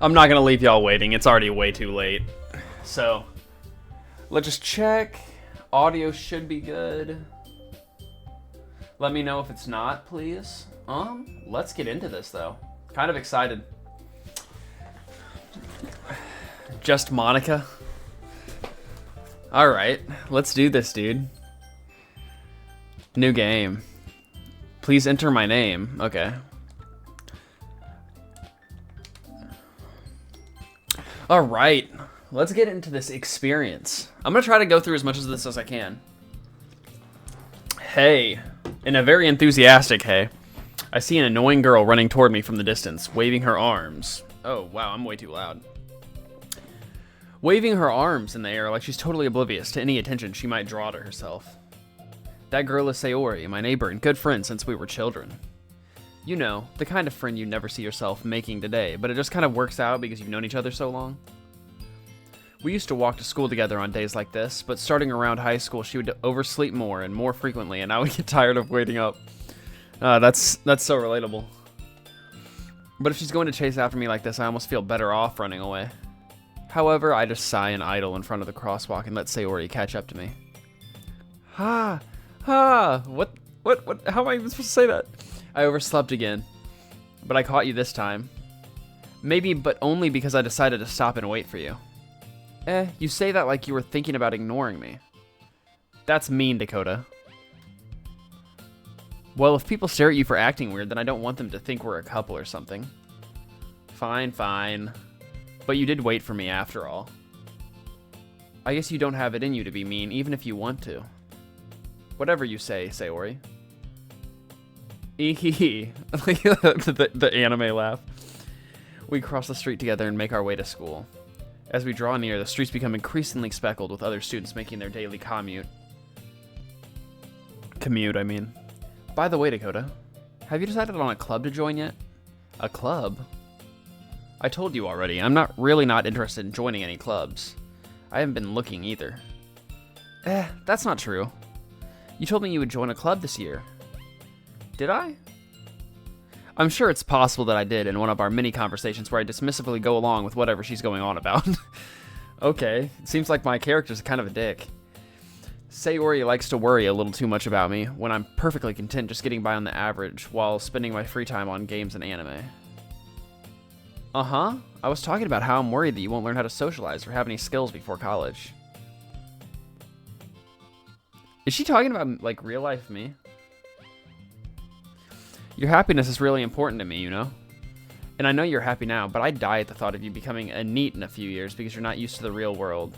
I'm not going to leave y'all waiting. It's already way too late. So, let's just check. Audio should be good. Let me know if it's not, please. Let's get into this, though. Kind of excited. Just Monica. Alright, let's do this, dude. New game. Please enter my name. Okay. Alright, let's get into this experience. I'm gonna try to go through as much of this as I can. Hey, in a very enthusiastic hey, I see an annoying girl running toward me from the distance, waving her arms. Oh, wow, I'm way too loud. Waving her arms in the air like she's totally oblivious to any attention she might draw to herself. That girl is Sayori, my neighbor and good friend since we were children. You know, the kind of friend you never see yourself making today, but it just kind of works out because you've known each other so long. We used to walk to school together on days like this, but starting around high school, she would oversleep more and more frequently, and I would get tired of waiting up. That's so relatable. But if she's going to chase after me like this, I almost feel better off running away. However, I just sigh and idle in front of the crosswalk and let Sayori catch up to me. Ha! Ha! What? How am I even supposed to say that? I overslept again. But I caught you this time. Maybe, but only because I decided to stop and wait for you. You say that like you were thinking about ignoring me. That's mean, Dakota. Well, if people stare at you for acting weird, then I don't want them to think we're a couple or something. Fine, fine. But you did wait for me after all. I guess you don't have it in you to be mean, even if you want to. Whatever you say, Sayori. Eehee. the anime laugh. We cross the street together and make our way to school. As we draw near, the streets become increasingly speckled with other students making their daily commute. I mean. By the way, Dakota, have you decided on a club to join yet? A club? I told you already, I'm not interested in joining any clubs. I haven't been looking either. That's not true. You told me you would join a club this year. Did I? I'm sure it's possible that I did in one of our mini conversations where I dismissively go along with whatever she's going on about. Okay, it seems like my character's kind of a dick. Sayori likes to worry a little too much about me when I'm perfectly content just getting by on the average while spending my free time on games and anime. Uh-huh. I was talking about how I'm worried that you won't learn how to socialize or have any skills before college. Is she talking about, like, real life me? Your happiness is really important to me, you know? And I know you're happy now, but I'd die at the thought of you becoming a NEET in a few years because you're not used to the real world.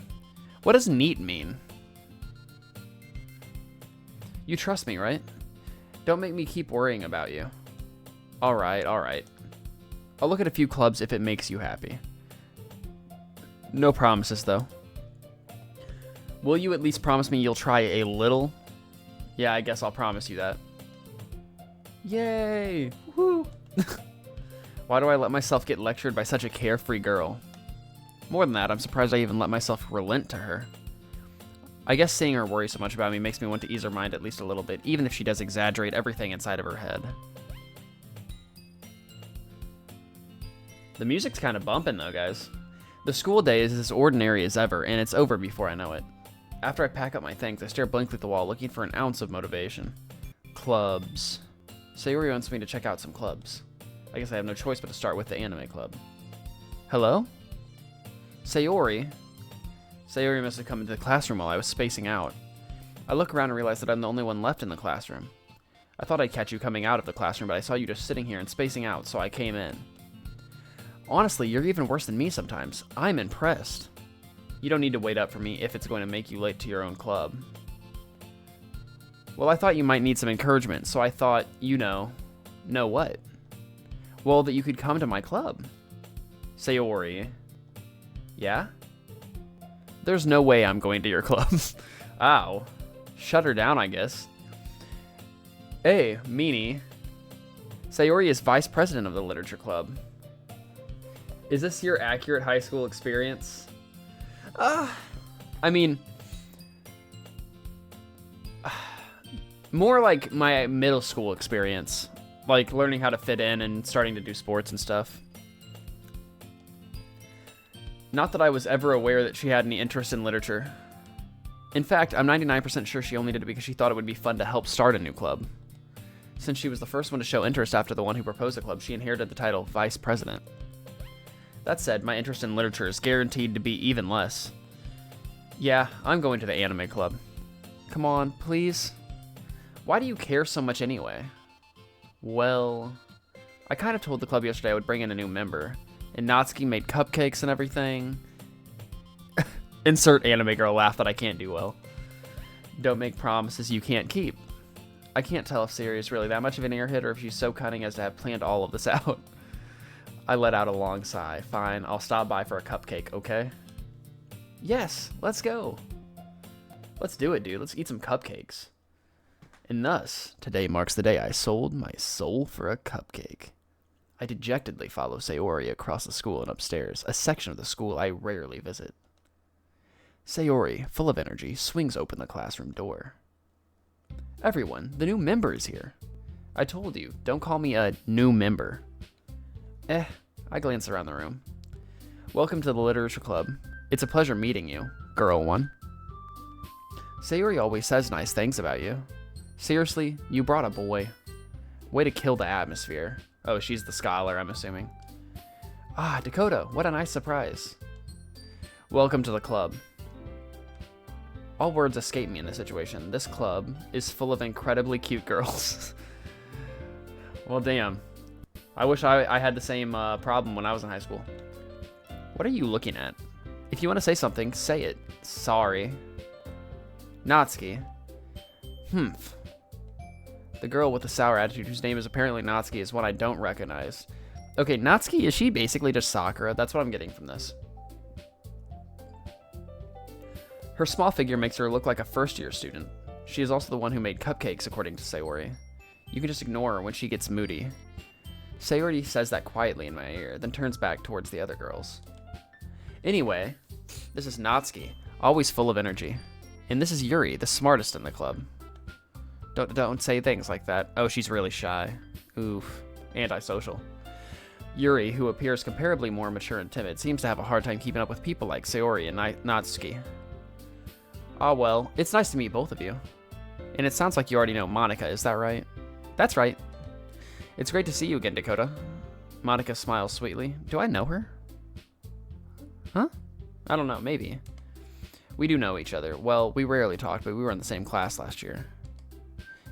What does NEET mean? You trust me, right? Don't make me keep worrying about you. Alright, alright. I'll look at a few clubs if it makes you happy. No promises, though. Will you at least promise me you'll try a little? Yeah, I guess I'll promise you that. Yay! Woo! Why do I let myself get lectured by such a carefree girl? More than that, I'm surprised I even let myself relent to her. I guess seeing her worry so much about me makes me want to ease her mind at least a little bit, even if she does exaggerate everything inside of her head. The music's kind of bumping though, guys. The school day is as ordinary as ever, and it's over before I know it. After I pack up my things, I stare blankly at the wall, looking for an ounce of motivation. Clubs. Sayori wants me to check out some clubs. I guess I have no choice but to start with the anime club. Hello? Sayori? Sayori must have come into the classroom while I was spacing out. I look around and realize that I'm the only one left in the classroom. I thought I'd catch you coming out of the classroom, but I saw you just sitting here and spacing out, so I came in. Honestly, you're even worse than me sometimes. I'm impressed. You don't need to wait up for me if it's going to make you late to your own club. Well, I thought you might need some encouragement, so I thought, you know what? Well, that you could come to my club. Sayori. Yeah? There's no way I'm going to your club. Ow. Shut her down, I guess. Hey, meanie. Sayori is vice president of the literature club. Is this your accurate high school experience? I mean, more like my middle school experience. Like learning how to fit in and starting to do sports and stuff. Not that I was ever aware that she had any interest in literature. In fact, I'm 99% sure she only did it because she thought it would be fun to help start a new club. Since she was the first one to show interest after the one who proposed the club, she inherited the title Vice President. That said, my interest in literature is guaranteed to be even less. Yeah, I'm going to the anime club. Come on, please? Why do you care so much anyway? Well, I kind of told the club yesterday I would bring in a new member, and Natsuki made cupcakes and everything. Insert anime girl laugh that I can't do well. Don't make promises you can't keep. I can't tell if Sayori is really that much of an airhead or if she's so cunning as to have planned all of this out. I let out a long sigh. Fine, I'll stop by for a cupcake, okay? Yes, let's go. Let's do it, dude. Let's eat some cupcakes. And thus, today marks the day I sold my soul for a cupcake. I dejectedly follow Sayori across the school and upstairs, a section of the school I rarely visit. Sayori, full of energy, swings open the classroom door. Everyone, the new member is here. I told you, don't call me a new member. I glance around the room. Welcome to the literature club. It's a pleasure meeting you, girl one. Sayori always says nice things about you. Seriously, you brought a boy. Way to kill the atmosphere. Oh, she's the scholar, I'm assuming. Ah, Dakota, what a nice surprise. Welcome to the club. All words escape me in this situation. This club is full of incredibly cute girls. Well, damn. I wish I had the same problem when I was in high school. What are you looking at? If you want to say something, say it. Sorry. Natsuki. Humph. The girl with the sour attitude, whose name is apparently Natsuki, is one I don't recognize. Okay, Natsuki, is she basically just Sakura? That's what I'm getting from this. Her small figure makes her look like a first-year student. She is also the one who made cupcakes, according to Sayori. You can just ignore her when she gets moody. Sayori says that quietly in my ear, then turns back towards the other girls. Anyway, this is Natsuki, always full of energy. And this is Yuri, the smartest in the club. Don't say things like that. Oh, she's really shy. Oof. Antisocial. Yuri, who appears comparably more mature and timid, seems to have a hard time keeping up with people like Sayori and Natsuki. Ah, well, it's nice to meet both of you. And it sounds like you already know Monica, is that right? That's right. It's great to see you again, Dakota. Monica smiles sweetly. Do I know her? Huh? I don't know, maybe. We do know each other. Well, we rarely talked, but we were in the same class last year.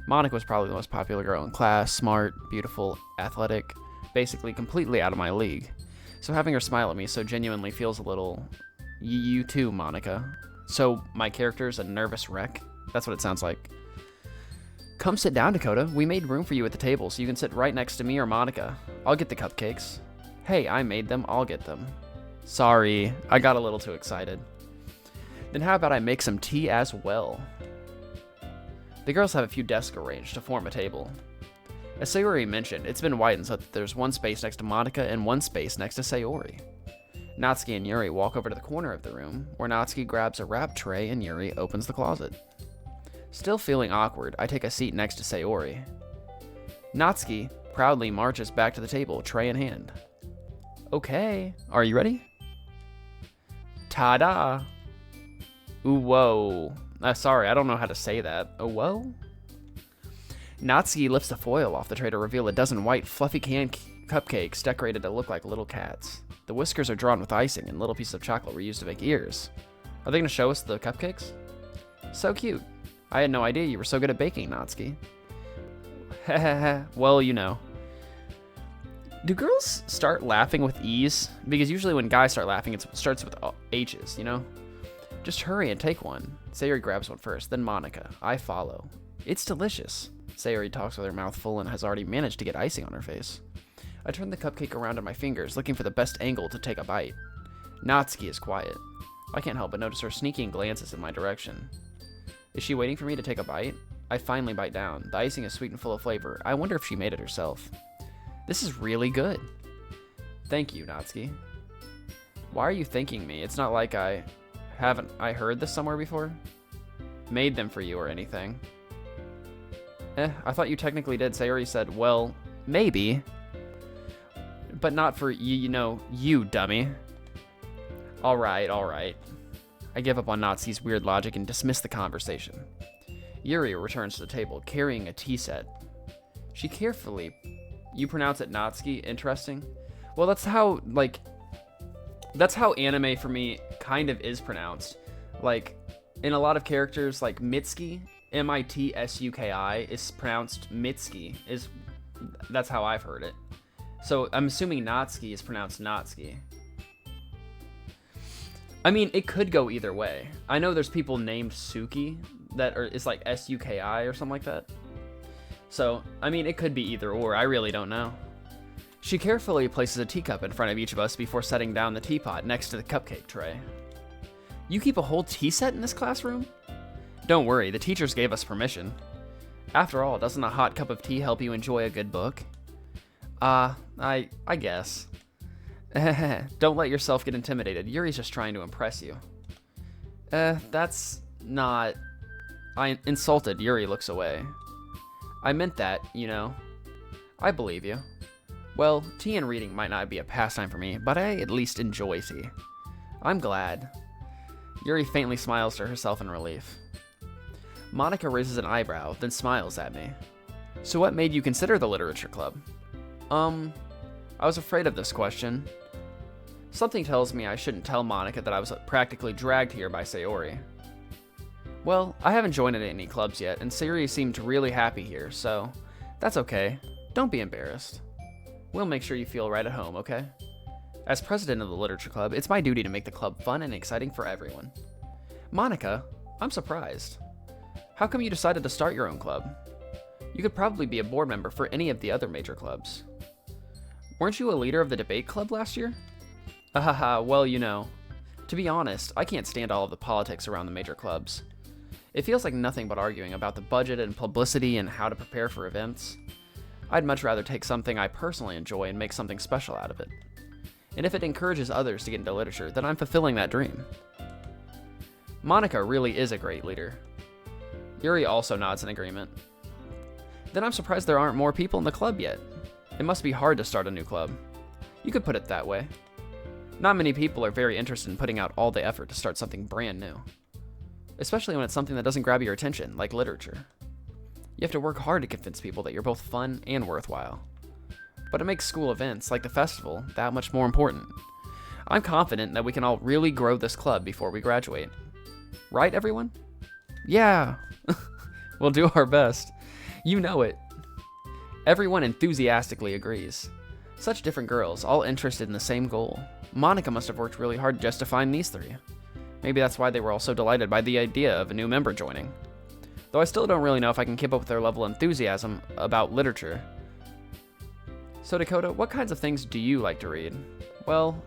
Monica was probably the most popular girl in class, smart, beautiful, athletic, basically completely out of my league. So having her smile at me so genuinely feels a little... You too, Monica. So my character's a nervous wreck? That's what it sounds like. Come sit down, Dakota. We made room for you at the table, so you can sit right next to me or Monica. I'll get the cupcakes. Hey, I made them. I'll get them. Sorry, I got a little too excited. Then how about I make some tea as well? The girls have a few desks arranged to form a table. As Sayori mentioned, it's been widened so that there's one space next to Monica and one space next to Sayori. Natsuki and Yuri walk over to the corner of the room, where Natsuki grabs a wrap tray and Yuri opens the closet. Still feeling awkward, I take a seat next to Sayori. Natsuki proudly marches back to the table, tray in hand. Okay, are you ready? Ta-da! Ooh, whoa. Sorry, I don't know how to say that. Oh, whoa? Natsuki lifts the foil off the tray to reveal a dozen white, fluffy cupcakes decorated to look like little cats. The whiskers are drawn with icing, and little pieces of chocolate were used to make ears. Are they going to show us the cupcakes? So cute. I had no idea you were so good at baking, Natsuki. Heh. Well, you know. Do girls start laughing with E's? Because usually when guys start laughing, it starts with H's, you know? Just hurry and take one. Sayori grabs one first, then Monica. I follow. It's delicious. Sayori talks with her mouth full and has already managed to get icing on her face. I turn the cupcake around on my fingers, looking for the best angle to take a bite. Natsuki is quiet. I can't help but notice her sneaking glances in my direction. Is she waiting for me to take a bite? I finally bite down. The icing is sweet and full of flavor. I wonder if she made it herself. This is really good. Thank you, Natsuki. Why are you thanking me? It's not like haven't I heard this somewhere before? Made them for you or anything. I thought you technically did. Sayori said, well, maybe. But not for you know, you dummy. Alright, alright. I give up on Natsuki's weird logic and dismiss the conversation. Yuri returns to the table, carrying a tea set. She carefully... You pronounce it Natsuki? Interesting. Well, that's how anime for me kind of is pronounced. Like, in a lot of characters, like Mitsuki, M-I-T-S-U-K-I, is pronounced Mitsuki. That's how I've heard it. So I'm assuming Natsuki is pronounced Natsuki. I mean, it could go either way. I know there's people named Suki that is like S-U-K-I or something like that. So, I mean, it could be either or. I really don't know. She carefully places a teacup in front of each of us before setting down the teapot next to the cupcake tray. You keep a whole tea set in this classroom? Don't worry, the teachers gave us permission. After all, doesn't a hot cup of tea help you enjoy a good book? I guess. Don't let yourself get intimidated. Yuri's just trying to impress you. That's not... Insulted, Yuri looks away. I meant that, you know. I believe you. Well, tea and reading might not be a pastime for me, but I at least enjoy tea. I'm glad. Yuri faintly smiles to herself in relief. Monica raises an eyebrow, then smiles at me. So what made you consider the literature club? I was afraid of this question. Something tells me I shouldn't tell Monica that I was practically dragged here by Sayori. Well, I haven't joined any clubs yet, and Sayori seemed really happy here, so that's okay. Don't be embarrassed. We'll make sure you feel right at home, okay? As president of the literature club, it's my duty to make the club fun and exciting for everyone. Monica, I'm surprised. How come you decided to start your own club? You could probably be a board member for any of the other major clubs. Weren't you a leader of the debate club last year? Well, you know. To be honest, I can't stand all of the politics around the major clubs. It feels like nothing but arguing about the budget and publicity and how to prepare for events. I'd much rather take something I personally enjoy and make something special out of it. And if it encourages others to get into literature, then I'm fulfilling that dream. Monica really is a great leader. Yuri also nods in agreement. Then I'm surprised there aren't more people in the club yet. It must be hard to start a new club. You could put it that way. Not many people are very interested in putting out all the effort to start something brand new. Especially when it's something that doesn't grab your attention, like literature. You have to work hard to convince people that you're both fun and worthwhile. But it makes school events, like the festival, that much more important. I'm confident that we can all really grow this club before we graduate. Right, everyone? Yeah. We'll do our best. You know it. Everyone enthusiastically agrees. Such different girls, all interested in the same goal. Monica must have worked really hard just to find these three. Maybe that's why they were all so delighted by the idea of a new member joining. Though I still don't really know if I can keep up with their level of enthusiasm about literature. So Dakota, what kinds of things do you like to read? Well,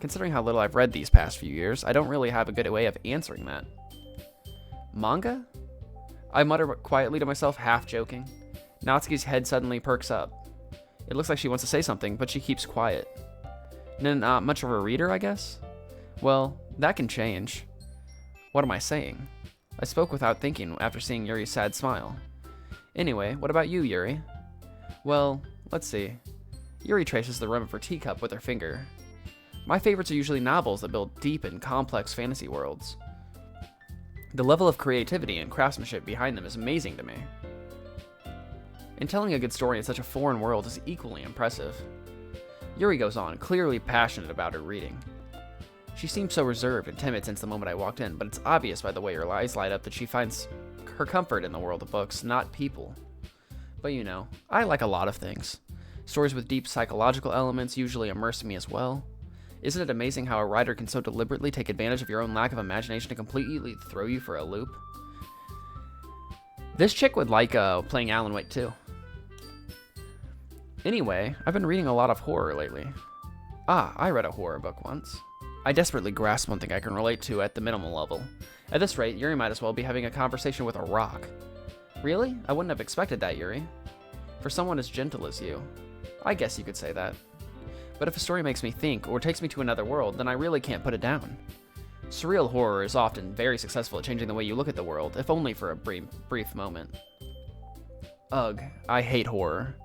considering how little I've read these past few years, I don't really have a good way of answering that. Manga? I mutter quietly to myself, half joking. Natsuki's head suddenly perks up. It looks like she wants to say something, but she keeps quiet. Not much of a reader, I guess? Well, that can change. What am I saying? I spoke without thinking after seeing Yuri's sad smile. Anyway, what about you, Yuri? Well, let's see. Yuri traces the rim of her teacup with her finger. My favorites are usually novels that build deep and complex fantasy worlds. The level of creativity and craftsmanship behind them is amazing to me. And telling a good story in such a foreign world is equally impressive. Yuri goes on, clearly passionate about her reading. She seems so reserved and timid since the moment I walked in, but it's obvious by the way her eyes light up that she finds her comfort in the world of books, not people. But you know, I like a lot of things. Stories with deep psychological elements usually immerse me as well. Isn't it amazing how a writer can so deliberately take advantage of your own lack of imagination to completely throw you for a loop? This chick would like playing Alan Wake too. Anyway, I've been reading a lot of horror lately. I read a horror book once. I desperately grasp one thing I can relate to at the minimal level. At this rate, Yuri might as well be having a conversation with a rock. Really? I wouldn't have expected that, Yuri. For someone as gentle as you. I guess you could say that. But if a story makes me think or takes me to another world, then I really can't put it down. Surreal horror is often very successful at changing the way you look at the world, if only for a brief moment. Ugh, I hate horror.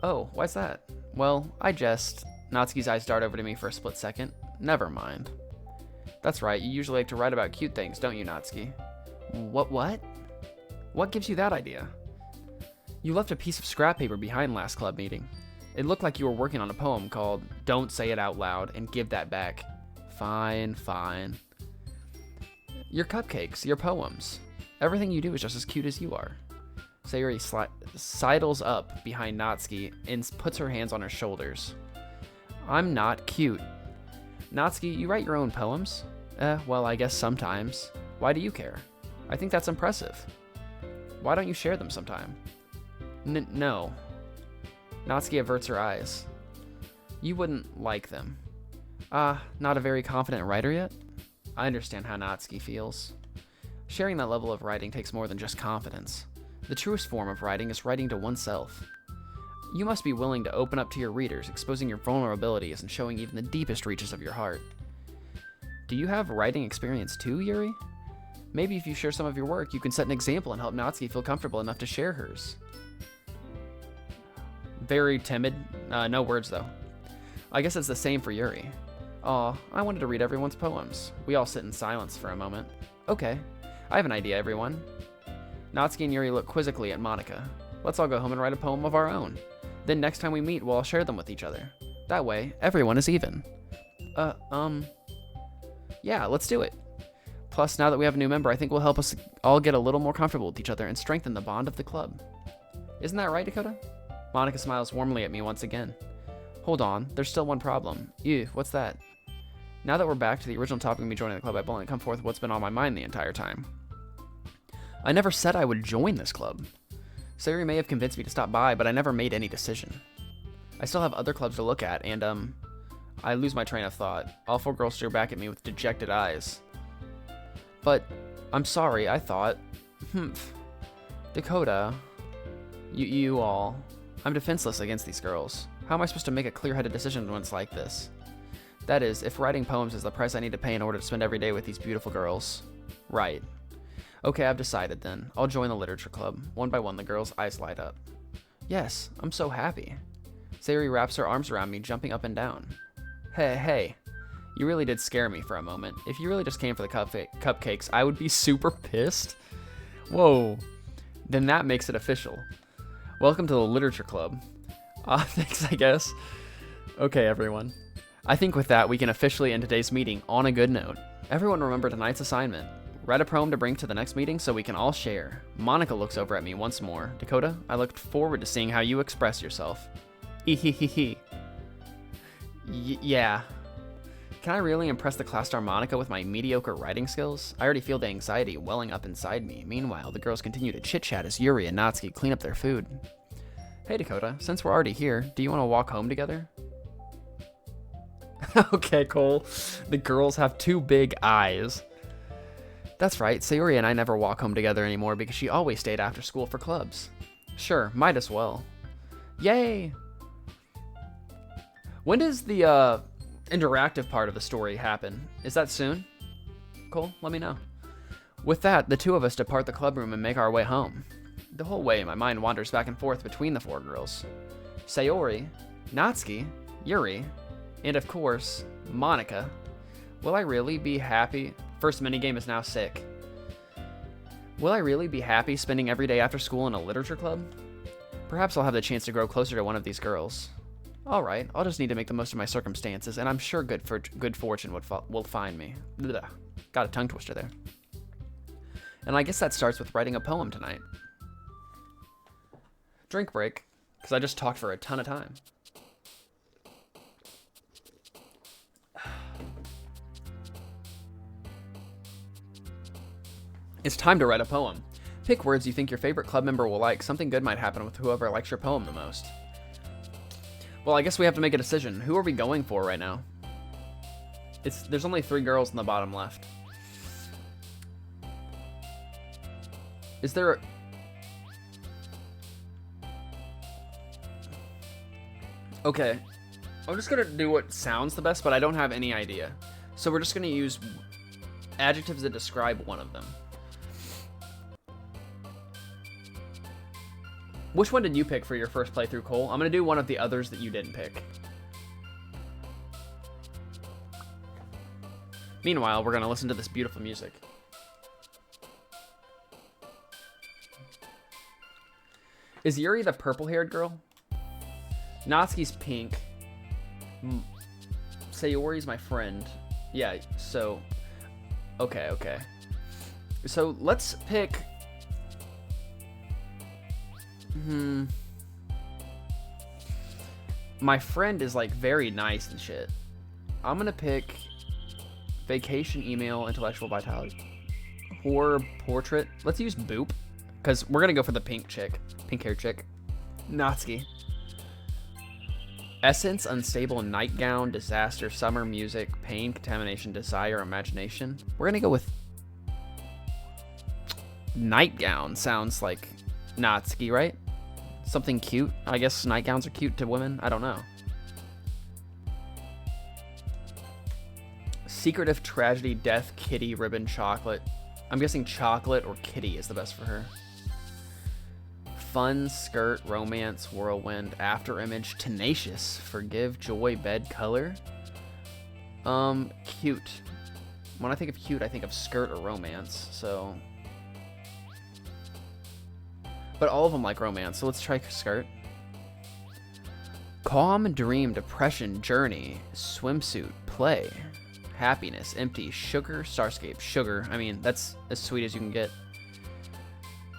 Oh, why's that? Well, Natsuki's eyes dart over to me for a split second. Never mind. That's right, you usually like to write about cute things, don't you, Natsuki? What? What gives you that idea? You left a piece of scrap paper behind last club meeting. It looked like you were working on a poem called Don't Say It Out Loud and Give That Back. Fine. Your cupcakes, your poems. Everything you do is just as cute as you are. Sayori sidles up behind Natsuki and puts her hands on her shoulders. I'm not cute. Natsuki, you write your own poems? Well, I guess sometimes. Why do you care? I think that's impressive. Why don't you share them sometime? No. Natsuki averts her eyes. You wouldn't like them. Not a very confident writer yet? I understand how Natsuki feels. Sharing that level of writing takes more than just confidence. The truest form of writing is writing to oneself. You must be willing to open up to your readers, exposing your vulnerabilities and showing even the deepest reaches of your heart. Do you have writing experience too, Yuri? Maybe if you share some of your work, you can set an example and help Natsuki feel comfortable enough to share hers. Very timid. No words, though. I guess it's the same for Yuri. Aw, I wanted to read everyone's poems. We all sit in silence for a moment. Okay, I have an idea, everyone. Natsuki and Yuri look quizzically at Monika. Let's all go home and write a poem of our own. Then next time we meet, we'll all share them with each other. That way, everyone is even. Yeah, let's do it. Plus, now that we have a new member, I think will help us all get a little more comfortable with each other and strengthen the bond of the club. Isn't that right, Dakota? Monika smiles warmly at me once again. Hold on, there's still one problem. Ew, what's that? Now that we're back to the original topic of me joining the club, I've only come forth with what's been on my mind the entire time. I never said I would join this club. Sayori may have convinced me to stop by, but I never made any decision. I still have other clubs to look at, and, I lose my train of thought. All four girls stare back at me with dejected eyes. But, I'm sorry, I thought... Dakota... You all... I'm defenseless against these girls. How am I supposed to make a clear-headed decision when it's like this? That is, if writing poems is the price I need to pay in order to spend every day with these beautiful girls. Right. Okay, I've decided then. I'll join the literature club. One by one, the girls' eyes light up. Yes, I'm so happy. Sayori wraps her arms around me, jumping up and down. Hey. You really did scare me for a moment. If you really just came for the cupcakes, I would be super pissed. Whoa. Then that makes it official. Welcome to the literature club. Thanks, I guess. Okay, everyone. I think with that, we can officially end today's meeting on a good note. Everyone remember tonight's assignment. Write a poem to bring to the next meeting so we can all share. Monika looks over at me once more. Dakota, I looked forward to seeing how you express yourself. Ehehehe. Yeah. Can I really impress the class star Monika with my mediocre writing skills? I already feel the anxiety welling up inside me. Meanwhile, the girls continue to chit-chat as Yuri and Natsuki clean up their food. Hey Dakota, since we're already here, do you want to walk home together? Okay, Cole. The girls have two big eyes. That's right, Sayori and I never walk home together anymore because she always stayed after school for clubs. Sure, might as well. Yay! When does the interactive part of the story happen? Is that soon? Cole, let me know. With that, the two of us depart the club room and make our way home. The whole way, my mind wanders back and forth between the four girls. Sayori, Natsuki, Yuri, and of course, Monika. Will I really be happy? First minigame is now sick. Will I really be happy spending every day after school in a literature club? Perhaps I'll have the chance to grow closer to one of these girls. Alright, I'll just need to make the most of my circumstances, and I'm sure good fortune will find me. Blah. Got a tongue twister there. And I guess that starts with writing a poem tonight. Drink break, because I just talked for a ton of time. It's time to write a poem. Pick words you think your favorite club member will like. Something good might happen with whoever likes your poem the most. Well, I guess we have to make a decision. Who are we going for right now? There's only 3 girls in the bottom left. Is there... Okay. I'm just gonna do what sounds the best, but I don't have any idea. So we're just gonna use adjectives that describe one of them. Which one did you pick for your first playthrough, Cole? I'm gonna do one of the others that you didn't pick. Meanwhile, we're gonna listen to this beautiful music. Is Yuri the purple-haired girl? Natsuki's pink. Sayori's my friend. Yeah, so... Okay. So, let's pick... My friend is, like, very nice and shit. I'm gonna pick... Vacation, email, intellectual vitality. Horror, portrait. Let's use Boop. Because we're gonna go for the pink chick. Pink-haired chick. Natsuki. Essence, unstable, nightgown, disaster, summer, music, pain, contamination, desire, imagination. We're gonna go with... Nightgown sounds like Natsuki, right? Something cute. I guess nightgowns are cute to women. I don't know. Secretive, tragedy, death, kitty, ribbon, chocolate. I'm guessing chocolate or kitty is the best for her. Fun, skirt, romance, whirlwind, after image, tenacious, forgive, joy, bed, color. Cute. When I think of cute, I think of skirt or romance, so... But all of them like romance, so let's try skirt. Calm, dream, depression, journey, swimsuit, play, happiness, empty, sugar, starscape, sugar. I mean, that's as sweet as you can get.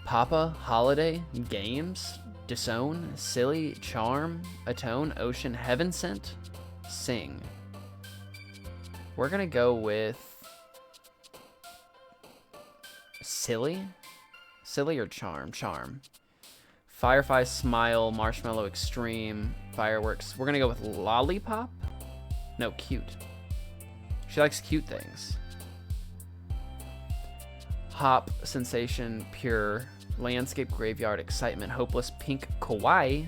Papa, holiday, games, disown, silly, charm, atone, ocean, heaven sent, sing. We're gonna go with silly? Silly or charm? Charm. Firefly, smile, marshmallow, extreme, fireworks. We're gonna go with lollipop? No, cute. She likes cute things. Hop, sensation, pure, landscape, graveyard, excitement, hopeless, pink, kawaii,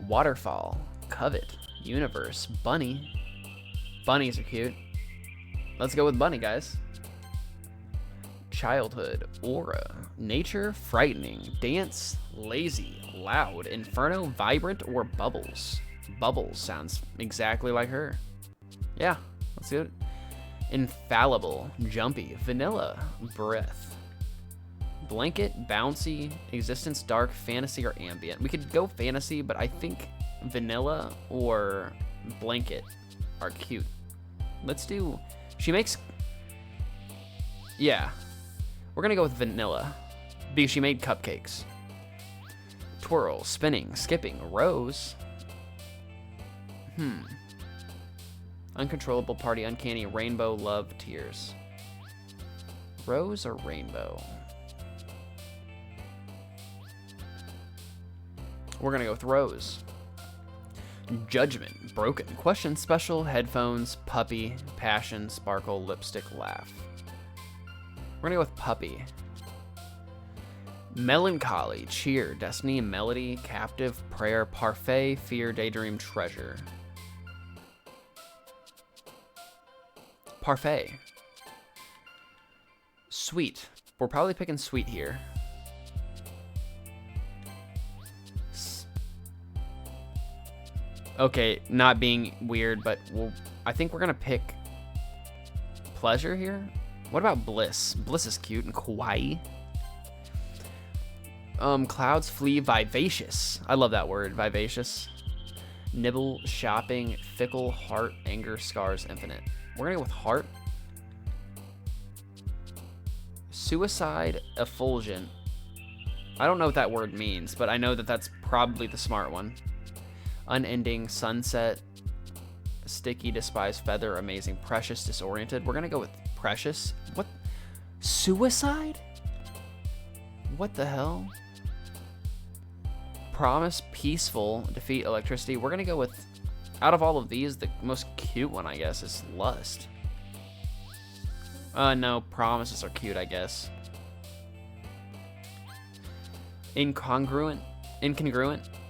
waterfall, covet, universe, bunny. Bunnies are cute. Let's go with bunny, guys. Childhood, aura, nature, frightening, dance, lazy, loud, inferno, vibrant, or bubbles. Bubbles sounds exactly like her. Yeah, let's do it. Infallible, jumpy, vanilla, breath, blanket, bouncy, existence, dark, fantasy, or ambient. We could go fantasy, but I think vanilla or blanket are cute. Let's do, she makes, yeah, we're gonna go with vanilla because she made cupcakes. Twirl, spinning, skipping, rose. Uncontrollable, party, uncanny, rainbow, love, tears. Rose or rainbow? We're gonna go with rose. Judgment, broken, question, special, headphones, puppy, passion, sparkle, lipstick, laugh. We're gonna go with puppy. Melancholy, cheer, destiny, melody, captive, prayer, parfait, fear, daydream, treasure. Parfait. Sweet. We're probably picking sweet here. Okay, not being weird, but I think we're gonna pick pleasure here. What about bliss? Bliss is cute and kawaii. Clouds, flee, vivacious. I love that word, vivacious. Nibble, shopping, fickle, heart, anger, scars, infinite. We're gonna go with heart. Suicide, effulgent. I don't know what that word means, but I know that that's probably the smart one. Unending, sunset, sticky, despise, feather, amazing, precious, disoriented. We're gonna go with precious. What? Suicide? What the hell? Promise, peaceful, defeat, electricity. We're gonna go with, out of all of these, the most cute one, I guess, is lust. No, promises are cute, I guess. Incongruent,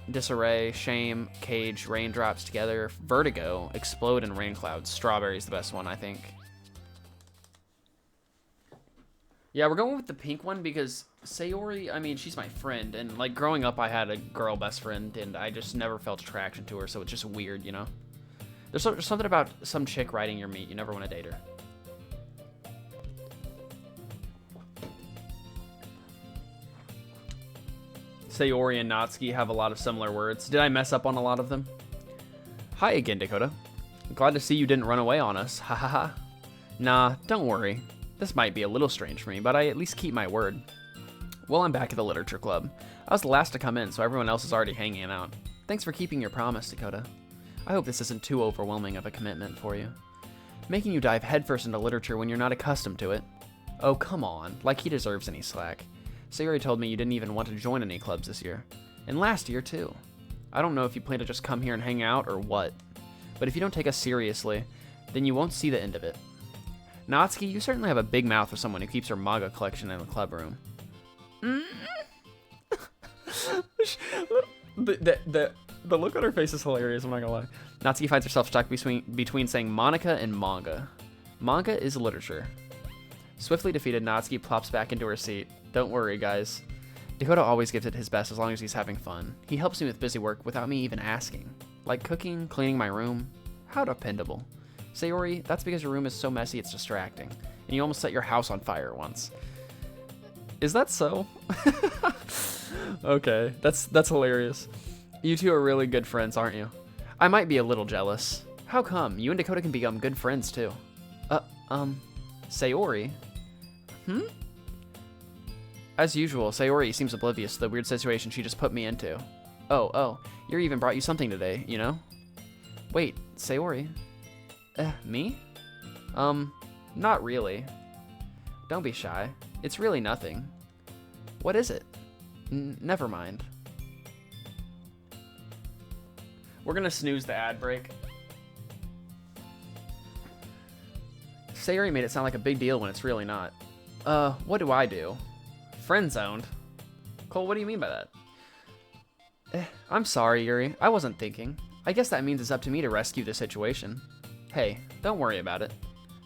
disarray, shame, cage, raindrops together, vertigo, explode, and rain clouds. Strawberry's the best one, I think. Yeah, we're going with the pink one because Sayori, I mean, she's my friend, and like growing up I had a girl best friend and I just never felt attraction to her, so it's just weird, you know? There's something about some chick riding your meat. You never want to date her. Sayori and Natsuki have a lot of similar words. Did I mess up on a lot of them? Hi again, Dakota. Glad to see you didn't run away on us. Ha ha ha. Nah, don't worry. This might be a little strange for me, but I at least keep my word. Well, I'm back at the literature club. I was the last to come in, so everyone else is already hanging out. Thanks for keeping your promise, Dakota. I hope this isn't too overwhelming of a commitment for you. Making you dive headfirst into literature when you're not accustomed to it. Oh, come on. Like he deserves any slack. Sayori told me you didn't even want to join any clubs this year. And last year, too. I don't know if you plan to just come here and hang out or what. But if you don't take us seriously, then you won't see the end of it. Natsuki, you certainly have a big mouth for someone who keeps her manga collection in the club room. The look on her face is hilarious, I'm not gonna lie. Natsuki finds herself stuck between saying Monica and manga. Manga is literature. Swiftly defeated, Natsuki plops back into her seat. Don't worry, guys. Dakota always gives it his best as long as he's having fun. He helps me with busy work without me even asking. Like cooking, cleaning my room. How dependable. Sayori, that's because your room is so messy it's distracting. And you almost set your house on fire once. Is that so? Okay, that's hilarious. You two are really good friends, aren't you? I might be a little jealous. How come? You and Dakota can become good friends, too. Sayori? As usual, Sayori seems oblivious to the weird situation she just put me into. Oh, Yuri even brought you something today, you know? Wait, Sayori? Me? Not really. Don't be shy. It's really nothing. What is it? Never mind. We're gonna snooze the ad break. Sayori made it sound like a big deal when it's really not. What do I do? Friend zoned. Cole, what do you mean by that? I'm sorry, Yuri. I wasn't thinking. I guess that means it's up to me to rescue the situation. Hey, don't worry about it.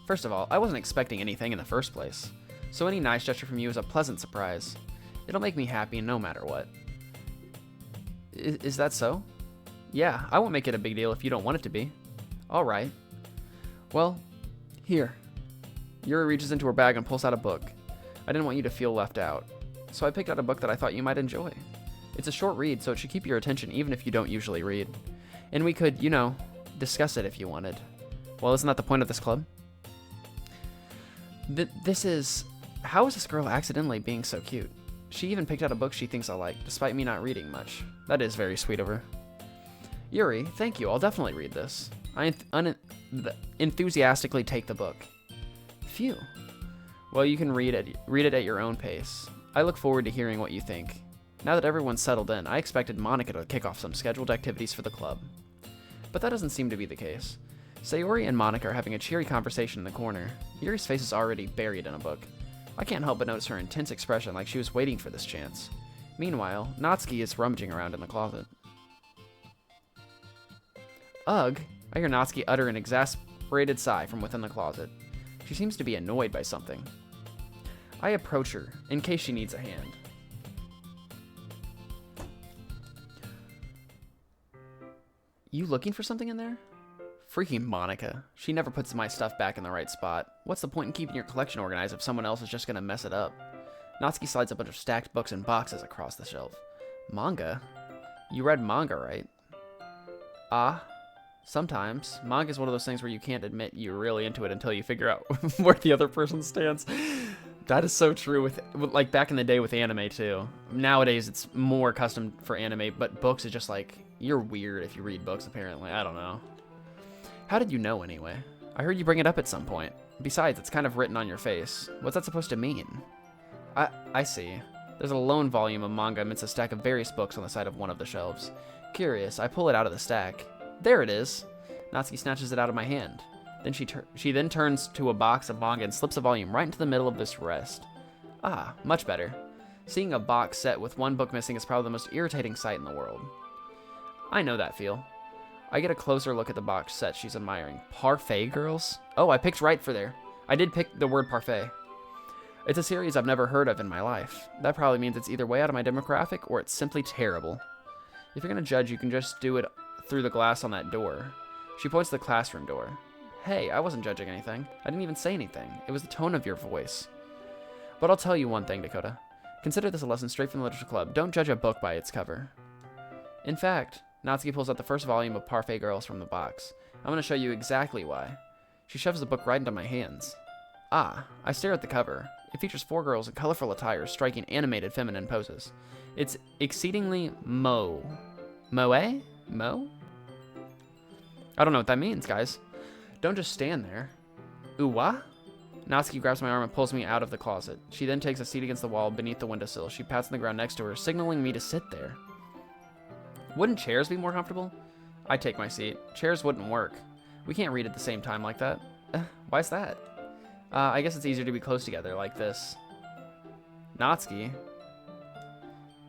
First of all, I wasn't expecting anything in the first place. So any nice gesture from you is a pleasant surprise. It'll make me happy no matter what. Is that so? Yeah, I won't make it a big deal if you don't want it to be. Alright. Well, here. Yuri reaches into her bag and pulls out a book. I didn't want you to feel left out. So I picked out a book that I thought you might enjoy. It's a short read, so it should keep your attention even if you don't usually read. And we could, you know, discuss it if you wanted. Well, isn't that the point of this club? How is this girl accidentally being so cute? She even picked out a book she thinks I like, despite me not reading much. That is very sweet of her. Yuri, thank you, I'll definitely read this. I enthusiastically take the book. Phew. Well, you can read it at your own pace. I look forward to hearing what you think. Now that everyone's settled in, I expected Monica to kick off some scheduled activities for the club. But that doesn't seem to be the case. Sayori and Monica are having a cheery conversation in the corner. Yuri's face is already buried in a book. I can't help but notice her intense expression like she was waiting for this chance. Meanwhile, Natsuki is rummaging around in the closet. Ugh! I hear Natsuki utter an exasperated sigh from within the closet. She seems to be annoyed by something. I approach her, in case she needs a hand. You looking for something in there? Freaking Monica. She never puts my stuff back in the right spot. What's the point in keeping your collection organized if someone else is just gonna mess it up? Natsuki slides a bunch of stacked books and boxes across the shelf. Manga? You read manga, right? Sometimes. Manga is one of those things where you can't admit you're really into it until you figure out where the other person stands. That is so true with like back in the day with anime too. Nowadays it's more custom for anime, but books is just like, you're weird if you read books apparently. I don't know. How did you know anyway? I heard you bring it up at some point. Besides, it's kind of written on your face. What's that supposed to mean? I see. There's a lone volume of manga amidst a stack of various books on the side of one of the shelves. Curious, I pull it out of the stack. There it is. Natsuki snatches it out of my hand. Then she then turns to a box of manga and slips a volume right into the middle of this rest. Ah, much better. Seeing a box set with one book missing is probably the most irritating sight in the world. I know that feel. I get a closer look at the box set she's admiring. Parfait Girls? Oh, I picked right for there. I did pick the word parfait. It's a series I've never heard of in my life. That probably means it's either way out of my demographic or it's simply terrible. If you're gonna judge, you can just do it through the glass on that door. She points to the classroom door. Hey, I wasn't judging anything. I didn't even say anything. It was the tone of your voice. But I'll tell you one thing, Dakota. Consider this a lesson straight from the literature club. Don't judge a book by its cover. In fact, Natsuki pulls out the first volume of Parfait Girls from the box. I'm going to show you exactly why. She shoves the book right into my hands. Ah, I stare at the cover. It features 4 girls in colorful attire striking animated feminine poses. It's exceedingly moe? Mo? I don't know what that means, guys. Don't just stand there. Ooh, what? Natsuki grabs my arm and pulls me out of the closet. She then takes a seat against the wall beneath the windowsill. She pats on the ground next to her, signaling me to sit there. Wouldn't chairs be more comfortable? I take my seat. Chairs wouldn't work. We can't read at the same time like that. Why's that? I guess it's easier to be close together like this. Natsuki?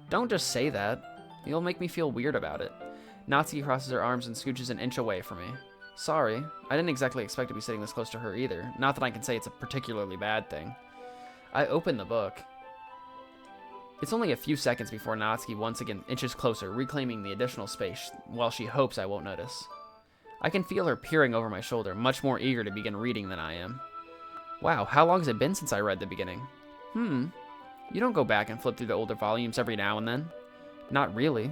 Don't just say that. You'll make me feel weird about it. Natsuki crosses her arms and scooches an inch away from me. Sorry, I didn't exactly expect to be sitting this close to her either. Not that I can say it's a particularly bad thing. I open the book. It's only a few seconds before Natsuki once again inches closer, reclaiming the additional space, while she hopes I won't notice. I can feel her peering over my shoulder, much more eager to begin reading than I am. Wow, how long has it been since I read the beginning? You don't go back and flip through the older volumes every now and then? Not really.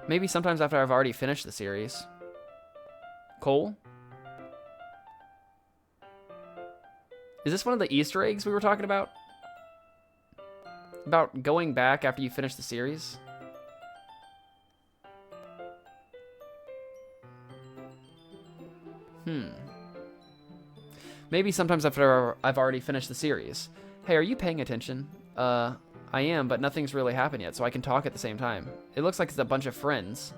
Maybe sometimes after I've already finished the series. Cole? Is this one of the Easter eggs we were talking about? About going back after you finish the series? Maybe sometimes after I've already finished the series. Hey, are you paying attention? I am, but nothing's really happened yet, so I can talk at the same time. It looks like it's a bunch of friends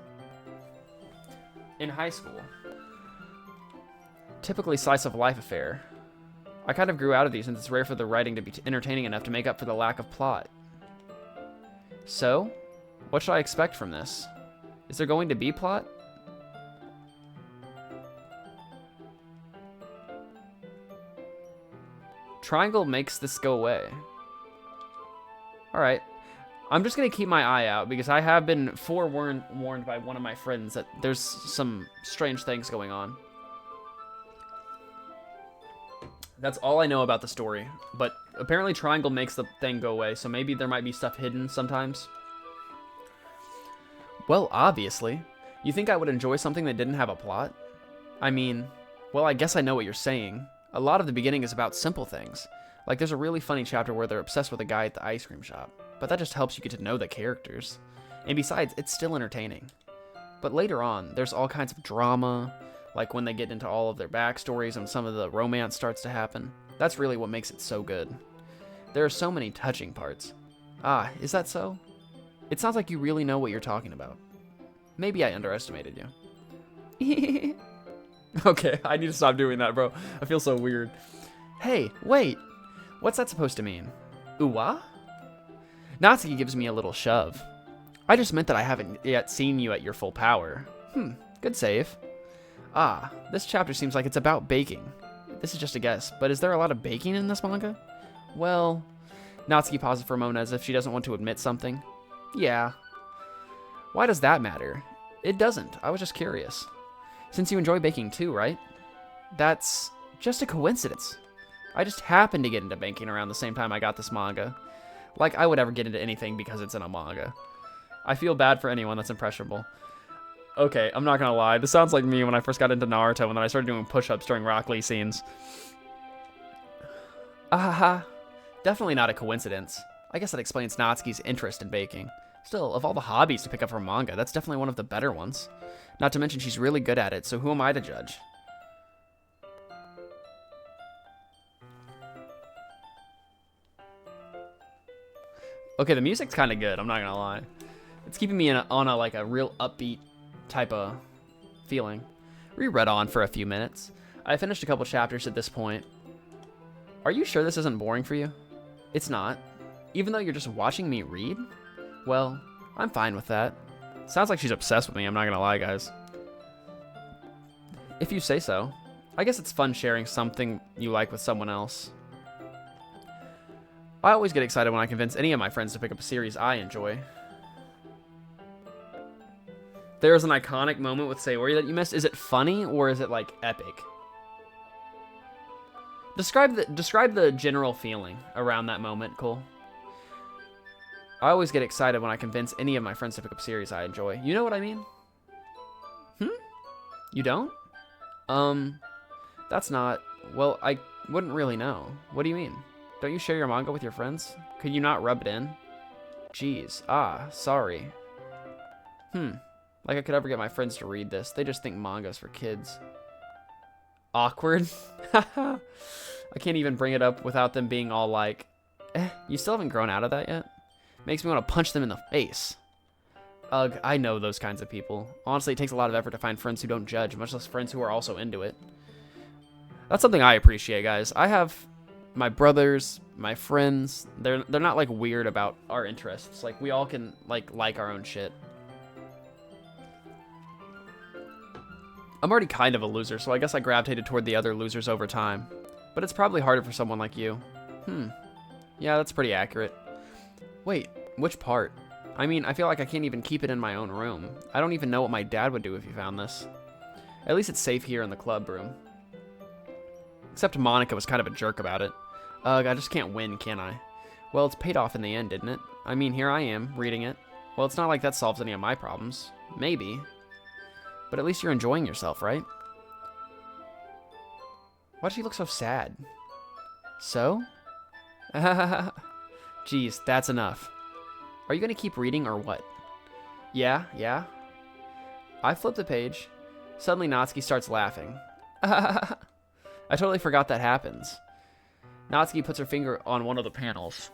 in high school. Typically slice of life affair. I kind of grew out of these since it's rare for the writing to be entertaining enough to make up for the lack of plot. So, what should I expect from this? Is there going to be plot? Triangle makes this go away. Alright. I'm just going to keep my eye out because I have been forewarned by one of my friends that there's some strange things going on. That's all I know about the story. But apparently Triangle makes the thing go away, so maybe there might be stuff hidden sometimes. Well, obviously. You think I would enjoy something that didn't have a plot? I mean, well, I guess I know what you're saying. A lot of the beginning is about simple things. Like there's a really funny chapter where they're obsessed with a guy at the ice cream shop. But that just helps you get to know the characters. And besides, it's still entertaining. But later on, there's all kinds of drama, like when they get into all of their backstories and some of the romance starts to happen. That's really what makes it so good. There are so many touching parts. Ah, is that so? It sounds like you really know what you're talking about. Maybe I underestimated you. Okay, I need to stop doing that, bro. I feel so weird. Hey, wait. What's that supposed to mean? Ooh-wah? Natsuki gives me a little shove. I just meant that I haven't yet seen you at your full power. Good save. Ah, this chapter seems like it's about baking. This is just a guess, but is there a lot of baking in this manga? Well, Natsuki pauses for a moment as if she doesn't want to admit something. Yeah. Why does that matter? It doesn't. I was just curious. Since you enjoy baking too, right? That's just a coincidence. I just happened to get into baking around the same time I got this manga. Like I would ever get into anything because it's in a manga. I feel bad for anyone that's impressionable. Okay, I'm not gonna lie. This sounds like me when I first got into Naruto and then I started doing push-ups during Rock Lee scenes. Ahaha. Definitely not a coincidence. I guess that explains Natsuki's interest in baking. Still, of all the hobbies to pick up from manga, that's definitely one of the better ones. Not to mention she's really good at it, so who am I to judge? Okay, the music's kind of good, I'm not gonna lie. It's keeping me on a real upbeat type of feeling. We read on for a few minutes. I finished a couple chapters at this point. Are you sure this isn't boring for you? It's not. Even though you're just watching me read? Well, I'm fine with that. Sounds like she's obsessed with me, I'm not gonna lie, guys. If you say so. I guess it's fun sharing something you like with someone else. I always get excited when I convince any of my friends to pick up a series I enjoy. there's an iconic moment with Sayori that you missed, is it funny or is it like epic? Describe the general feeling around that moment, Cole. I always get excited when I convince any of my friends to pick up series I enjoy. You know what I mean? You don't? That's not... Well, I wouldn't really know. What do you mean? Don't you share your manga with your friends? Could you not rub it in? Jeez. Sorry. Like I could ever get my friends to read this. They just think manga's for kids. Awkward? I can't even bring it up without them being all like, you still haven't grown out of that yet? Makes me want to punch them in the face. Ugh, I know those kinds of people. Honestly, it takes a lot of effort to find friends who don't judge, much less friends who are also into it. That's something I appreciate, guys. I have my brothers, my friends. They're not like weird about our interests. Like we all can like our own shit. I'm already kind of a loser, so I guess I gravitated toward the other losers over time. But it's probably harder for someone like you. Yeah, that's pretty accurate. Wait, which part? I mean, I feel like I can't even keep it in my own room. I don't even know what my dad would do if he found this. At least it's safe here in the club room. Except Monica was kind of a jerk about it. Ugh, I just can't win, can I? Well, it's paid off in the end, didn't it? I mean, here I am, reading it. Well, it's not like that solves any of my problems. Maybe. But at least you're enjoying yourself, right? Why does she look so sad? So? Jeez, that's enough. Are you going to keep reading or what? Yeah. I flip the page. Suddenly Natsuki starts laughing. I totally forgot that happens. Natsuki puts her finger on one of the panels.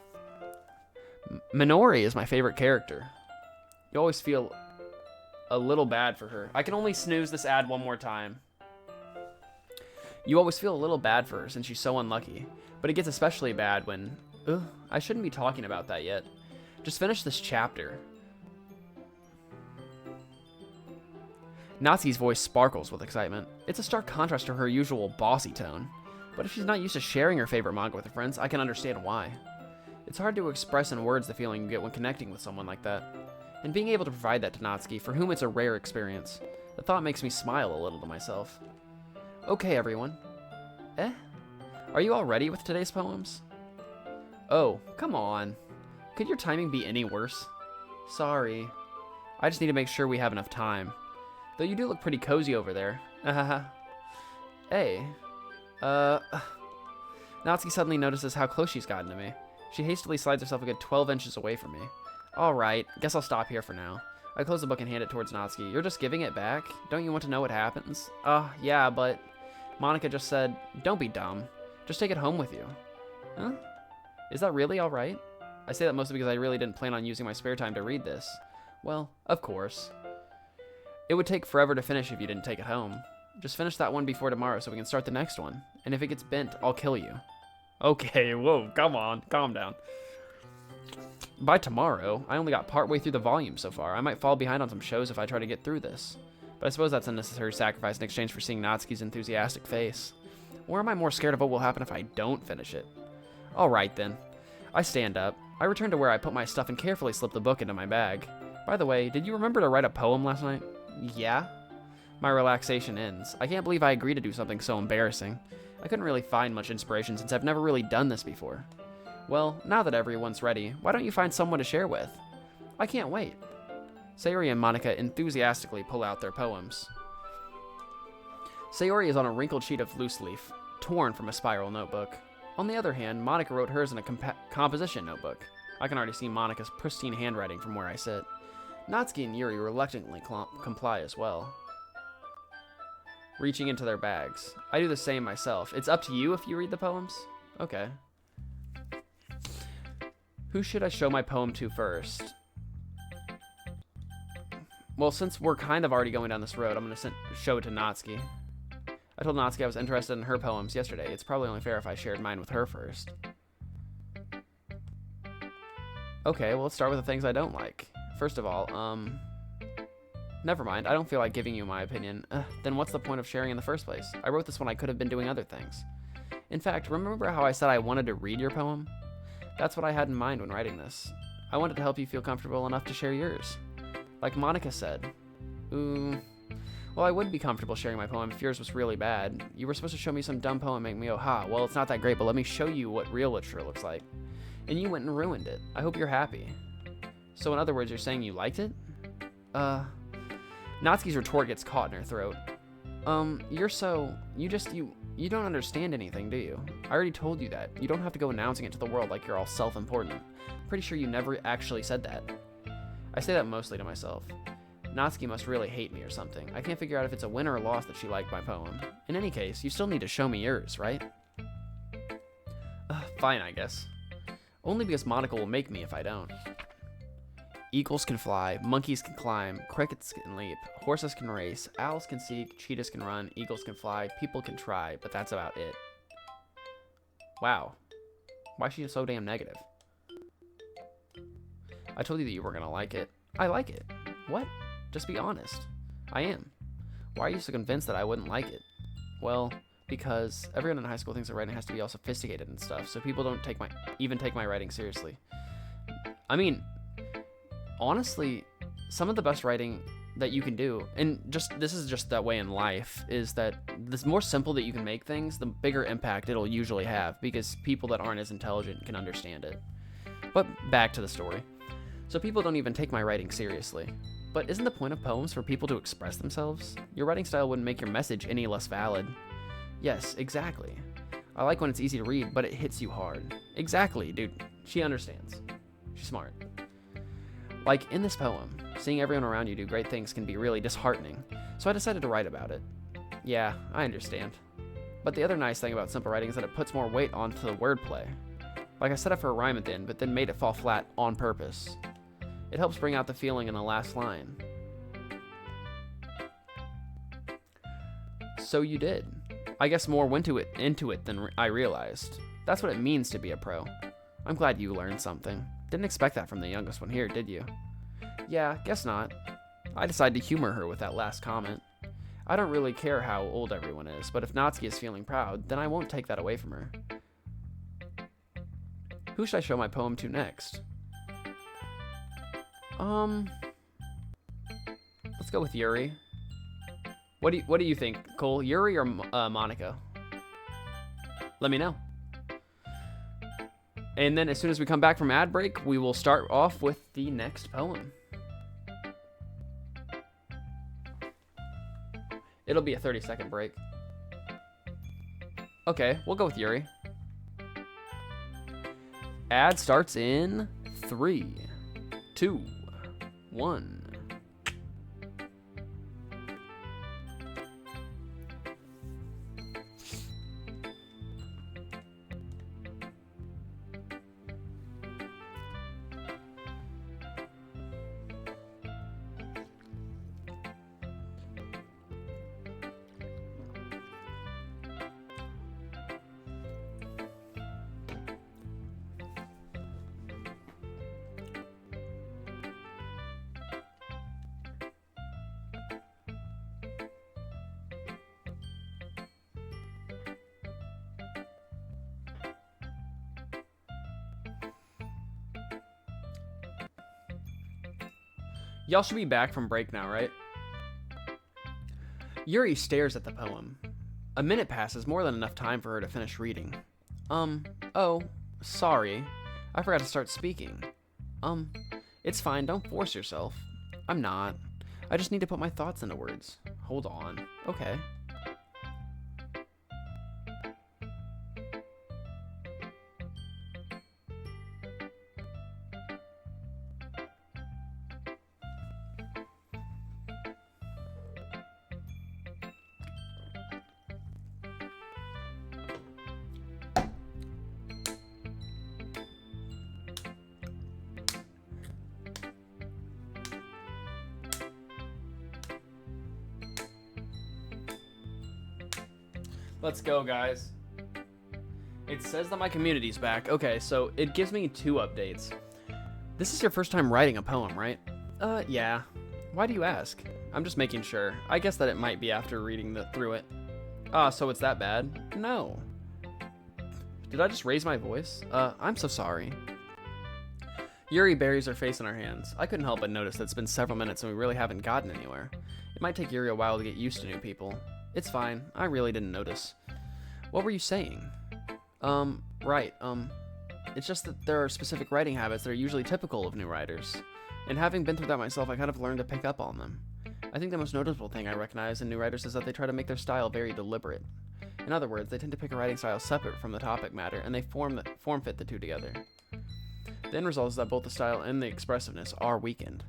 Minori is my favorite character. You always feel a little bad for her. I can only snooze this ad one more time. You always feel a little bad for her since she's so unlucky. But it gets especially bad when... Ugh, I shouldn't be talking about that yet. Just finish this chapter. Natsuki's voice sparkles with excitement. It's a stark contrast to her usual bossy tone. But if she's not used to sharing her favorite manga with her friends, I can understand why. It's hard to express in words the feeling you get when connecting with someone like that. And being able to provide that to Natsuki, for whom it's a rare experience, the thought makes me smile a little to myself. Okay, everyone. Are you all ready with today's poems? Oh, come on. Could your timing be any worse? Sorry. I just need to make sure we have enough time. Though you do look pretty cozy over there. Hey. Natsuki suddenly notices how close she's gotten to me. She hastily slides herself a good 12 inches away from me. Alright, guess I'll stop here for now. I close the book and hand it towards Natsuki. You're just giving it back? Don't you want to know what happens? Yeah, but... Monica just said, don't be dumb. Just take it home with you. Huh? Is that really alright? I say that mostly because I really didn't plan on using my spare time to read this. Well, of course. It would take forever to finish if you didn't take it home. Just finish that one before tomorrow so we can start the next one. And if it gets bent, I'll kill you. Okay, whoa, come on, calm down. By tomorrow, I only got partway through the volume so far. I might fall behind on some shows if I try to get through this. But I suppose that's a necessary sacrifice in exchange for seeing Natsuki's enthusiastic face. Or am I more scared of what will happen if I don't finish it? Alright then. I stand up. I return to where I put my stuff and carefully slip the book into my bag. By the way, did you remember to write a poem last night? Yeah? My relaxation ends. I can't believe I agreed to do something so embarrassing. I couldn't really find much inspiration since I've never really done this before. Well, now that everyone's ready, why don't you find someone to share with? I can't wait. Sayori and Monica enthusiastically pull out their poems. Sayori is on a wrinkled sheet of loose leaf, torn from a spiral notebook. On the other hand, Monica wrote hers in a composition notebook. I can already see Monica's pristine handwriting from where I sit. Natsuki and Yuri reluctantly comply as well, reaching into their bags. I do the same myself. It's up to you if you read the poems? Okay. Who should I show my poem to first? Well, since we're kind of already going down this road, I'm going to show it to Natsuki. I told Natsuki I was interested in her poems yesterday. It's probably only fair if I shared mine with her first. Okay, well, let's start with the things I don't like. First of all, never mind. I don't feel like giving you my opinion. Then what's the point of sharing in the first place? I wrote this when I could have been doing other things. In fact, remember how I said I wanted to read your poem? That's what I had in mind when writing this. I wanted to help you feel comfortable enough to share yours. Like Monica said, Ooh. Well, I would be comfortable sharing my poem if yours was really bad. You were supposed to show me some dumb poem and make me oh ha. Well, it's not that great, but let me show you what real literature looks like. And you went and ruined it. I hope you're happy. So in other words, you're saying you liked it? Natsuki's retort gets caught in her throat. You don't understand anything, do you? I already told you that. You don't have to go announcing it to the world like you're all self-important. Pretty sure you never actually said that. I say that mostly to myself. Natsuki must really hate me or something. I can't figure out if it's a win or a loss that she liked my poem. In any case, you still need to show me yours, right? Fine, I guess. Only because Monica will make me if I don't. Eagles can fly, monkeys can climb, crickets can leap, horses can race, owls can seek, cheetahs can run, eagles can fly, people can try, but that's about it. Wow. Why is she so damn negative? I told you that you were gonna like it. I like it. What? Just be honest. I am. Why are you so convinced that I wouldn't like it? Well, because everyone in high school thinks that writing has to be all sophisticated and stuff, so people don't even take my writing seriously. I mean, honestly, some of the best writing that you can do, and this is just that way in life, is that the more simple that you can make things, the bigger impact it'll usually have, because people that aren't as intelligent can understand it. But back to the story. So people don't even take my writing seriously. But isn't the point of poems for people to express themselves? Your writing style wouldn't make your message any less valid. Yes, exactly. I like when it's easy to read, but it hits you hard. Exactly, dude. She understands. She's smart. Like, in this poem, seeing everyone around you do great things can be really disheartening, so I decided to write about it. Yeah, I understand. But the other nice thing about simple writing is that it puts more weight onto the wordplay. Like I set up for a rhyme at the end, but then made it fall flat on purpose. It helps bring out the feeling in the last line. So you did. I guess more went into it than I realized. That's what it means to be a pro. I'm glad you learned something. Didn't expect that from the youngest one here, did you? Yeah, guess not. I decided to humor her with that last comment. I don't really care how old everyone is, but if Natsuki is feeling proud, then I won't take that away from her. Who should I show my poem to next? Let's go with Yuri. What do you think, Cole? Yuri or Monica? Let me know. And then as soon as we come back from ad break, we will start off with the next poem. It'll be a 30-second break. Okay, we'll go with Yuri. Ad starts in 3, 2, 1. Y'all should be back from break now, right? Yuri stares at the poem. A minute passes, more than enough time for her to finish reading. Oh, sorry. I forgot to start speaking. It's fine, don't force yourself. I'm not. I just need to put my thoughts into words. Hold on. Okay. Let's go, guys. It says that my community's back. Okay, so it gives me 2 updates. This is your first time writing a poem, right? Yeah. Why do you ask? I'm just making sure. I guess that it might be after reading through it. Ah, so it's that bad? No. Did I just raise my voice? I'm so sorry. Yuri buries her face in her hands. I couldn't help but notice that it's been several minutes and we really haven't gotten anywhere. It might take Yuri a while to get used to new people. It's fine. I really didn't notice. What were you saying? Right, it's just that there are specific writing habits that are usually typical of new writers. And having been through that myself, I kind of learned to pick up on them. I think the most noticeable thing I recognize in new writers is that they try to make their style very deliberate. In other words, they tend to pick a writing style separate from the topic matter, and they form fit the two together. The end result is that both the style and the expressiveness are weakened.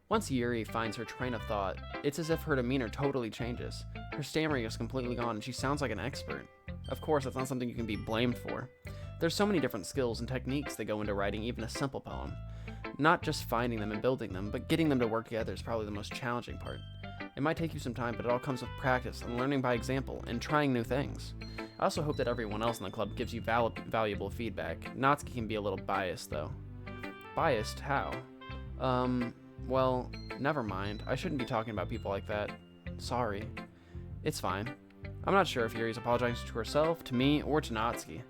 Once Yuri finds her train of thought, it's as if her demeanor totally changes. Her stammering is completely gone, and she sounds like an expert. Of course, that's not something you can be blamed for. There's so many different skills and techniques that go into writing even a simple poem. Not just finding them and building them, but getting them to work together is probably the most challenging part. It might take you some time, but it all comes with practice and learning by example and trying new things. I also hope that everyone else in the club gives you valuable feedback. Natsuki can be a little biased, though. Biased? How? Well, never mind. I shouldn't be talking about people like that. Sorry. It's fine. I'm not sure if Yuri's apologizing to herself, to me, or to Natsuki.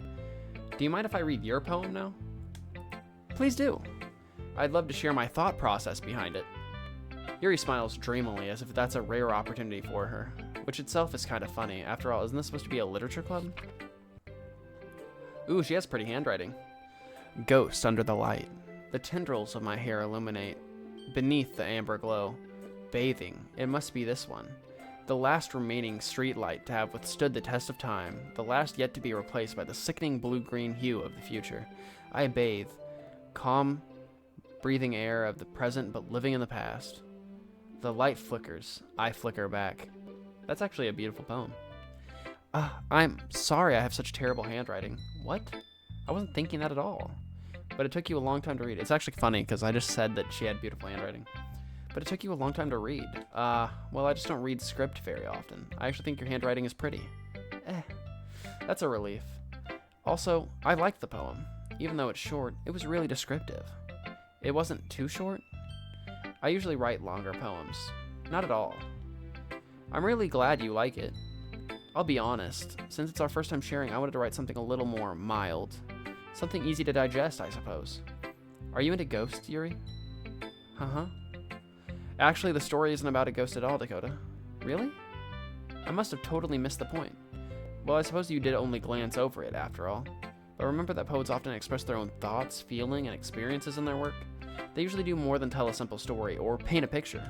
Do you mind if I read your poem now? Please do. I'd love to share my thought process behind it. Yuri smiles dreamily as if that's a rare opportunity for her, which itself is kind of funny. After all, isn't this supposed to be a literature club? Ooh, she has pretty handwriting. Ghost under the light. The tendrils of my hair illuminate. Beneath the amber glow. Bathing. It must be this one. The last remaining street light to have withstood the test of time. The last yet to be replaced by the sickening blue-green hue of the future. I bathe. Calm, breathing air of the present but living in the past. The light flickers. I flicker back. That's actually a beautiful poem. I'm sorry I have such terrible handwriting. What? I wasn't thinking that at all. But it took you a long time to read. It's actually funny because I just said that she had beautiful handwriting. But it took you a long time to read. Well, I just don't read script very often. I actually think your handwriting is pretty. That's a relief. Also, I liked the poem. Even though it's short, it was really descriptive. It wasn't too short. I usually write longer poems. Not at all. I'm really glad you like it. I'll be honest, since it's our first time sharing, I wanted to write something a little more mild. Something easy to digest, I suppose. Are you into ghosts, Yuri? Uh-huh. Actually, the story isn't about a ghost at all, Dakota. Really? I must have totally missed the point. Well, I suppose you did only glance over it, after all. But remember that poets often express their own thoughts, feeling, and experiences in their work? They usually do more than tell a simple story, or paint a picture.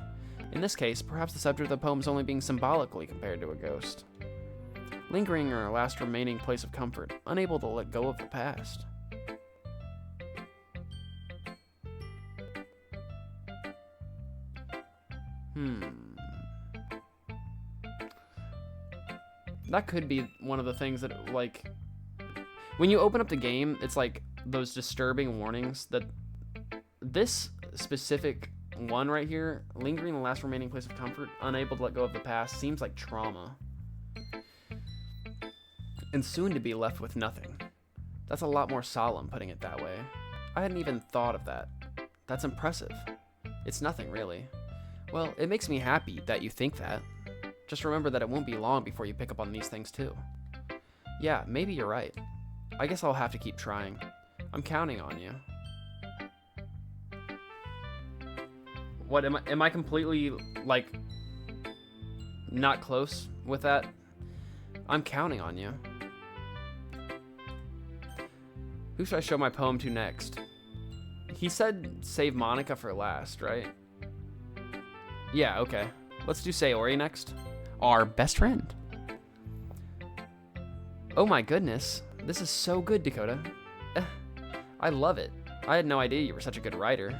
In this case, perhaps the subject of the poem is only being symbolically compared to a ghost. Lingering in our last remaining place of comfort, unable to let go of the past. That could be one of the things that, like, when you open up the game, it's like those disturbing warnings that this specific one right here, lingering in the last remaining place of comfort, unable to let go of the past, seems like trauma. And soon to be left with nothing. That's a lot more solemn, putting it that way. I hadn't even thought of that. That's impressive. It's nothing, really. Well, it makes me happy that you think that. Just remember that it won't be long before you pick up on these things too. Yeah, maybe you're right. I guess I'll have to keep trying. I'm counting on you. What, am I completely, like, not close with that? I'm counting on you. Who should I show my poem to next? He said save Monica for last, right? Yeah, okay. Let's do Sayori next. Our best friend. Oh my goodness. This is so good, Dakota. I love it. I had no idea you were such a good writer.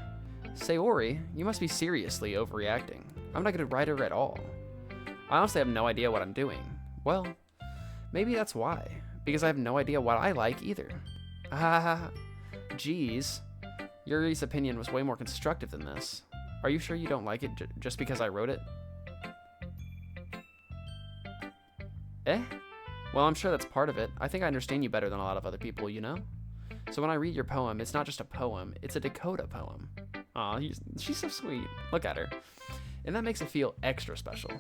Sayori, you must be seriously overreacting. I'm not a good writer at all. I honestly have no idea what I'm doing. Well, maybe that's why. Because I have no idea what I like either. Geez. Yuri's opinion was way more constructive than this. Are you sure you don't like it just because I wrote it? Well, I'm sure that's part of it. I think I understand you better than a lot of other people, you know? So when I read your poem, it's not just a poem, it's a Dakota poem. Aw, she's so sweet. Look at her. And that makes it feel extra special.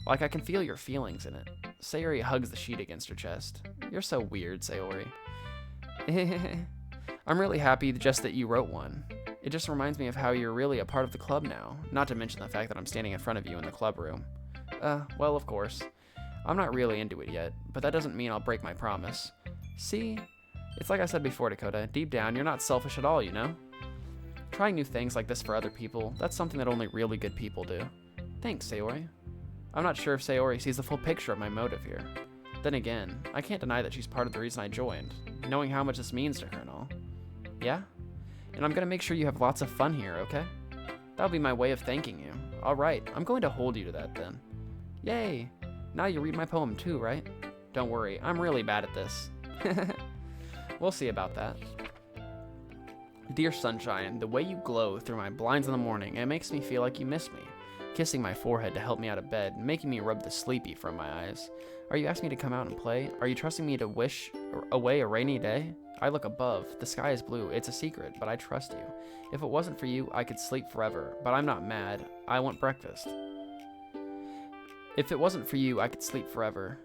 Like I can feel your feelings in it. Sayori hugs the sheet against her chest. You're so weird, Sayori. I'm really happy just that you wrote one. It just reminds me of how you're really a part of the club now, not to mention the fact that I'm standing in front of you in the club room. Well, of course. I'm not really into it yet, but that doesn't mean I'll break my promise. See? It's like I said before, Dakota, deep down, you're not selfish at all, you know? Trying new things like this for other people, that's something that only really good people do. Thanks, Sayori. I'm not sure if Sayori sees the full picture of my motive here. Then again, I can't deny that she's part of the reason I joined, knowing how much this means to her and all. Yeah? And I'm gonna make sure you have lots of fun here, okay? That'll be my way of thanking you. Alright, I'm going to hold you to that then. Yay! Now you read my poem too, right? Don't worry, I'm really bad at this. We'll see about that. Dear sunshine, the way you glow through my blinds in the morning, it makes me feel like you miss me. Kissing my forehead to help me out of bed, making me rub the sleepy from my eyes. Are you asking me to come out and play? Are you trusting me to wish away a rainy day? I look above. The sky is blue. It's a secret, but I trust you. If it wasn't for you, I could sleep forever, but I'm not mad. I want breakfast. If it wasn't for you, I could sleep forever.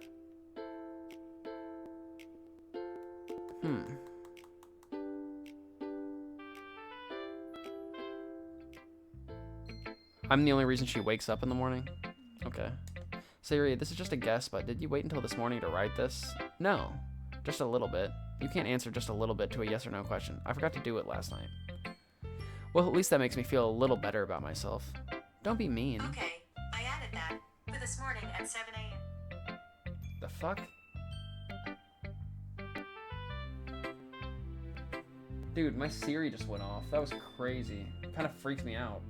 I'm the only reason she wakes up in the morning? Okay. Sayori, this is just a guess, but did you wait until this morning to write this? No. Just a little bit. You can't answer just a little bit to a yes or no question. I forgot to do it last night. Well, at least that makes me feel a little better about myself. Don't be mean. Okay, I added that for this morning at 7 a.m. The fuck? Dude, my Siri just went off. That was crazy. It kind of freaked me out.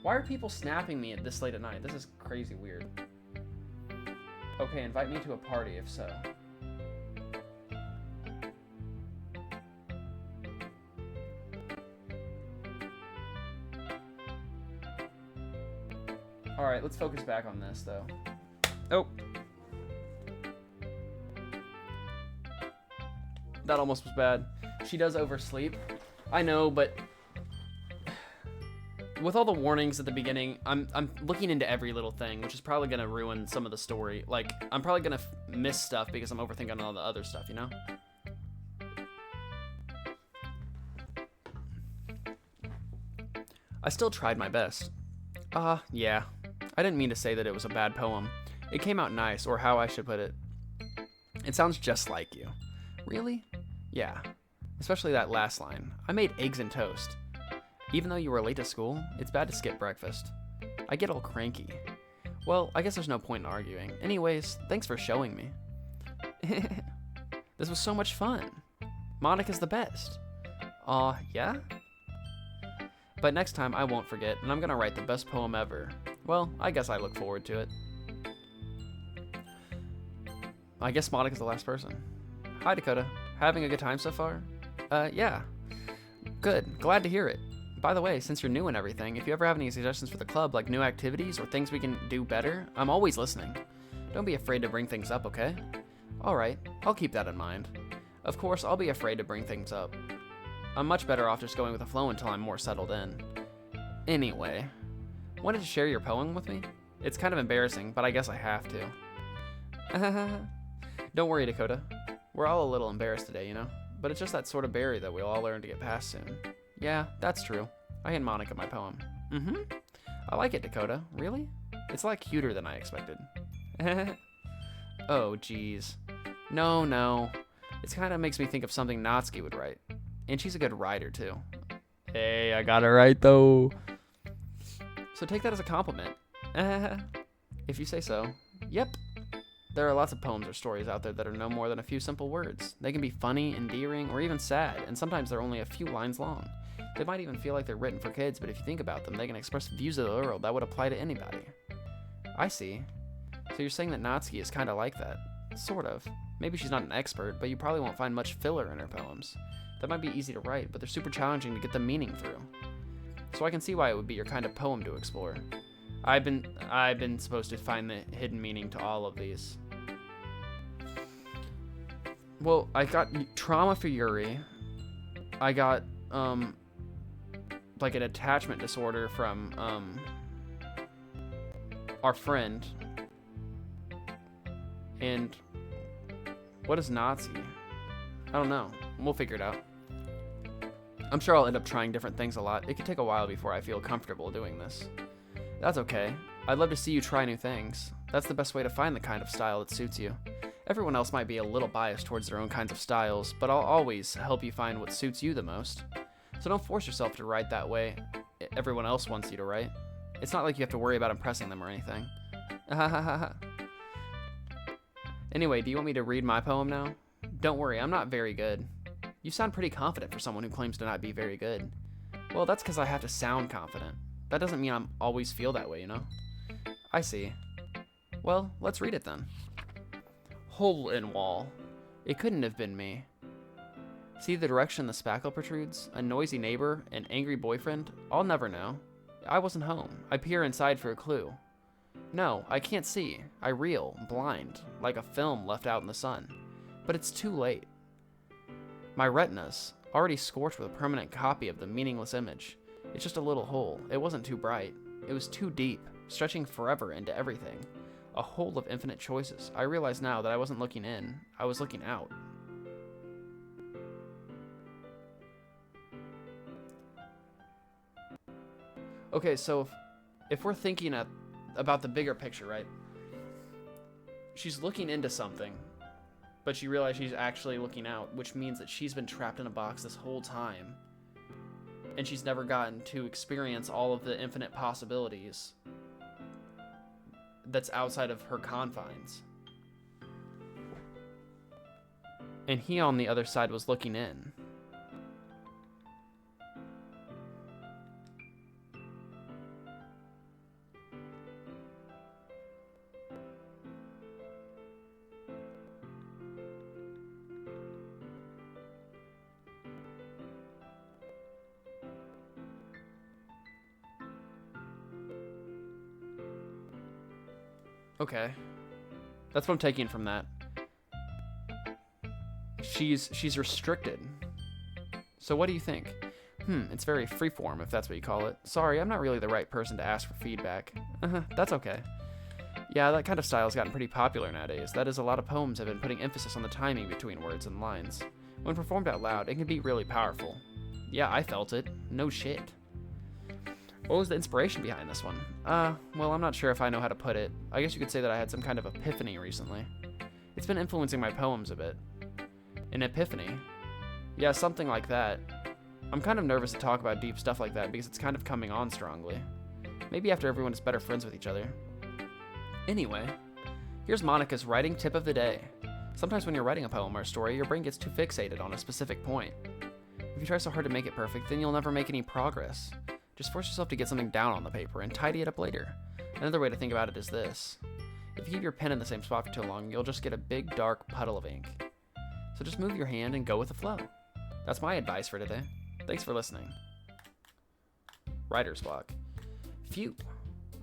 Why are people snapping me at this late at night? This is crazy weird. Okay, invite me to a party if so. Alright, let's focus back on this though. Oh! That almost was bad. She does oversleep. I know, but with all the warnings at the beginning, I'm looking into every little thing, which is probably going to ruin some of the story. Like, I'm probably going to miss stuff because I'm overthinking all the other stuff, you know? I still tried my best. Yeah. I didn't mean to say that it was a bad poem. It came out nice, or how I should put it. It sounds just like you. Really? Yeah. Especially that last line. I made eggs and toast. Even though you were late to school, it's bad to skip breakfast. I get all cranky. Well, I guess there's no point in arguing. Anyways, thanks for showing me. This was so much fun. Monica's the best. Aw, yeah? But next time I won't forget, and I'm gonna write the best poem ever. Well, I guess I look forward to it. I guess Monica's the last person. Hi, Dakota. Having a good time so far? Yeah. Good. Glad to hear it. By the way, since you're new and everything, if you ever have any suggestions for the club, like new activities or things we can do better, I'm always listening. Don't be afraid to bring things up, okay? Alright, I'll keep that in mind. Of course, I'll be afraid to bring things up. I'm much better off just going with the flow until I'm more settled in. Anyway, wanted to share your poem with me? It's kind of embarrassing, but I guess I have to. Don't worry, Dakota. We're all a little embarrassed today, you know? But it's just that sort of barrier that we'll all learn to get past soon. Yeah, that's true. I hand Monica my poem. I like it, Dakota. Really? It's a lot cuter than I expected. Oh, geez. No. It kind of makes me think of something Natsuki would write. And she's a good writer, too. Hey, I got it right, though. So take that as a compliment. If you say so. Yep. There are lots of poems or stories out there that are no more than a few simple words. They can be funny, endearing, or even sad, and sometimes they're only a few lines long. They might even feel like they're written for kids, but if you think about them, they can express views of the world that would apply to anybody. I see. So you're saying that Natsuki is kind of like that. Sort of. Maybe she's not an expert, but you probably won't find much filler in her poems. That might be easy to write, but they're super challenging to get the meaning through. So I can see why it would be your kind of poem to explore. I've been supposed to find the hidden meaning to all of these. Well, I got trauma for Yuri. I got, like an attachment disorder from, our friend. And What is Nazi? I don't know. We'll figure it out. I'm sure I'll end up trying different things a lot. It could take a while before I feel comfortable doing this. That's okay. I'd love to see you try new things. That's the best way to find the kind of style that suits you. Everyone else might be a little biased towards their own kinds of styles, but I'll always help you find what suits you the most. So don't force yourself to write that way everyone else wants you to write. It's not like you have to worry about impressing them or anything. Anyway, do you want me to read my poem now? Don't worry, I'm not very good. You sound pretty confident for someone who claims to not be very good. Well, that's because I have to sound confident. That doesn't mean I'm always feel that way, you know? I see. Well, let's read it then. Hole in wall. It couldn't have been me. See the direction the spackle protrudes? A noisy neighbor? An angry boyfriend? I'll never know. I wasn't home. I peer inside for a clue. No, I can't see. I reel, blind, like a film left out in the sun. But it's too late. My retinas, already scorched with a permanent copy of the meaningless image. It's just a little hole. It wasn't too bright. It was too deep, stretching forever into everything. A hole of infinite choices. I realize now that I wasn't looking in. I was looking out. Okay, so if we're thinking about the bigger picture, right? She's looking into something, but she realized she's actually looking out, which means that she's been trapped in a box this whole time, and she's never gotten to experience all of the infinite possibilities that's outside of her confines. And he on the other side was looking in. Okay. That's what I'm taking from that. She's restricted. So what do you think? It's very freeform, if that's what you call it. Sorry, I'm not really the right person to ask for feedback. That's okay. Yeah, that kind of style's gotten pretty popular nowadays. That is, a lot of poems have been putting emphasis on the timing between words and lines. When performed out loud, it can be really powerful. Yeah, I felt it. No shit. What was the inspiration behind this one? Well, I'm not sure if I know how to put it. I guess you could say that I had some kind of epiphany recently. It's been influencing my poems a bit. An epiphany? Yeah, something like that. I'm kind of nervous to talk about deep stuff like that because it's kind of coming on strongly. Maybe after everyone is better friends with each other. Anyway, here's Monica's writing tip of the day. Sometimes when you're writing a poem or a story, your brain gets too fixated on a specific point. If you try so hard to make it perfect, then you'll never make any progress. Just force yourself to get something down on the paper and tidy it up later. Another way to think about it is this. If you keep your pen in the same spot for too long, you'll just get a big dark puddle of ink. So just move your hand and go with the flow. That's my advice for today. Thanks for listening. Writer's block. Phew.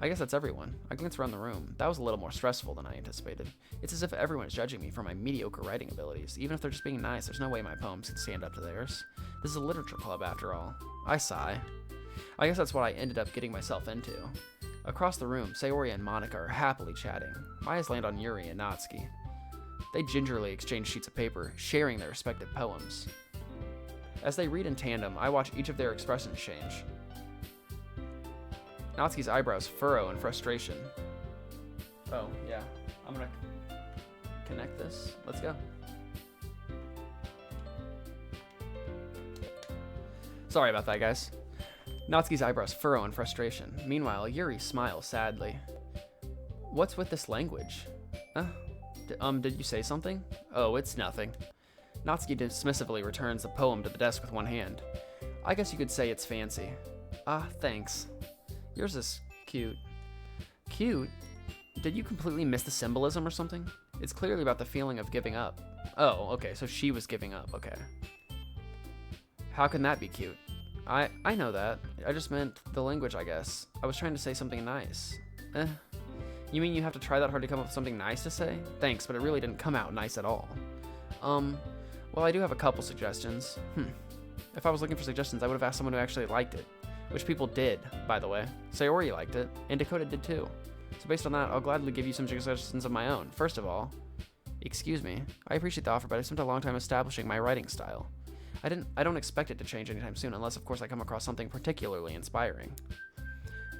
I guess that's everyone. I glance around the room. That was a little more stressful than I anticipated. It's as if everyone is judging me for my mediocre writing abilities. Even if they're just being nice, there's no way my poems can stand up to theirs. This is a literature club after all. I sigh. I guess that's what I ended up getting myself into. Across the room, Sayori and Monica are happily chatting. My eyes land on Yuri and Natsuki. They gingerly exchange sheets of paper, sharing their respective poems. As they read in tandem, I watch each of their expressions change. Natsuki's eyebrows furrow in frustration. Oh, yeah. I'm gonna connect this. Let's go. Sorry about that, guys. Natsuki's eyebrows furrow in frustration. Meanwhile, Yuri smiles sadly. What's with this language? Did you say something? Oh, it's nothing. Natsuki dismissively returns the poem to the desk with one hand. I guess you could say it's fancy. Ah, thanks. Yours is cute. Cute? Did you completely miss the symbolism or something? It's clearly about the feeling of giving up. Oh, okay, so she was giving up, okay. How can that be cute? I know that. I just meant the language, I guess. I was trying to say something nice. You mean you have to try that hard to come up with something nice to say? Thanks, but it really didn't come out nice at all. Well, I do have a couple suggestions. If I was looking for suggestions, I would have asked someone who actually liked it. Which people did, by the way. Sayori liked it, and Dakota did too. So based on that, I'll gladly give you some suggestions of my own. First of all, Excuse me. I appreciate the offer, but I spent a long time establishing my writing style. I don't expect it to change anytime soon, unless of course I come across something particularly inspiring.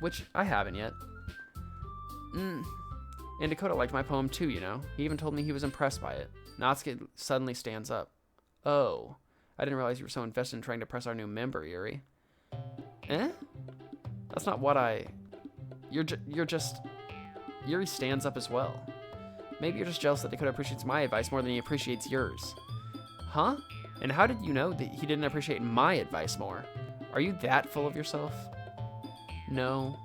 Which I haven't yet. And Dakota liked my poem too, you know. He even told me he was impressed by it. Natsuki suddenly stands up. Oh, I didn't realize you were so invested in trying to press our new member, Yuri. Eh? That's not what You're just... Yuri stands up as well. Maybe you're just jealous that Dakota appreciates my advice more than he appreciates yours. Huh? And how did you know that he didn't appreciate my advice more? Are you that full of yourself? No.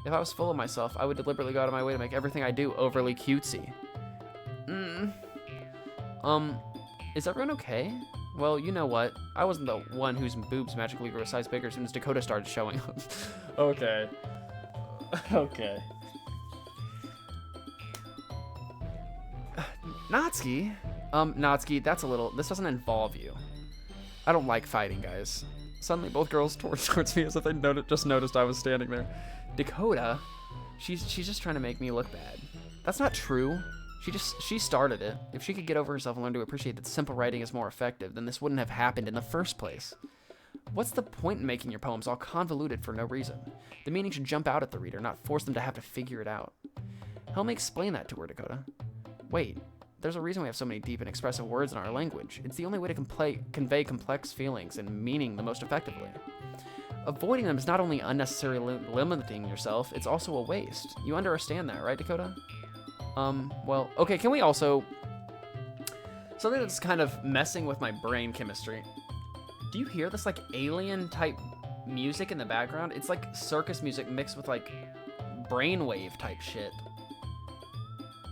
If I was full of myself, I would deliberately go out of my way to make everything I do overly cutesy. Is everyone okay? Well, you know what? I wasn't the one whose boobs magically grew a size bigger as soon as Dakota started showing up. Okay. Okay. Natsuki? Natsuki, that's a little... This doesn't involve you. I don't like fighting, guys. Suddenly, both girls towards me as if they just noticed I was standing there. Dakota? She's just trying to make me look bad. That's not true. She started it. If she could get over herself and learn to appreciate that simple writing is more effective, then this wouldn't have happened in the first place. What's the point in making your poems all convoluted for no reason? The meaning should jump out at the reader, not force them to have to figure it out. Help me explain that to her, Dakota. Wait, there's a reason we have so many deep and expressive words in our language. It's the only way to convey complex feelings and meaning the most effectively. Avoiding them is not only unnecessarily limiting yourself, it's also a waste. You understand that, right, Dakota? Well, okay, can we also... Something that's kind of messing with my brain chemistry. Do you hear this, like, alien-type music in the background? It's like circus music mixed with, like, brainwave type shit.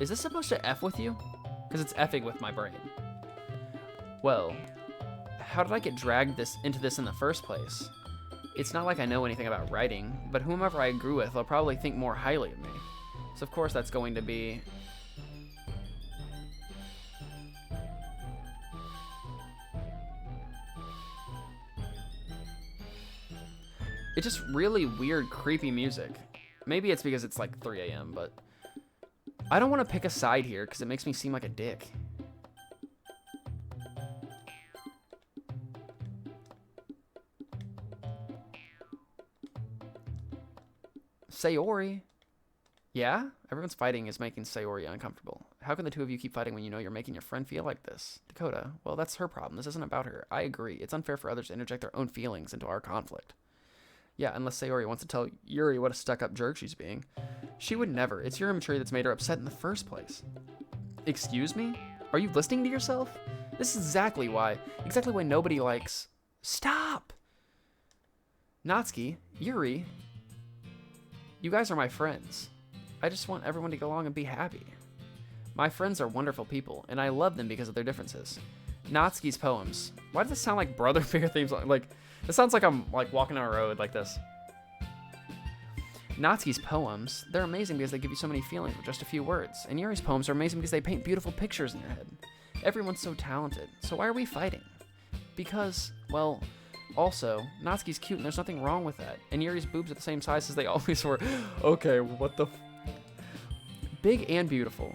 Is this supposed to F with you? Because it's effing with my brain. Well, how did I get dragged into this in the first place? It's not like I know anything about writing, but whomever I agree with will probably think more highly of me. So of course that's going to be... It's just really weird, creepy music. Maybe it's because it's like 3 a.m., but... I don't want to pick a side here because it makes me seem like a dick. Sayori? Yeah? Everyone's fighting is making Sayori uncomfortable. How can the two of you keep fighting when you know you're making your friend feel like this? Dakota, well, that's her problem. This isn't about her. I agree. It's unfair for others to interject their own feelings into our conflict. Yeah, unless Sayori wants to tell Yuri what a stuck-up jerk she's being. She would never. It's your immaturity that's made her upset in the first place. Excuse me? Are you listening to yourself? This is exactly why nobody likes... Stop! Natsuki, Yuri, you guys are my friends. I just want everyone to go along and be happy. My friends are wonderful people, and I love them because of their differences. Natsuki's poems. Why does this sound like Brother Bear themes? Like, it sounds like I'm like walking on a road like this. Natsuki's poems, they're amazing because they give you so many feelings with just a few words. And Yuri's poems are amazing because they paint beautiful pictures in your head. Everyone's so talented. So why are we fighting? Because, well, also, Natsuki's cute and there's nothing wrong with that. And Yuri's boobs are the same size as they always were. Okay, what the... Big and beautiful.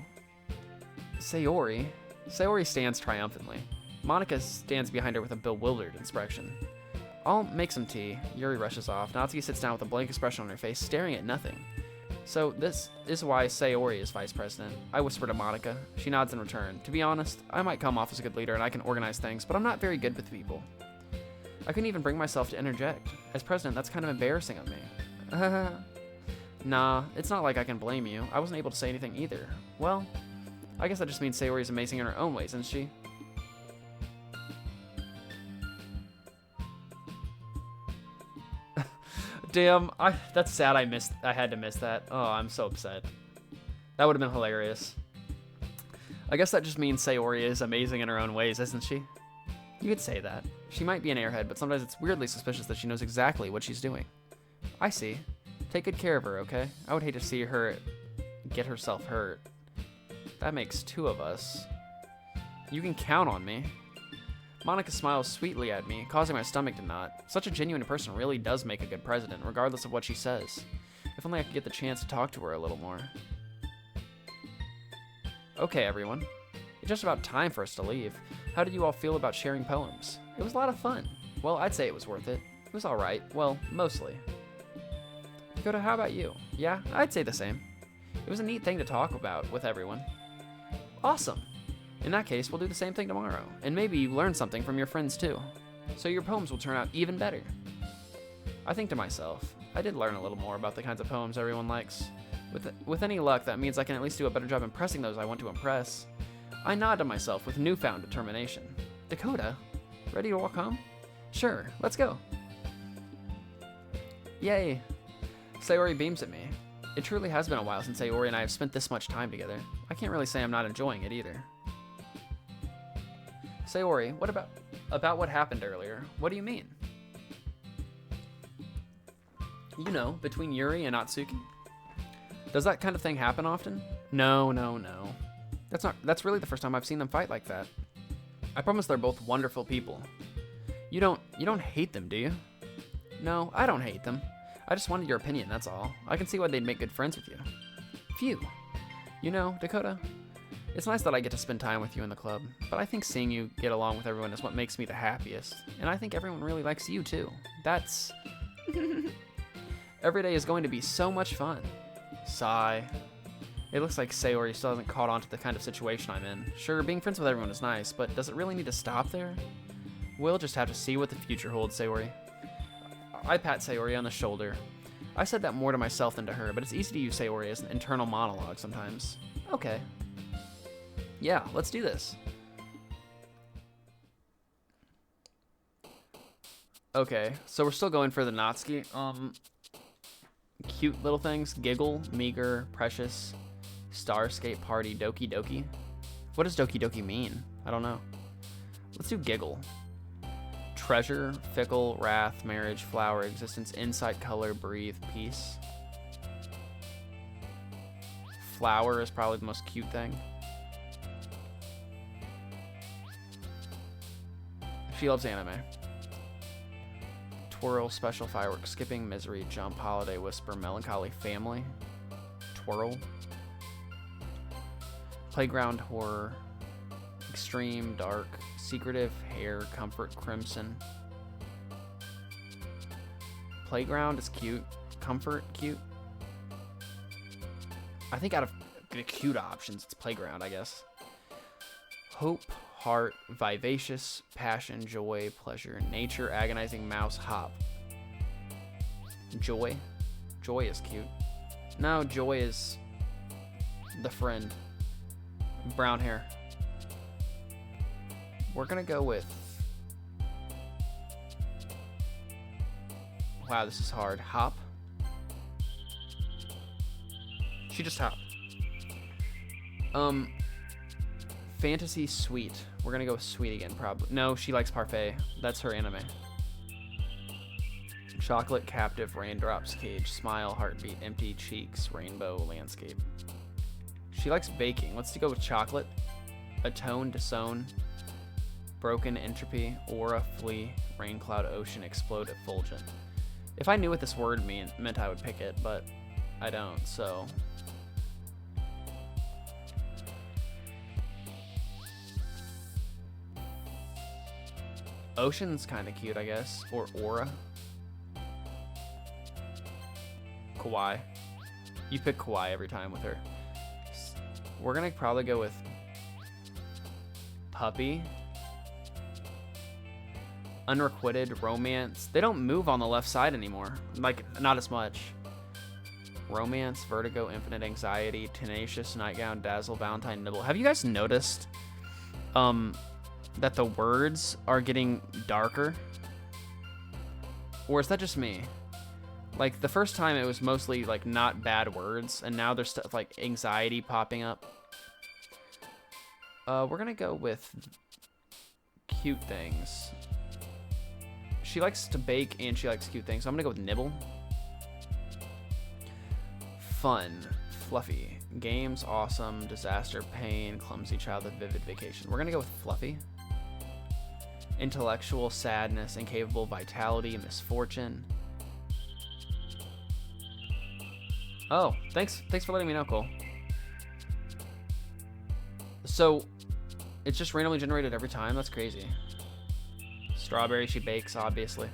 Sayori stands triumphantly. Monica stands behind her with a bewildered expression. I'll make some tea. Yuri rushes off. Natsuki sits down with a blank expression on her face, staring at nothing. So this is why Sayori is vice president. I whisper to Monica. She nods in return. To be honest, I might come off as a good leader and I can organize things, but I'm not very good with people. I couldn't even bring myself to interject. As president, that's kind of embarrassing of me. Nah, it's not like I can blame you. I wasn't able to say anything either. Well, I guess that just means Sayori is amazing in her own ways, isn't she? Damn, that's sad I had to miss that. Oh, I'm so upset. That would have been hilarious. I guess that just means Sayori is amazing in her own ways, isn't she? You could say that. She might be an airhead, but sometimes it's weirdly suspicious that she knows exactly what she's doing. I see. Take good care of her, okay? I would hate to see her get herself hurt. That makes 2 of us. You can count on me. Monica smiles sweetly at me, causing my stomach to knot. Such a genuine person really does make a good president, regardless of what she says. If only I could get the chance to talk to her a little more. Okay, everyone. It's just about time for us to leave. How did you all feel about sharing poems? It was a lot of fun. Well, I'd say it was worth it. It was alright. Well, mostly. Dakota, how about you? Yeah, I'd say the same. It was a neat thing to talk about with everyone. Awesome. In that case, we'll do the same thing tomorrow, and maybe you learn something from your friends too. So your poems will turn out even better. I think to myself, I did learn a little more about the kinds of poems everyone likes. With any luck, that means I can at least do a better job impressing those I want to impress. I nod to myself with newfound determination. Dakota, ready to walk home? Sure, let's go. Yay. Sayori beams at me. It truly has been a while since Sayori and I have spent this much time together. I can't really say I'm not enjoying it either. Sayori, what about what happened earlier? What do you mean? You know, between Yuri and Atsuki. Does that kind of thing happen often? No. That's really the first time I've seen them fight like that. I promise they're both wonderful people. You don't hate them, do you? No, I don't hate them. I just wanted your opinion, that's all. I can see why they'd make good friends with you. Phew. You know, Dakota, it's nice that I get to spend time with you in the club, but I think seeing you get along with everyone is what makes me the happiest. And I think everyone really likes you too. That's... Every day is going to be so much fun. Sigh. It looks like Sayori still hasn't caught on to the kind of situation I'm in. Sure, being friends with everyone is nice, but does it really need to stop there? We'll just have to see what the future holds, Sayori. I pat Sayori on the shoulder. I said that more to myself than to her, but it's easy to use Sayori as an internal monologue sometimes. Okay. Yeah, let's do this. Okay, so we're still going for the Natsuki. Cute little things. Giggle, Meager, Precious, Starscape Party, Doki Doki. What does Doki Doki mean? I don't know. Let's do Giggle. Treasure, Fickle, Wrath, Marriage, Flower, Existence, Insight, Color, Breathe, Peace. Flower is probably the most cute thing. She loves anime. Twirl, Special, Fireworks, Skipping, Misery, Jump, Holiday, Whisper, Melancholy, Family. Twirl. Playground, Horror. Extreme, Dark, Secretive, Hair, Comfort, Crimson. Playground is cute. Comfort, cute. I think out of the cute options, it's Playground, I guess. Hope, Heart, Vivacious, Passion, Joy, Pleasure, Nature, Agonizing, Mouse, Hop. Joy. Joy is cute. No, Joy is the friend. Brown hair. We're gonna go with... Wow, this is hard. Hop. She just hopped. Fantasy Sweet. We're gonna go with Sweet again, probably. No, she likes Parfait. That's her anime. Chocolate, Captive, Raindrops, Cage, Smile, Heartbeat, Empty, Cheeks, Rainbow, Landscape. She likes baking. Let's go with Chocolate. Atone, Disown, Broken, Entropy, Aura, Flee, Rain Cloud, Ocean, Explode, Effulgent. If I knew what this word meant, I would pick it, but I don't, so... Ocean's kind of cute, I guess. Or Aura. Kawaii. You pick Kawaii every time with her. We're gonna probably go with Puppy. Unrequited, Romance. They don't move on the left side anymore. Like, not as much. Romance, Vertigo, Infinite Anxiety, Tenacious, Nightgown, Dazzle, Valentine, Nibble. Have you guys noticed that the words are getting darker? Or is that just me? Like, the first time it was mostly, like, not bad words, and now there's stuff like anxiety popping up. We're gonna go with cute things. She likes to bake and she likes cute things, so I'm gonna go with Nibble. Fun, Fluffy, Games, Awesome, Disaster, Pain, Clumsy Childhood, Vivid Vacation. We're gonna go with Fluffy. Intellectual, Sadness, Incapable, Vitality, Misfortune. Oh, thanks for letting me know, Cole. So, It's just randomly generated every time. That's crazy. Strawberry, she bakes, obviously.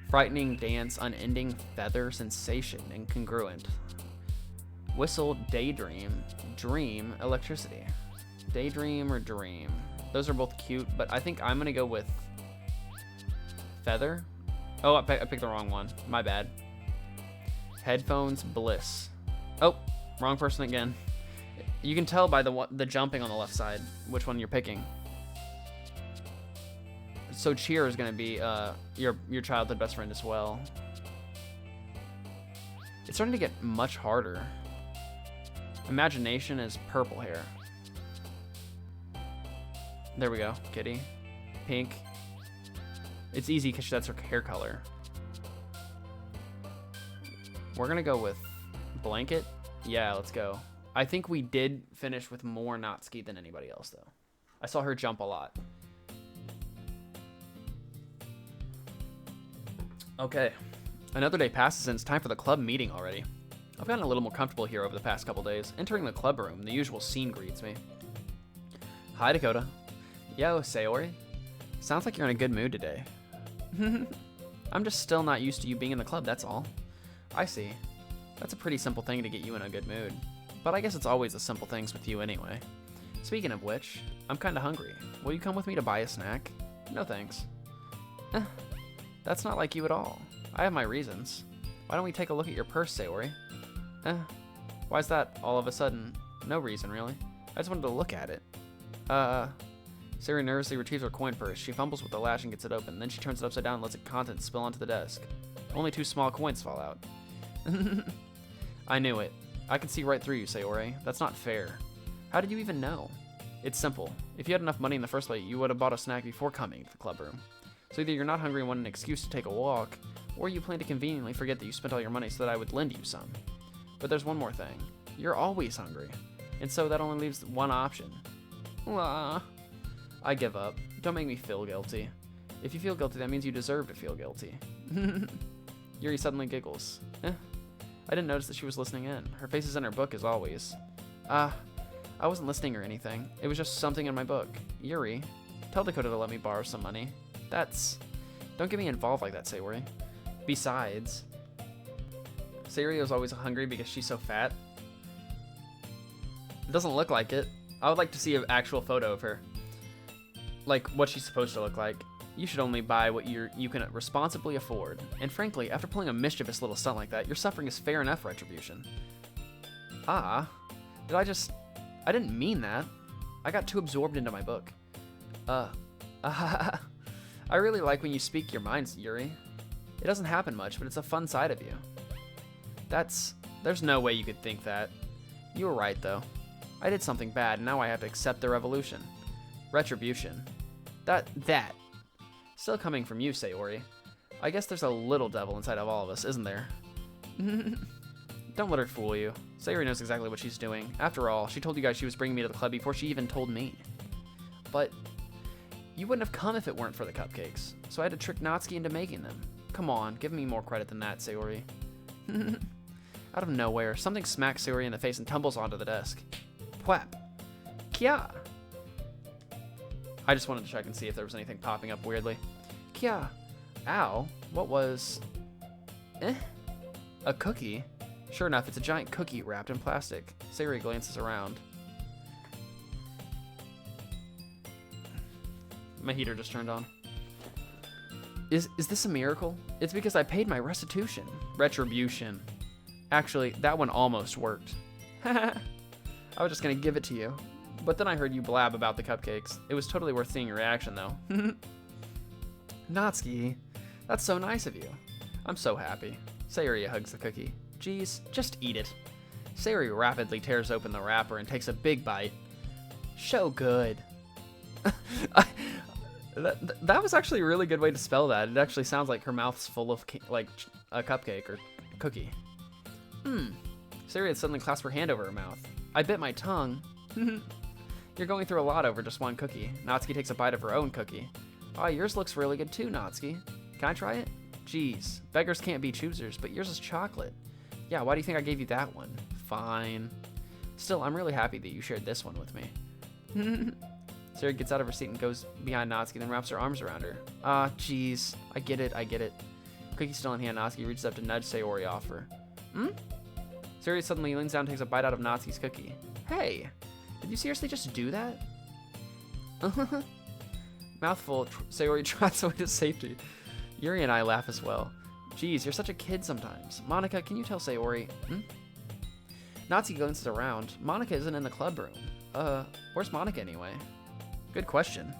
Frightening dance, unending feather, sensation, incongruent. Whistle, daydream, dream, electricity. Daydream or dream. Those are both cute, but I think I'm going to go with feather. Oh, I picked the wrong one. My bad. Headphones, bliss. Oh, wrong person again. You can tell by the jumping on the left side which one you're picking. So cheer is going to be your childhood best friend as well. It's starting to get much harder. Imagination is purple hair. There we go. Kitty. Pink. It's easy because that's her hair color. We're going to go with blanket. Yeah, let's go. I think we did finish with more Natsuki than anybody else, though. I saw her jump a lot. Okay. Another day passes and it's time for the club meeting already. I've gotten a little more comfortable here over the past couple days. Entering the club room, the usual scene greets me. Hi, Dakota. Yo, Sayori. Sounds like you're in a good mood today. I'm just still not used to you being in the club, that's all. I see. That's a pretty simple thing to get you in a good mood. But I guess it's always the simple things with you anyway. Speaking of which, I'm kinda hungry. Will you come with me to buy a snack? No thanks. That's not like you at all. I have my reasons. Why don't we take a look at your purse, Sayori? Why's that all of a sudden? No reason, really. I just wanted to look at it. Sayori nervously retrieves her coin purse. She fumbles with the latch and gets it open. Then she turns it upside down and lets its contents spill onto the desk. Only 2 small coins fall out. I knew it. I could see right through you, Sayori. That's not fair. How did you even know? It's simple. If you had enough money in the first place, you would have bought a snack before coming to the club room. So either you're not hungry and want an excuse to take a walk, or you plan to conveniently forget that you spent all your money so that I would lend you some. But there's one more thing. You're always hungry. And so that only leaves one option. I give up. Don't make me feel guilty. If you feel guilty, that means you deserve to feel guilty. Yuri suddenly giggles. I didn't notice that she was listening in. Her face is in her book as always. I wasn't listening or anything. It was just something in my book. Yuri, tell Dakota to let me borrow some money. Don't get me involved like that, Sayori. Besides, Sayori is always hungry because she's so fat. It doesn't look like it. I would like to see an actual photo of her. Like, what she's supposed to look like. You should only buy what you can responsibly afford. And frankly, after pulling a mischievous little stunt like that, your suffering is fair enough retribution. I didn't mean that. I got too absorbed into my book. I really like when you speak your minds, Yuri. It doesn't happen much, but it's a fun side of you. There's no way you could think that. You were right, though. I did something bad, and now I have to accept the revolution. Retribution. That. Still coming from you, Sayori. I guess there's a little devil inside of all of us, isn't there? Don't let her fool you. Sayori knows exactly what she's doing. After all, she told you guys she was bringing me to the club before she even told me. But you wouldn't have come if it weren't for the cupcakes, so I had to trick Natsuki into making them. Come on, give me more credit than that, Sayori. Out of nowhere, something smacks Sayori in the face and tumbles onto the desk. Pwap. Kya. I just wanted to check and see if there was anything popping up weirdly. Kya. Ow. What was... A cookie? Sure enough, it's a giant cookie wrapped in plastic. Sayori glances around. My heater just turned on. Is this a miracle? It's because I paid my restitution. Retribution. Actually, that one almost worked. I was just gonna give it to you. But then I heard you blab about the cupcakes. It was totally worth seeing your reaction, though. Natsuki, that's so nice of you. I'm so happy. Sayori hugs the cookie. Geez, just eat it. Sayori rapidly tears open the wrapper and takes a big bite. So good. That was actually a really good way to spell that. It actually sounds like her mouth's full of like a cupcake or cookie. Sayori had suddenly clasped her hand over her mouth. I bit my tongue. You're going through a lot over just one cookie. Natsuki takes a bite of her own cookie. Oh, yours looks really good too, Natsuki. Can I try it? Jeez, beggars can't be choosers, but yours is chocolate. Yeah, why do you think I gave you that one? Fine. Still, I'm really happy that you shared this one with me. Sayori Sayori gets out of her seat and goes behind Natsuki, then wraps her arms around her. Ah, jeez. I get it. Cookie still in hand, Natsuki reaches up to nudge Sayori off her. Sayori suddenly leans down and takes a bite out of Natsuki's cookie. Hey, did you seriously just do that? Mouthful, Sayori trots away to safety. Yuri and I laugh as well. Geez, you're such a kid sometimes. Monica, can you tell Sayori? Natsuki glances around. Monica isn't in the club room. Where's Monica anyway? Good question.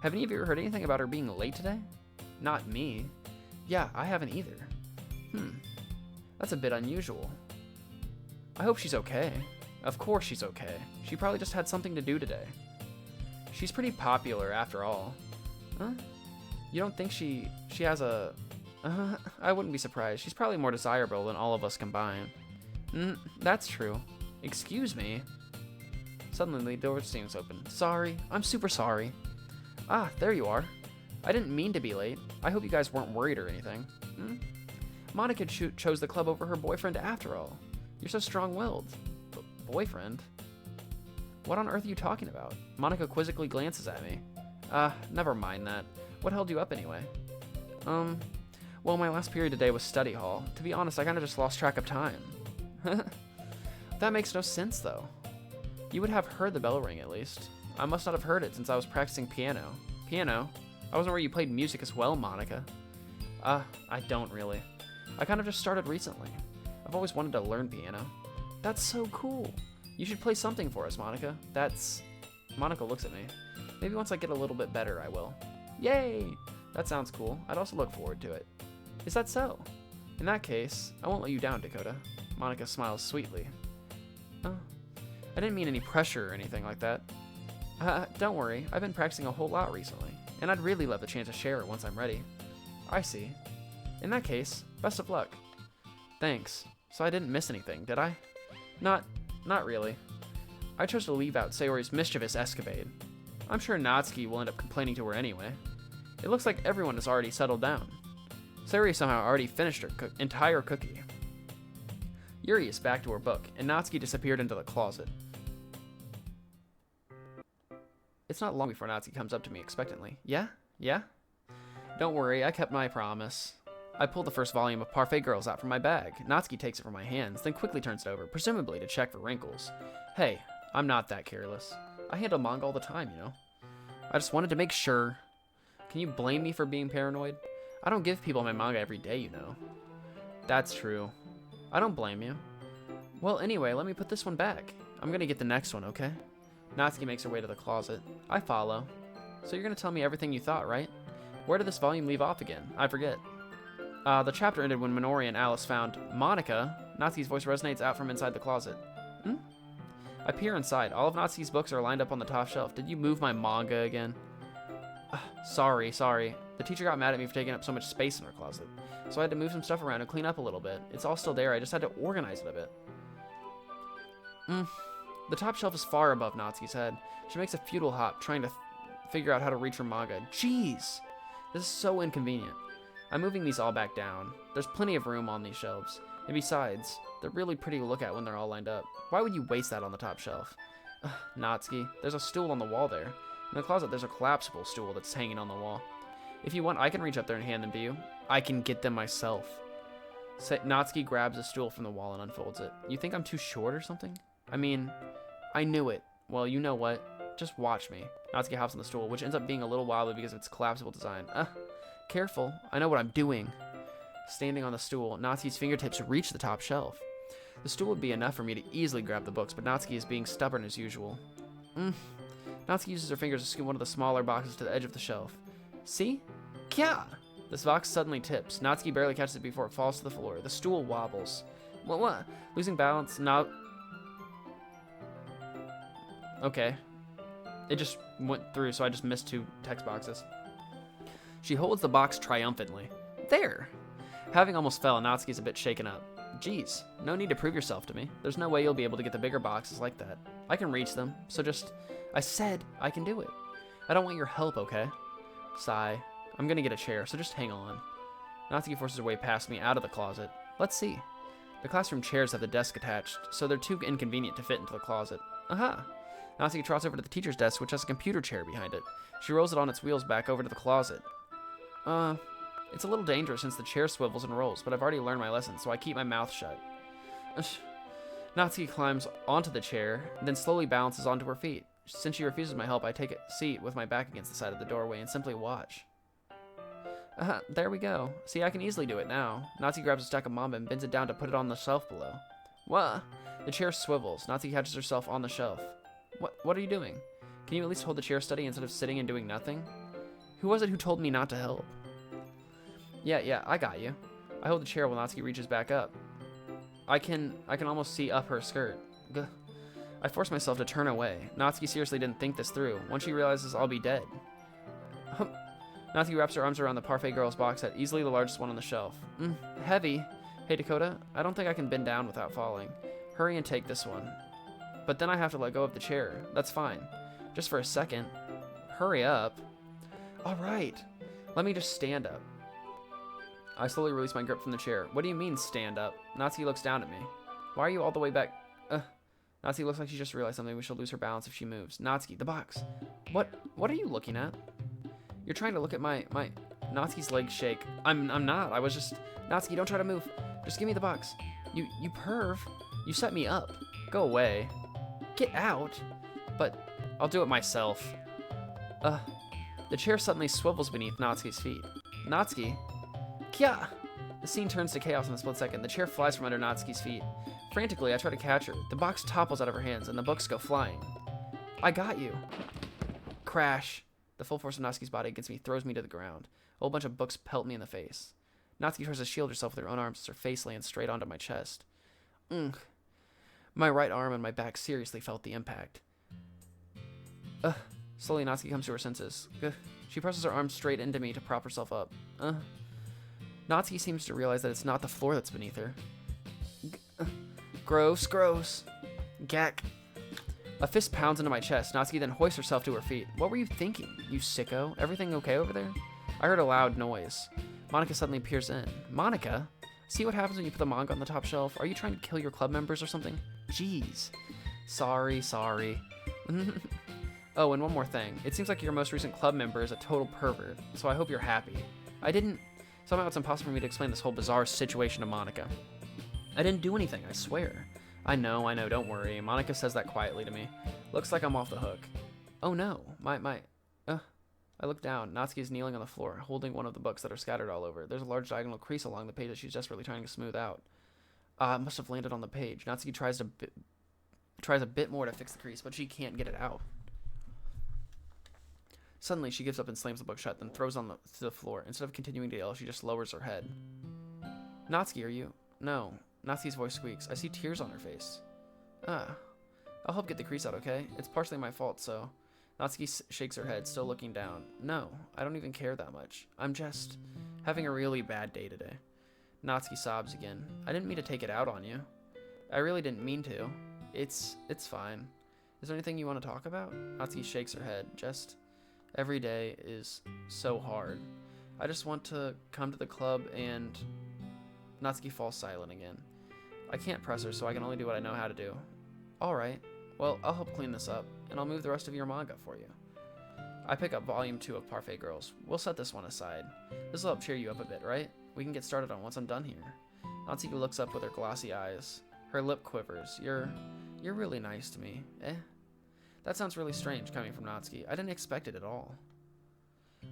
Have any of you heard anything about her being late today? Not me. Yeah, I haven't either. That's a bit unusual. I hope she's okay. Of course she's okay. She probably just had something to do today. She's pretty popular after all. Huh? You don't think she has a... I wouldn't be surprised. She's probably more desirable than all of us combined. That's true. Excuse me. Suddenly, the door swings open. Sorry. I'm super sorry. Ah, there you are. I didn't mean to be late. I hope you guys weren't worried or anything. Monica chose the club over her boyfriend after all. You're so strong-willed. Boyfriend? What on earth are you talking about? Monica quizzically glances at me. Never mind that. What held you up anyway? Well, my last period today was study hall. To be honest, I kinda just lost track of time. That makes no sense, though. You would have heard the bell ring, at least. I must not have heard it since I was practicing piano. Piano? I wasn't aware you played music as well, Monica. I don't really. I kind of just started recently. I've always wanted to learn piano. That's so cool. You should play something for us, Monica. Monica looks at me. Maybe once I get a little bit better, I will. Yay! That sounds cool. I'd also look forward to it. Is that so? In that case, I won't let you down, Dakota. Monica smiles sweetly. Oh, I didn't mean any pressure or anything like that. Don't worry. I've been practicing a whole lot recently, and I'd really love the chance to share it once I'm ready. I see. In that case, best of luck. Thanks. So I didn't miss anything, did I? Not really. I chose to leave out Sayori's mischievous escapade. I'm sure Natsuki will end up complaining to her anyway. It looks like everyone has already settled down. Sayori somehow already finished her entire cookie. Yuri is back to her book, and Natsuki disappeared into the closet. It's not long before Natsuki comes up to me expectantly. Yeah? Don't worry, I kept my promise. I pull the first volume of Parfait Girls out from my bag. Natsuki takes it from my hands, then quickly turns it over, presumably to check for wrinkles. Hey, I'm not that careless. I handle manga all the time, you know. I just wanted to make sure. Can you blame me for being paranoid? I don't give people my manga every day, you know. That's true. I don't blame you. Well, anyway, let me put this one back. I'm gonna get the next one, okay? Natsuki makes her way to the closet. I follow. So you're gonna tell me everything you thought, right? Where did this volume leave off again? I forget. The chapter ended when Minori and Alice found Monica. Natsuki's voice resonates out from inside the closet. I peer inside. All of Natsuki's books are lined up on the top shelf. Did you move my manga again? Sorry. The teacher got mad at me for taking up so much space in her closet. So I had to move some stuff around and clean up a little bit. It's all still there. I just had to organize it a bit. The top shelf is far above Natsuki's head. She makes a futile hop, trying to figure out how to reach her manga. Jeez! This is so inconvenient. I'm moving these all back down. There's plenty of room on these shelves. And besides, they're really pretty to look at when they're all lined up. Why would you waste that on the top shelf? Natsuki, there's a stool on the wall there. In the closet, there's a collapsible stool that's hanging on the wall. If you want, I can reach up there and hand them to you. I can get them myself. Natsuki grabs a stool from the wall and unfolds it. You think I'm too short or something? I mean, I knew it. Well, you know what? Just watch me. Natsuki hops on the stool, which ends up being a little wobbly because of its collapsible design. Careful. I know what I'm doing. Standing on the stool, Natsuki's fingertips reach the top shelf. The stool would be enough for me to easily grab the books, but Natsuki is being stubborn as usual. Natsuki uses her fingers to scoot one of the smaller boxes to the edge of the shelf. See? Kya! This box suddenly tips. Natsuki barely catches it before it falls to the floor. The stool wobbles. What? Losing balance, Okay. It just went through, so I just missed 2 text boxes. She holds the box triumphantly. There! Having almost fell, Natsuki's a bit shaken up. Geez, no need to prove yourself to me. There's no way you'll be able to get the bigger boxes like that. I can reach them, so just... I said I can do it. I don't want your help, okay? Sigh. I'm gonna get a chair, so just hang on. Natsuki forces her way past me out of the closet. Let's see. The classroom chairs have the desk attached, so they're too inconvenient to fit into the closet. Aha! Natsuki trots over to the teacher's desk, which has a computer chair behind it. She rolls it on its wheels back over to the closet. It's a little dangerous since the chair swivels and rolls, but I've already learned my lesson, so I keep my mouth shut. Natsuki climbs onto the chair, then slowly balances onto her feet. Since she refuses my help, I take a seat with my back against the side of the doorway and simply watch. There we go. See, I can easily do it now. Natsuki grabs a stack of manga and bends it down to put it on the shelf below. What? The chair swivels. Natsuki catches herself on the shelf. What are you doing? Can you at least hold the chair steady instead of sitting and doing nothing? Who was it who told me not to help? Yeah, I got you. I hold the chair while Natsuki reaches back up. I can almost see up her skirt. Gah. I force myself to turn away. Natsuki seriously didn't think this through. Once she realizes I'll be dead. Natsuki wraps her arms around the Parfait Girl's box set, easily the largest one on the shelf. Heavy. Hey, Dakota, I don't think I can bend down without falling. Hurry and take this one. But then I have to let go of the chair. That's fine. Just for a second. Hurry up. All right. Let me just stand up. I slowly release my grip from the chair. What do you mean, stand up? Natsuki looks down at me. Why are you all the way back? Natsuki looks like she just realized something. We shall lose her balance if she moves. Natsuki, the box. What are you looking at? You're trying to look at my... Natsuki's legs shake. I'm not. I was just... Natsuki, don't try to move. Just give me the box. You perv. You set me up. Go away. Get out. But I'll do it myself. The chair suddenly swivels beneath Natsuki's feet. Natsuki? Kya! The scene turns to chaos in a split second. The chair flies from under Natsuki's feet. Frantically, I try to catch her. The box topples out of her hands, and the books go flying. I got you. Crash. The full force of Natsuki's body against me throws me to the ground. A whole bunch of books pelt me in the face. Natsuki tries to shield herself with her own arms as her face lands straight onto my chest. My right arm and my back seriously felt the impact. Slowly, Natsuki comes to her senses. She presses her arm straight into me to prop herself up. Natsuki seems to realize that it's not the floor that's beneath her. Gross. Gack. A fist pounds into my chest. Natsuki then hoists herself to her feet. What were you thinking, you sicko? Everything okay over there? I heard a loud noise. Monica suddenly peers in. Monica? See what happens when you put the manga on the top shelf? Are you trying to kill your club members or something? Jeez. Sorry. Oh, and one more thing. It seems like your most recent club member is a total pervert, so I hope you're happy. Somehow it's impossible for me to explain this whole bizarre situation to Monica. I didn't do anything, I swear. I know, don't worry. Monica says that quietly to me. Looks like I'm off the hook. Oh no, I look down. Natsuki is kneeling on the floor, holding one of the books that are scattered all over. There's a large diagonal crease along the page that she's desperately trying to smooth out. It must have landed on the page. Natsuki tries a bit more to fix the crease, but she can't get it out. Suddenly, she gives up and slams the book shut, then throws to the floor. Instead of continuing to yell, she just lowers her head. Natsuki, are you? No. Natsuki's voice squeaks. I see tears on her face. I'll help get the crease out, okay? It's partially my fault, so... Natsuki shakes her head, still looking down. No, I don't even care that much. I'm just having a really bad day today. Natsuki sobs again. I didn't mean to take it out on you. I really didn't mean to. It's fine. Is there anything you want to talk about? Natsuki shakes her head. Just... Every day is so hard. I just want to come to the club and... Natsuki falls silent again. I can't press her, so I can only do what I know how to do. Alright. Well, I'll help clean this up, and I'll move the rest of your manga for you. I pick up volume 2 of Parfait Girls. We'll set this one aside. This will help cheer you up a bit, right? We can get started on once I'm done here. Natsuki looks up with her glossy eyes. Her lip quivers. You're really nice to me. That sounds really strange coming from Natsuki. I didn't expect it at all.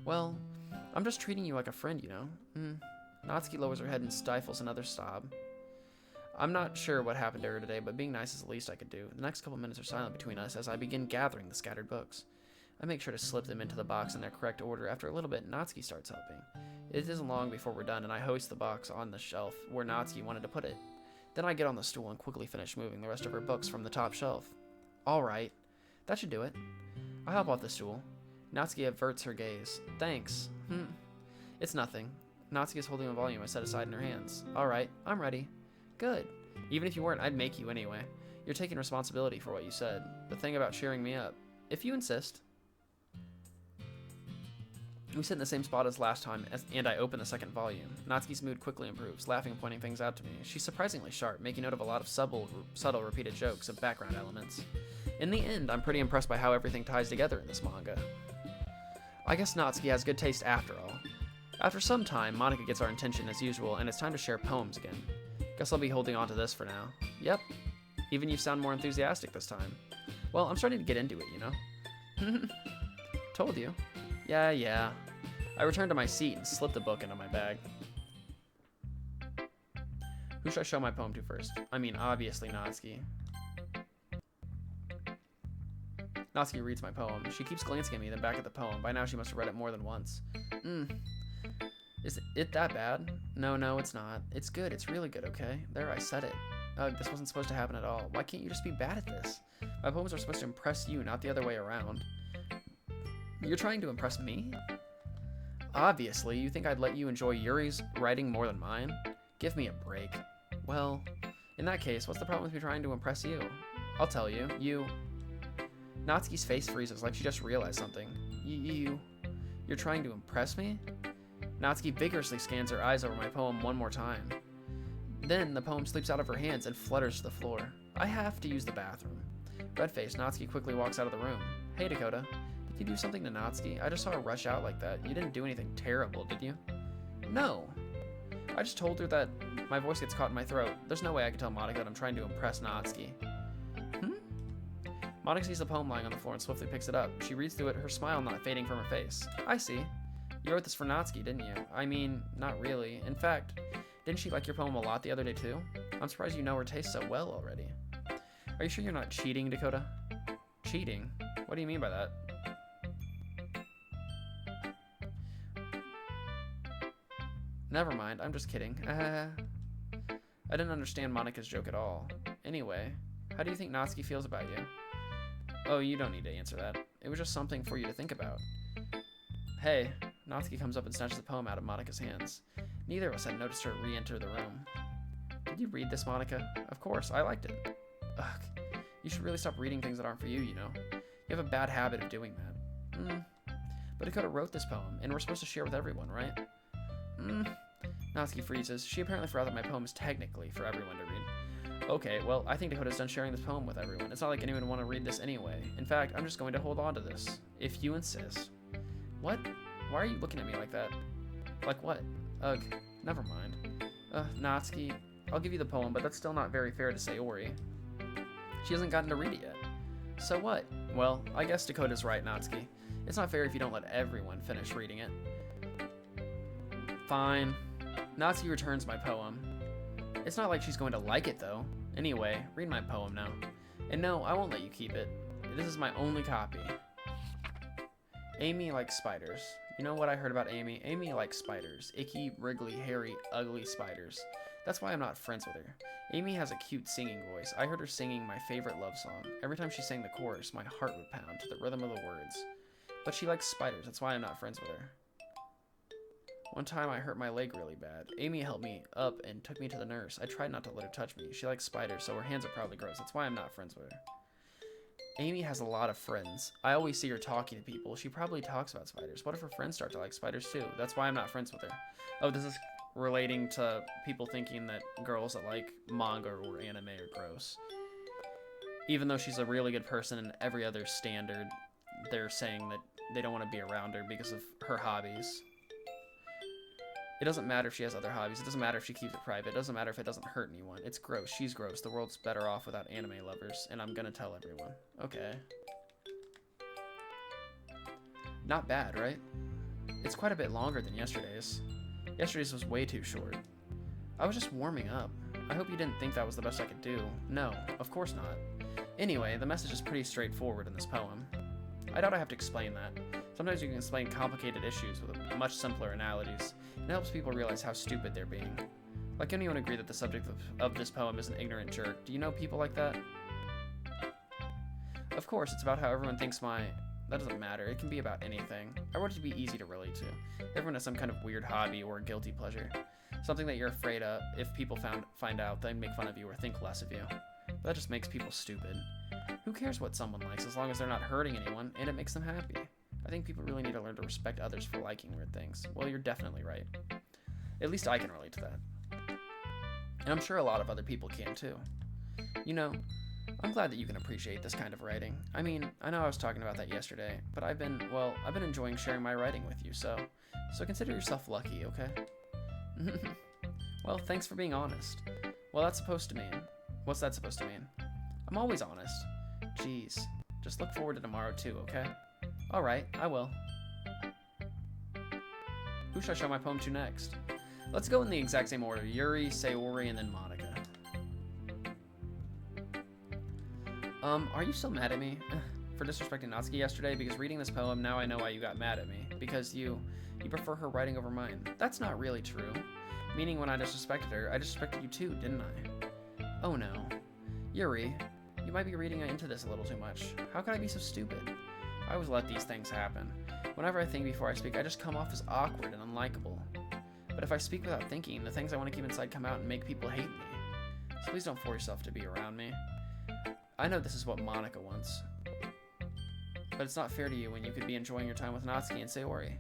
Well, I'm just treating you like a friend, you know? Natsuki lowers her head and stifles another sob. I'm not sure what happened to her today, but being nice is the least I could do. The next couple minutes are silent between us as I begin gathering the scattered books. I make sure to slip them into the box in their correct order. After a little bit, Natsuki starts helping. It isn't long before we're done, and I hoist the box on the shelf where Natsuki wanted to put it. Then I get on the stool and quickly finish moving the rest of her books from the top shelf. Alright. That should do it. I hop off the stool. Natsuki averts her gaze. Thanks. It's nothing. Natsuki is holding a volume I set aside in her hands. Alright, I'm ready. Good. Even if you weren't, I'd make you anyway. You're taking responsibility for what you said. The thing about cheering me up. If you insist. We sit in the same spot as last time, and I open the second volume. Natsuki's mood quickly improves, laughing and pointing things out to me. She's surprisingly sharp, making note of a lot of subtle repeated jokes of background elements. In the end, I'm pretty impressed by how everything ties together in this manga. I guess Natsuki has good taste after all. After some time, Monika gets our attention as usual, and it's time to share poems again. Guess I'll be holding on to this for now. Yep, even you sound more enthusiastic this time. Well, I'm starting to get into it, you know? Told you. Yeah. I returned to my seat and slipped the book into my bag. Who should I show my poem to first? I mean, obviously Natsuki. Natsuki reads my poem. She keeps glancing at me, then back at the poem. By now she must have read it more than once. Is it that bad? No, it's not. It's good. It's really good, okay? There, I said it. Ugh, this wasn't supposed to happen at all. Why can't you just be bad at this? My poems are supposed to impress you, not the other way around. You're trying to impress me? Obviously, you think I'd let you enjoy Yuri's writing more than mine? Give me a break. Well, in that case, what's the problem with me trying to impress you? I'll tell you. Natsuki's face freezes like she just realized something. You're trying to impress me? Natsuki vigorously scans her eyes over my poem one more time. Then the poem slips out of her hands and flutters to the floor. I have to use the bathroom. Red-faced, Natsuki quickly walks out of the room. Hey, Dakota. Did you do something to Natsuki? I just saw her rush out like that. You didn't do anything terrible, did you? No. I just told her that my voice gets caught in my throat. There's no way I can tell Monika that I'm trying to impress Natsuki. Monika sees the poem lying on the floor and swiftly picks it up. She reads through it, her smile not fading from her face. I see. You wrote this for Natsuki, didn't you? I mean, not really. In fact, didn't she like your poem a lot the other day too? I'm surprised you know her taste so well already. Are you sure you're not cheating, Dakota? Cheating? What do you mean by that? Never mind, I'm just kidding. I didn't understand Monika's joke at all. Anyway, how do you think Natsuki feels about you? Oh, you don't need to answer that. It was just something for you to think about. Hey, Natsuki comes up and snatches the poem out of Monika's hands. Neither of us had noticed her re-enter the room. Did you read this, Monika? Of course, I liked it. Ugh, you should really stop reading things that aren't for you, you know. You have a bad habit of doing that. But Dakota wrote this poem, and we're supposed to share with everyone, right? Natsuki freezes. She apparently forgot that my poem is technically for everyone to read. Okay, well, I think Dakota's done sharing this poem with everyone. It's not like anyone would want to read this anyway. In fact, I'm just going to hold on to this, if you insist. What? Why are you looking at me like that? Like what? Ugh, never mind. Natsuki, I'll give you the poem, but that's still not very fair to Sayori. She hasn't gotten to read it yet. So what? Well, I guess Dakota's right, Natsuki. It's not fair if you don't let everyone finish reading it. Fine. Natsuki returns my poem. It's not like she's going to like it, though. Anyway, read my poem now. And no, I won't let you keep it. This is my only copy. Amy likes spiders. You know what I heard about Amy? Amy likes spiders. Icky, wriggly, hairy, ugly spiders. That's why I'm not friends with her. Amy has a cute singing voice. I heard her singing my favorite love song. Every time she sang the chorus, my heart would pound to the rhythm of the words. But she likes spiders. That's why I'm not friends with her. One time I hurt my leg really bad. Amy helped me up and took me to the nurse. I tried not to let her touch me. She likes spiders, so her hands are probably gross. That's why I'm not friends with her. Amy has a lot of friends. I always see her talking to people. She probably talks about spiders. What if her friends start to like spiders too? That's why I'm not friends with her. Oh, this is relating to people thinking that girls that like manga or anime are gross. Even though she's a really good person in every other standard, they're saying that they don't want to be around her because of her hobbies. It doesn't matter if she has other hobbies. It doesn't matter if she keeps it private. It doesn't matter if it doesn't hurt anyone. It's gross. She's gross. The world's better off without anime lovers, and I'm gonna tell everyone. Okay. Not bad, right? It's quite a bit longer than yesterday's. Yesterday's was way too short. I was just warming up. I hope you didn't think that was the best I could do. No, of course not. Anyway, the message is pretty straightforward in this poem. I doubt I have to explain that. Sometimes you can explain complicated issues with much simpler analogies. It helps people realize how stupid they're being. Like, can anyone agree that the subject of this poem is an ignorant jerk? Do you know people like that? Of course, it's about how everyone thinks that doesn't matter. It can be about anything. I want it to be easy to relate to. Everyone has some kind of weird hobby or guilty pleasure. Something that you're afraid of if people find out, they make fun of you or think less of you. But that just makes people stupid. Who cares what someone likes as long as they're not hurting anyone and it makes them happy? I think people really need to learn to respect others for liking weird things. Well, you're definitely right. At least I can relate to that. And I'm sure a lot of other people can too. You know, I'm glad that you can appreciate this kind of writing. I mean, I know I was talking about that yesterday, but I've been enjoying sharing my writing with you, so consider yourself lucky, okay? Well, thanks for being honest. Well, that's supposed to mean. What's that supposed to mean? I'm always honest. Jeez. Just look forward to tomorrow too, okay? Alright, I will. Who should I show my poem to next? Let's go in the exact same order. Yuri, Sayori, and then Monica. Are you still mad at me for disrespecting Natsuki yesterday? Because reading this poem, now I know why you got mad at me. Because you prefer her writing over mine. That's not really true. Meaning when I disrespected her, I disrespected you too, didn't I? Oh no. Yuri, you might be reading into this a little too much. How could I be so stupid? I always let these things happen. Whenever I think before I speak, I just come off as awkward and unlikable. But if I speak without thinking, the things I want to keep inside come out and make people hate me. So please don't force yourself to be around me. I know this is what Monica wants. But it's not fair to you when you could be enjoying your time with Natsuki and Sayori.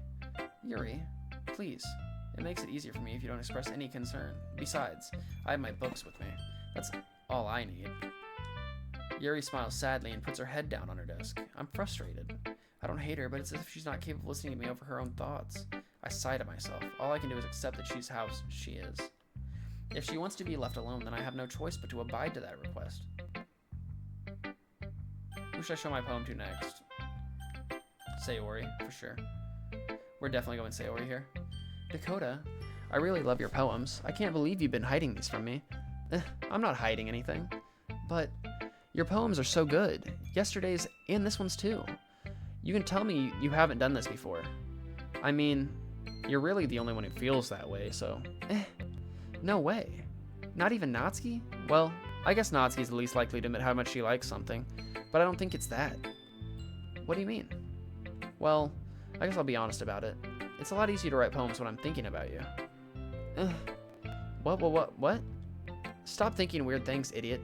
Yuri, please. It makes it easier for me if you don't express any concern. Besides, I have my books with me. That's all I need. Yuri smiles sadly and puts her head down on her desk. I'm frustrated. I don't hate her, but it's as if she's not capable of listening to me over her own thoughts. I sigh to myself. All I can do is accept that she's how she is. If she wants to be left alone, then I have no choice but to abide to that request. Who should I show my poem to next? Sayori, for sure. We're definitely going Sayori here. Dakota, I really love your poems. I can't believe you've been hiding these from me. I'm not hiding anything. But your poems are so good. Yesterday's and this one's too. You can tell me you haven't done this before. I mean, you're really the only one who feels that way, so... No way. Not even Natsuki? Well, I guess Natsuki's the least likely to admit how much she likes something, but I don't think it's that. What do you mean? Well, I guess I'll be honest about it. It's a lot easier to write poems when I'm thinking about you. What? Stop thinking weird things, idiot.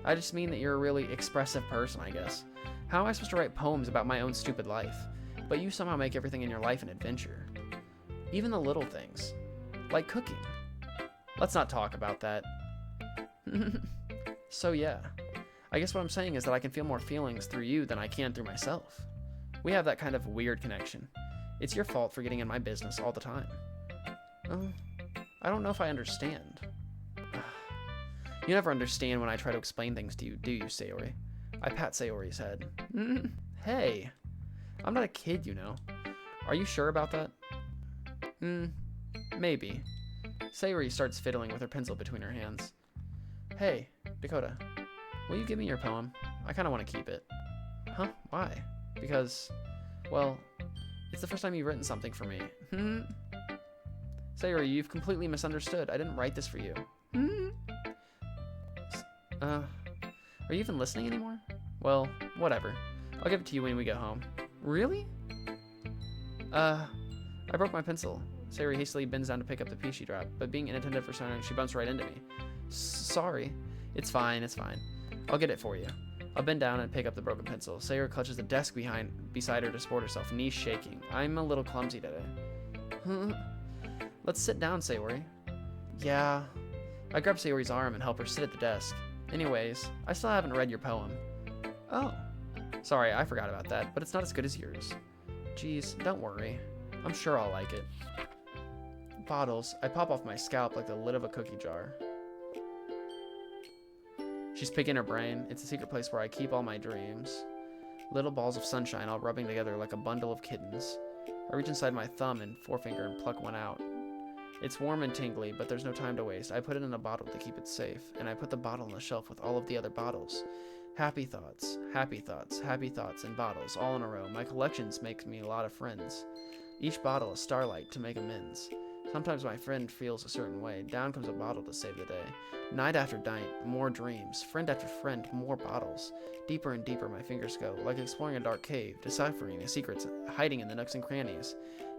I just mean that you're a really expressive person, I guess. How am I supposed to write poems about my own stupid life? But you somehow make everything in your life an adventure. Even the little things. Like cooking. Let's not talk about that. So yeah. I guess what I'm saying is that I can feel more feelings through you than I can through myself. We have that kind of weird connection. It's your fault for getting in my business all the time. I don't know if I understand. You never understand when I try to explain things to you, do you, Sayori? I pat Sayori's head. Hey, I'm not a kid, you know. Are you sure about that? Maybe. Sayori starts fiddling with her pencil between her hands. Hey, Dakota, will you give me your poem? I kind of want to keep it. Huh? Why? Because, well, it's the first time you've written something for me. Sayori, you've completely misunderstood. I didn't write this for you. Are you even listening anymore? Well, whatever. I'll give it to you when we get home. Really? I broke my pencil. Sayori hastily bends down to pick up the piece she dropped, but being inattentive for so long, she bumps right into me. Sorry. It's fine. I'll get it for you. I'll bend down and pick up the broken pencil. Sayori clutches the desk beside her to support herself, knees shaking. I'm a little clumsy today. Let's sit down, Sayori. Yeah. I grab Sayori's arm and help her sit at the desk. Anyways, I still haven't read your poem. Oh. Sorry, I forgot about that, but it's not as good as yours. Geez, don't worry. I'm sure I'll like it. Bottles. I pop off my scalp like the lid of a cookie jar. She's picking her brain. It's a secret place where I keep all my dreams. Little balls of sunshine all rubbing together like a bundle of kittens. I reach inside my thumb and forefinger and pluck one out. It's warm and tingly, but there's no time to waste. I put it in a bottle to keep it safe, and I put the bottle on the shelf with all of the other bottles. Happy thoughts, and bottles, all in a row. My collections make me a lot of friends. Each bottle a starlight to make amends. Sometimes my friend feels a certain way. Down comes a bottle to save the day. Night after night, more dreams. Friend after friend, more bottles. Deeper and deeper my fingers go, like exploring a dark cave, deciphering the secrets hiding in the nooks and crannies.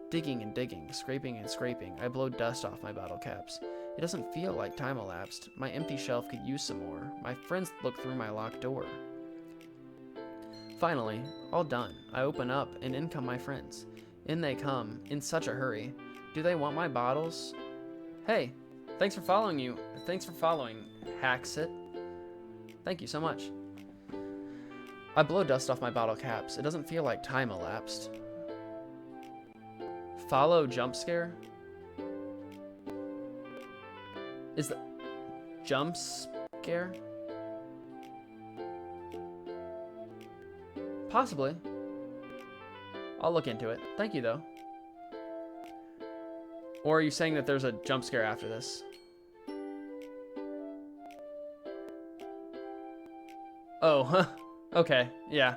Digging and digging, scraping and scraping, I blow dust off my bottle caps. It doesn't feel like time elapsed. My empty shelf could use some more. My friends look through my locked door. Finally, all done. I open up, and in come my friends. In they come, in such a hurry. Do they want my bottles? Hey, thanks for following, Hacksit. Thank you so much. I blow dust off my bottle caps. It doesn't feel like time elapsed. Follow jump scare? Is the jump scare? Possibly. I'll look into it. Thank you, though. Or are you saying that there's a jump scare after this? Oh, huh. Okay, yeah.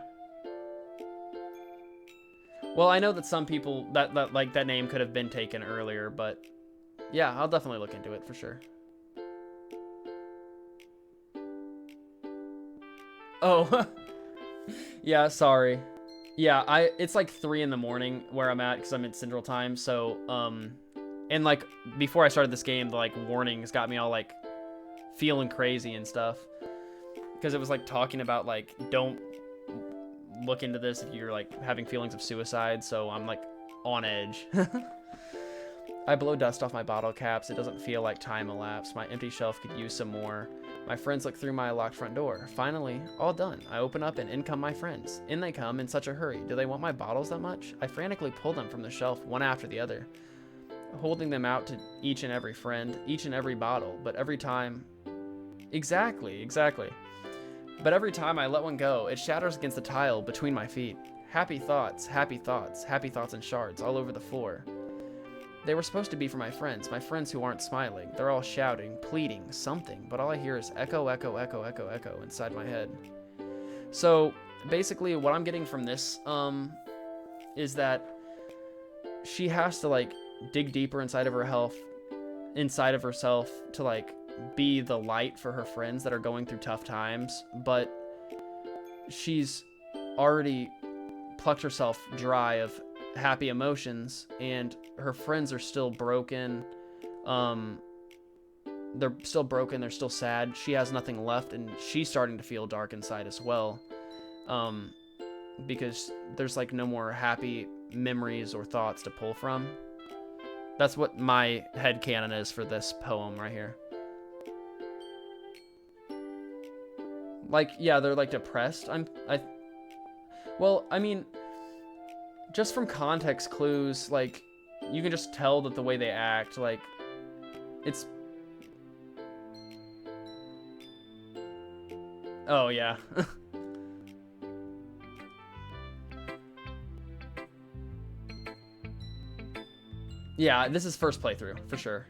Well, I know that some people, that name could have been taken earlier, but yeah, I'll definitely look into it for sure. Oh, yeah, sorry. Yeah, it's like 3 in the morning where I'm at because I'm in Central Time. So, and like before I started this game, the like warnings got me all like feeling crazy and stuff because it was like talking about like don't look into this if you're like having feelings of suicide. So I'm like on edge. I blow dust off my bottle caps. It doesn't feel like time elapsed. My empty shelf could use some more. My friends look through my locked front door. Finally, all done. I open up and in come my friends. In they come in such a hurry. Do they want my bottles that much? I frantically pull them from the shelf one after the other, holding them out to each and every friend, each and every bottle, but every time... Exactly. But every time I let one go, it shatters against the tile between my feet. Happy thoughts in shards all over the floor. They were supposed to be for my friends who aren't smiling. They're all shouting, pleading, something, but all I hear is echo, echo, echo, echo, echo inside my head. So basically what I'm getting from this is that she has to like dig deeper inside of herself to like be the light for her friends that are going through tough times, but she's already plucked herself dry of happy emotions and her friends are still broken. They're still broken, they're still sad. She has nothing left and she's starting to feel dark inside as well. Because there's like no more happy memories or thoughts to pull from. That's what my headcanon is for this poem right here. Like, yeah, they're like depressed. Well, I mean, just from context clues, like, you can just tell that the way they act, like, it's... Oh, yeah. Yeah, this is first playthrough, for sure.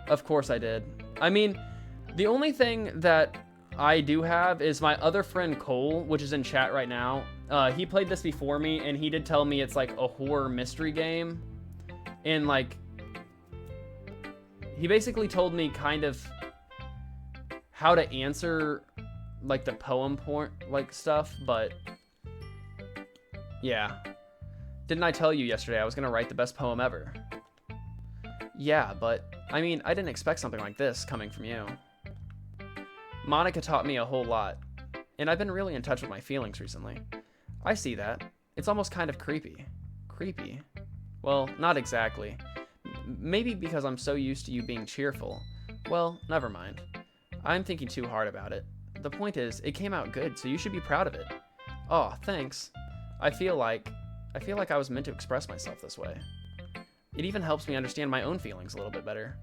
Of course I did. I mean, the only thing that I do have is my other friend Cole, which is in chat right now. He played this before me, and he did tell me it's like a horror mystery game. And like, he basically told me kind of how to answer like the poem like stuff, but yeah. Didn't I tell you yesterday I was gonna write the best poem ever? Yeah, but I mean, I didn't expect something like this coming from you. Monica taught me a whole lot, and I've been really in touch with my feelings recently. I see that. It's almost kind of creepy. Creepy? Well, not exactly. Maybe because I'm so used to you being cheerful. Well, never mind. I'm thinking too hard about it. The point is, it came out good, so you should be proud of it. Aw, thanks. I feel like I was meant to express myself this way. It even helps me understand my own feelings a little bit better.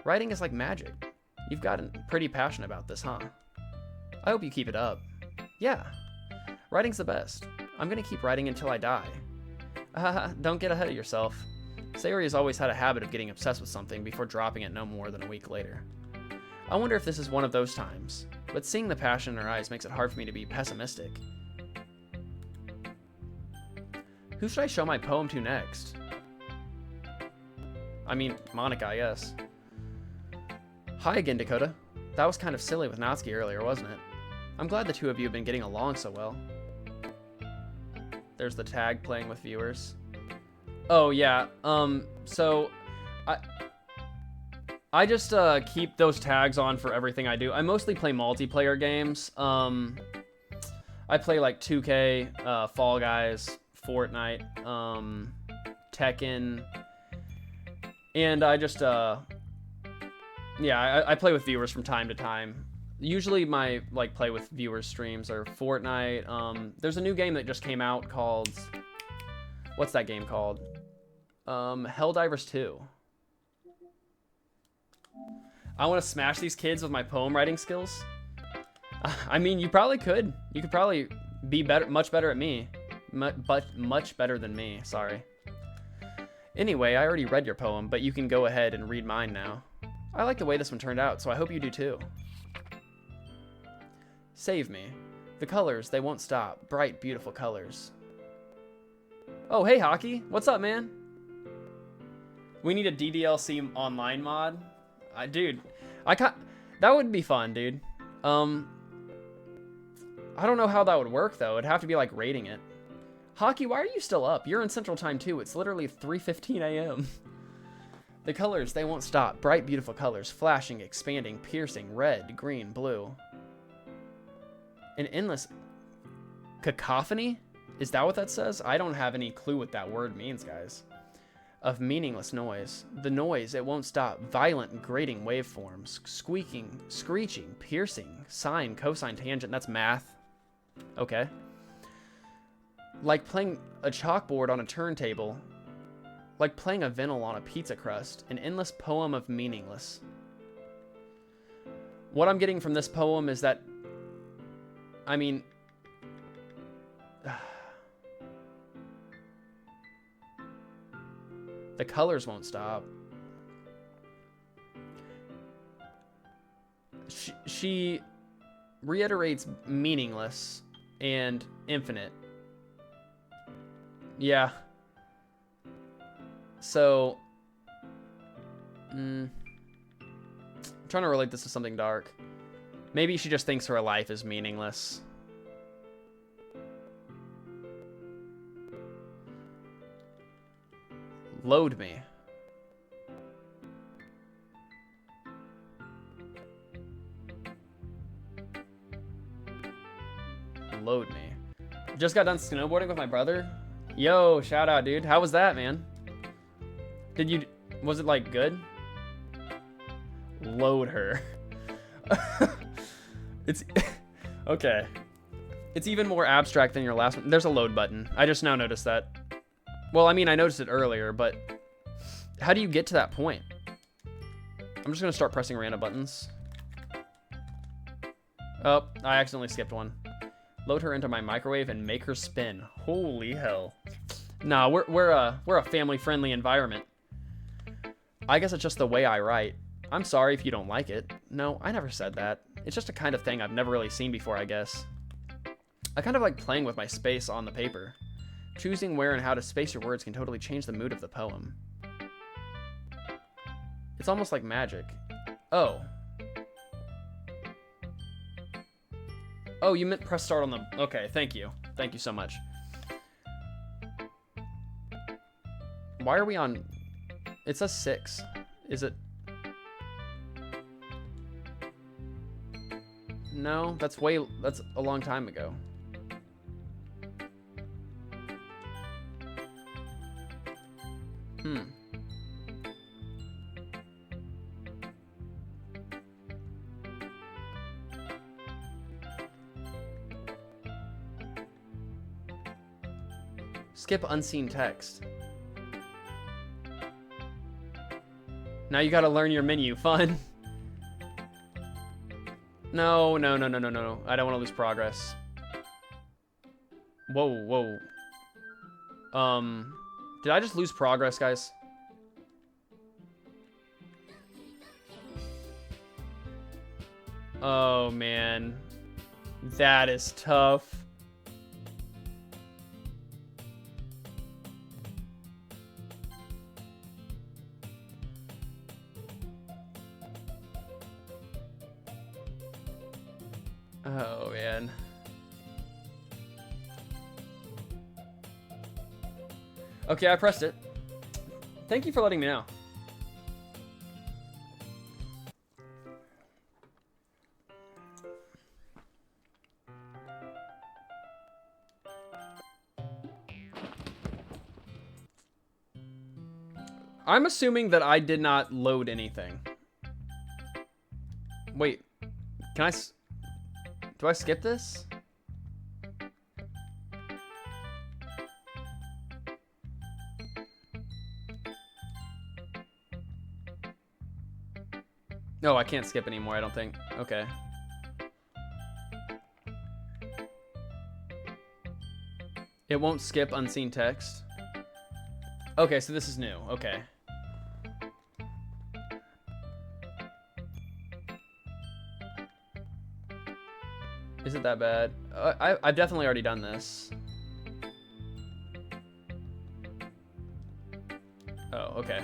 Writing is like magic. You've gotten pretty passionate about this, huh? I hope you keep it up. Yeah. Writing's the best. I'm gonna keep writing until I die. Don't get ahead of yourself. Sayori has always had a habit of getting obsessed with something before dropping it no more than a week later. I wonder if this is one of those times, but seeing the passion in her eyes makes it hard for me to be pessimistic. Who should I show my poem to next? I mean, Monica, I guess. Hi again, Dakota. That was kind of silly with Natsuki earlier, wasn't it? I'm glad the two of you have been getting along so well. There's the tag playing with viewers. Oh, yeah. So I just keep those tags on for everything I do. I mostly play multiplayer games. I play like 2K, Fall Guys, Fortnite, Tekken, and I just yeah, I play with viewers from time to time. Usually my like play with viewers streams are Fortnite. There's a new game that just came out called, what's that game called? Helldivers 2. I want to smash these kids with my poem writing skills. I mean, you probably could. You could probably be better, much better at me, but much better than me. Sorry. Anyway, I already read your poem, but you can go ahead and read mine now. I like the way this one turned out, so I hope you do too. Save me. The colors, they won't stop. Bright, beautiful colors. Oh, hey, Hockey. What's up, man? We need a DDLC online mod. Dude, that would be fun, dude. I don't know how that would work, though. It'd have to be, like, rating it. Hockey, why are you still up? You're in Central Time, too. It's literally 3:15 a.m. The colors, they won't stop. Bright, beautiful colors. Flashing, expanding, piercing. Red, green, blue. An endless cacophony? Is that what that says? I don't have any clue what that word means, guys. Of meaningless noise. The noise, it won't stop. Violent, grating waveforms. Squeaking, screeching, piercing. Sine, cosine, tangent. That's math. Okay. Like playing a chalkboard on a turntable. Like playing a vinyl on a pizza crust. An endless poem of meaningless. What I'm getting from this poem is that, I mean, the colors won't stop. She reiterates meaningless and infinite. Yeah. So, I'm trying to relate this to something dark. Maybe she just thinks her life is meaningless. Load me. Load me. Just got done snowboarding with my brother. Yo, shout out, dude. How was that, man? Was it like good? Load her. It's okay. It's even more abstract than your last one. There's a load button. I just now noticed that. Well, I mean, I noticed it earlier, but how do you get to that point? I'm just gonna start pressing random buttons. Oh, I accidentally skipped one. Load her into my microwave and make her spin. Holy hell. Nah, we're a family-friendly environment. I guess it's just the way I write. I'm sorry if you don't like it. No, I never said that. It's just a kind of thing I've never really seen before, I guess. I kind of like playing with my space on the paper. Choosing where and how to space your words can totally change the mood of the poem. It's almost like magic. Oh. Oh, you meant press start on the... Okay, thank you. Thank you so much. Why are we on... It says 6. Is it... No, that's a long time ago. Skip unseen text. Now you gotta learn your menu. Fun. No. I don't want to lose progress. Whoa. Did I just lose progress, guys? Oh, man. That is tough. Oh, man. Okay, I pressed it. Thank you for letting me know. I'm assuming that I did not load anything. Wait. Can I... Do I skip this? No, I can't skip anymore, I don't think. Okay. It won't skip unseen text. Okay, so this is new. Okay. Is it that bad? I've definitely already done this. Oh, okay.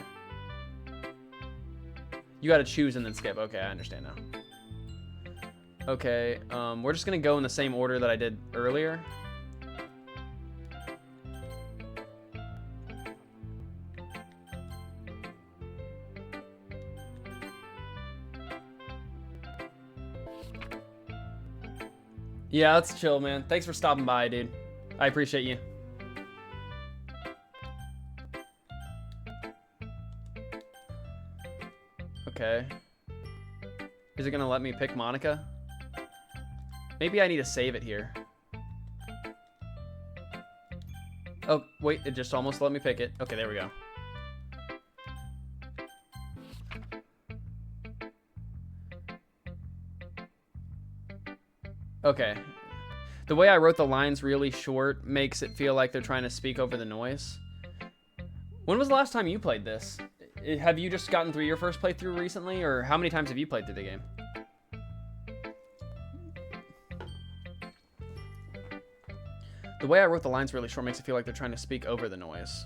You gotta choose and then skip. Okay, I understand now. Okay, we're just gonna go in the same order that I did earlier. Yeah, that's chill, man. Thanks for stopping by, dude. I appreciate you. Okay. Is it gonna let me pick Monica? Maybe I need to save it here. Oh, wait, it just almost let me pick it. Okay, there we go. Okay. The way I wrote the lines really short makes it feel like they're trying to speak over the noise. When was the last time you played this? Have you just gotten through your first playthrough recently, or how many times have you played through the game? The way I wrote the lines really short makes it feel like they're trying to speak over the noise.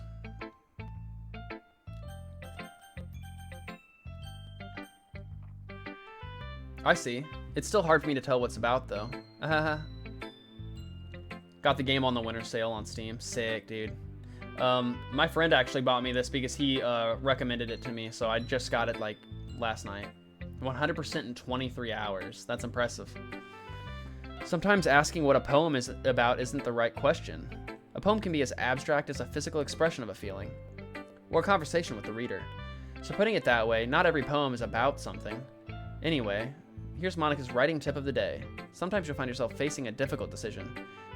I see. It's still hard for me to tell what's about, though. Got the game on the winter sale on Steam. Sick, dude. My friend actually bought me this because he recommended it to me, so I just got it like last night. 100% in 23 hours. That's impressive. Sometimes asking what a poem is about isn't the right question. A poem can be as abstract as a physical expression of a feeling, or a conversation with the reader. So putting it that way, not every poem is about something. Anyway, here's Monica's writing tip of the day. Sometimes you'll find yourself facing a difficult decision.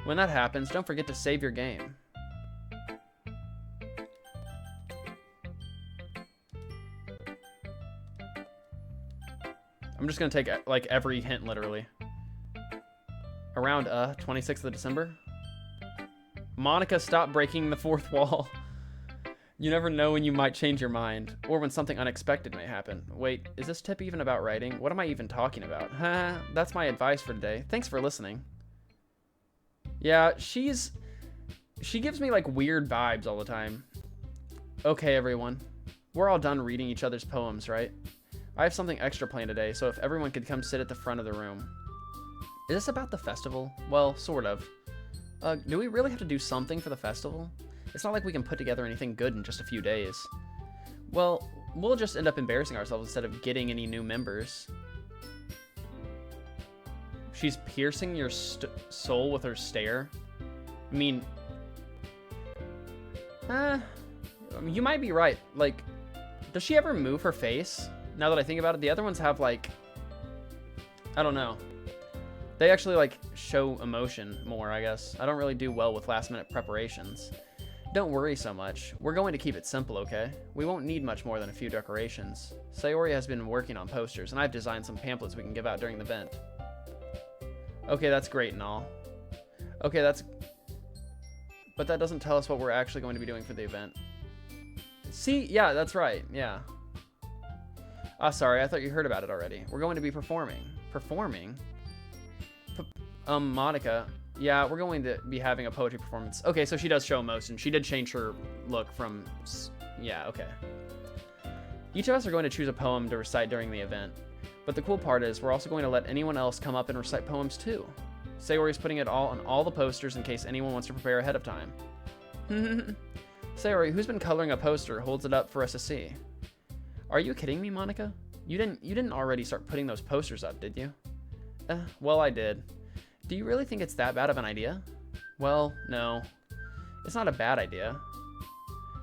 When that happens, don't forget to save your game. I'm just gonna take like every hint literally. Around 26th of December. Monica, stop breaking the fourth wall. You never know when you might change your mind, or when something unexpected may happen. Wait, is this tip even about writing? What am I even talking about? That's my advice for today. Thanks for listening. Yeah, she gives me like weird vibes all the time. Okay, everyone. We're all done reading each other's poems, right? I have something extra planned today, so if everyone could come sit at the front of the room. Is this about the festival? Well, sort of. Do we really have to do something for the festival? It's not like we can put together anything good in just a few days. Well, we'll just end up embarrassing ourselves instead of getting any new members. She's piercing your soul with her stare. I mean, you might be right. Like, does she ever move her face? Now that I think about it, the other ones have like, I don't know. They actually like show emotion more, I guess. I don't really do well with last minute preparations. Don't worry so much. We're going to keep it simple, okay? We won't need much more than a few decorations. Sayori has been working on posters, and I've designed some pamphlets we can give out during the event. Okay, that's great and all. Okay, but that doesn't tell us what we're actually going to be doing for the event. See? Yeah, that's right. Yeah. Sorry, I thought you heard about it already. We're going to be performing. Performing? Monica. Yeah, we're going to be having a poetry performance. Okay, so she does show emotion. She did change her look from... Yeah, okay. Each of us are going to choose a poem to recite during the event. But the cool part is we're also going to let anyone else come up and recite poems too. Sayori is putting it all on all the posters in case anyone wants to prepare ahead of time. Sayori, who's been coloring a poster, holds it up for us to see. Are you kidding me, Monica? You didn't already start putting those posters up, did you? Well, I did. Do you really think it's that bad of an idea? Well, no. It's not a bad idea.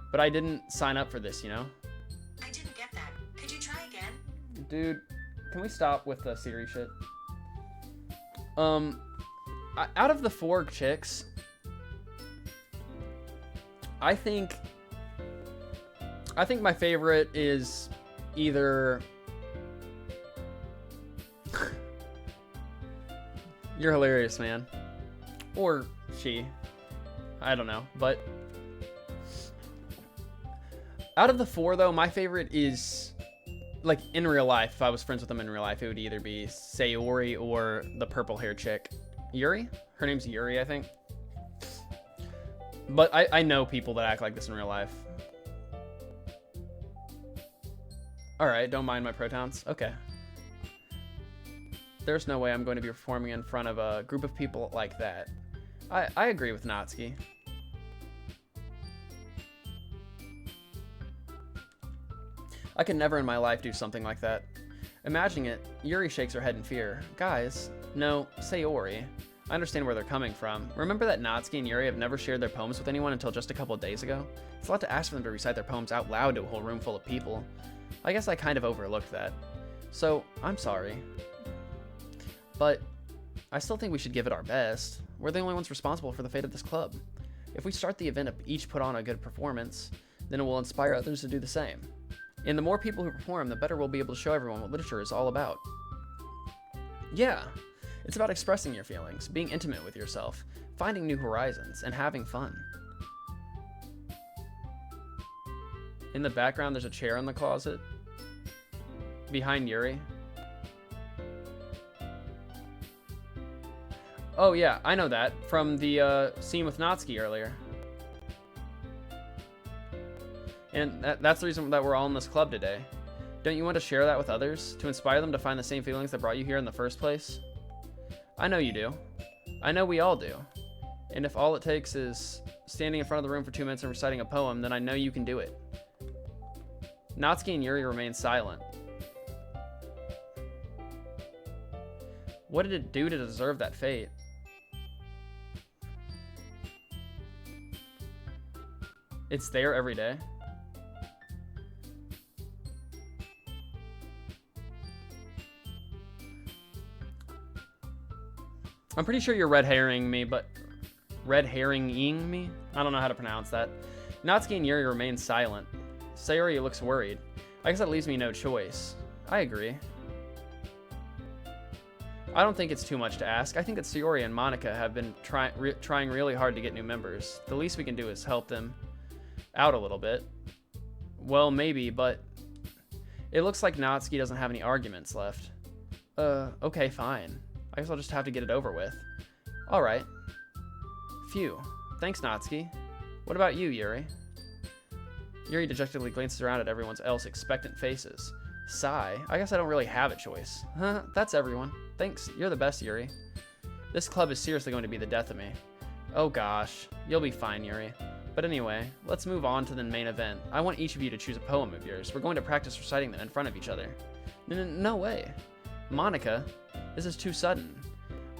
But I didn't sign up for this, you know? I didn't get that. Could you try again? Dude, can we stop with the Siri shit? Out of the 4 chicks, I think my favorite is either you're hilarious, man, or she. I don't know, but out of the 4 though, my favorite is, like, in real life, if I was friends with them in real life, it would either be Sayori or the purple hair chick. Yuri? Her name's Yuri, I think. But I know people that act like this in real life. Alright, don't mind my pronouns. Okay. There's no way I'm going to be performing in front of a group of people like that. I agree with Natsuki. I could never in my life do something like that. Imagining it, Yuri shakes her head in fear. Guys, no, Sayori. I understand where they're coming from. Remember that Natsuki and Yuri have never shared their poems with anyone until just a couple of days ago? It's a lot to ask for them to recite their poems out loud to a whole room full of people. I guess I kind of overlooked that. So, I'm sorry. But I still think we should give it our best. We're the only ones responsible for the fate of this club. If we start the event each put on a good performance, then it will inspire others to do the same. And the more people who perform, the better we'll be able to show everyone what literature is all about. Yeah, it's about expressing your feelings, being intimate with yourself, finding new horizons, and having fun. In the background, there's a chair in the closet. Behind Yuri. Oh yeah, I know that from the scene with Natsuki earlier. And that's the reason that we're all in this club today. Don't you want to share that with others? To inspire them to find the same feelings that brought you here in the first place? I know you do. I know we all do. And if all it takes is standing in front of the room for 2 minutes and reciting a poem, then I know you can do it. Natsuki and Yuri remain silent. What did it do to deserve that fate? It's there every day. I'm pretty sure you're red herring me, but red herring-ing me? I don't know how to pronounce that. Natsuki and Yuri remain silent. Sayori looks worried. I guess that leaves me no choice. I agree. I don't think it's too much to ask. I think that Sayori and Monica have been trying really hard to get new members. The least we can do is help them out a little bit. Well, maybe, but it looks like Natsuki doesn't have any arguments left. Okay, fine. I guess I'll just have to get it over with. Alright. Phew. Thanks, Natsuki. What about you, Yuri? Yuri dejectedly glances around at everyone else expectant faces. Sigh. I guess I don't really have a choice. Huh, that's everyone. Thanks. You're the best, Yuri. This club is seriously going to be the death of me. Oh gosh. You'll be fine, Yuri. But anyway, let's move on to the main event. I want each of you to choose a poem of yours. We're going to practice reciting them in front of each other. No way. Monica, this is too sudden.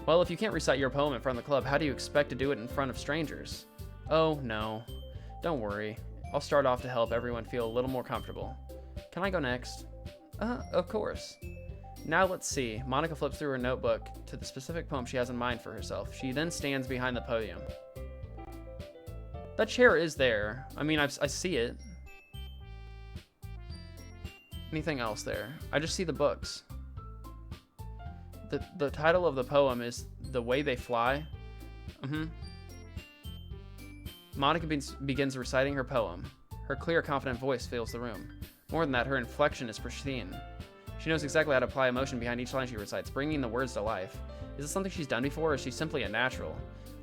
Well, if you can't recite your poem in front of the club, how do you expect to do it in front of strangers? Oh, no. Don't worry. I'll start off to help everyone feel a little more comfortable. Can I go next? Of course. Now let's see. Monica flips through her notebook to the specific poem she has in mind for herself. She then stands behind the podium. That chair is there. I mean, I see it. Anything else there? I just see the books. The title of the poem is The Way They Fly. Monica begins reciting her poem. Her clear, confident voice fills the room. More than that, her inflection is pristine. She knows exactly how to apply emotion behind each line she recites, bringing the words to life. Is this something she's done before, or is she simply a natural?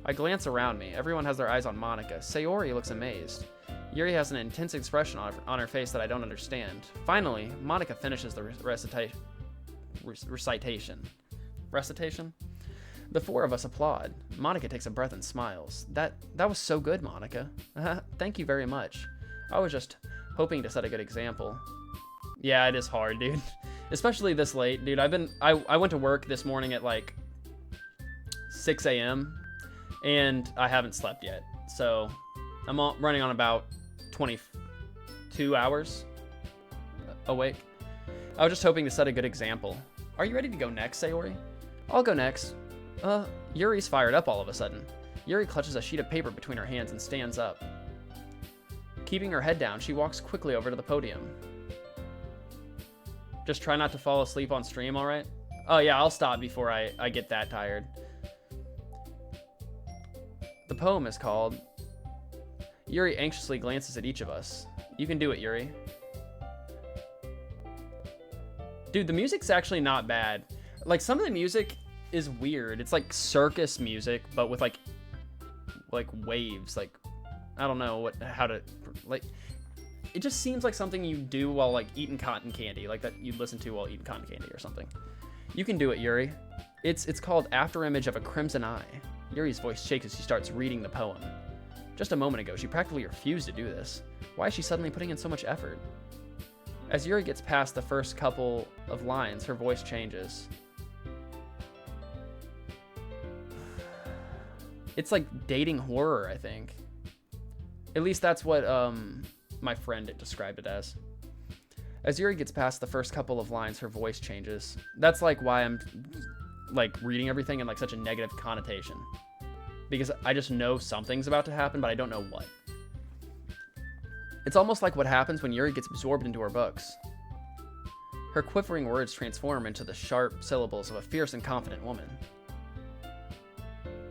I glance around me. Everyone has their eyes on Monica. Sayori looks amazed. Yuri has an intense expression on her face that I don't understand. Finally, Monica finishes the recitation. The 4 of us applaud. Monica takes a breath and smiles. That was so good, Monica. Thank you very much. I was just hoping to set a good example. Yeah, it is hard, dude. Especially this late, dude. I went to work this morning at like 6 a.m. and I haven't slept yet. So I'm running on about 22 hours awake. I was just hoping to set a good example. Are you ready to go next, Sayori? I'll go next. Yuri's fired up all of a sudden. Yuri clutches a sheet of paper between her hands and stands up. Keeping her head down, she walks quickly over to the podium. Just try not to fall asleep on stream, alright? Oh yeah, I'll stop before I get that tired. The poem is called... Yuri anxiously glances at each of us. You can do it, Yuri. Dude, the music's actually not bad. Like, some of the music is weird. It's like circus music, but with like waves. Like, I don't know how to, like, it just seems like something you do while like eating cotton candy, like that you'd listen to while eating cotton candy or something. You can do it, Yuri. It's called Afterimage of a Crimson Eye. Yuri's voice shakes as she starts reading the poem. Just a moment ago, she practically refused to do this. Why is she suddenly putting in so much effort? As Yuri gets past the first couple of lines, her voice changes. It's like dating horror, I think. At least that's what my friend described it as. As Yuri gets past the first couple of lines, her voice changes. That's like why I'm like reading everything in like such a negative connotation. Because I just know something's about to happen, but I don't know what. It's almost like what happens when Yuri gets absorbed into her books. Her quivering words transform into the sharp syllables of a fierce and confident woman.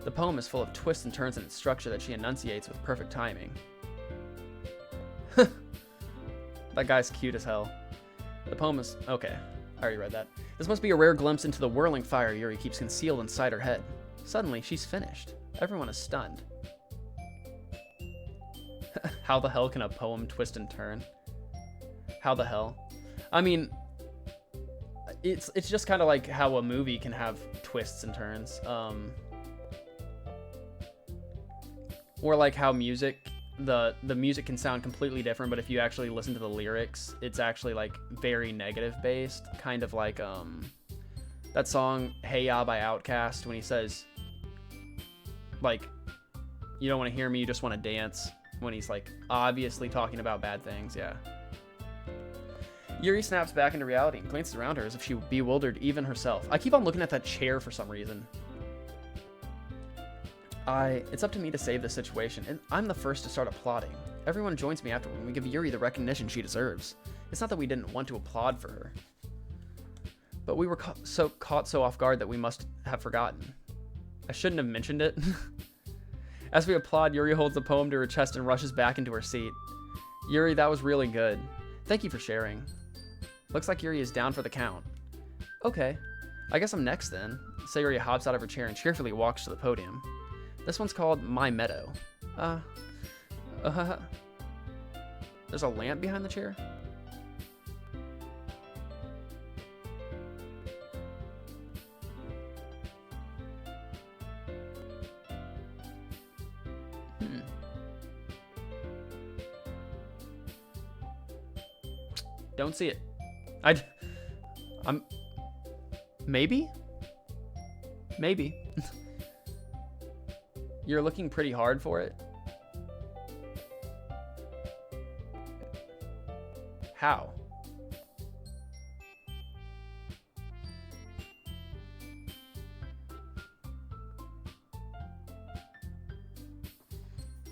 The poem is full of twists and turns in its structure that she enunciates with perfect timing. That guy's cute as hell. The poem is... Okay, I already read that. This must be a rare glimpse into the whirling fire Yuri keeps concealed inside her head. Suddenly, she's finished. Everyone is stunned. How the hell can a poem twist and turn? How the hell? I mean, it's just kind of like how a movie can have twists and turns. Or like how music, the music can sound completely different, but if you actually listen to the lyrics, it's actually like very negative based. Kind of like that song Hey Ya by Outkast, when he says like, you don't want to hear me, you just want to dance, when he's like obviously talking about bad things. Yeah. Yuri snaps back into reality and glances around her as if she bewildered even herself. I keep on looking at that chair for some reason. It's up to me to save this situation, and I'm the first to start applauding. Everyone joins me afterward when we give Yuri the recognition she deserves. It's not that we didn't want to applaud for her, but we were caught so off guard that we must have forgotten. I shouldn't have mentioned it. As we applaud, Yuri holds the poem to her chest and rushes back into her seat. Yuri, that was really good. Thank you for sharing. Looks like Yuri is down for the count. Okay, I guess I'm next then. Sayuri hops out of her chair and cheerfully walks to the podium. This one's called My Meadow. There's a lamp behind the chair? Don't see it. I'm... Maybe? Maybe. You're looking pretty hard for it. How?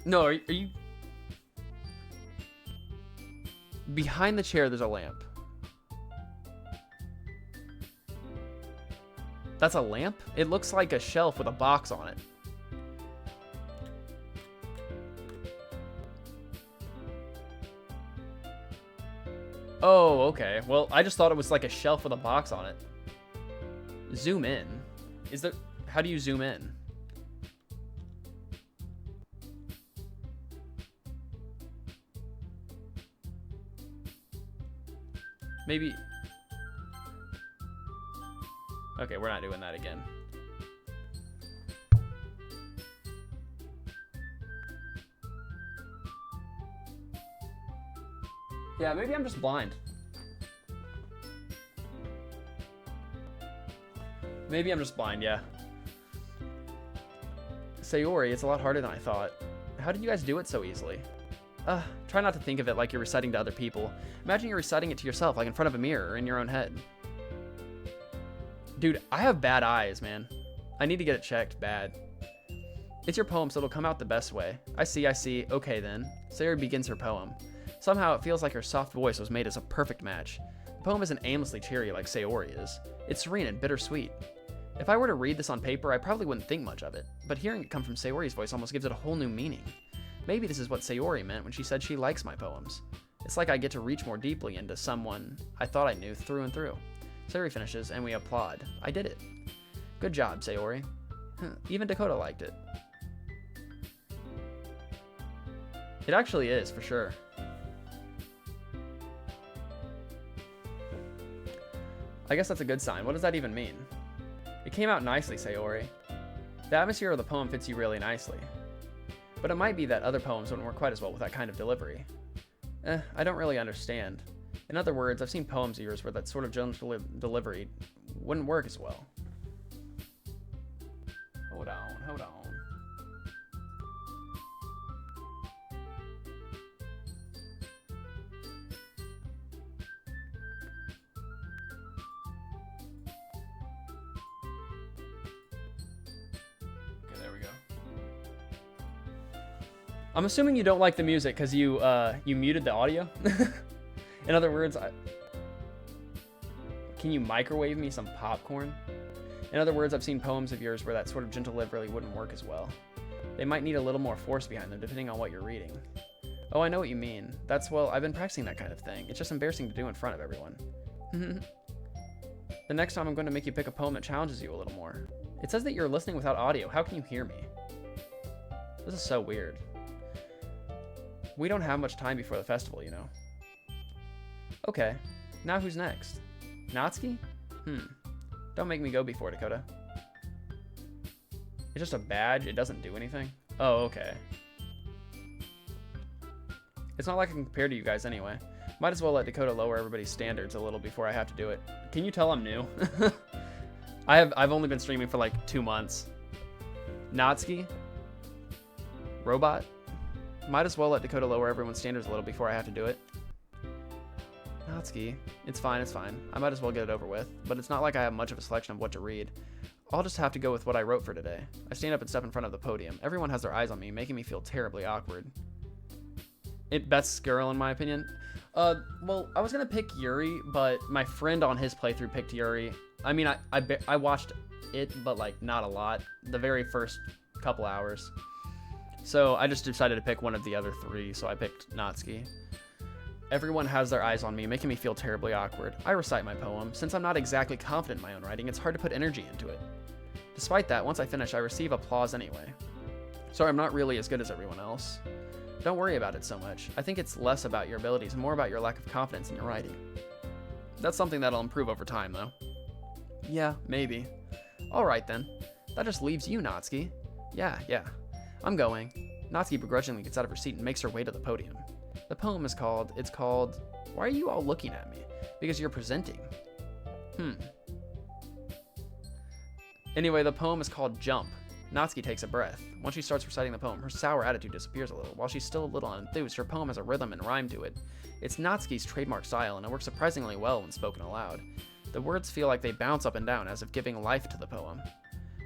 No, are you... Behind the chair, there's a lamp. That's a lamp? It looks like a shelf with a box on it. Oh, okay. Well, I just thought it was like a shelf with a box on it. Zoom in. Is there... How do you zoom in? Maybe... Okay, we're not doing that again. Yeah, maybe I'm just blind. Maybe I'm just blind, yeah. Sayori, it's a lot harder than I thought. How did you guys do it so easily? Try not to think of it like you're reciting to other people. Imagine you're reciting it to yourself, like in front of a mirror or in your own head. Dude, I have bad eyes, man. I need to get it checked bad. It's your poem, so it'll come out the best way. I see. Okay then. Sayori begins her poem. Somehow it feels like her soft voice was made as a perfect match. The poem isn't aimlessly cheery like Sayori is. It's serene and bittersweet. If I were to read this on paper, I probably wouldn't think much of it, but hearing it come from Sayori's voice almost gives it a whole new meaning. Maybe this is what Sayori meant when she said she likes my poems. It's like I get to reach more deeply into someone I thought I knew through and through. Sayori finishes, and we applaud. I did it. Good job, Sayori. Even Dakota liked it. It actually is, for sure. I guess that's a good sign. What does that even mean? It came out nicely, Sayori. The atmosphere of the poem fits you really nicely. But it might be that other poems wouldn't work quite as well with that kind of delivery. I don't really understand. In other words, I've seen poems of yours where that sort of gentle delivery wouldn't work as well. Hold on. Okay, there we go. I'm assuming you don't like the music because you muted the audio. In other words, can you microwave me some popcorn? In other words, I've seen poems of yours where that sort of gentle delivery wouldn't work as well. They might need a little more force behind them depending on what you're reading. Oh, I know what you mean. I've been practicing that kind of thing. It's just embarrassing to do in front of everyone. The next time I'm going to make you pick a poem that challenges you a little more. It says that you're listening without audio. How can you hear me? This is so weird. We don't have much time before the festival, you know. Okay, now who's next? Natsuki? Don't make me go before, Dakota. It's just a badge, it doesn't do anything? Oh, okay. It's not like I can compare to you guys anyway. Might as well let Dakota lower everybody's standards a little before I have to do it. Can you tell I'm new? I've only been streaming for like 2 months. Natsuki? Robot? Might as well let Dakota lower everyone's standards a little before I have to do it. Natsuki, it's fine. I might as well get it over with, but it's not like I have much of a selection of what to read. I'll just have to go with what I wrote for today. I stand up and step in front of the podium. Everyone has their eyes on me, making me feel terribly awkward. Best girl in my opinion. Well, I was gonna pick Yuri, but my friend on his playthrough picked Yuri. I mean, I watched it, but like not a lot. The very first couple hours. So I just decided to pick one of the other 3, so I picked Natsuki. Everyone has their eyes on me, making me feel terribly awkward. I recite my poem. Since I'm not exactly confident in my own writing, it's hard to put energy into it. Despite that, once I finish, I receive applause anyway. So I'm not really as good as everyone else. Don't worry about it so much. I think it's less about your abilities and more about your lack of confidence in your writing. That's something that'll improve over time, though. Yeah, maybe. Alright then. That just leaves you, Natsuki. Yeah. I'm going. Natsuki begrudgingly gets out of her seat and makes her way to the podium. The poem is called, Why Are You All Looking At Me? Because you're presenting. Anyway, the poem is called Jump. Natsuki takes a breath. Once she starts reciting the poem, her sour attitude disappears a little. While she's still a little enthused, her poem has a rhythm and rhyme to it. It's Natsuki's trademark style, and it works surprisingly well when spoken aloud. The words feel like they bounce up and down, as if giving life to the poem.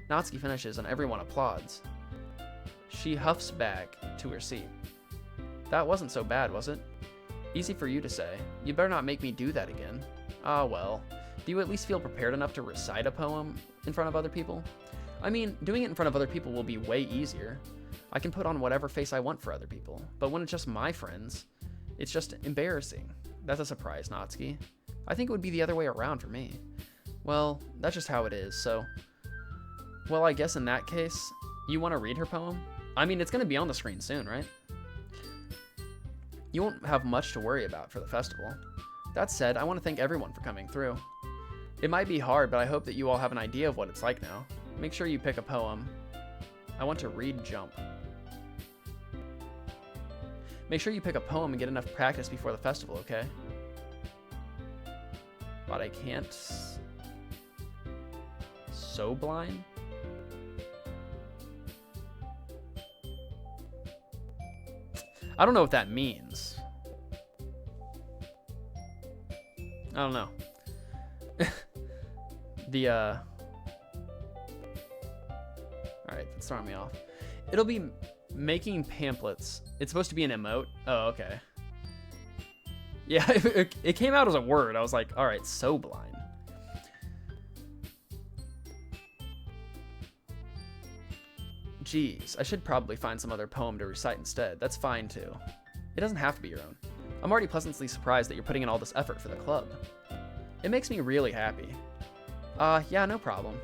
Natsuki finishes, and everyone applauds. She huffs back to her seat. That wasn't so bad, was it? Easy for you to say. You better not make me do that again. Ah, well. Do you at least feel prepared enough to recite a poem in front of other people? I mean, doing it in front of other people will be way easier. I can put on whatever face I want for other people. But when it's just my friends, it's just embarrassing. That's a surprise, Natsuki. I think it would be the other way around for me. Well, that's just how it is, so... Well, I guess in that case, you want to read her poem? I mean, it's going to be on the screen soon, right? You won't have much to worry about for the festival. That said, I want to thank everyone for coming through. It might be hard, but I hope that you all have an idea of what it's like now. Make sure you pick a poem. I want to read Jump. Make sure you pick a poem and get enough practice before the festival, okay? But I can't... So blind? I don't know what that means. I don't know. It's throwing me off. It'll be making pamphlets. It's supposed to be an emote. Oh, okay. Yeah, it came out as a word. I was like, all right, so blind. Geez, I should probably find some other poem to recite instead. That's fine too. It doesn't have to be your own. I'm already pleasantly surprised that you're putting in all this effort for the club. It makes me really happy. Yeah, no problem.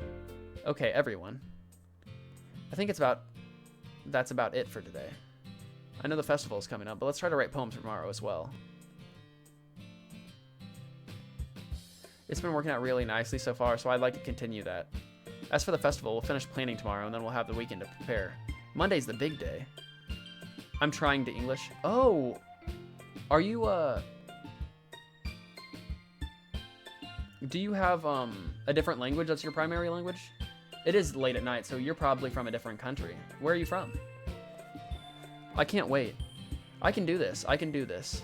Okay, everyone. I think that's about it for today. I know the festival is coming up, but let's try to write poems for tomorrow as well. It's been working out really nicely so far, so I'd like to continue that. As for the festival, we'll finish planning tomorrow, and then we'll have the weekend to prepare. Monday's the big day. I'm trying to English. Oh! Are you, do you have, a different language that's your primary language? It is late at night, so you're probably from a different country. Where are you from? I can't wait. I can do this. I can do this.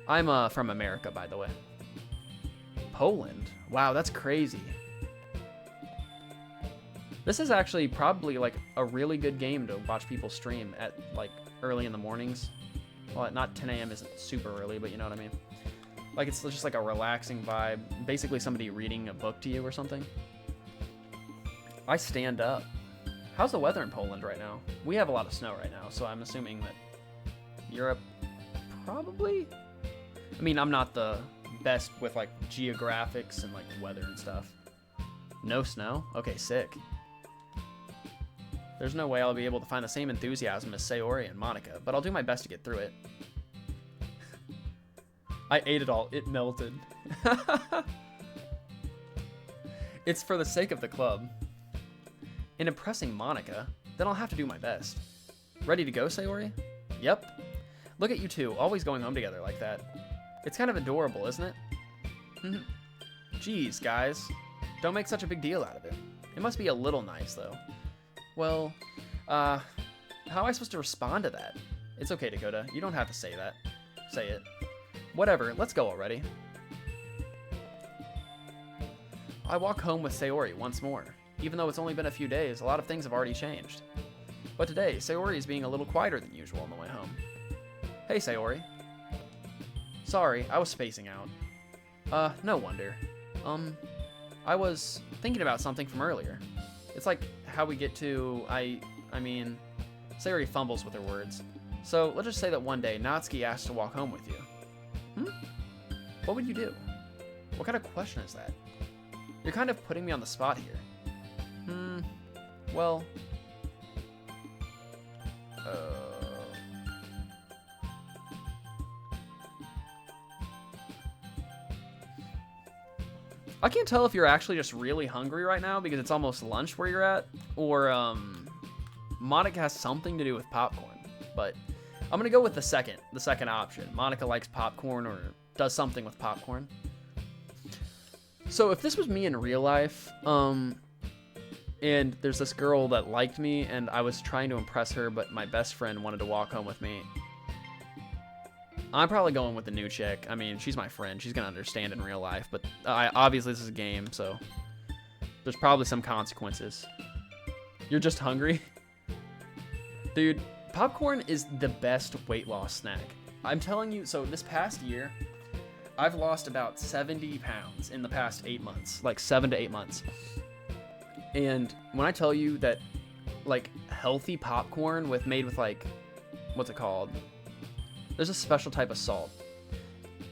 I'm, from America, by the way. Poland? Wow, that's crazy. This is actually probably like a really good game to watch people stream at like early in the mornings. Well, not 10 a.m. isn't super early, but you know what I mean. Like it's just like a relaxing vibe. Basically somebody reading a book to you or something. I stand up. How's the weather in Poland right now? We have a lot of snow right now, so I'm assuming that Europe probably. I mean, I'm not the best with like geographics and like weather and stuff. No snow? Okay, sick. There's no way I'll be able to find the same enthusiasm as Sayori and Monica, but I'll do my best to get through it. I ate it all. It melted. It's for the sake of the club. In impressing Monica, then I'll have to do my best. Ready to go, Sayori? Yep. Look at you two, always going home together like that. It's kind of adorable, isn't it? Geez, guys. Don't make such a big deal out of it. It must be a little nice, though. Well, how am I supposed to respond to that? It's okay, Dakota. You don't have to say that. Say it. Whatever, let's go already. I walk home with Sayori once more. Even though it's only been a few days, a lot of things have already changed. But today, Sayori is being a little quieter than usual on the way home. Hey, Sayori. Sorry, I was spacing out. No wonder. I was thinking about something from earlier. It's like how we get to, I mean, Sayori fumbles with her words. So let's just say that one day, Natsuki asked to walk home with you. What would you do? What kind of question is that? You're kind of putting me on the spot here. Well... I can't tell if you're actually just really hungry right now because it's almost lunch where you're at, or Monica has something to do with popcorn. But I'm gonna go with the second option. Monica likes popcorn or does something with popcorn. So if this was me in real life, and there's this girl that liked me and I was trying to impress her, but my best friend wanted to walk home with me, I'm probably going with the new chick. I mean, she's my friend. She's going to understand in real life. But obviously, this is a game, so there's probably some consequences. You're just hungry? Dude, popcorn is the best weight loss snack. I'm telling you, so this past year, I've lost about 70 pounds in the past 8 months. Like 7 to 8 months. And when I tell you that, like, healthy popcorn made with, like, what's it called? There's a special type of salt.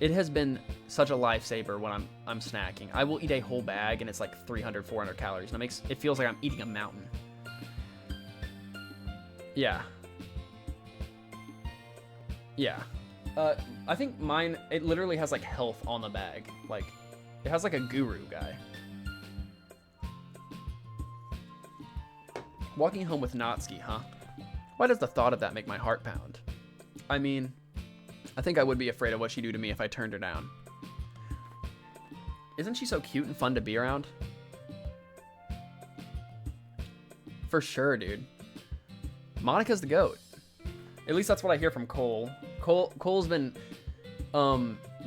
It has been such a lifesaver when I'm snacking. I will eat a whole bag and it's like 300, 400 calories. And it feels like I'm eating a mountain. Yeah. Yeah. I think mine, it literally has like health on the bag. Like, it has like a guru guy. Walking home with Natsuki, huh? Why does the thought of that make my heart pound? I mean, I think I would be afraid of what she'd do to me if I turned her down. Isn't she so cute and fun to be around? For sure, dude. Monica's the GOAT. At least that's what I hear from Cole. Cole's been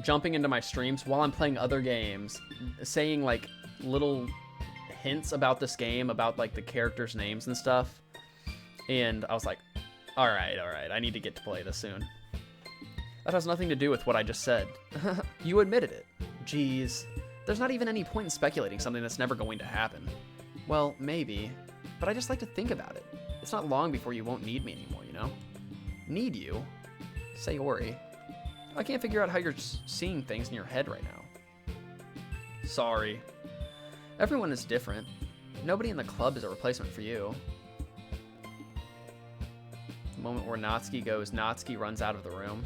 jumping into my streams while I'm playing other games, saying like little hints about this game, about like the characters' names and stuff. And I was like, all right, I need to get to play this soon. That has nothing to do with what I just said. You admitted it. Jeez. There's not even any point in speculating something that's never going to happen. Well, maybe. But I just like to think about it. It's not long before you won't need me anymore, you know? Need you? Sayori. I can't figure out how you're seeing things in your head right now. Sorry. Everyone is different. Nobody in the club is a replacement for you. The moment where Natsuki goes, Natsuki runs out of the room.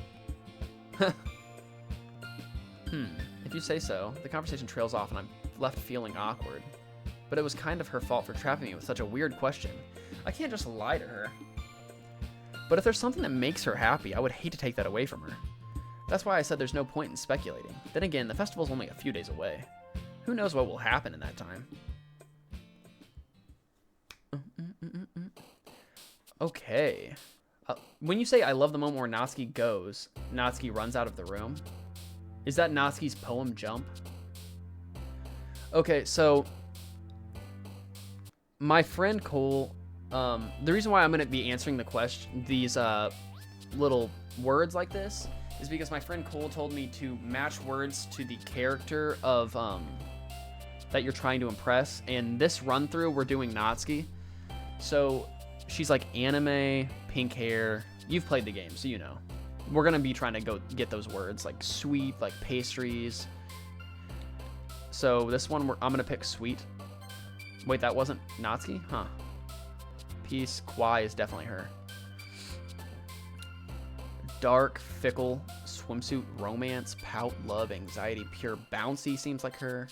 If you say so. The conversation trails off and I'm left feeling awkward. But it was kind of her fault for trapping me with such a weird question. I can't just lie to her. But if there's something that makes her happy, I would hate to take that away from her. That's why I said there's no point in speculating. Then again, the festival's only a few days away. Who knows what will happen in that time? Okay. When you say I love the moment where Natsuki goes, Natsuki runs out of the room, is that Natsuki's poem Jump? Okay, so my friend Cole, the reason why I'm going to be answering the question, these little words like this, is because my friend Cole told me to match words to the character of that you're trying to impress. And this run through, we're doing Natsuki. So she's like anime, pink hair. You've played the game, so you know. We're going to be trying to go get those words like sweet, like pastries. So this one, I'm going to pick sweet. Wait, that wasn't Natsuki? Huh. Peace, Kwai is definitely her. Dark, fickle, swimsuit, romance, pout, love, anxiety, pure, bouncy seems like her.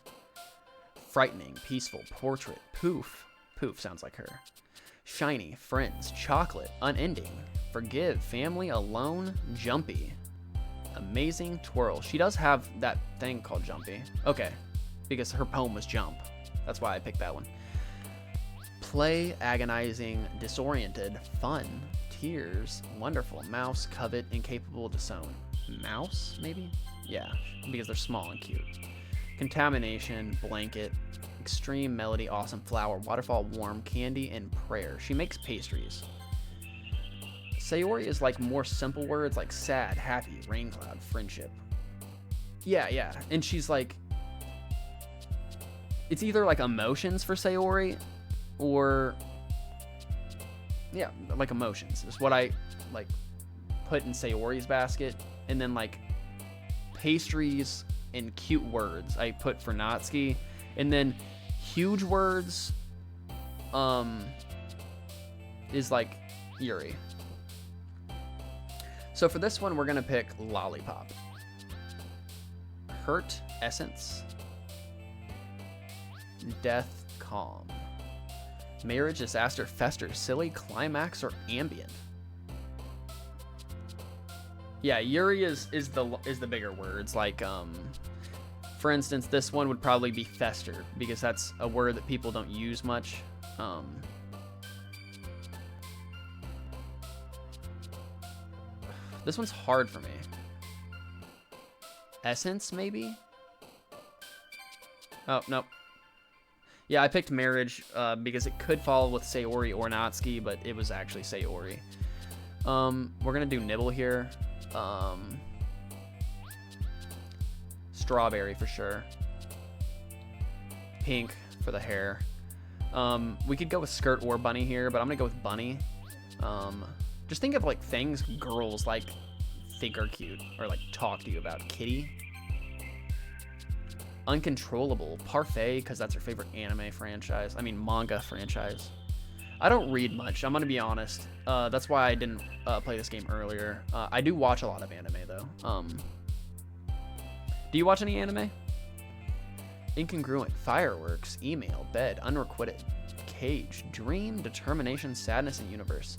Frightening, peaceful, portrait, poof. Poof sounds like her. Shiny, friends, chocolate, unending, forgive, family, alone, jumpy. Amazing, twirl. She does have that thing called jumpy. Okay, because her poem was jump. That's why I picked that one. Play, agonizing, disoriented, fun, tears, wonderful, mouse, covet, incapable, disown. Mouse, maybe? Yeah, because they're small and cute. Contamination, blanket, extreme, melody, awesome, flower, waterfall, warm, candy, and prayer. She makes pastries. Sayori is like more simple words like sad, happy, rain cloud, friendship. Yeah, and she's like, it's either like emotions for Sayori or, yeah, like emotions is what I like put in Sayori's basket. And then like pastries and cute words I put for Natsuki. And then huge words is like Yuri. So for this one, we're going to pick Lollipop. Hurt, Essence. Death, Calm. Marriage, Disaster, Fester, Silly, Climax, or Ambient. Yeah, Yuri is the bigger words. Like, for instance, this one would probably be Fester, because that's a word that people don't use much. This one's hard for me. Essence, maybe? Oh, nope. Yeah, I picked Marriage because it could fall with Sayori or Natsuki, but it was actually Sayori. We're going to do Nibble here. Strawberry for sure. Pink for the hair. We could go with Skirt or Bunny here, but I'm going to go with Bunny. Just think of like things girls like think are cute or like talk to you about. Kitty. Uncontrollable. Parfait, because that's her favorite anime franchise. I mean, manga franchise. I don't read much, I'm going to be honest. That's why I didn't play this game earlier. I do watch a lot of anime, though. Do you watch any anime? Incongruent. Fireworks. Email. Bed. Unrequited. Cage. Dream. Determination. Sadness. And universe.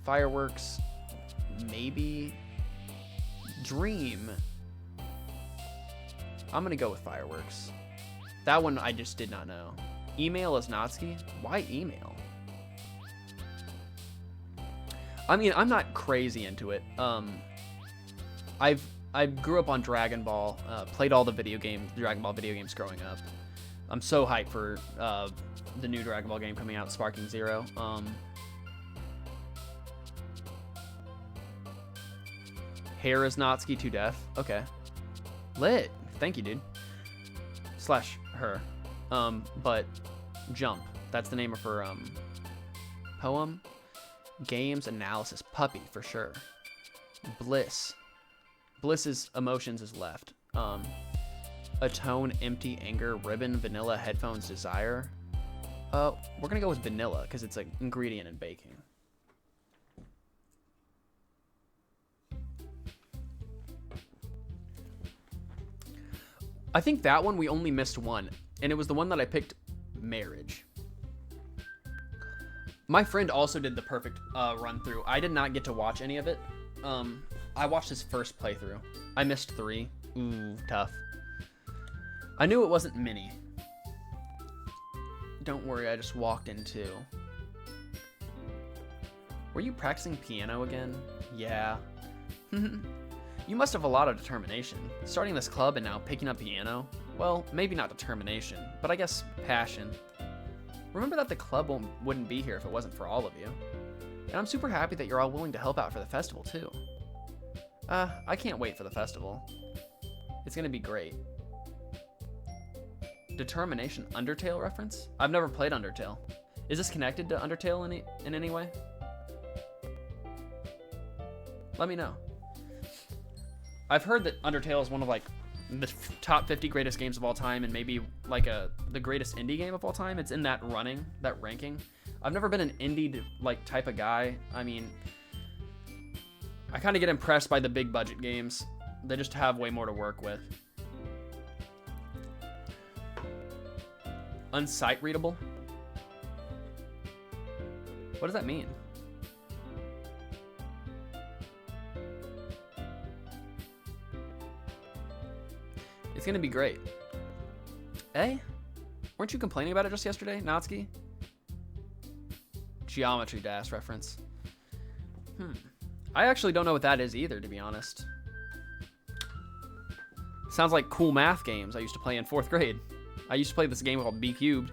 Fireworks. Maybe. Dream. I'm gonna go with Fireworks. That one I just did not know. Email is Natsuki? Why email? I mean, I'm not crazy into it. I grew up on Dragon Ball, played all the Dragon Ball video games growing up. I'm so hyped for the new Dragon Ball game coming out, Sparking Zero. Hair is Natsuki to death. Okay. Lit. Thank you, dude. Slash her. But Jump. That's the name of her poem. Games analysis. Puppy for sure. Bliss. Bliss's emotions is left. Atone, empty, anger, ribbon, vanilla, headphones, desire. We're gonna go with vanilla because it's an ingredient in baking. I think that one we only missed one, and it was the one that I picked, marriage. My friend also did the perfect run through. I did not get to watch any of it. I watched his first playthrough. I missed 3. Ooh, tough. I knew it wasn't many. Don't worry, I just walked in too. Were you practicing piano again? Yeah. You must have a lot of determination. Starting this club and now picking up piano? Well, maybe not determination, but I guess passion. Remember that the club wouldn't be here if it wasn't for all of you. And I'm super happy that you're all willing to help out for the festival too. I can't wait for the festival. It's gonna be great. Determination Undertale reference? I've never played Undertale. Is this connected to Undertale in any way? Let me know. I've heard that Undertale is one of like the top 50 greatest games of all time and maybe like the greatest indie game of all time. It's in that ranking. I've never been an indie like type of guy. I mean, I kind of get impressed by the big budget games. They just have way more to work with. Unsight readable? What does that mean? It's gonna be great. Eh? Weren't you complaining about it just yesterday, Natsuki? Geometry Dash reference. I actually don't know what that is either, to be honest. Sounds like cool math games I used to play in 4th grade. I used to play this game called B Cubed.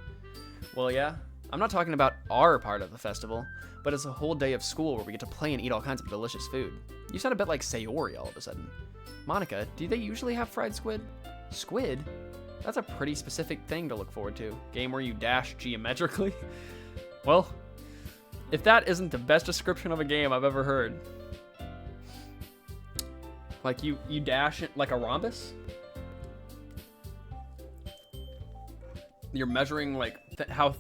Well, yeah, I'm not talking about our part of the festival, but it's a whole day of school where we get to play and eat all kinds of delicious food. You sound a bit like Sayori all of a sudden. Monica, do they usually have fried squid? Squid? That's a pretty specific thing to look forward to. Game where you dash geometrically? Well, if that isn't the best description of a game I've ever heard. Like you dash it like a rhombus? You're measuring like how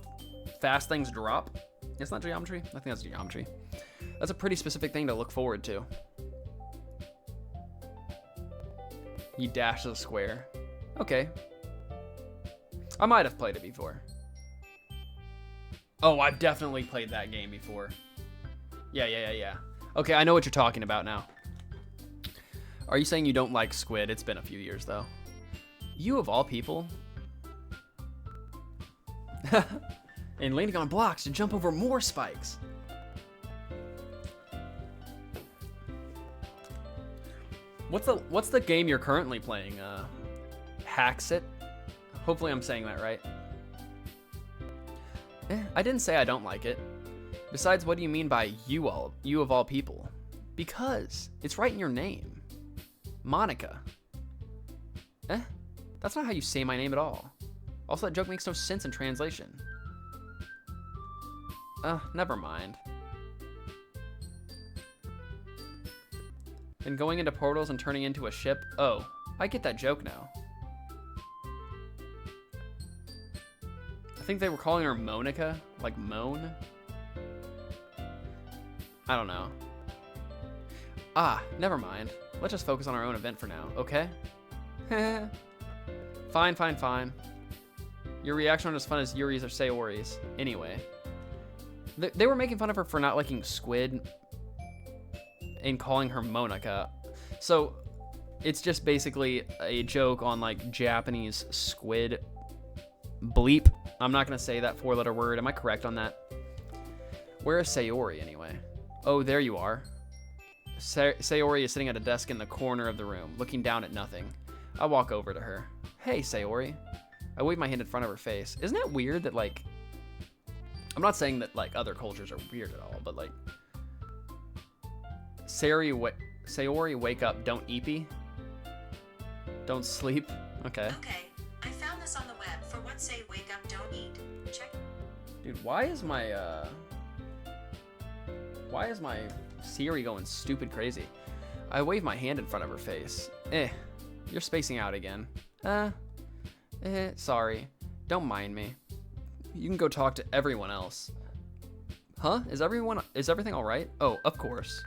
fast things drop? It's not geometry? I think that's geometry. That's a pretty specific thing to look forward to. You dash the square. Okay. I might have played it before. Oh, I've definitely played that game before. Yeah. Okay, I know what you're talking about now. Are you saying you don't like squid? It's been a few years, though. You of all people? And landing on blocks to jump over more spikes. What's the game you're currently playing? Hacksit? Hopefully I'm saying that right. I didn't say I don't like it. Besides, what do you mean by you of all people? Because it's right in your name. Monica. That's not how you say my name at all. Also, that joke makes no sense in translation. Never mind. And going into portals and turning into a ship? Oh, I get that joke now. I think they were calling her Monica, like moan. I don't know. Never mind. Let's just focus on our own event for now, okay? Fine. Your reaction aren't as fun as Yuri's or Sayori's. Anyway. They were making fun of her for not liking squid and calling her Monica. So, it's just basically a joke on, like, Japanese squid bleep. I'm not going to say that 4-letter word. Am I correct on that? Where is Sayori, anyway? Oh, there you are. Sayori is sitting at a desk in the corner of the room, looking down at nothing. I walk over to her. Hey, Sayori. I wave my hand in front of her face. Isn't it weird that, like... I'm not saying that, like, other cultures are weird at all, but, like... Sayori, wake up, don't eepy. Don't sleep. Okay. Okay, I found this on the web for what say wake up, don't eat. Check. Dude, why is my Siri going stupid crazy? I wave my hand in front of her face. You're spacing out again. Sorry. Don't mind me. You can go talk to everyone else. Huh? Is everything alright? Oh, of course.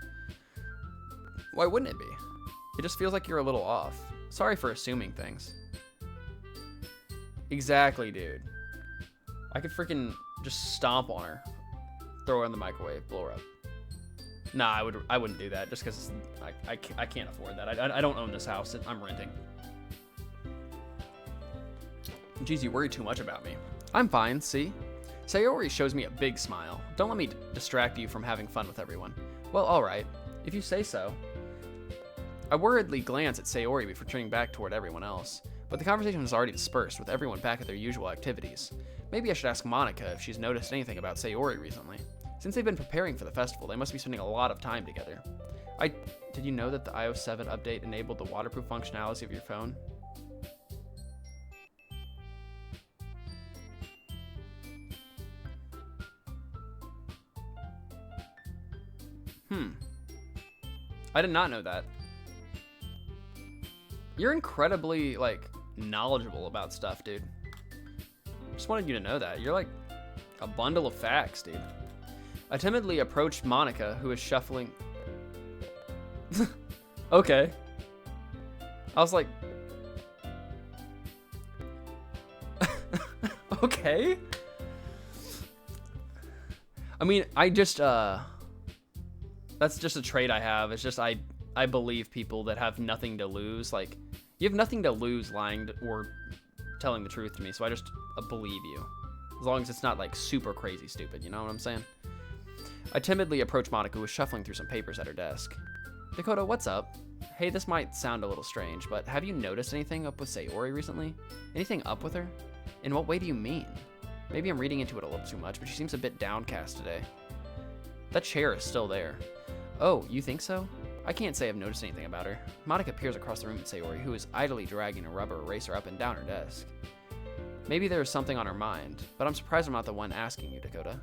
Why wouldn't it be? It just feels like you're a little off. Sorry for assuming things. Exactly, dude. I could freaking just stomp on her. Throw her in the microwave, blow her up. Nah, I wouldn't do that just because I can't afford that. I don't own this house. I'm renting. Jeez, you worry too much about me. I'm fine, see? Sayori shows me a big smile. Don't let me distract you from having fun with everyone. Well, alright. If you say so. I worriedly glance at Sayori before turning back toward everyone else, but the conversation has already dispersed with everyone back at their usual activities. Maybe I should ask Monica if she's noticed anything about Sayori recently. Since they've been preparing for the festival, they must be spending a lot of time together. Did you know that the iOS 7 update enabled the waterproof functionality of your phone? I did not know that. You're incredibly, like, knowledgeable about stuff, dude. Just wanted you to know that. You're like a bundle of facts, dude. I timidly approached Monica, who was shuffling. Okay. I was like... Okay. I mean, that's just a trait I have. It's just I believe people that have nothing to lose. Like, you have nothing to lose lying or telling the truth to me, so I just believe you. As long as it's not, like, super crazy stupid, you know what I'm saying? I timidly approached Monica, who was shuffling through some papers at her desk. Dakota, what's up? Hey, this might sound a little strange, but have you noticed anything up with Sayori recently? Anything up with her? In what way do you mean? Maybe I'm reading into it a little too much, but she seems a bit downcast today. That chair is still there. Oh, you think so? I can't say I've noticed anything about her. Monica peers across the room at Sayori, who is idly dragging a rubber eraser up and down her desk. Maybe there is something on her mind, but I'm surprised I'm not the one asking you, Dakota.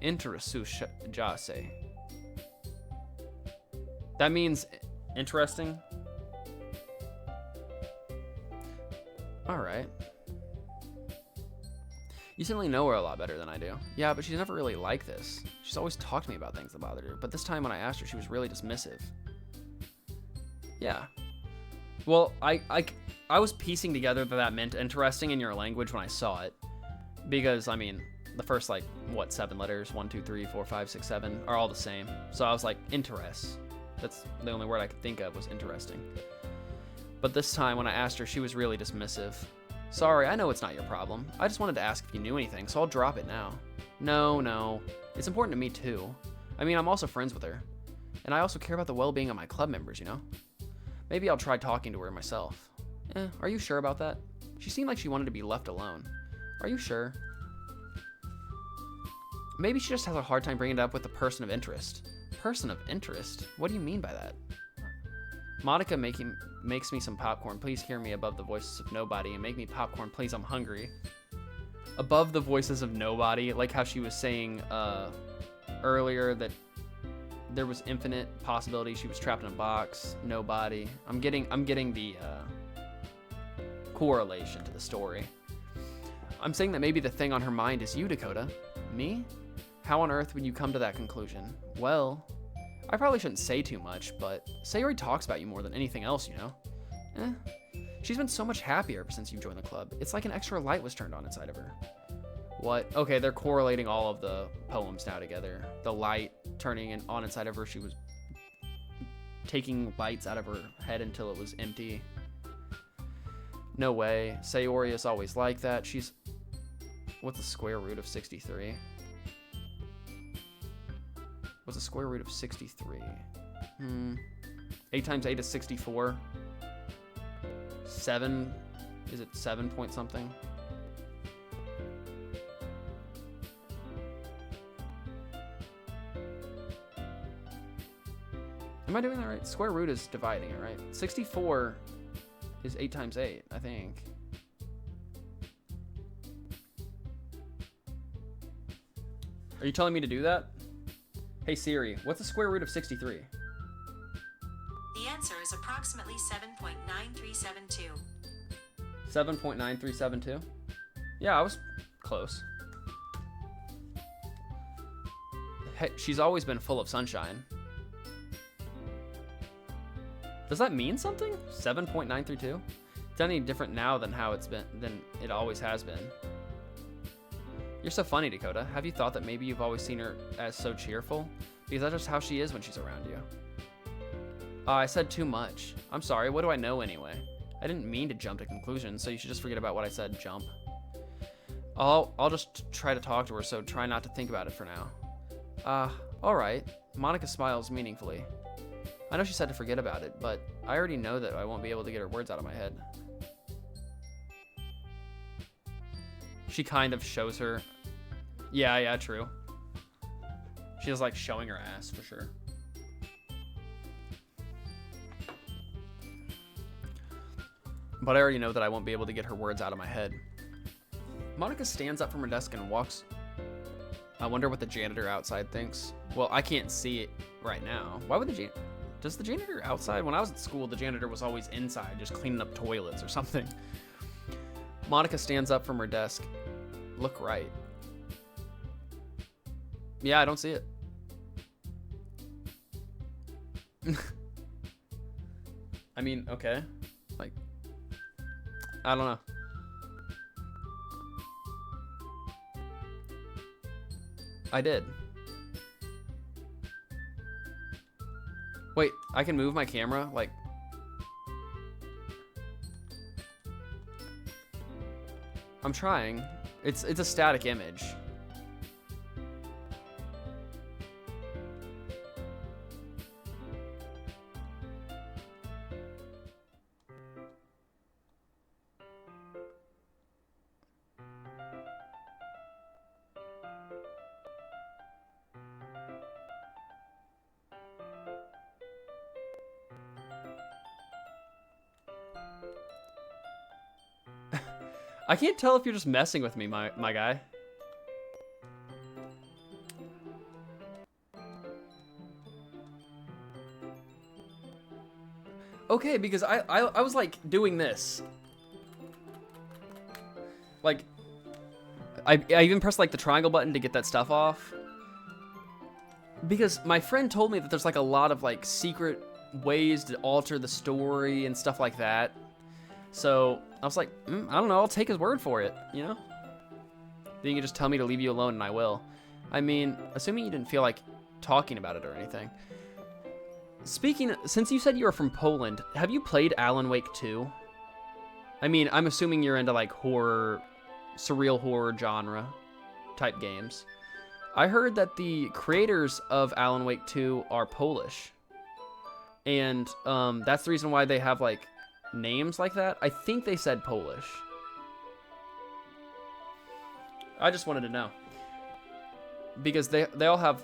Interesujase. That means interesting? Alright. You certainly know her a lot better than I do. Yeah, but she's never really like this. She's always talked to me about things that bothered her, but this time when I asked her, she was really dismissive. Yeah. Well, I was piecing together that meant interesting in your language when I saw it. Because, I mean, the first, like, what, 7 letters? 1, 2, 3, 4, 5, 6, 7 are all the same. So I was like, interest. That's the only word I could think of was interesting. But this time when I asked her, she was really dismissive. Sorry, I know it's not your problem. I just wanted to ask if you knew anything, so I'll drop it now. No. It's important to me, too. I mean, I'm also friends with her. And I also care about the well-being of my club members, you know? Maybe I'll try talking to her myself. Are you sure about that? She seemed like she wanted to be left alone. Are you sure? Maybe she just has a hard time bringing it up with a person of interest. Person of interest? What do you mean by that? Monica makes me some popcorn. Please hear me above the voices of nobody and make me popcorn, please. I'm hungry. Above the voices of nobody, like how she was saying earlier that there was infinite possibility. She was trapped in a box. Nobody. I'm getting the correlation to the story. I'm saying that maybe the thing on her mind is you, Dakota. Me? How on earth would you come to that conclusion? Well, I probably shouldn't say too much, but Sayori talks about you more than anything else, you know? She's been so much happier ever since you joined the club. It's like an extra light was turned on inside of her. What? Okay, they're correlating all of the poems now together. The light turning on inside of her. She was taking lights out of her head until it was empty. No way. Sayori is always like that. She's... What's the square root of 63? What's the square root of 63? 8 times 8 is 64. 7, is it 7 point something? Am I doing that right? Square root is dividing it, right? 64 is 8 times 8, I think. Are you telling me to do that? Hey Siri, what's the square root of 63? The answer is approximately 7.9372. 7.9372? Yeah, I was close. Hey, she's always been full of sunshine. Does that mean something? 7.932? It's any different now than how it's been, than it always has been. You're so funny, Dakota. Have you thought that maybe you've always seen her as so cheerful? Because that's just how she is when she's around you. I said too much. I'm sorry, what do I know anyway? I didn't mean to jump to conclusions, so you should just forget about what I said, jump. I'll just try to talk to her, so try not to think about it for now. Alright. Monica smiles meaningfully. I know she said to forget about it, but I already know that I won't be able to get her words out of my head. She kind of shows her. Yeah, true. She was like showing her ass for sure. But I already know that I won't be able to get her words out of my head. Monica stands up from her desk and walks. I wonder what the janitor outside thinks. Well, I can't see it right now. Why would the janitor... Does the janitor outside? When I was at school, the janitor was always inside, just cleaning up toilets or something. Monica stands up from her desk. Look right. Yeah, I don't see it. I mean, okay. Like, I don't know. I did. Wait, I can move my camera, like... I'm trying. It's a static image. I can't tell if you're just messing with me, my guy. Okay, because I was like doing this. Like, I even pressed like the triangle button to get that stuff off. Because my friend told me that there's like a lot of like secret ways to alter the story and stuff like that. So I was like, I don't know, I'll take his word for it, you know? Then you can just tell me to leave you alone and I will. I mean, assuming you didn't feel like talking about it or anything. Speaking, since you said you were from Poland, have you played Alan Wake 2? I mean, I'm assuming you're into like horror, surreal horror genre type games. I heard that the creators of Alan Wake 2 are Polish. And that's the reason why they have like names like that. I think they said Polish. I just wanted to know. Because they all have...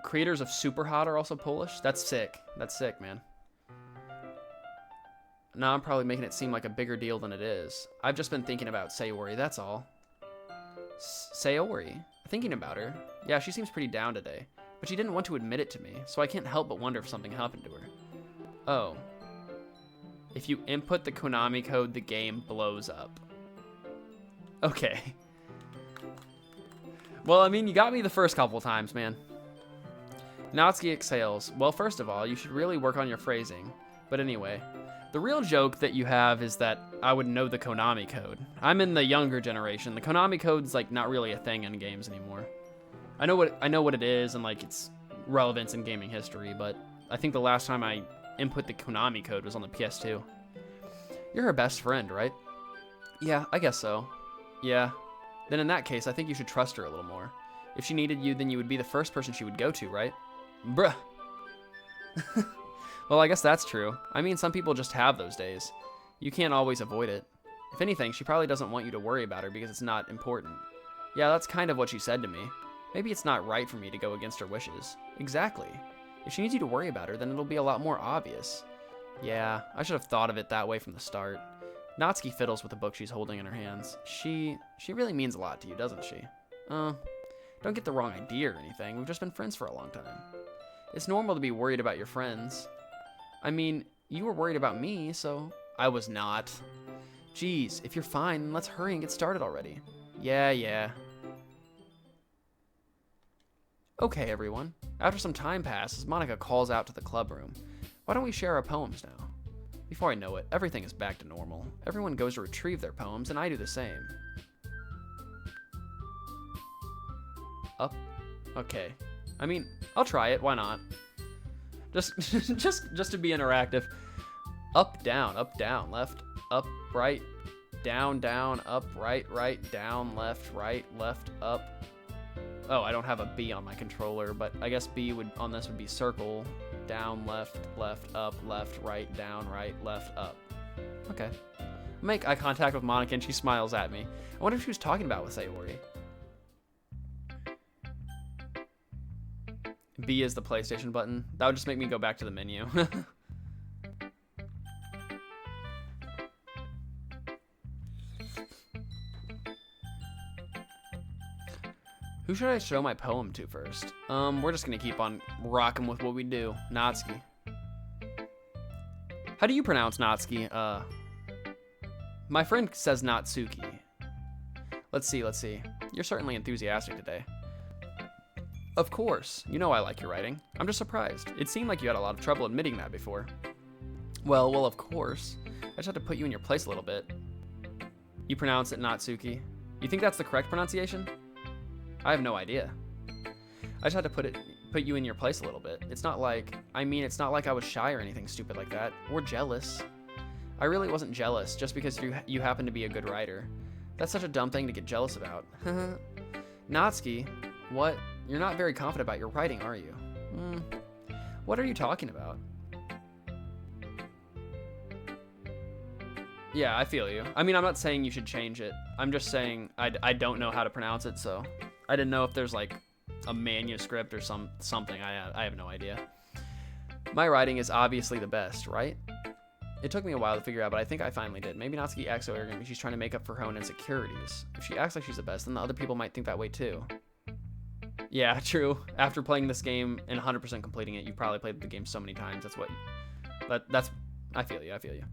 Creators of Superhot are also Polish? That's sick. That's sick, man. Now I'm probably making it seem like a bigger deal than it is. I've just been thinking about Sayori, that's all. Sayori? Thinking about her. Yeah, she seems pretty down today. But she didn't want to admit it to me, so I can't help but wonder if something happened to her. Oh. If you input the Konami code, the game blows up. Okay. Well, I mean, you got me the first couple times, man. Natsuki exhales. Well, first of all, you should really work on your phrasing. But anyway, the real joke that you have is that I would know the Konami code. I'm in the younger generation. The Konami code's like not really a thing in games anymore. I know what it is and like its relevance in gaming history, but I think the last time I input the Konami code was on the PS2. You're her best friend, right? Yeah, I guess so. Yeah. Then in that case, I think you should trust her a little more. If she needed you, then you would be the first person she would go to, right? Bruh. Well, I guess that's true. I mean, some people just have those days. You can't always avoid it. If anything, she probably doesn't want you to worry about her because it's not important. Yeah, that's kind of what she said to me. Maybe it's not right for me to go against her wishes. Exactly. If she needs you to worry about her, then it'll be a lot more obvious. Yeah, I should have thought of it that way from the start. Natsuki fiddles with the book she's holding in her hands. She really means a lot to you, doesn't she? Don't get the wrong idea or anything. We've just been friends for a long time. It's normal to be worried about your friends. I mean, you were worried about me, so... I was not. Geez, if you're fine, then let's hurry and get started already. Yeah. Okay, everyone. After some time passes, Monica calls out to the club room. Why don't we share our poems now? Before I know it, everything is back to normal. Everyone goes to retrieve their poems, and I do the same. Up? Okay. I mean, I'll try it, why not? Just to be interactive. Up, down, left, up, right, down, up, right, down, left, up. Oh, I don't have a B on my controller, but I guess B on this would be circle, down, left, up, left, right, down, right, left, up. Okay. Make eye contact with Monica and she smiles at me. I wonder if she was talking about with Sayori. B is the PlayStation button. That would just make me go back to the menu. Who should I show my poem to first? We're just gonna keep on rocking with what we do. Natsuki. How do you pronounce Natsuki? My friend says Natsuki. Let's see. You're certainly enthusiastic today. Of course. You know I like your writing. I'm just surprised. It seemed like you had a lot of trouble admitting that before. Well, of course. I just had to put you in your place a little bit. You pronounce it Natsuki. You think that's the correct pronunciation? I have no idea. I just had to put you in your place a little bit. It's not like I was shy or anything stupid like that, or jealous. I really wasn't jealous just because you happen to be a good writer. That's such a dumb thing to get jealous about. Natsuki, what? You're not very confident about your writing, are you? What are you talking about? Yeah, I feel you. I mean, I'm not saying you should change it. I'm just saying I don't know how to pronounce it, so I didn't know if there's like a manuscript or something. I have no idea. My writing is obviously the best, right? It took me a while to figure out, but I think I finally did. Maybe Natsuki acts so arrogant because she's trying to make up for her own insecurities. If she acts like she's the best, then the other people might think that way too. Yeah, true. After playing this game and 100% completing it, you probably played the game so many times. I feel you.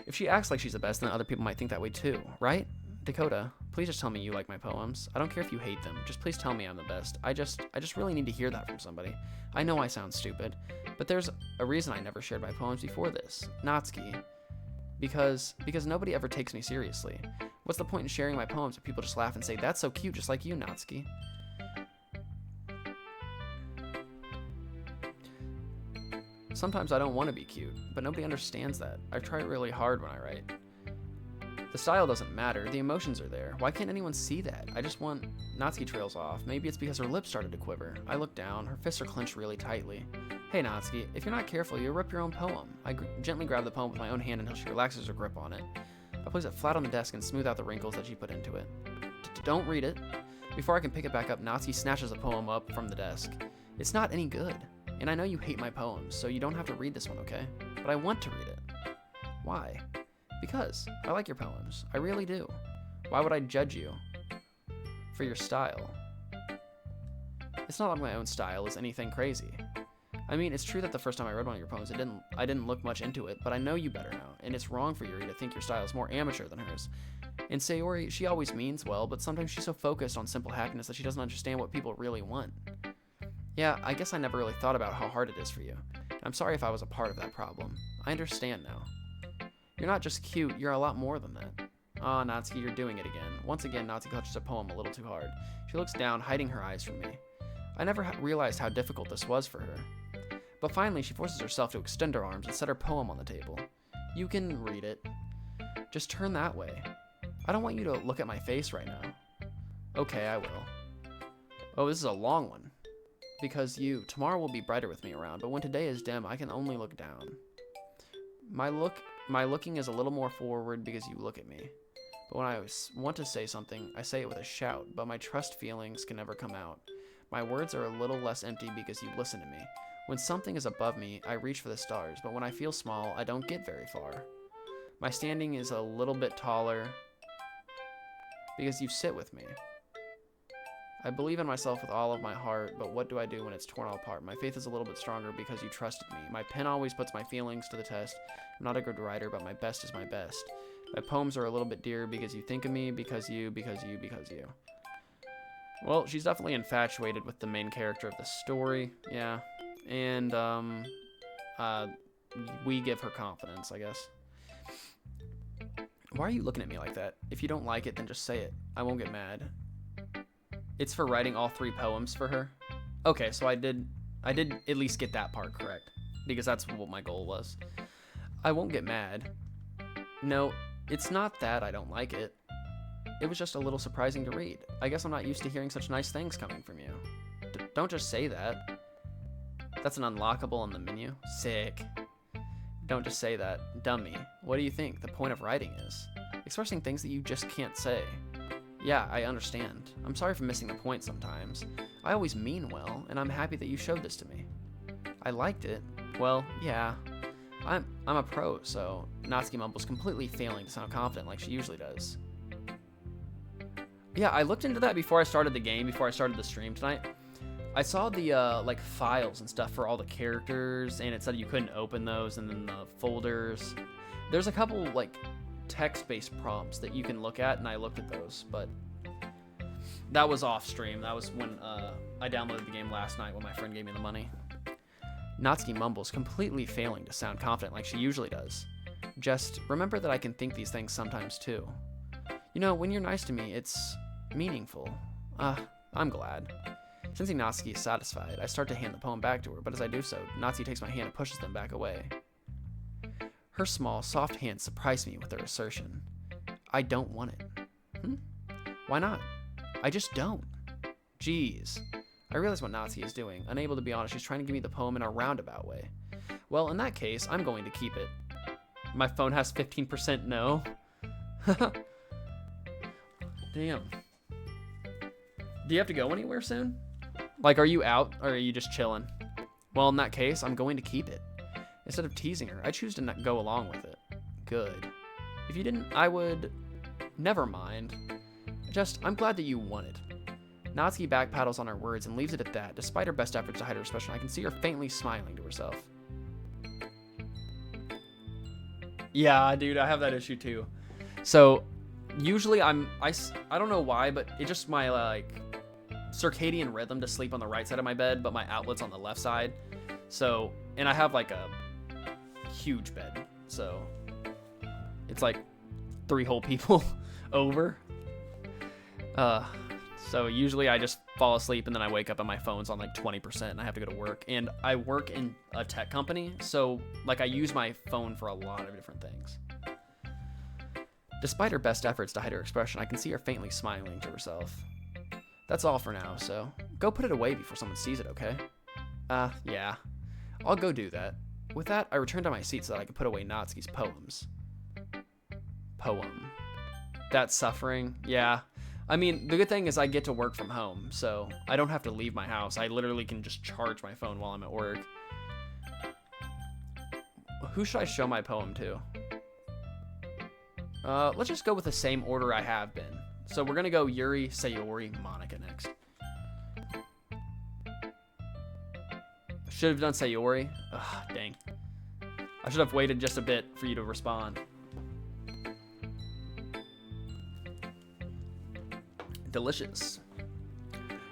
If she acts like she's the best, then other people might think that way too, right? Dakota, please just tell me you like my poems. I don't care if you hate them. Just please tell me I'm the best. I just really need to hear that from somebody. I know I sound stupid, but there's a reason I never shared my poems before this. Natsuki. Because nobody ever takes me seriously. What's the point in sharing my poems if people just laugh and say, that's so cute, just like you, Natsuki? Sometimes I don't want to be cute, but nobody understands that. I try really hard when I write. The style doesn't matter, the emotions are there. Why can't anyone see that? I just want... Natsuki trails off. Maybe it's because her lips started to quiver. I look down, her fists are clenched really tightly. Hey Natsuki, if you're not careful, you'll rip your own poem. I gently grab the poem with my own hand until she relaxes her grip on it. I place it flat on the desk and smooth out the wrinkles that she put into it. Don't read it. Before I can pick it back up, Natsuki snatches the poem up from the desk. It's not any good. And I know you hate my poems, so you don't have to read this one, okay? But I want to read it. Why? Because I like your poems. I really do. Why would I judge you for your style? It's not like my own style is anything crazy. I mean, it's true that the first time I read one of your poems, I didn't look much into it, but I know you better now, and it's wrong for Yuri to think your style is more amateur than hers. And Sayori, she always means well, but sometimes she's so focused on simple happiness that she doesn't understand what people really want. Yeah, I guess I never really thought about how hard it is for you. I'm sorry if I was a part of that problem. I understand now. You're not just cute, you're a lot more than that. Ah, Natsuki, you're doing it again. Once again, Natsuki clutches a poem a little too hard. She looks down, hiding her eyes from me. I never realized how difficult this was for her. But finally, she forces herself to extend her arms and set her poem on the table. You can read it. Just turn that way. I don't want you to look at my face right now. Okay, I will. Oh, this is a long one. Because tomorrow will be brighter with me around, but when today is dim, I can only look down. My look My looking is a little more forward because you look at me. But when I want to say something, I say it with a shout, but my trust feelings can never come out. My words are a little less empty because you listen to me. When something is above me, I reach for the stars, but when I feel small, I don't get very far. My standing is a little bit taller because you sit with me. I believe in myself with all of my heart, but what do I do when it's torn all apart? My faith is a little bit stronger because you trusted me. My pen always puts my feelings to the test. I'm not a good writer, but my best is my best. My poems are a little bit dear because you think of me, because you. Well, she's definitely infatuated with the main character of the story, yeah. And, we give her confidence, I guess. Why are you looking at me like that? If you don't like it, then just say it. I won't get mad. It's for writing all 3 poems for her. Okay, so I did at least get that part correct, because that's what my goal was. I won't get mad. No, it's not that I don't like it. It was just a little surprising to read. I guess I'm not used to hearing such nice things coming from you. Don't just say that. That's an unlockable on the menu. Sick. Don't just say that. Dummy. What do you think the point of writing is? Expressing things that you just can't say. Yeah, I understand. I'm sorry for missing the point sometimes. I always mean well, and I'm happy that you showed this to me. I liked it. Well, yeah. I'm a pro, so Natsuki mumbles, completely failing to sound confident like she usually does. Yeah, I looked into that before I started the game, before I started the stream tonight. I saw the like files and stuff for all the characters, and it said you couldn't open those, and then the folders. There's a couple like text-based prompts that you can look at, and I looked at those, but that was off stream. That was when I downloaded the game last night when my friend gave me the money. Natsuki mumbles, completely failing to sound confident like she usually does. Just remember that I can think these things sometimes too. You know, when you're nice to me, it's meaningful. I'm glad. Sensing Natsuki is satisfied, I start to hand the poem back to her, but as I do so, Natsuki takes my hand and pushes them back away. Her small, soft hands surprise me with her assertion. I don't want it. Why not? I just don't. Jeez. I realize what Natsuki is doing. Unable to be honest, she's trying to give me the poem in a roundabout way. Well, in that case, I'm going to keep it. My phone has 15% no. Damn. Do you have to go anywhere soon? Like, are you out, or are you just chilling? Well, in that case, I'm going to keep it. Instead of teasing her, I choose to not go along with it. Good. If you didn't, I would... Never mind. I'm glad that you won it. Natsuki backpedals on her words and leaves it at that. Despite her best efforts to hide her expression, I can see her faintly smiling to herself. Yeah, dude, I have that issue too. So, usually I don't know why, but it's just my, like, circadian rhythm to sleep on the right side of my bed, but my outlet's on the left side. So, and I have, like, a huge bed. So, it's, like, 3 whole people over. So usually I just fall asleep and then I wake up and my phone's on like 20% and I have to go to work. And I work in a tech company, so like I use my phone for a lot of different things. Despite her best efforts to hide her expression, I can see her faintly smiling to herself. That's all for now, so go put it away before someone sees it, okay? Yeah. I'll go do that. With that, I return to my seat so that I can put away Natsuki's poems. Poem. That suffering, yeah. I mean, the good thing is I get to work from home, so I don't have to leave my house. I literally can just charge my phone while I'm at work. Who should I show my poem to? Let's just go with the same order I have been. So we're gonna go Yuri, Sayori, Monica next. Should have done Sayori. Ugh, dang. I should have waited just a bit for you to respond. Delicious.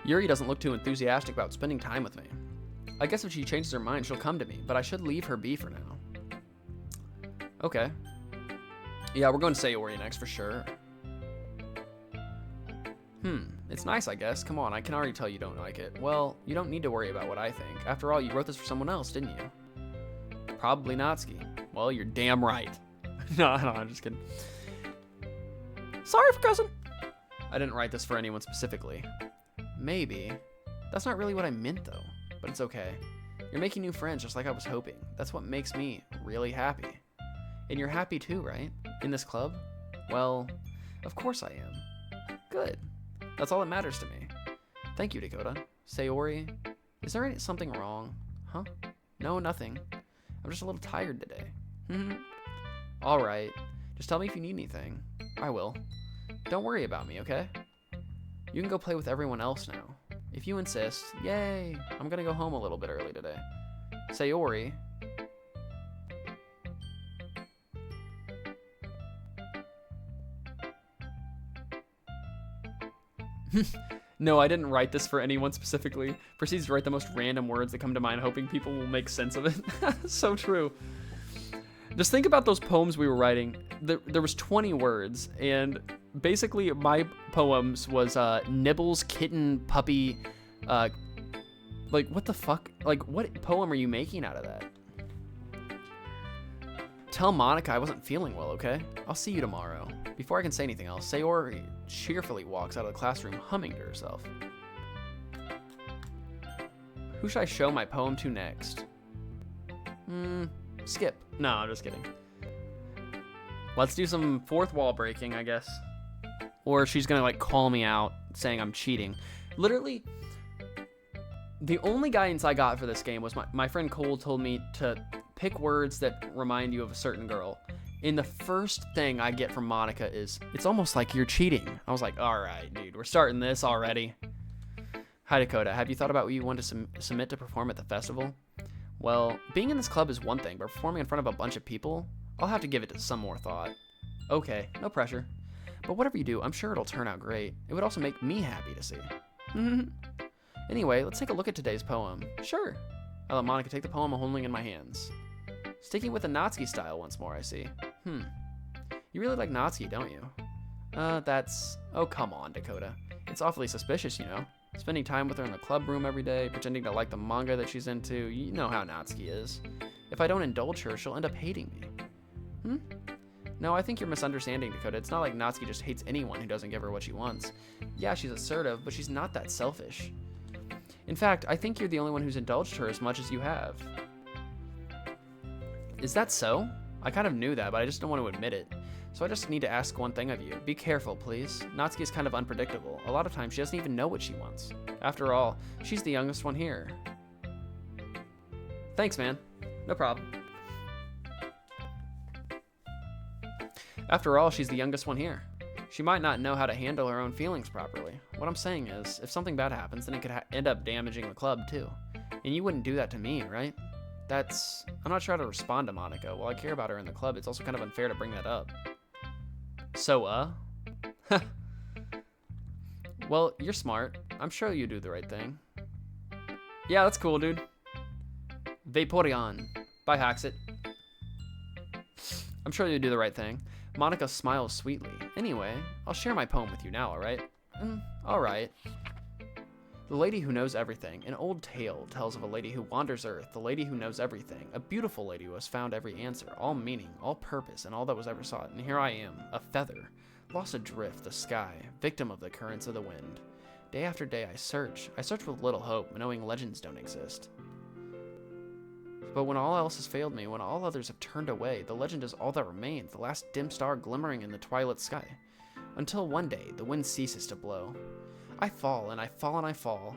Yuri doesn't look too enthusiastic about spending time with me. I guess if she changes her mind, she'll come to me, but I should leave her be for now. Okay. Yeah, we're going to Sayori next for sure. It's nice, I guess. Come on, I can already tell you don't like it. Well, you don't need to worry about what I think. After all, you wrote this for someone else, didn't you? Probably Natsuki. Well, you're damn right. No, I'm just kidding. Sorry for cussing. I didn't write this for anyone specifically. Maybe. That's not really what I meant, though. But it's okay. You're making new friends just like I was hoping. That's what makes me really happy. And you're happy too, right? In this club? Well, of course I am. Good. That's all that matters to me. Thank you, Dakota. Sayori, is there something wrong? Huh? No, nothing. I'm just a little tired today. All right. Just tell me if you need anything. I will. Don't worry about me, okay? You can go play with everyone else now. If you insist. Yay! I'm gonna go home a little bit early today. Sayori. No, I didn't write this for anyone specifically. Proceeds to write the most random words that come to mind, hoping people will make sense of it. So true. Just think about those poems we were writing. There was 20 words, and basically my poems was nibbles, kitten, puppy, like what the fuck? Like what poem are you making out of that? Tell Monica I wasn't feeling well, okay? I'll see you tomorrow. Before I can say anything else, Sayori cheerfully walks out of the classroom humming to herself. Who should I show my poem to next? Skip. No, I'm just kidding. Let's do some fourth wall breaking, I guess. Or she's gonna like call me out saying I'm cheating. Literally, the only guidance I got for this game was my friend Cole told me to pick words that remind you of a certain girl. And the first thing I get from Monica is, it's almost like you're cheating. I was like, all right, dude, we're starting this already. Hi, Dakota. Have you thought about what you want to submit to perform at the festival? Well, being in this club is one thing, but performing in front of a bunch of people, I'll have to give it some more thought. Okay, no pressure. But whatever you do, I'm sure it'll turn out great. It would also make me happy to see. Anyway, let's take a look at today's poem. Sure. I let Monica take the poem I'm holding in my hands. Sticking with the Natsuki style once more, I see. You really like Natsuki, don't you? Oh, come on, Dakota. It's awfully suspicious, you know. Spending time with her in the club room every day, pretending to like the manga that she's into. You know how Natsuki is. If I don't indulge her, she'll end up hating me. No, I think you're misunderstanding, Dakota. It's not like Natsuki just hates anyone who doesn't give her what she wants. Yeah, she's assertive, but she's not that selfish. In fact, I think you're the only one who's indulged her as much as you have. Is that so? I kind of knew that, but I just don't want to admit it. So I just need to ask one thing of you. Be careful, please. Natsuki is kind of unpredictable. A lot of times she doesn't even know what she wants. After all, she's the youngest one here. Thanks, man. No problem. After all, she's the youngest one here. She might not know how to handle her own feelings properly. What I'm saying is, if something bad happens, then it could end up damaging the club, too. And you wouldn't do that to me, right? I'm not sure how to respond to Monica. While I care about her in the club, it's also kind of unfair to bring that up. So, well, you're smart. I'm sure you do the right thing. Yeah, that's cool, dude. Vaporeon. Bye, Haxit. I'm sure you do the right thing. Monica smiles sweetly. Anyway, I'll share my poem with you now, alright? Alright. The Lady Who Knows Everything. An old tale tells of a lady who wanders Earth, the lady who knows everything, a beautiful lady who has found every answer, all meaning, all purpose, and all that was ever sought. And here I am, a feather, lost adrift the sky, victim of the currents of the wind. Day after day I search with little hope, knowing legends don't exist. But when all else has failed me, when all others have turned away, the legend is all that remains, the last dim star glimmering in the twilight sky. Until one day, the wind ceases to blow. I fall, and I fall, and I fall,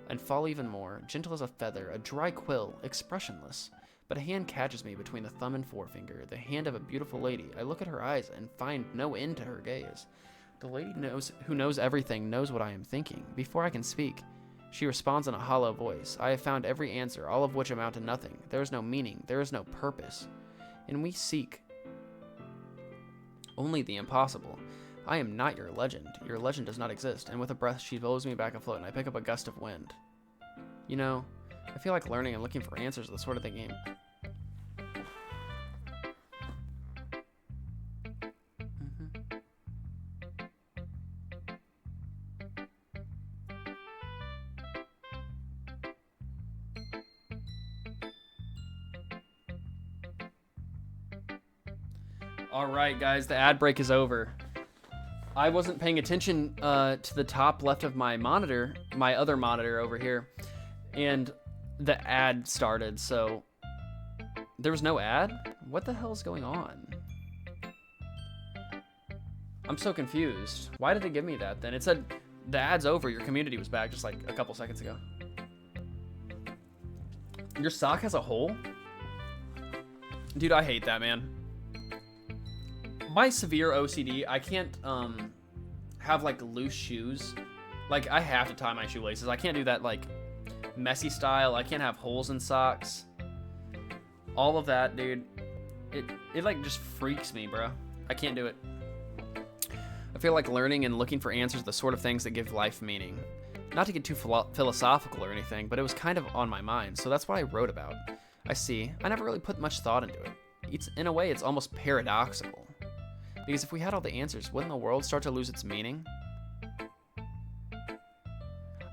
and fall even more, gentle as a feather, a dry quill, expressionless. But a hand catches me between the thumb and forefinger, the hand of a beautiful lady. I look at her eyes and find no end to her gaze. The lady who knows everything knows what I am thinking. Before I can speak, she responds in a hollow voice. I have found every answer, all of which amount to nothing. There is no meaning, there is no purpose. And we seek only the impossible. I am not your legend. Your legend does not exist. And with a breath, she blows me back afloat, and I pick up a gust of wind. You know, I feel like learning and looking for answers is the sort of thing game. All right, guys, the ad break is over. I wasn't paying attention to the top left of my monitor, my other monitor over here, and the ad started, so there was no ad? What the hell is going on? I'm so confused. Why did they give me that then? It said the ad's over, your community was back just like a couple seconds ago. Your sock has a hole? Dude, I hate that, man. My severe OCD, I can't have like loose shoes. Like I have to tie my shoelaces. I can't do that like messy style. I can't have holes in socks. All of that, dude. It like just freaks me, bro. I can't do it. I feel like learning and looking for answers are the sort of things that give life meaning. Not to get too philosophical or anything, but it was kind of on my mind, so that's what I wrote about. I see. I never really put much thought into it. In a way, it's almost paradoxical. Because if we had all the answers, wouldn't the world start to lose its meaning?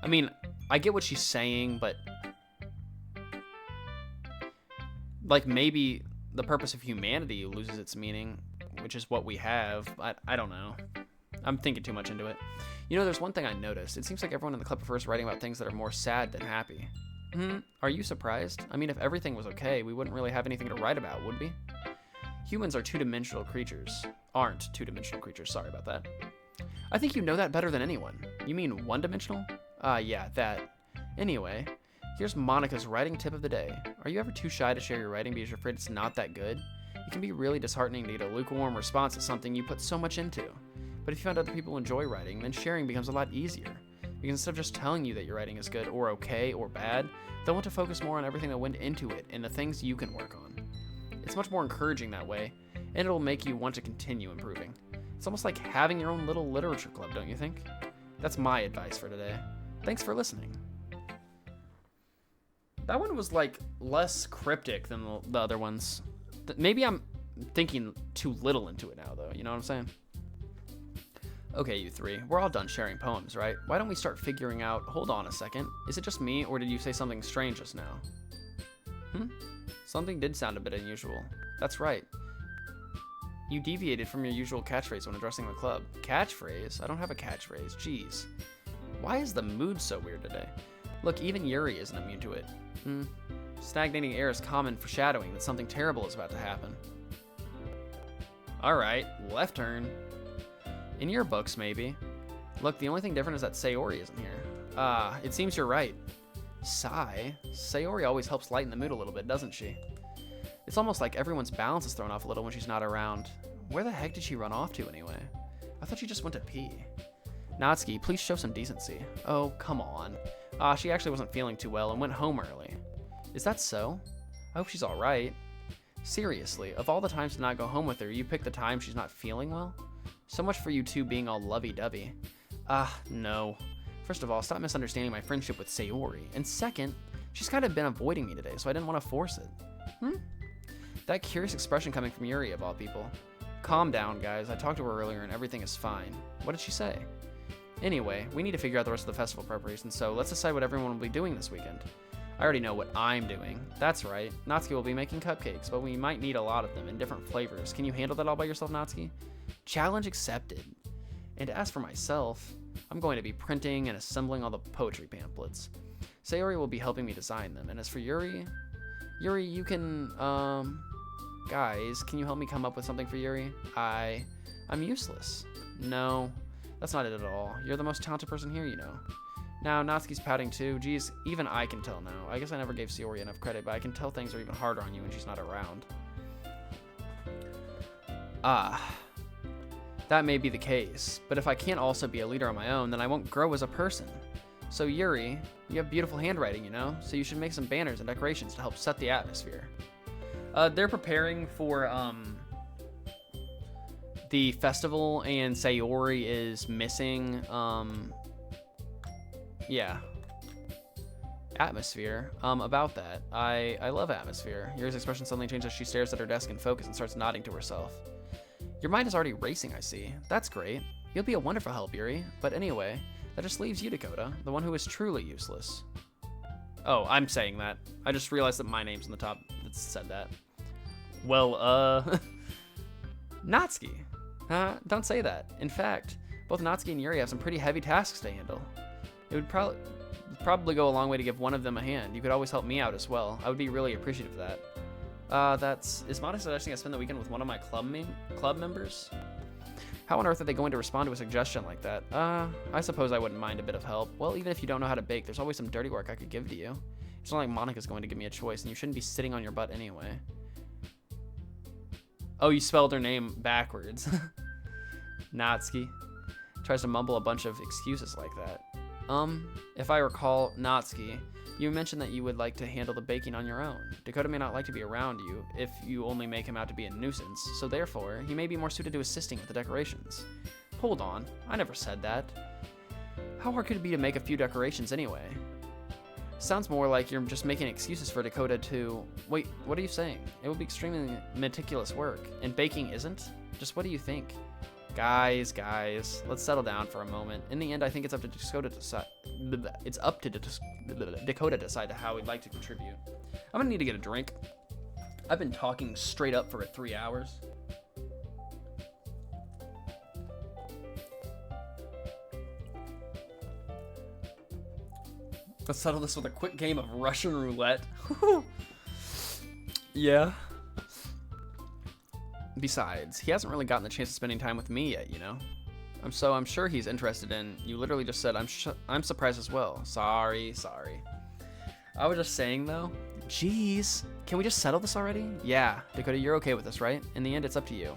I mean, I get what she's saying, but like maybe the purpose of humanity loses its meaning, which is what we have. I don't know. I'm thinking too much into it. You know, there's one thing I noticed. It seems like everyone in the club prefers writing about things that are more sad than happy. Are you surprised? I mean, if everything was okay, we wouldn't really have anything to write about, would we? Humans are two-dimensional creatures. Aren't two-dimensional creatures, sorry about that. I think you know that better than anyone. You mean one-dimensional? Yeah, that. Anyway, here's Monica's writing tip of the day. Are you ever too shy to share your writing because you're afraid it's not that good? It can be really disheartening to get a lukewarm response to something you put so much into. But if you find other people enjoy writing, then sharing becomes a lot easier. Because instead of just telling you that your writing is good or okay or bad, they'll want to focus more on everything that went into it and the things you can work on. It's much more encouraging that way, and it'll make you want to continue improving. It's almost like having your own little literature club, don't you think? That's my advice for today. Thanks for listening. That one was like less cryptic than the other ones. Maybe I'm thinking too little into it now, though. You know what I'm saying? Okay, you three, we're all done sharing poems, right? Why don't we start figuring out, hold on a second, is it just me, or did you say something strange just now? Something did sound a bit unusual. That's right. You deviated from your usual catchphrase when addressing the club. Catchphrase? I don't have a catchphrase, jeez. Why is the mood so weird today? Look, even Yuri isn't immune to it. Stagnating air is common foreshadowing that something terrible is about to happen. Alright, left turn. In your books, maybe. Look, the only thing different is that Sayori isn't here. It seems you're right. Sigh? Sayori always helps lighten the mood a little bit, doesn't she? It's almost like everyone's balance is thrown off a little when she's not around. Where the heck did she run off to anyway? I thought she just went to pee. Natsuki, please show some decency. Oh, come on. She actually wasn't feeling too well and went home early. Is that so? I hope she's alright. Seriously, of all the times to not go home with her, you picked the time she's not feeling well? So much for you two being all lovey-dovey. No. First of all, stop misunderstanding my friendship with Sayori. And second, she's kind of been avoiding me today, so I didn't want to force it. That curious expression coming from Yuri, of all people. Calm down, guys. I talked to her earlier and everything is fine. What did she say? Anyway, we need to figure out the rest of the festival preparations, so let's decide what everyone will be doing this weekend. I already know what I'm doing. That's right. Natsuki will be making cupcakes, but we might need a lot of them in different flavors. Can you handle that all by yourself, Natsuki? Challenge accepted. And as for myself, I'm going to be printing and assembling all the poetry pamphlets. Sayori will be helping me design them. And as for Yuri, you can, guys, can you help me come up with something for Yuri? I'm useless. No, that's not it at all. You're the most talented person here, you know. Now, Natsuki's pouting too. Geez, even I can tell now. I guess I never gave Sayori enough credit, but I can tell things are even harder on you when she's not around. That may be the case, but if I can't also be a leader on my own, then I won't grow as a person. So Yuri, you have beautiful handwriting, you know, so you should make some banners and decorations to help set the atmosphere. They're preparing for the festival, and Sayori is missing atmosphere. About that, I love atmosphere. Yuri's expression suddenly changes as she stares at her desk in focus and starts nodding to herself. Your mind is already racing, I see. That's great. You'll be a wonderful help, Yuri. But anyway, that just leaves you, Dakota, the one who is truly useless. Oh, I'm saying that. I just realized that my name's on the top that said that. Well, Natsuki. Don't say that. In fact, both Natsuki and Yuri have some pretty heavy tasks to handle. It would probably go a long way to give one of them a hand. You could always help me out as well. I would be really appreciative of that. Is Monica suggesting I spend the weekend with one of my club members? How on earth are they going to respond to a suggestion like that? I suppose I wouldn't mind a bit of help. Well, even if you don't know how to bake, there's always some dirty work I could give to you. It's not like Monica's going to give me a choice, and you shouldn't be sitting on your butt anyway. Oh, you spelled her name backwards. Natsuki. Tries to mumble a bunch of excuses like that. If I recall, Natsuki, you mentioned that you would like to handle the baking on your own. Dakota may not like to be around you if you only make him out to be a nuisance, so therefore, he may be more suited to assisting with the decorations. Hold on, I never said that. How hard could it be to make a few decorations anyway? Sounds more like you're just making excuses for Dakota to... Wait, what are you saying? It would be extremely meticulous work, and baking isn't? Just what do you think? Guys, let's settle down for a moment. In the end, I think it's up to Dakota to decide. It's up to Dakota to decide how he'd like to contribute. I'm gonna need to get a drink. I've been talking straight up for 3 hours. Let's settle this with a quick game of Russian roulette. Yeah. Besides, he hasn't really gotten the chance of spending time with me yet, you know? I'm sure he's interested in... You literally just said, I'm surprised as well. Sorry. I was just saying, though. Jeez. Can we just settle this already? Yeah. Dakota, you're okay with this, right? In the end, it's up to you.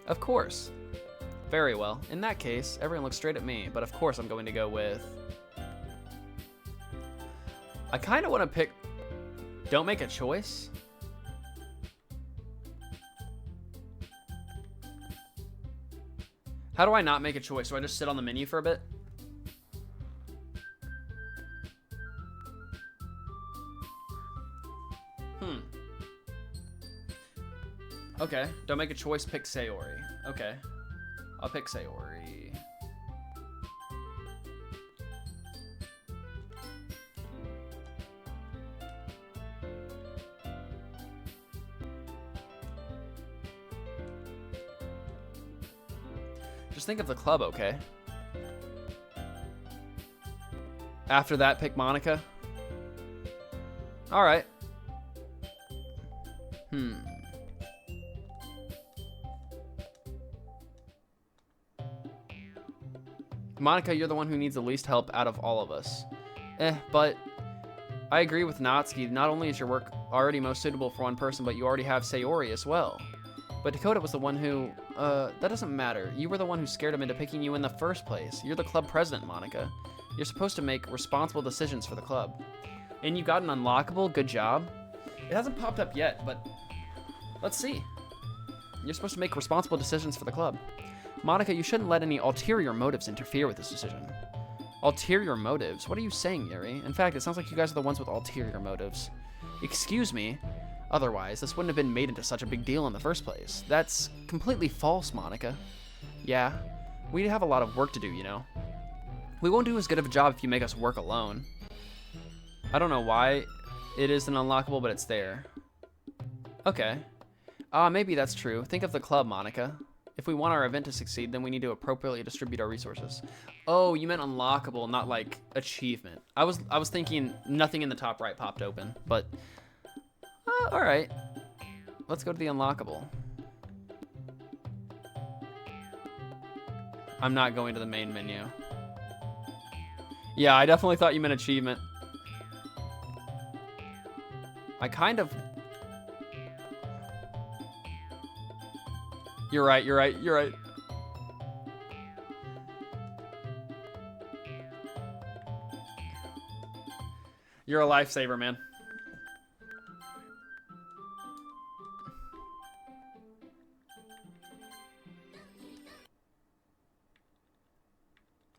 Of course. Very well. In that case, everyone looks straight at me, but of course I'm going to go with... I kind of want to pick... Don't make a choice? How do I not make a choice? Do I just sit on the menu for a bit? Okay, don't make a choice, pick Sayori. Okay, I'll pick Sayori. Just think of the club, okay? After that, pick Monica. All right. Monica, you're the one who needs the least help out of all of us. But I agree with Natsuki. Not only is your work already most suitable for one person, but you already have Sayori as well. But Dakota was the one who... that doesn't matter. You were the one who scared him into picking you in the first place. You're the club president, Monica. You're supposed to make responsible decisions for the club. And you got an unlockable? Good job. It hasn't popped up yet, but... Let's see. You're supposed to make responsible decisions for the club. Monica, you shouldn't let any ulterior motives interfere with this decision. Ulterior motives? What are you saying, Yuri? In fact, it sounds like you guys are the ones with ulterior motives. Excuse me? Otherwise, this wouldn't have been made into such a big deal in the first place. That's completely false, Monica. Yeah, we have a lot of work to do, you know. We won't do as good of a job if you make us work alone. I don't know why it isn't unlockable, but it's there. Okay. Maybe that's true. Think of the club, Monica. If we want our event to succeed, then we need to appropriately distribute our resources. Oh, you meant unlockable, not like achievement. I was thinking nothing in the top right popped open, but all right. Let's go to the unlockable. I'm not going to the main menu. Yeah, I definitely thought you meant achievement. I kind of... You're right. You're a lifesaver, man.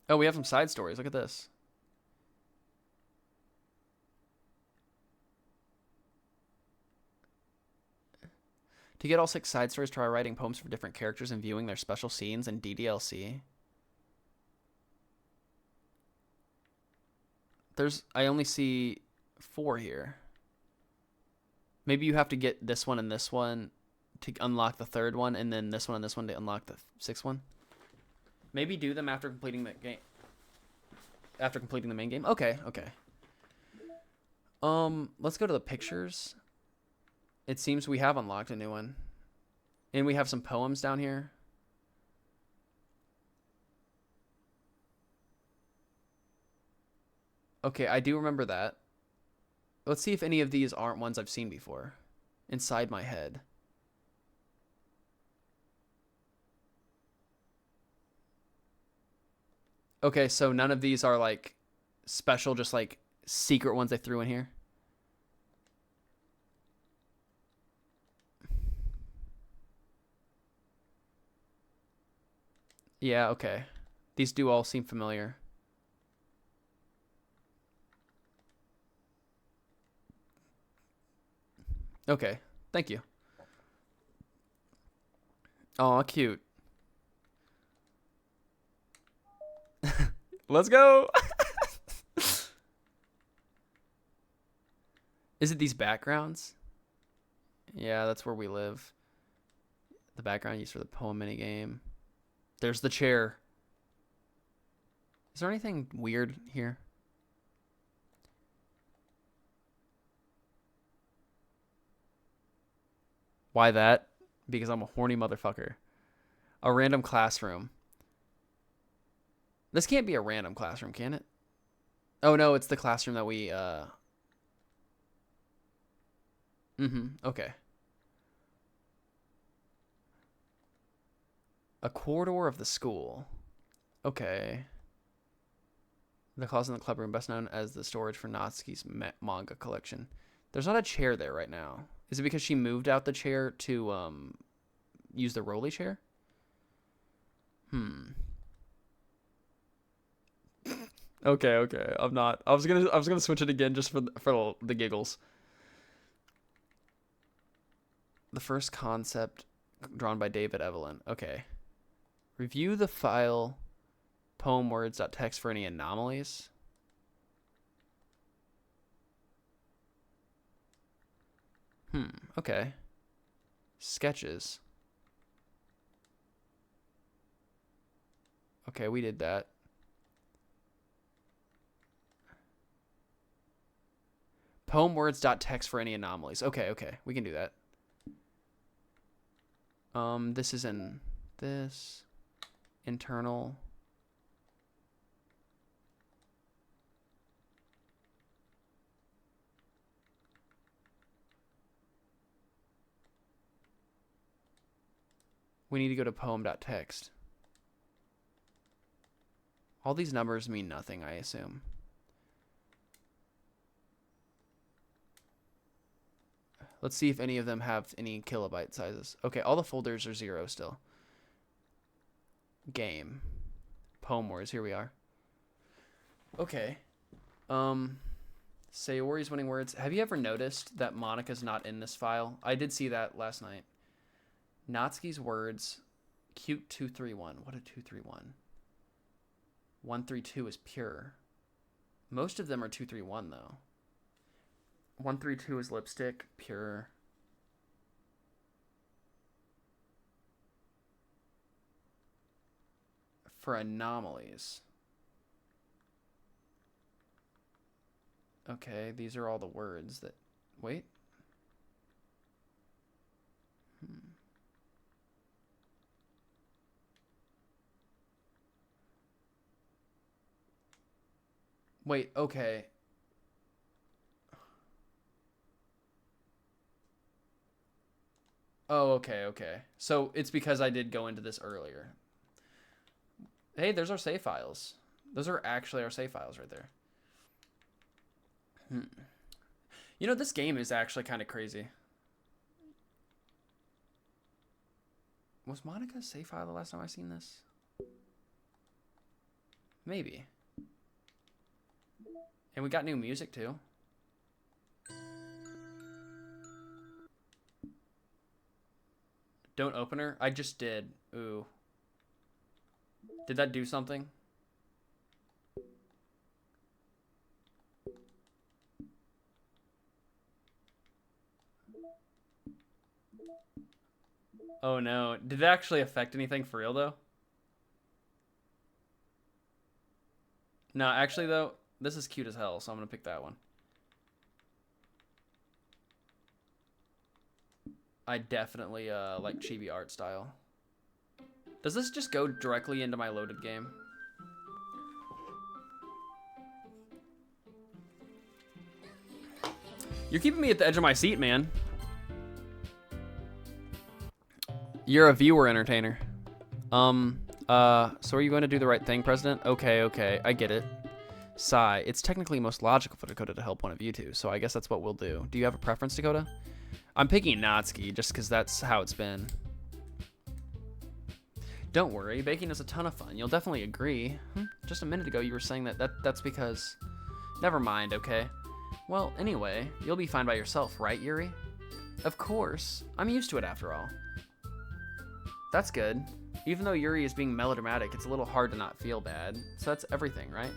Oh, we have some side stories. Look at this. To get all 6 side stories, try writing poems for different characters and viewing their special scenes in DDLC. I only see 4 here. Maybe you have to get this one and this one to unlock the 3rd one, and then this one and this one to unlock the 6th one. Maybe do them after completing the game. After completing the main game? Okay. Let's go to the pictures. It seems we have unlocked a new one. And we have some poems down here. Okay, I do remember that. Let's see if any of these aren't ones I've seen before. Inside my head. Okay, so none of these are like special, just like secret ones they threw in here. Yeah, okay. These do all seem familiar. Okay, thank you. Aw, cute. Let's go. Is it these backgrounds? Yeah, that's where we live. The background used for the poem minigame. There's the chair. Is there anything weird here? Why that? Because I'm a horny motherfucker. A random classroom. This can't be a random classroom, can it? Oh no, it's the classroom that we okay. A corridor of the school. Okay. The closet in the club room, best known as the storage for Natsuki's manga collection. There's not a chair there right now. Is it because she moved out the chair to use the rolly chair? Okay, okay. I'm not. I was gonna switch it again just for the giggles. The first concept drawn by David Evelyn. Okay. Review the file poem words.txt for any anomalies. Okay. Sketches. Okay, we did that. Poem words.txt for any anomalies. Okay, okay. We can do that. This is in this internal. We need to go to poem.txt. All these numbers mean nothing, I assume. Let's see if any of them have any kilobyte sizes. Okay, all the folders are 0 still. Game. Poem Wars, here we are. Okay. Sayori's winning words. Have you ever noticed that Monica's not in this file? I did see that last night. Natsuki's words. Cute 231. What a 231. 132 is pure. Most of them are 231 though. 132 is lipstick, pure. For anomalies. Okay, these are all the words that... Wait. Wait, okay. Oh, okay, okay. So it's because I did go into this earlier. Hey, there's our save files. Those are actually our save files right there. You know, this game is actually kind of crazy. Was Monica's save file the last time I seen this? Maybe. And we got new music too. Don't open her? I just did. Ooh. Did that do something? Oh no. Did it actually affect anything for real though? No, actually though, this is cute as hell, so I'm gonna pick that one. I definitely like chibi art style. Does this just go directly into my loaded game? You're keeping me at the edge of my seat, man. You're a viewer entertainer. So are you going to do the right thing, President? Okay, I get it. Sigh. It's technically most logical for Dakota to help one of you two, so I guess that's what we'll do. Do you have a preference, Dakota? I'm picking Natsuki, just because that's how it's been. Don't worry, baking is a ton of fun. You'll definitely agree. Just a minute ago you were saying that's because... Never mind, okay? Well, anyway, you'll be fine by yourself, right, Yuri? Of course. I'm used to it after all. That's good. Even though Yuri is being melodramatic, it's a little hard to not feel bad. So that's everything, right?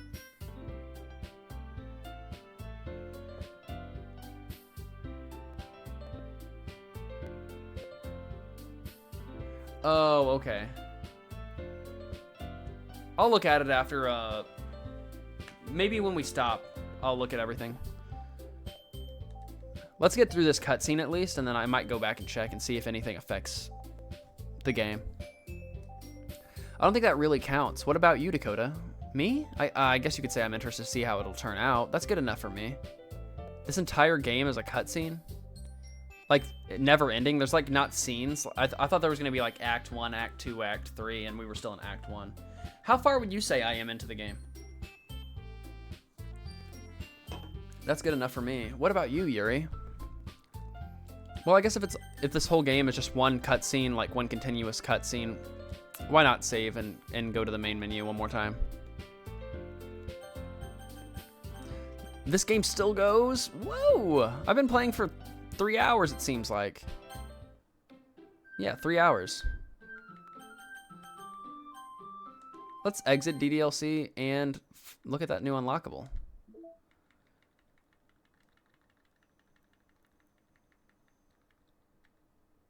Oh, okay. I'll look at it after, maybe when we stop, I'll look at everything. Let's get through this cutscene at least, and then I might go back and check and see if anything affects the game. I don't think that really counts. What about you, Dakota? Me? I guess you could say I'm interested to see how it'll turn out. That's good enough for me. This entire game is a cutscene? Like, never ending? There's, like, not scenes. I thought there was going to be, like, Act 1, Act 2, Act 3, and we were still in Act 1. How far would you say I am into the game? That's good enough for me. What about you, Yuri? Well, I guess if this whole game is just one cutscene, like one continuous cutscene, why not save and go to the main menu one more time? This game still goes? Whoa! I've been playing for 3 hours, it seems like. Yeah, 3 hours. Let's exit DDLC and look at that new unlockable.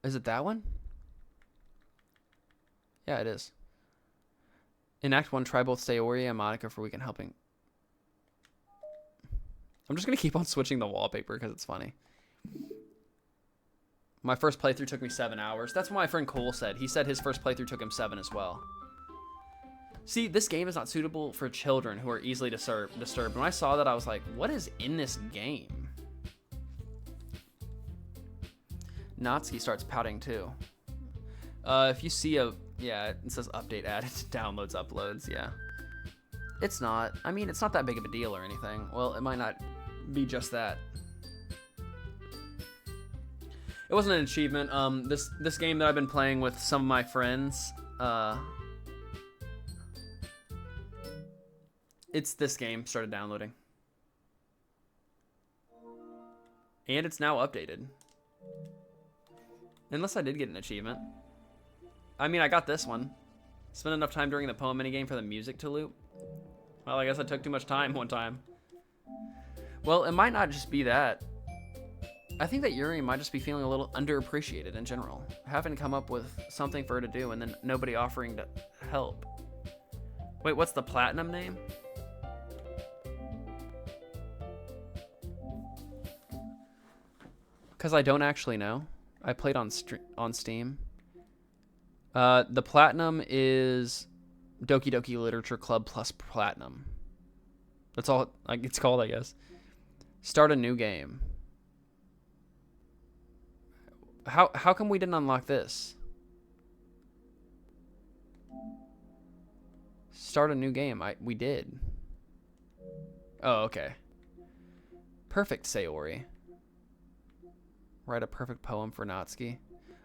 Is it that one? Yeah, it is. In Act 1, try both Sayori and Monica for weekend helping. I'm just going to keep on switching the wallpaper because it's funny. My first playthrough took me 7 hours. That's what my friend Cole said. He said his first playthrough took him 7 as well. See, this game is not suitable for children who are easily disturbed. When I saw that, I was like, what is in this game? Natsuki starts pouting too. If you see yeah, it says update added to downloads, uploads, yeah. It's not. I mean, it's not that big of a deal or anything. Well, it might not be just that. It wasn't an achievement. This game that I've been playing with some of my friends, it's this game started downloading. And it's now updated. Unless I did get an achievement. I mean, I got this one. Spent enough time during the poem minigame for the music to loop. Well, I guess I took too much time one time. Well, it might not just be that. I think that Yuri might just be feeling a little underappreciated in general. Having to come up with something for her to do and then nobody offering to help. Wait, what's the platinum name? Because I don't actually know. I played on Steam. The platinum is Doki Doki Literature Club plus platinum. That's all it's called, I guess. Start a new game. How come we didn't unlock this? Start a new game. We did. Oh, okay. Perfect, Sayori. Write a perfect poem for Natsuki.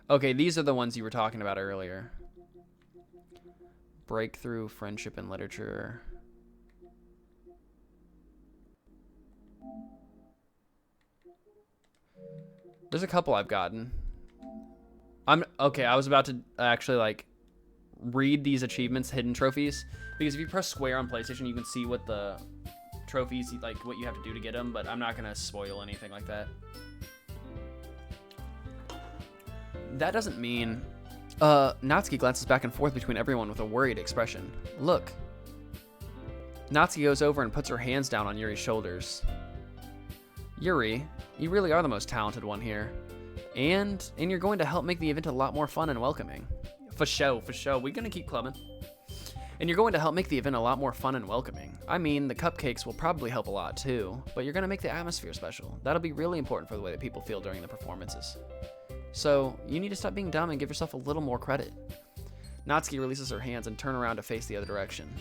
Okay, these are the ones you were talking about earlier. Breakthrough, friendship, and literature. There's a couple I've gotten. Okay, I was about to actually like read these achievements, hidden trophies, because if you press square on PlayStation, you can see what the trophies, like what you have to do to get them, but I'm not gonna spoil anything like that. That doesn't mean... Natsuki glances back and forth between everyone with a worried expression. Look. Natsuki goes over and puts her hands down on Yuri's shoulders. Yuri, you really are the most talented one here. And you're going to help make the event a lot more fun and welcoming. For show. We're gonna keep clubbing. And you're going to help make the event a lot more fun and welcoming. I mean, the cupcakes will probably help a lot too, but you're going to make the atmosphere special. That'll be really important for the way that people feel during the performances. So, you need to stop being dumb and give yourself a little more credit. Natsuki releases her hands and turn around to face the other direction.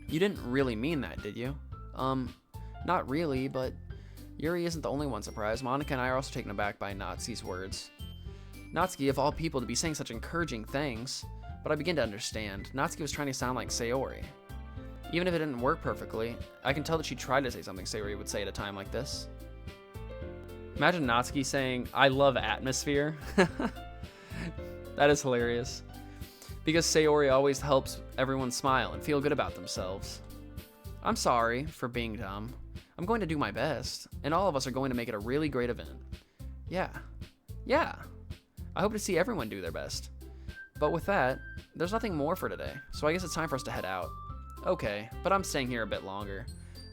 You didn't really mean that, did you? Not really, but Yuri isn't the only one surprised. Monica and I are also taken aback by Natsuki's words. Natsuki, of all people, to be saying such encouraging things. But I begin to understand. Natsuki was trying to sound like Sayori. Even if it didn't work perfectly, I can tell that she tried to say something Sayori would say at a time like this. Imagine Natsuki saying, "I love atmosphere." That is hilarious. Because Sayori always helps everyone smile and feel good about themselves. I'm sorry for being dumb. I'm going to do my best, and all of us are going to make it a really great event. Yeah. I hope to see everyone do their best. But with that, there's nothing more for today, so I guess it's time for us to head out. Okay, but I'm staying here a bit longer.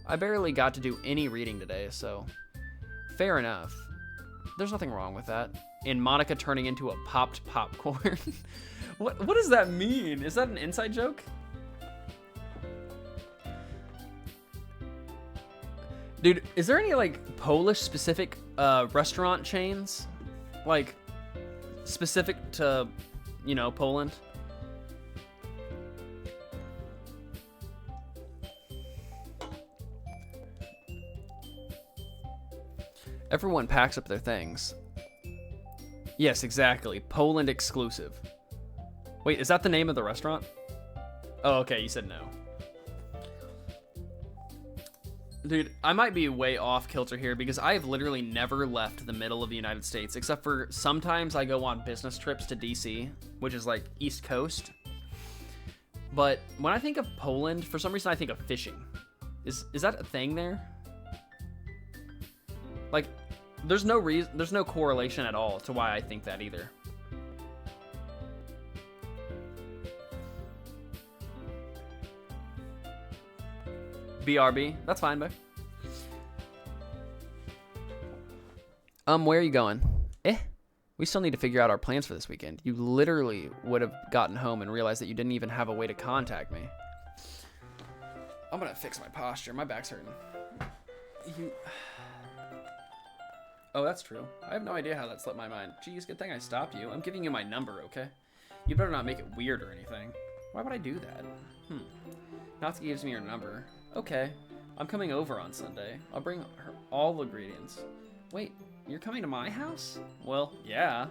I barely got to do any reading today, so... Fair enough. There's nothing wrong with that. And Monica turning into a popped popcorn. What does that mean? Is that an inside joke? Dude, is there any, like, Polish-specific restaurant chains? Like, specific to... you know, Poland. Everyone packs up their things. Yes, exactly. Poland exclusive. Wait, is that the name of the restaurant? Oh, okay, you said no. Dude, I might be way off kilter here because I have literally never left the middle of the United States, except for sometimes I go on business trips to DC, which is like East Coast. But when I think of Poland, for some reason I think of fishing. Is that a thing there? Like, there's no correlation at all to why I think that either. BRB, that's fine, bud. Where are you going? We still need to figure out our plans for this weekend. You literally would have gotten home and realized that you didn't even have a way to contact me. I'm gonna fix my posture. My back's hurting. Oh, that's true. I have no idea how that slipped my mind. Geez, good thing I stopped you. I'm giving you my number, okay? You better not make it weird or anything. Why would I do that? Natsuki gives me her number. Okay, I'm coming over on Sunday. I'll bring her all the ingredients. Wait, you're coming to my house? Well, yeah.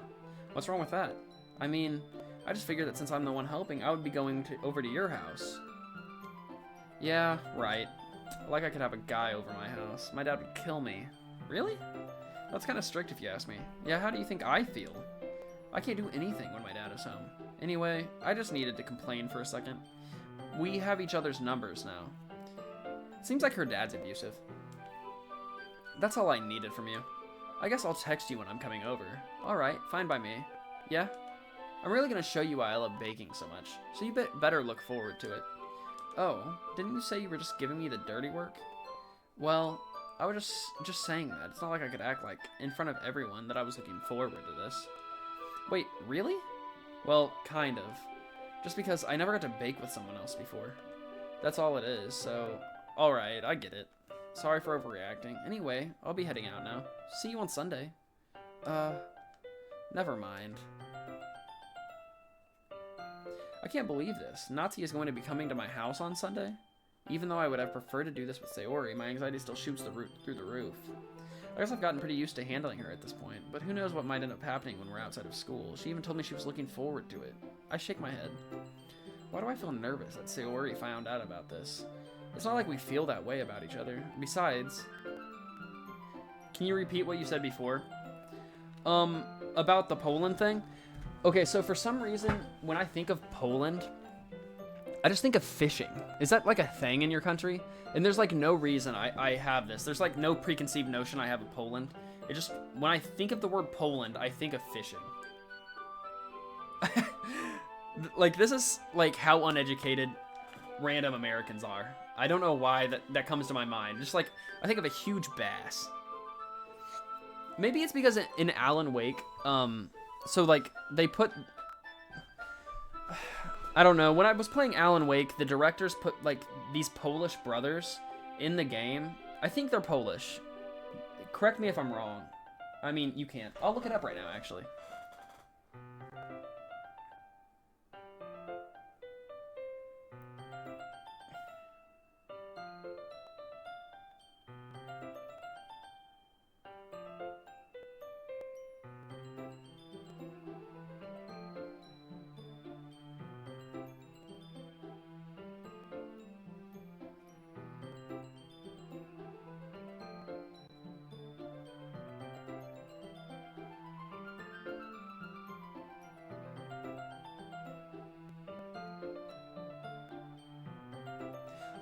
What's wrong with that? I mean, I just figured that since I'm the one helping, I would be going over to your house. Yeah, right. Like I could have a guy over my house. My dad would kill me. Really? That's kind of strict if you ask me. Yeah, how do you think I feel? I can't do anything when my dad is home. Anyway, I just needed to complain for a second. We have each other's numbers now. Seems like her dad's abusive. That's all I needed from you. I guess I'll text you when I'm coming over. Alright, fine by me. Yeah? I'm really gonna show you why I love baking so much, so you better look forward to it. Oh, didn't you say you were just giving me the dirty work? Well, I was just saying that. It's not like I could act like, in front of everyone, that I was looking forward to this. Wait, really? Well, kind of. Just because I never got to bake with someone else before. That's all it is, so... Alright, I get it. Sorry for overreacting. Anyway, I'll be heading out now. See you on Sunday. Never mind. I can't believe this. Natsuki is going to be coming to my house on Sunday? Even though I would have preferred to do this with Sayori, my anxiety still shoots through the roof. I guess I've gotten pretty used to handling her at this point, but who knows what might end up happening when we're outside of school. She even told me she was looking forward to it. I shake my head. Why do I feel nervous that Sayori found out about this? It's not like we feel that way about each other. Besides... Can you repeat what you said before? About the Poland thing? Okay, so for some reason, when I think of Poland, I just think of fishing. Is that like a thing in your country? And there's like no reason I have this. There's like no preconceived notion I have of Poland. It just, when I think of the word Poland, I think of fishing. Like, this is like how uneducated random Americans are. I don't know why that comes to my mind. Just like, I think of a huge bass. Maybe it's because in Alan Wake, so like, they put... I don't know. When I was playing Alan Wake, the directors put, like, these Polish brothers in the game. I think they're Polish. Correct me if I'm wrong. I mean, you can't. I'll look it up right now, actually.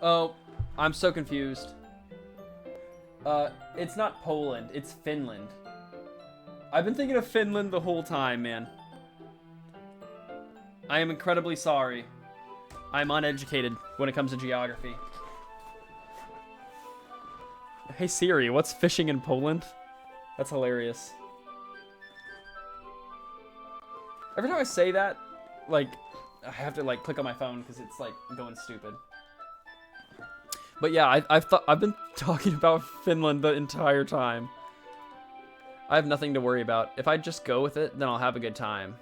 Oh, I'm so confused. It's not Poland, it's Finland. I've been thinking of Finland the whole time, man. I am incredibly sorry. I'm uneducated when it comes to geography. Hey Siri, what's fishing in Poland? That's hilarious. Every time I say that, like, I have to, like, click on my phone because it's, like, going stupid. But yeah, I've been talking about Finland the entire time. I have nothing to worry about. If I just go with it, then I'll have a good time.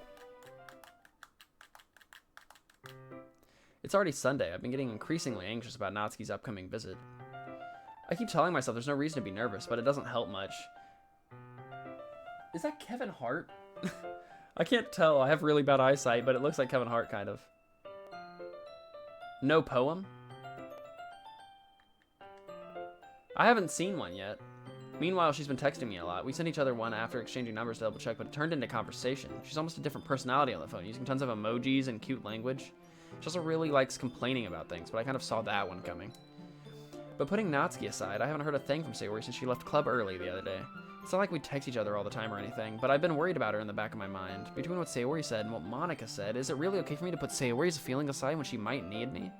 It's already Sunday. I've been getting increasingly anxious about Natsuki's upcoming visit. I keep telling myself there's no reason to be nervous, but it doesn't help much. Is that Kevin Hart? I can't tell. I have really bad eyesight, but it looks like Kevin Hart, kind of. No poem? I haven't seen one yet. Meanwhile, she's been texting me a lot. We sent each other one after exchanging numbers to double check, but it turned into conversation. She's almost a different personality on the phone, using tons of emojis and cute language. She also really likes complaining about things, but I kind of saw that one coming. But putting Natsuki aside, I haven't heard a thing from Sayori since she left club early the other day. It's not like we text each other all the time or anything, but I've been worried about her in the back of my mind. Between what Sayori said and what Monica said, is it really okay for me to put Sayori's feeling aside when she might need me?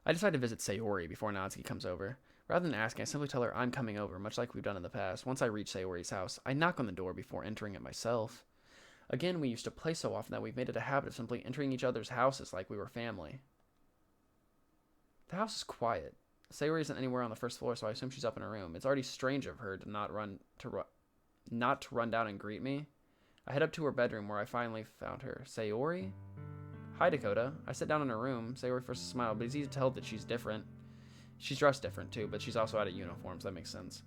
I decide to visit Sayori before Natsuki comes over. Rather than asking, I simply tell her I'm coming over, much like we've done in the past. Once I reach Sayori's house, I knock on the door before entering it myself. Again, we used to play so often that we've made it a habit of simply entering each other's houses like we were family. The house is quiet. Sayori isn't anywhere on the first floor, so I assume she's up in her room. It's already strange of her to not run down and greet me. I head up to her bedroom where I finally found her. Sayori? Hi, Dakota. I sit down in her room. Sayori first smiled, but it's easy to tell that she's different. She's dressed different, too, but she's also out of uniform, so that makes sense.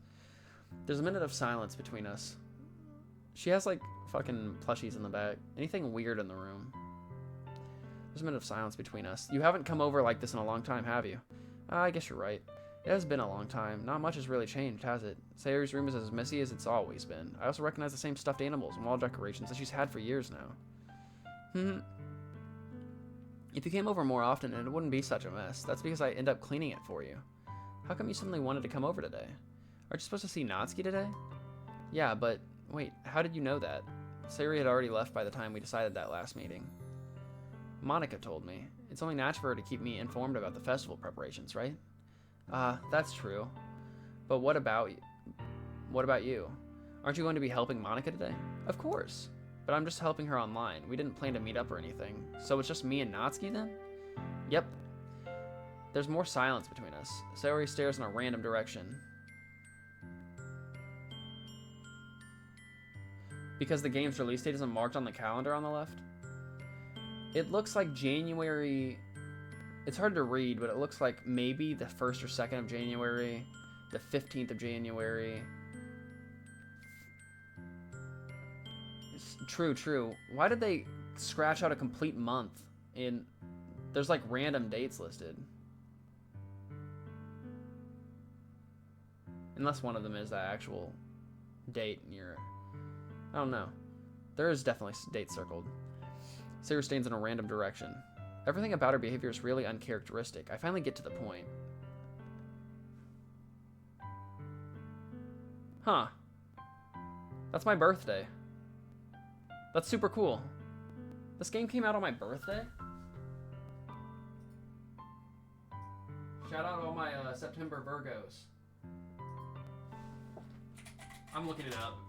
There's a minute of silence between us. She has, like, fucking plushies in the back. Anything weird in the room? There's a minute of silence between us. You haven't come over like this in a long time, have you? I guess you're right. It has been a long time. Not much has really changed, has it? Sayori's room is as messy as it's always been. I also recognize the same stuffed animals and wall decorations that she's had for years now. If you came over more often, it wouldn't be such a mess. That's because I end up cleaning it for you. How come you suddenly wanted to come over today? Aren't you supposed to see Natsuki today? Yeah, but wait, how did you know that? Sayori had already left by the time we decided that last meeting. Monica told me. It's only natural for her to keep me informed about the festival preparations, right? That's true. But what about you? Aren't you going to be helping Monica today? Of course. But I'm just helping her online. We didn't plan to meet up or anything. So it's just me and Natsuki then? Yep. There's more silence between us. Sayori stares in a random direction. Because the game's release date isn't marked on the calendar on the left? It looks like January... It's hard to read, but it looks like maybe the 1st or 2nd of January, the 15th of January. True. Why did they scratch out a complete month in... There's like random dates listed. Unless one of them is that actual date near... I don't know. There is definitely dates circled. Sayori stands in a random direction. Everything about her behavior is really uncharacteristic. I finally get to the point. Huh. That's my birthday. That's super cool. This game came out on my birthday? Shout out all my September Virgos. I'm looking it up.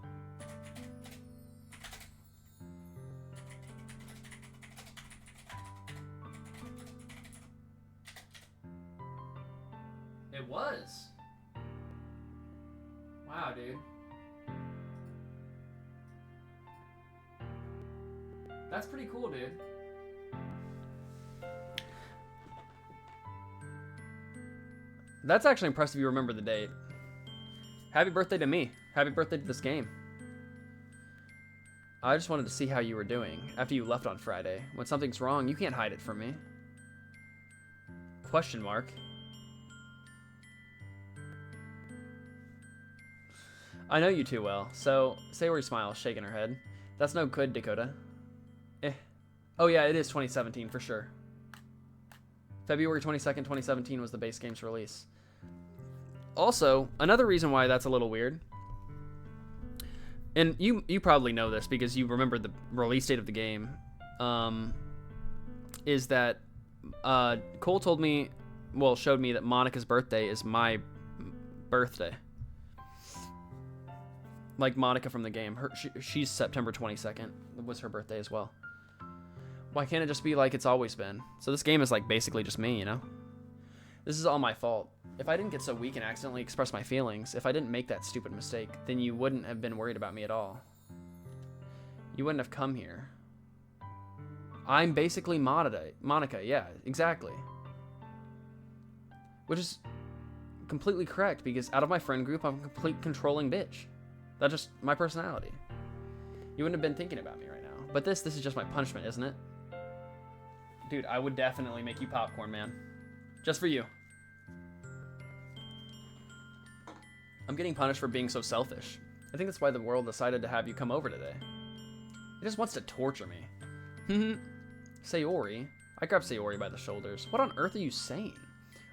It was. Wow, dude. That's pretty cool, dude. That's actually impressive you remember the date. Happy birthday to me. Happy birthday to this game. I just wanted to see how you were doing after you left on Friday. When something's wrong, you can't hide it from me. Question mark. I know you too well, so Sayori smiles, shaking her head. That's no good, Dakota. Oh yeah, it is 2017 for sure. February 22nd, 2017 was the base game's release. Also, another reason why that's a little weird, and you probably know this because you remember the release date of the game, is that Cole told me, well, showed me that Monica's birthday is my birthday. Like Monica from the game. She's September 22nd. It was her birthday as well. Why can't it just be like it's always been? So this game is like basically just me, you know? This is all my fault. If I didn't get so weak and accidentally express my feelings, if I didn't make that stupid mistake, then you wouldn't have been worried about me at all. You wouldn't have come here. I'm basically Monica, yeah, exactly. Which is completely correct, because out of my friend group, I'm a complete controlling bitch. That's just my personality. You wouldn't have been thinking about me right now. But this is just my punishment, isn't it? Dude, I would definitely make you popcorn, man. Just for you. I'm getting punished for being so selfish. I think that's why the world decided to have you come over today. It just wants to torture me. Sayori. I grabbed Sayori by the shoulders. What on earth are you saying?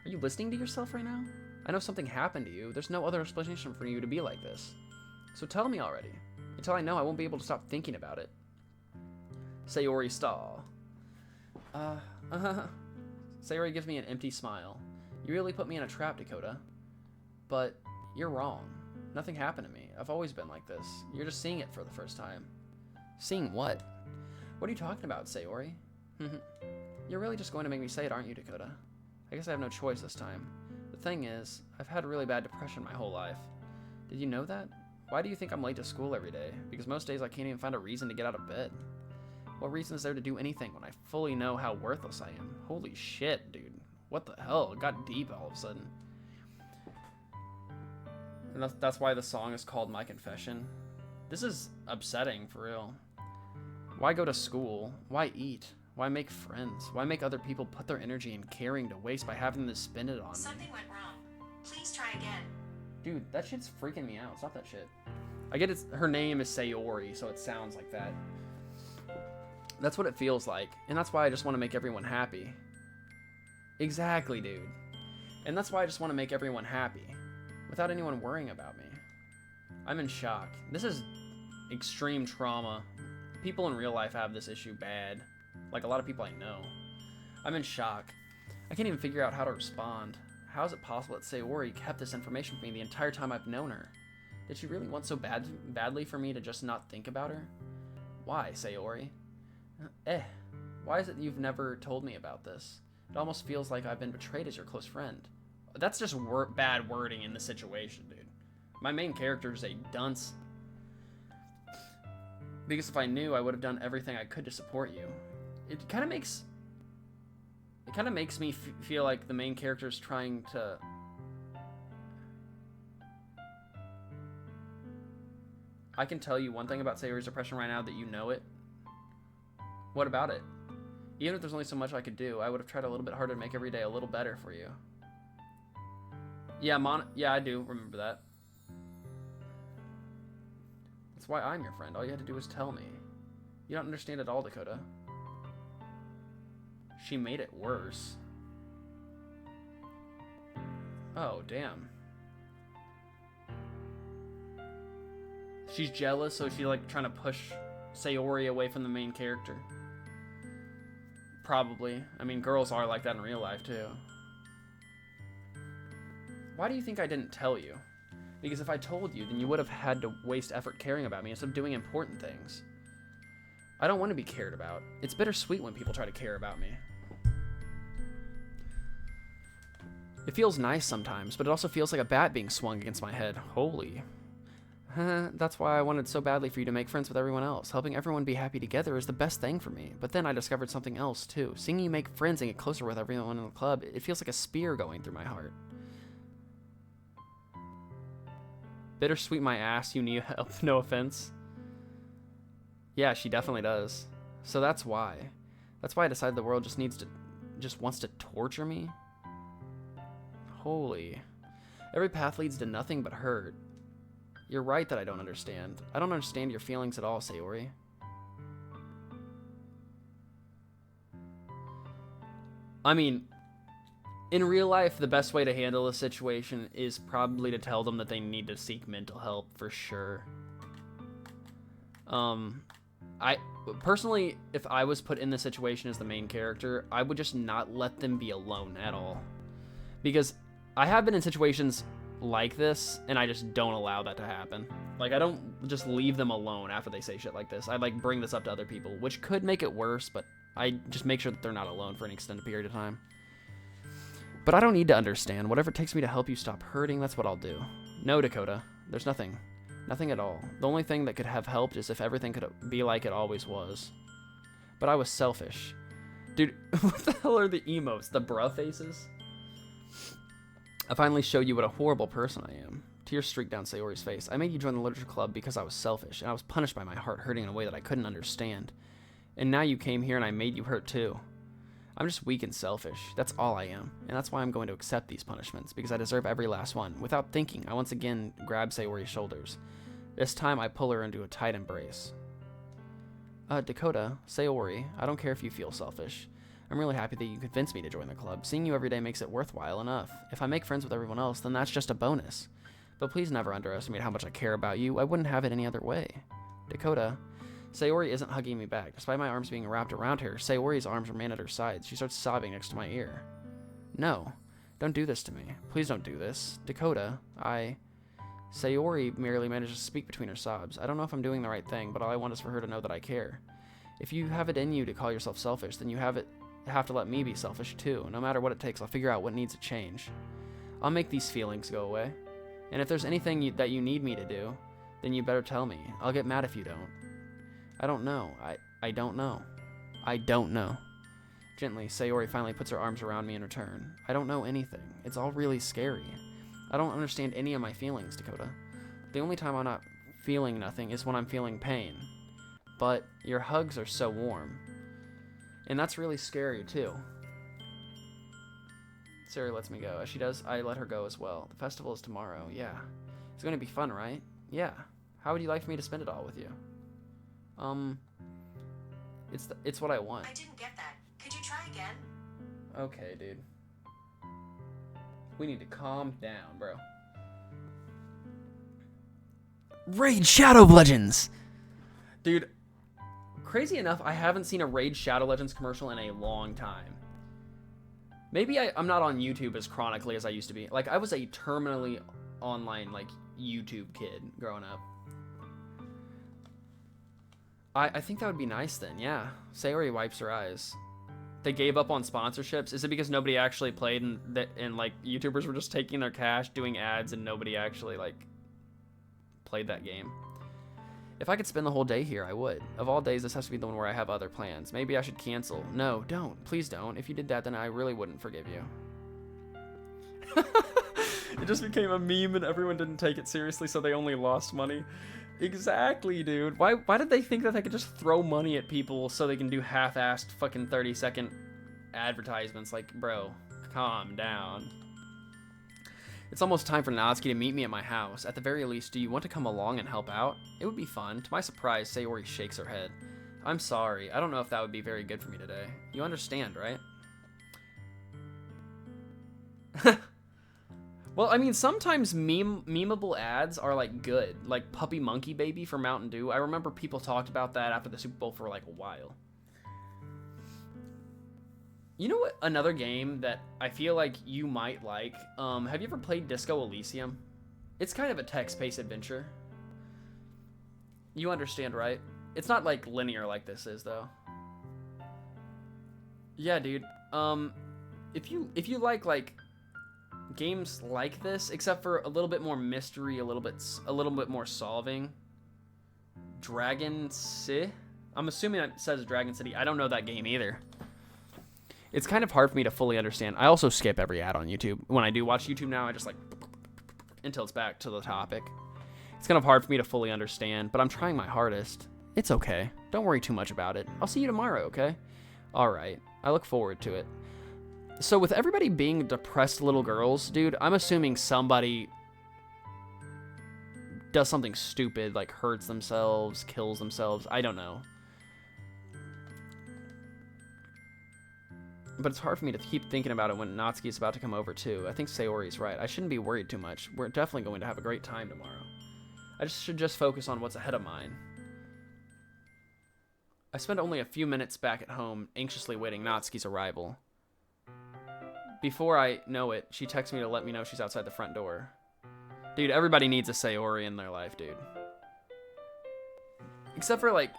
Are you listening to yourself right now? I know something happened to you. There's no other explanation for you to be like this. So tell me already. Until I know, I won't be able to stop thinking about it. Sayori stall. Sayori gives me an empty smile. You really put me in a trap, Dakota. But you're wrong. Nothing happened to me. I've always been like this. You're just seeing it for the first time. Seeing what? What are you talking about, Sayori? You're really just going to make me say it, aren't you, Dakota? I guess I have no choice this time. The thing is, I've had a really bad depression my whole life. Did you know that? Why do you think I'm late to school every day? Because most days I can't even find a reason to get out of bed. What reason is there to do anything when I fully know how worthless I am? Holy shit, dude. What the hell? It got deep all of a sudden. And that's why the song is called My Confession. This is upsetting, for real. Why go to school? Why eat? Why make friends? Why make other people put their energy and caring to waste by having to spend it on me? Something went wrong. Please try again. Dude, that shit's freaking me out. Stop that shit. I get her name is Sayori, so it sounds like that. That's what it feels like. And that's why I just want to make everyone happy. Exactly, dude. And that's why I just want to make everyone happy. Without anyone worrying about me. I'm in shock. This is extreme trauma. People in real life have this issue bad. Like a lot of people I know. I'm in shock. I can't even figure out how to respond. How is it possible that Sayori kept this information from me the entire time I've known her? Did she really want so badly for me to just not think about her? Why, Sayori? Why is it you've never told me about this? It almost feels like I've been betrayed as your close friend. That's just bad wording in the situation, dude. My main character is a dunce. Because if I knew, I would have done everything I could to support you. It kind of makes me feel like the main character is trying to... I can tell you one thing about Sayori's depression right now that you know it. What about it? Even if there's only so much I could do, I would have tried a little bit harder to make every day a little better for you. Yeah, yeah, I do remember that. That's why I'm your friend. All you had to do was tell me. You don't understand at all, Dakota. She made it worse. Oh, damn. She's jealous, so she's like trying to push Sayori away from the main character. Probably. I mean, girls are like that in real life, too. Why do you think I didn't tell you? Because if I told you, then you would have had to waste effort caring about me instead of doing important things. I don't want to be cared about. It's bittersweet when people try to care about me. It feels nice sometimes, but it also feels like a bat being swung against my head. Holy. That's why I wanted so badly for you to make friends with everyone else. Helping everyone be happy together is the best thing for me. But then I discovered something else, too. Seeing you make friends and get closer with everyone in the club, it feels like a spear going through my heart. Bittersweet my ass, you need help. No offense. Yeah, she definitely does. So that's why. That's why I decided the world just wants to torture me. Holy. Every path leads to nothing but hurt. You're right that I don't understand. I don't understand your feelings at all, Sayori. I mean, in real life, the best way to handle a situation is probably to tell them that they need to seek mental help, for sure. I personally, if I was put in this situation as the main character, I would just not let them be alone at all. Because I have been in situations like this, and I just don't allow that to happen. Like, I don't just leave them alone after they say shit like this. I, like, bring this up to other people, which could make it worse, but I just make sure that they're not alone for an extended period of time. But I don't need to understand. Whatever it takes me to help you stop hurting, that's what I'll do. No, Dakota. There's nothing. Nothing at all. The only thing that could have helped is if everything could be like it always was. But I was selfish. Dude, what the hell are the emotes? The bruh faces? I finally showed you what a horrible person I am. Tears streaked down Sayori's face. I made you join the literature club because I was selfish, and I was punished by my heart hurting in a way that I couldn't understand. And now you came here and I made you hurt too. I'm just weak and selfish. That's all I am. And that's why I'm going to accept these punishments, because I deserve every last one. Without thinking, I once again grab Sayori's shoulders. This time I pull her into a tight embrace. Dakota, Sayori, I don't care if you feel selfish. I'm really happy that you convinced me to join the club. Seeing you every day makes it worthwhile enough. If I make friends with everyone else, then that's just a bonus. But please never underestimate how much I care about you. I wouldn't have it any other way. Dakota, Sayori isn't hugging me back. Despite my arms being wrapped around her, Sayori's arms remain at her sides. She starts sobbing next to my ear. No, don't do this to me. Please don't do this. Dakota, Sayori merely manages to speak between her sobs. I don't know if I'm doing the right thing, but all I want is for her to know that I care. If you have it in you to call yourself selfish, then you have to let me be selfish too. No matter what it takes, I'll figure out what needs to change. I'll make these feelings go away. And if there's anything that you need me to do, then you better tell me. I'll get mad if you don't. I don't know. I don't know. I don't know. Gently, Sayori finally puts her arms around me in return. I don't know anything. It's all really scary. I don't understand any of my feelings, Dakota. The only time I'm not feeling nothing is when I'm feeling pain. But your hugs are so warm. And that's really scary, too. Sayori lets me go. As she does, I let her go as well. The festival is tomorrow. Yeah. It's going to be fun, right? Yeah. How would you like for me to spend it all with you? It's what I want. I didn't get that. Could you try again? Okay, dude. We need to calm down, bro. Raid Shadow Legends! Dude, crazy enough, I haven't seen a Raid Shadow Legends commercial in a long time. Maybe I'm not on YouTube as chronically as I used to be. Like, I was a terminally online, like, YouTube kid growing up. I think that would be nice then, yeah. Sayori wipes her eyes. They gave up on sponsorships? Is it because nobody actually played and like, YouTubers were just taking their cash, doing ads, and nobody actually, like, played that game? If I could spend the whole day here, I would. Of all days, this has to be the one where I have other plans. Maybe I should cancel. No, don't. Please don't. If you did that, then I really wouldn't forgive you. It just became a meme and everyone didn't take it seriously, so they only lost money. Exactly, dude. Why did they think that they could just throw money at people so they can do half-assed fucking 30-second advertisements? Like, bro, calm down. It's almost time for Natsuki to meet me at my house. At the very least, do you want to come along and help out? It would be fun. To my surprise, Sayori shakes her head. I'm sorry. I don't know if that would be very good for me today. You understand, right? Well, I mean, sometimes memeable ads are, like, good. Like Puppy Monkey Baby for Mountain Dew. I remember people talked about that after the Super Bowl for, like, a while. You know what? Another game that I feel like you might like. Have you ever played Disco Elysium? It's kind of a text-based adventure. You understand, right? It's not, like, linear like this is, though. Yeah, dude. If you like games like this, except for a little bit more mystery, a little bit more solving. Dragon City? I'm assuming it says Dragon City. I don't know that game either. It's kind of hard for me to fully understand. I also skip every ad on YouTube. When I do watch YouTube now, I just like until it's back to the topic. It's kind of hard for me to fully understand, but I'm trying my hardest. It's okay. Don't worry too much about it. I'll see you tomorrow, okay? All right. I look forward to it. So with everybody being depressed little girls, dude, I'm assuming somebody does something stupid, like hurts themselves, kills themselves. I don't know. But it's hard for me to keep thinking about it when Natsuki's about to come over, too. I think Sayori's right. I shouldn't be worried too much. We're definitely going to have a great time tomorrow. I should just focus on what's ahead of mine. I spent only a few minutes back at home, anxiously waiting Natsuki's arrival. Before I know it, she texts me to let me know she's outside the front door. Dude, everybody needs a Sayori in their life, dude. Except for, like,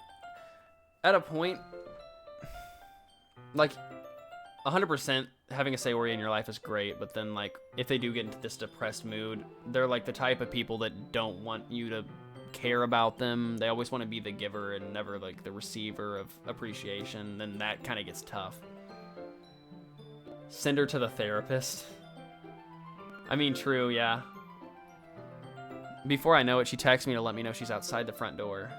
at a point, like, 100% having a Sayori in your life is great, but then, like, if they do get into this depressed mood, they're, like, the type of people that don't want you to care about them. They always want to be the giver and never, like, the receiver of appreciation. Then that kind of gets tough. Send her to the therapist. I mean, true, yeah. Before I know it, she texts me to let me know she's outside the front door.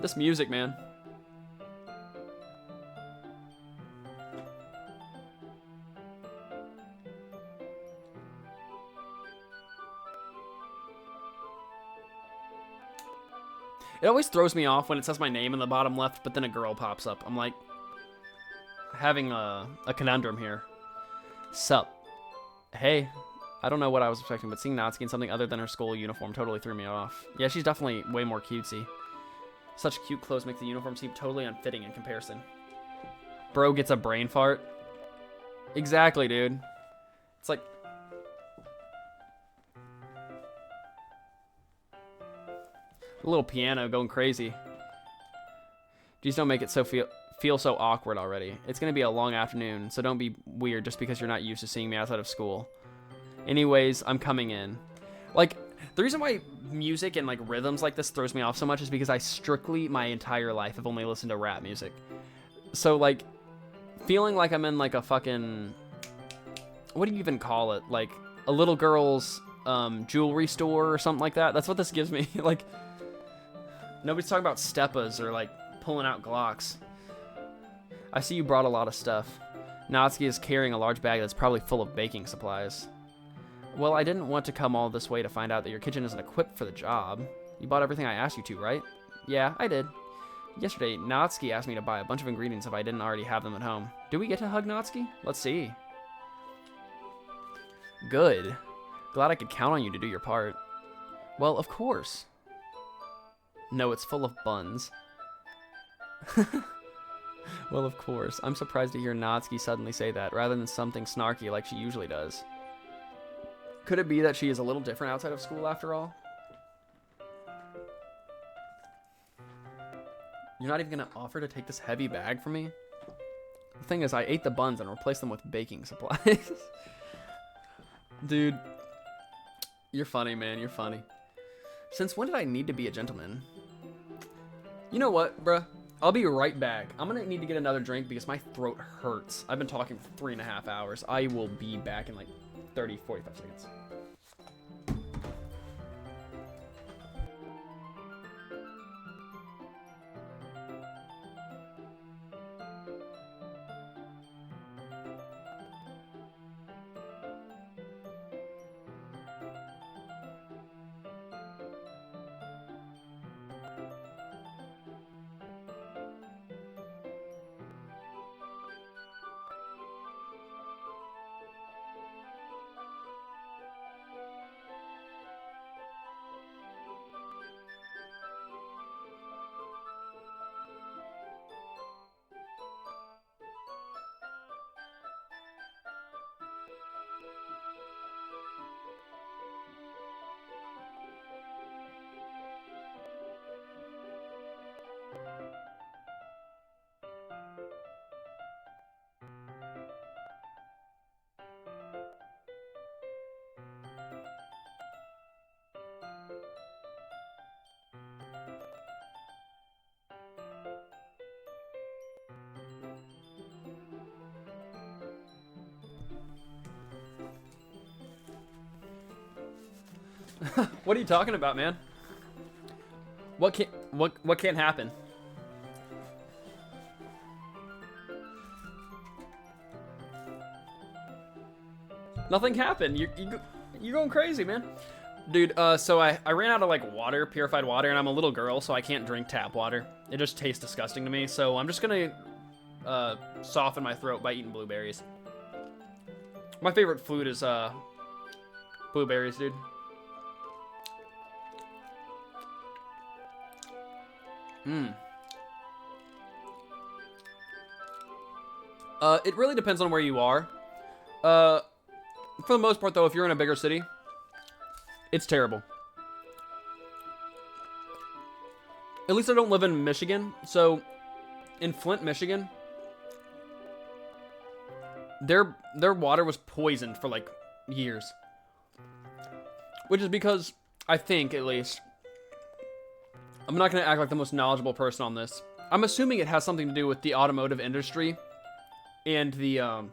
This music, man. It always throws me off when it says my name in the bottom left, but then a girl pops up. I'm like, having a conundrum here. Sup? Hey, I don't know what I was expecting, but seeing Natsuki in something other than her school uniform totally threw me off. Yeah, she's definitely way more cutesy. Such cute clothes make the uniform seem totally unfitting in comparison. Bro gets a brain fart. Exactly, dude. It's like... a little piano going crazy. Please don't make it so feel so awkward already. It's going to be a long afternoon, so don't be weird just because you're not used to seeing me outside of school. Anyways, I'm coming in. Like, the reason why music and, like, rhythms like this throws me off so much is because I strictly, my entire life, have only listened to rap music. So, like, feeling like I'm in, like, a fucking... what do you even call it? Like, a little girl's jewelry store or something like that. That's what this gives me. Like, nobody's talking about steppas or, like, pulling out Glocks. I see you brought a lot of stuff. Natsuki is carrying a large bag that's probably full of baking supplies. Well, I didn't want to come all this way to find out that your kitchen isn't equipped for the job. You bought everything I asked you to, right? Yeah, I did. Yesterday, Natsuki asked me to buy a bunch of ingredients if I didn't already have them at home. Do we get to hug Natsuki? Let's see. Good. Glad I could count on you to do your part. Well, of course. No, it's full of buns. Well, of course. I'm surprised to hear Natsuki suddenly say that, rather than something snarky like she usually does. Could it be that she is a little different outside of school after all? You're not even gonna offer to take this heavy bag from me? The thing is, I ate the buns and replaced them with baking supplies. Dude. You're funny, man. You're funny. Since when did I need to be a gentleman? You know what, bruh? I'll be right back. I'm gonna need to get another drink because my throat hurts. I've been talking for 3.5 hours. I will be back in like 30, 45 seconds. What are you talking about, man? What can't happen? Nothing happened. You're going crazy, man. Dude, so I ran out of like water, purified water, and I'm a little girl, so I can't drink tap water. It just tastes disgusting to me. So I'm just gonna soften my throat by eating blueberries. My favorite food is blueberries, dude. It really depends on where you are. For the most part, though, if you're in a bigger city, it's terrible. At least I don't live in Michigan. So, in Flint, Michigan, their water was poisoned for like years. Which is because, I think at least, I'm not going to act like the most knowledgeable person on this. I'm assuming it has something to do with the automotive industry and the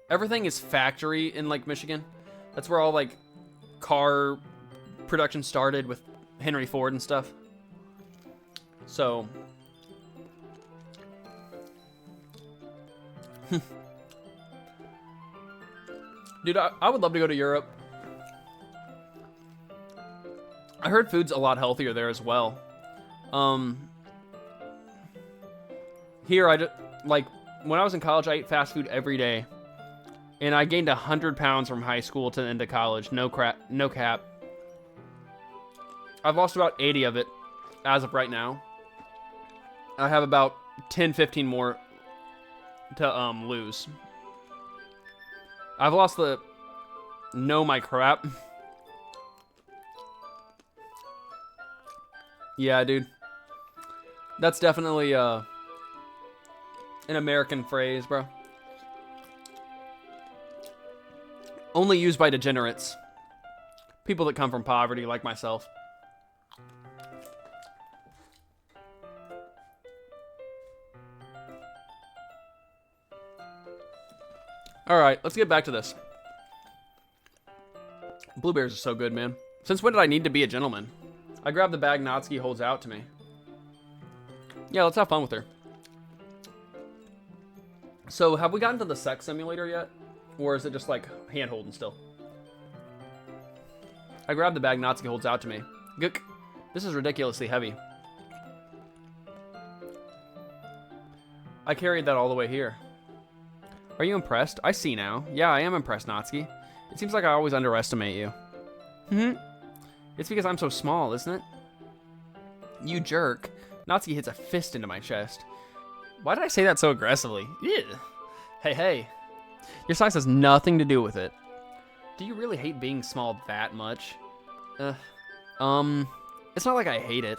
everything is factory in like Michigan. That's where all like car production started with Henry Ford and stuff. So dude, I would love to go to Europe. I heard food's a lot healthier there as well. Here I just like when I was in college, I ate fast food every day. And I gained 100 pounds from high school to the end of college. No cap. I've lost about 80 of it as of right now. I have about 10, 15 more to lose. I've lost the my crap. Yeah, dude. That's definitely an American phrase, bro. Only used by degenerates. People that come from poverty, like myself. Alright, let's get back to this. Blueberries are so good, man. Since when did I need to be a gentleman? I grab the bag Natsuki holds out to me. Yeah, let's have fun with her. So, have we gotten to the sex simulator yet? Or is it just like hand-holding still? I grab the bag Natsuki holds out to me. Gook. This is ridiculously heavy. I carried that all the way here. Are you impressed? I see now. Yeah, I am impressed, Natsuki. It seems like I always underestimate you. It's because I'm so small, isn't it? You jerk. Natsuki hits a fist into my chest. Why did I say that so aggressively? Ew. Hey. Your size has nothing to do with it. Do you really hate being small that much? It's not like I hate it.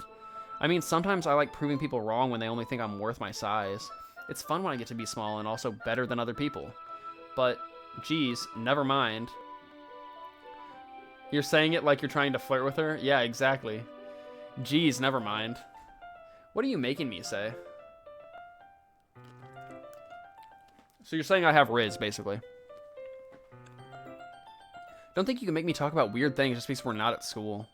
I mean, sometimes I like proving people wrong when they only think I'm worth my size. It's fun when I get to be small and also better than other people. But, geez, never mind. You're saying it like you're trying to flirt with her? Yeah, exactly. Geez, never mind. What are you making me say? So you're saying I have Riz, basically. Don't think you can make me talk about weird things just because we're not at school.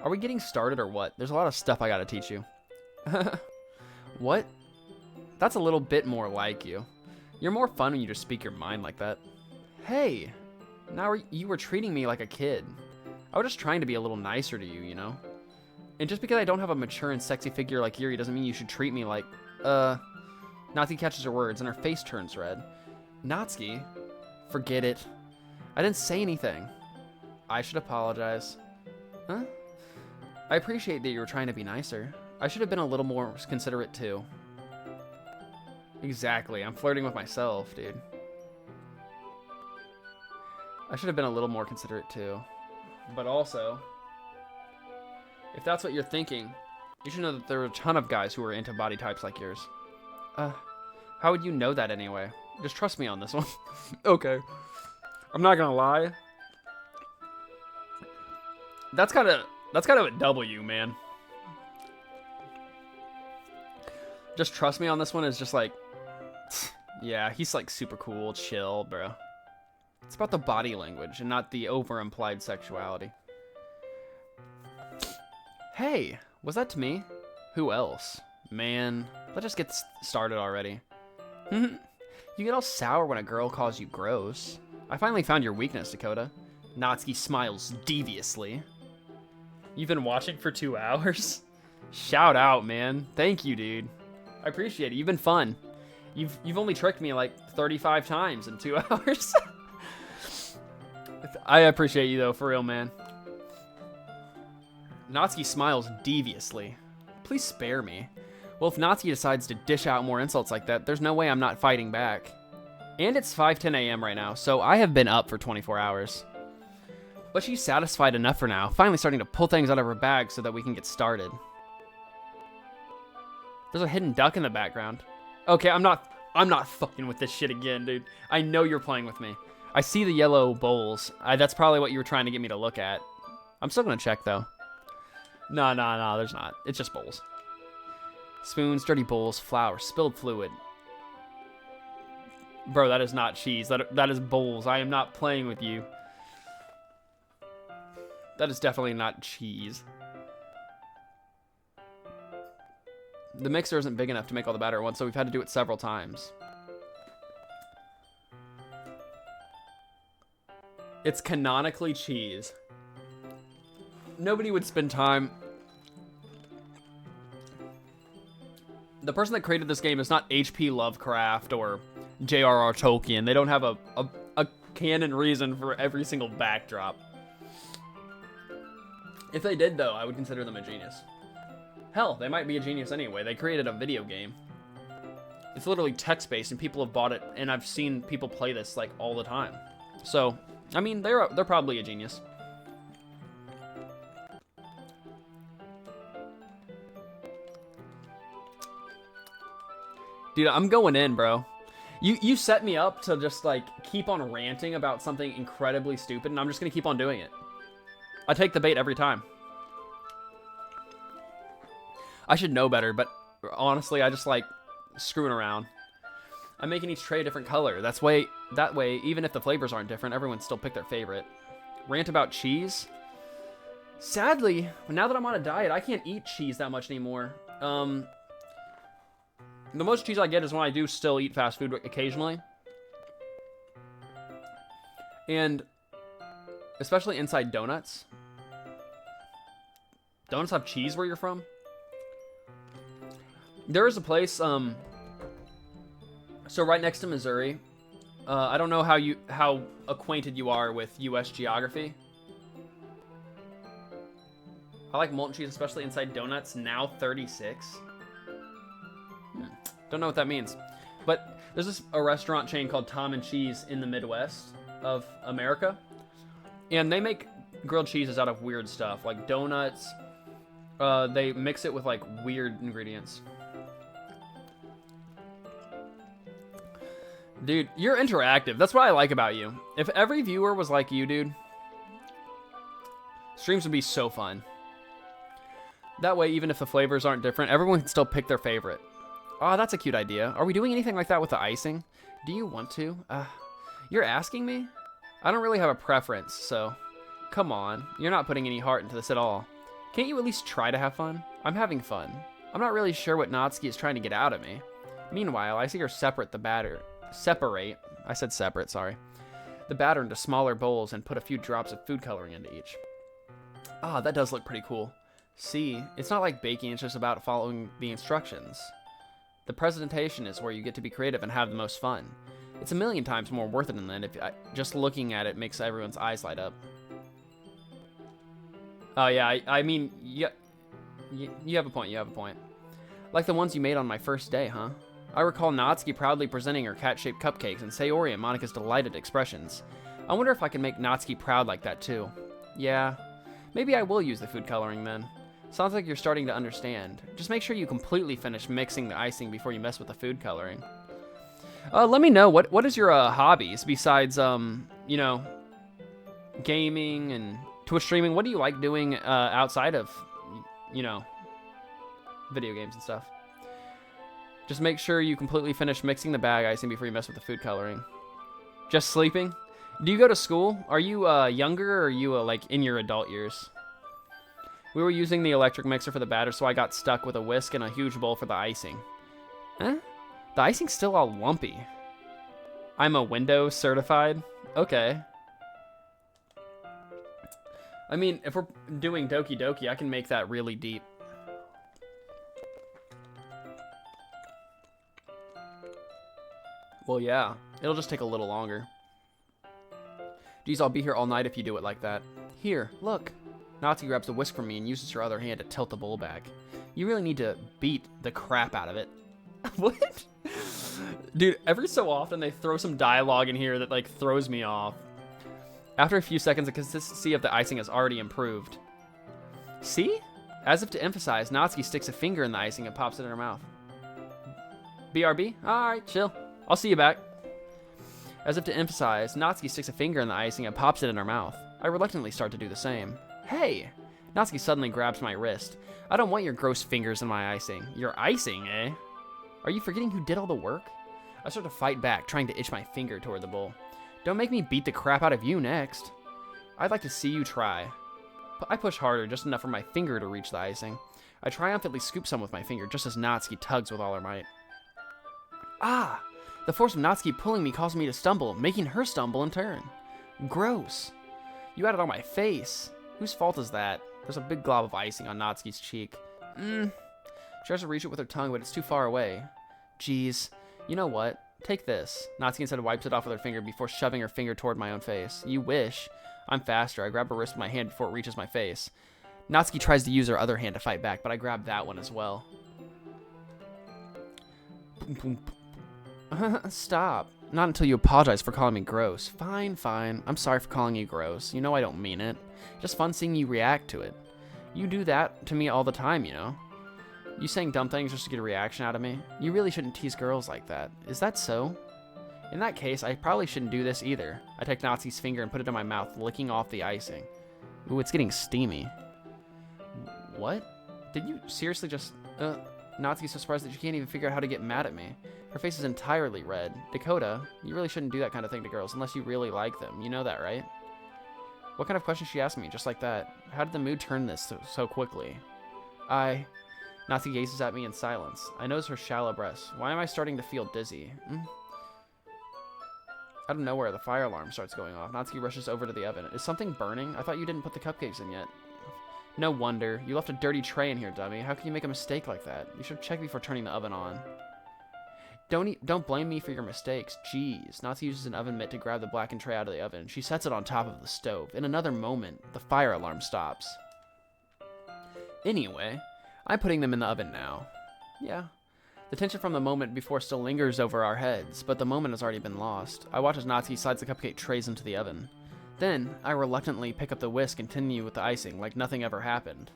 Are we getting started or what? There's a lot of stuff I gotta teach you. What? That's a little bit more like you. You're more fun when you just speak your mind like that. Hey, now you were treating me like a kid. I was just trying to be a little nicer to you, you know? And just because I don't have a mature and sexy figure like Yuri doesn't mean you should treat me like, Natsuki catches her words and her face turns red. Natsuki? Forget it. I didn't say anything. I should apologize. Huh? I appreciate that you were trying to be nicer. I should have been a little more considerate too. Exactly, I'm flirting with myself, dude. I should have been a little more considerate too. But also, if that's what you're thinking, you should know that there are a ton of guys who are into body types like yours. How would you know that anyway? Just trust me on this one. Okay. I'm not gonna lie. That's kind of a W, man. Just trust me on this one is just like, yeah, he's like super cool, chill, bro. It's about the body language and not the over-implied sexuality. Hey, was that to me? Who else? Man, let's just get started already. You get all sour when a girl calls you gross. I finally found your weakness, Dakota. Natsuki smiles deviously. You've been watching for 2 hours? Shout out, man. Thank you, dude. I appreciate it. You've been fun. You've only tricked me like 35 times in 2 hours. I appreciate you though, for real, man. Natsuki smiles deviously. Please spare me. Well, if Natsuki decides to dish out more insults like that, there's no way I'm not fighting back. And it's 5:10 a.m. right now, so I have been up for 24 hours. But she's satisfied enough for now, finally starting to pull things out of her bag so that we can get started. There's a hidden duck in the background. Okay, I'm not fucking with this shit again, dude. I know you're playing with me. I see the yellow bowls. That's probably what you were trying to get me to look at. I'm still gonna check though. No, there's not. It's just bowls. Spoons, dirty bowls, flour, spilled fluid. Bro, that is not cheese. That is bowls. I am not playing with you. That is definitely not cheese. The mixer isn't big enough to make all the batter at once, so we've had to do it several times. It's canonically cheese. Nobody would spend time... The person that created this game is not H.P. Lovecraft or J.R.R. Tolkien. They don't have a canon reason for every single backdrop. If they did, though, I would consider them a genius. Hell, they might be a genius anyway. They created a video game. It's literally text-based, and people have bought it, and I've seen people play this, like, all the time. So, I mean, they're probably a genius. Dude, I'm going in, bro. You set me up to just, like, keep on ranting about something incredibly stupid, and I'm just gonna keep on doing it. I take the bait every time. I should know better, but honestly, I just like screwing around. I'm making each tray a different color. That way, even if the flavors aren't different, everyone still pick their favorite. Rant about cheese? Sadly, now that I'm on a diet, I can't eat cheese that much anymore. The most cheese I get is when I do still eat fast food occasionally. And especially inside donuts. Donuts have cheese where you're from? There is a place, so right next to Missouri. I don't know how acquainted you are with U.S. geography. I like molten cheese, especially inside donuts. Now 36. Don't know what that means. But there's a restaurant chain called Tom and Cheese in the Midwest of America. And they make grilled cheeses out of weird stuff, like donuts. They mix it with, like, weird ingredients. Dude, you're interactive. That's what I like about you. If every viewer was like you, dude, streams would be so fun. That way, even if the flavors aren't different, everyone can still pick their favorite. Oh, that's a cute idea. Are we doing anything like that with the icing? Do you want to? You're asking me? I don't really have a preference, so... Come on. You're not putting any heart into this at all. Can't you at least try to have fun? I'm having fun. I'm not really sure what Natsuki is trying to get out of me. Meanwhile, I see her separate, I said separate, sorry. The batter into smaller bowls and put a few drops of food coloring into each. Ah, that does look pretty cool. See, it's not like baking, it's just about following the instructions. The presentation is where you get to be creative and have the most fun. It's a million times more worth it than that if just looking at it makes everyone's eyes light up. Oh yeah, I mean, you have a point, you have a point. Like the ones you made on my first day, huh? I recall Natsuki proudly presenting her cat-shaped cupcakes and Sayori and Monika's delighted expressions. I wonder if I can make Natsuki proud like that too. Yeah, maybe I will use the food coloring then. Sounds like you're starting to understand. Just make sure you completely finish mixing the icing before you mess with the food coloring. Let me know, what is your hobbies besides, you know, gaming and Twitch streaming? What do you like doing outside of, you know, video games and stuff? Just make sure you completely finish mixing the bag icing before you mess with the food coloring. Just sleeping? Do you go to school? Are you younger or are you like in your adult years? We were using the electric mixer for the batter, so I got stuck with a whisk and a huge bowl for the icing. Eh? The icing's still all lumpy. I'm a Windows certified? Okay. I mean, if we're doing Doki Doki, I can make that really deep. Well, yeah. It'll just take a little longer. Geez, I'll be here all night if you do it like that. Here, look. Nazi grabs the whisk from me and uses her other hand to tilt the bowl back. You really need to beat the crap out of it. What? Dude, every so often they throw some dialogue in here that like throws me off. After a few seconds, the consistency of the icing has already improved. See? As if to emphasize, Natsuki sticks a finger in the icing and pops it in her mouth. BRB? Alright, chill. I'll see you back. As if to emphasize, Natsuki sticks a finger in the icing and pops it in her mouth. I reluctantly start to do the same. Hey! Natsuki suddenly grabs my wrist. I don't want your gross fingers in my icing. Your icing, eh? Are you forgetting who did all the work? I start to fight back, trying to itch my finger toward the bowl. Don't make me beat the crap out of you next. I'd like to see you try. I push harder, just enough for my finger to reach the icing. I triumphantly scoop some with my finger, just as Natsuki tugs with all her might. Ah! The force of Natsuki pulling me caused me to stumble, making her stumble in turn. Gross. You had it on my face. Whose fault is that? There's a big glob of icing on Natsuki's cheek. She tries to reach it with her tongue, but it's too far away. Jeez. You know what? Take this. Natsuki instead wipes it off with her finger before shoving her finger toward my own face. You wish. I'm faster. I grab her wrist with my hand before it reaches my face. Natsuki tries to use her other hand to fight back, but I grab that one as well. Stop. Not until you apologize for calling me gross. Fine, fine. I'm sorry for calling you gross. You know I don't mean it. Just fun seeing you react to it. You do that to me all the time, you know. You saying dumb things just to get a reaction out of me? You really shouldn't tease girls like that. Is that so? In that case, I probably shouldn't do this either. I take Natsuki's finger and put it in my mouth, licking off the icing. Ooh, it's getting steamy. What? Did you seriously just... Natsuki's so surprised that she can't even figure out how to get mad at me. Her face is entirely red. Dakota, you really shouldn't do that kind of thing to girls unless you really like them. You know that, right? What kind of question she asked me just like that? How did the mood turn this so quickly? Natsuki gazes at me in silence. I notice her shallow breaths. Why am I starting to feel dizzy? Out of nowhere, the fire alarm starts going off. Natsuki rushes over to the oven. Is something burning? I thought you didn't put the cupcakes in yet. No wonder. You left a dirty tray in here, dummy. How can you make a mistake like that? You should check before turning the oven on. Don't blame me for your mistakes. Jeez. Natsuki uses an oven mitt to grab the blackened tray out of the oven. She sets it on top of the stove. In another moment, the fire alarm stops. Anyway, I'm putting them in the oven now. Yeah. The tension from the moment before still lingers over our heads, but the moment has already been lost. I watch as Natsuki slides the cupcake trays into the oven. Then, I reluctantly pick up the whisk and continue with the icing like nothing ever happened.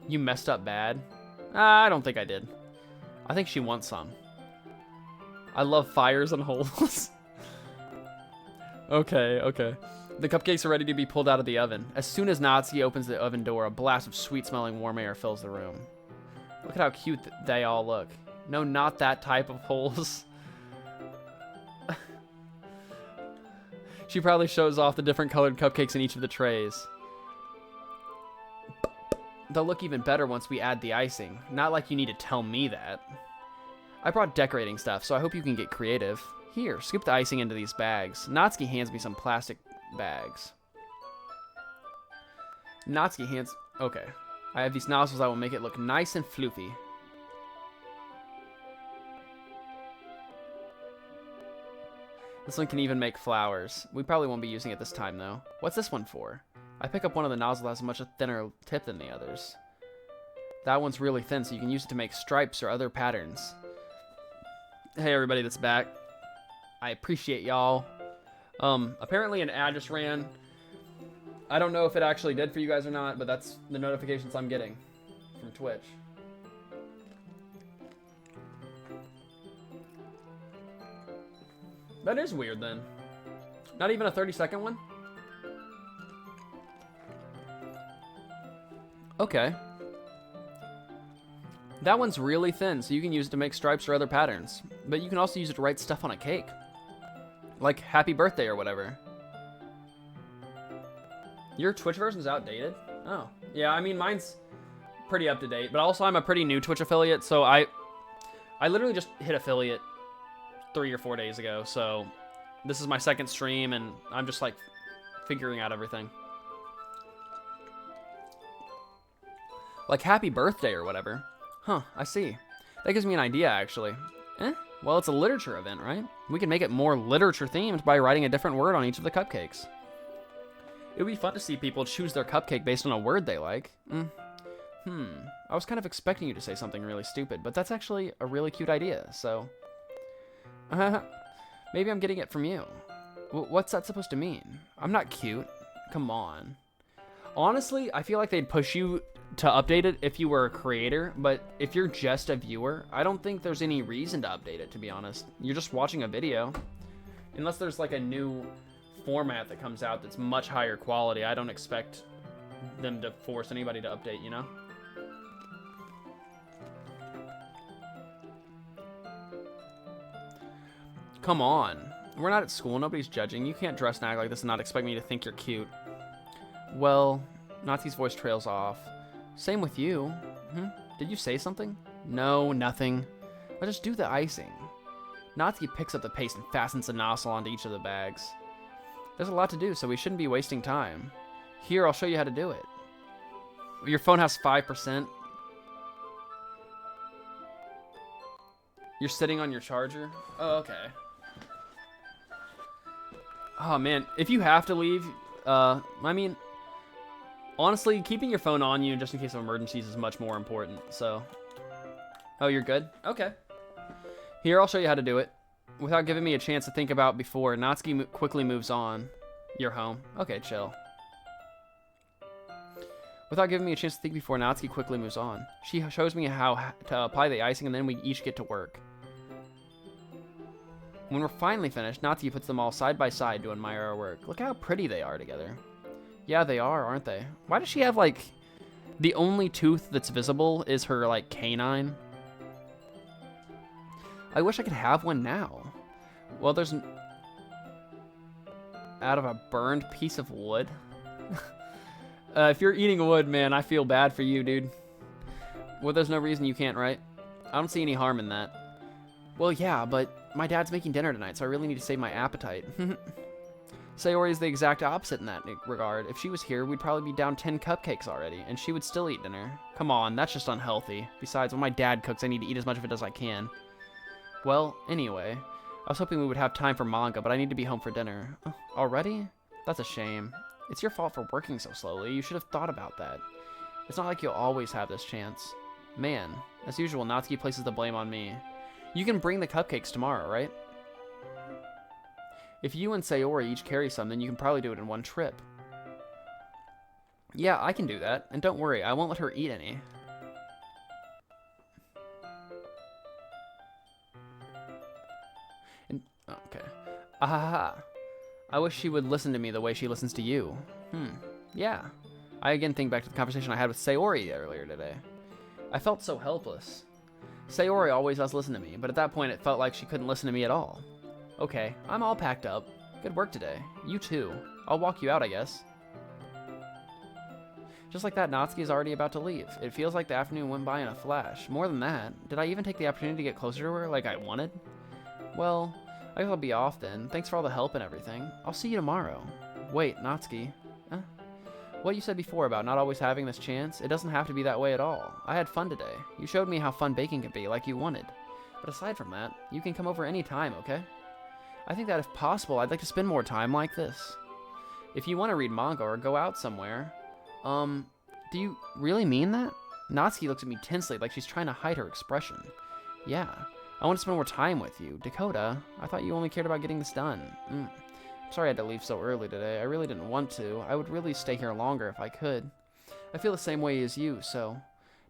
You messed up bad? I don't think I did. I think she wants some. I love fires and holes. Okay. The cupcakes are ready to be pulled out of the oven. As soon as Natsuki opens the oven door, a blast of sweet-smelling warm air fills the room. Look at how cute they all look. No, not that type of holes. She probably shows off the different colored cupcakes in each of the trays. They'll look even better once we add the icing. Not like you need to tell me that. I brought decorating stuff, so I hope you can get creative. Here, scoop the icing into these bags. Natsuki hands me some plastic bags. Natsuki hands... Okay. I have these nozzles that will make it look nice and floofy. This one can even make flowers. We probably won't be using it this time, though. What's this one for? I pick up one of the nozzles that has a much thinner tip than the others. That one's really thin, so you can use it to make stripes or other patterns. Hey, everybody that's back. I appreciate y'all. Apparently an ad just ran. I don't know if it actually did for you guys or not, but that's the notifications I'm getting from Twitch. That is weird then. Not even a 30-second one? Okay. That one's really thin, so you can use it to make stripes or other patterns. But you can also use it to write stuff on a cake. Like, happy birthday or whatever. Your Twitch version's outdated? Oh. Yeah, I mean, mine's pretty up to date, but also I'm a pretty new Twitch affiliate, so I literally just hit affiliate 3 or 4 days ago, so this is my second stream, and I'm just, like, figuring out everything. Like, happy birthday or whatever. Huh, I see. That gives me an idea, actually. Well, it's a literature event, right? We can make it more literature-themed by writing a different word on each of the cupcakes. It would be fun to see people choose their cupcake based on a word they like. I was kind of expecting you to say something really stupid, but that's actually a really cute idea, so... Maybe I'm getting it from you. What's that supposed to mean? I'm not cute. Come on. Honestly, I feel like they'd push you to update it if you were a creator, but if you're just a viewer, I don't think there's any reason to update it, to be honest. You're just watching a video. Unless there's like a new format that comes out that's much higher quality, I don't expect them to force anybody to update, you know? Come on. We're not at school. Nobody's judging. You can't dress and act like this and not expect me to think you're cute. Well, Natsuki's voice trails off. Same with you. Did you say something? No, nothing. Let's just do the icing. Natsuki picks up the paste and fastens the nozzle onto each of the bags. There's a lot to do, so we shouldn't be wasting time. Here, I'll show you how to do it. Your phone has 5%. You're sitting on your charger? Oh, okay. Oh, man. If you have to leave, I mean, honestly, keeping your phone on you just in case of emergencies is much more important, so. Oh, you're good? Okay. Here, I'll show you how to do it. Without giving me a chance to think about before, Natsuki quickly moves on. You're home. Okay, chill. Without giving me a chance to think before, Natsuki quickly moves on. She shows me how to apply the icing, and then we each get to work. When we're finally finished, Natsuki puts them all side by side to admire our work. Look how pretty they are together. Yeah, they are, aren't they? Why does she have, like, the only tooth that's visible is her, like, canine? I wish I could have one now. Well, there's out of a burned piece of wood. If you're eating wood, man, I feel bad for you, dude. Well, there's no reason you can't, right? I don't see any harm in that. Well, yeah, but my dad's making dinner tonight, so I really need to save my appetite. Sayori is the exact opposite in that regard. If she was here, we'd probably be down 10 cupcakes already, and she would still eat dinner. Come on, that's just unhealthy. Besides, when my dad cooks, I need to eat as much of it as I can. Well, anyway, I was hoping we would have time for manga, but I need to be home for dinner. Already? That's a shame. It's your fault for working so slowly. You should have thought about that. It's not like you'll always have this chance. Man, as usual, Natsuki places the blame on me. You can bring the cupcakes tomorrow, right? If you and Sayori each carry some, then you can probably do it in one trip. Yeah, I can do that. And don't worry, I won't let her eat any. Okay. Ahaha. I wish she would listen to me the way she listens to you. Yeah. I again think back to the conversation I had with Sayori earlier today. I felt so helpless. Sayori always does listen to me, but at that point it felt like she couldn't listen to me at all. Okay, I'm all packed up. Good work today. You too. I'll walk you out, I guess. Just like that, Natsuki is already about to leave. It feels like the afternoon went by in a flash. More than that, did I even take the opportunity to get closer to her like I wanted? Well, I guess I'll be off then. Thanks for all the help and everything. I'll see you tomorrow. Wait, Natsuki. What you said before about not always having this chance, it doesn't have to be that way at all. I had fun today. You showed me how fun baking could be, like you wanted. But aside from that, you can come over any time, okay? I think that if possible, I'd like to spend more time like this. If you want to read manga or go out somewhere, do you really mean that? Natsuki looks at me tensely like she's trying to hide her expression. Yeah, I want to spend more time with you. Dakota, I thought you only cared about getting this done. I'm sorry I had to leave so early today. I really didn't want to. I would really stay here longer if I could. I feel the same way as you, so...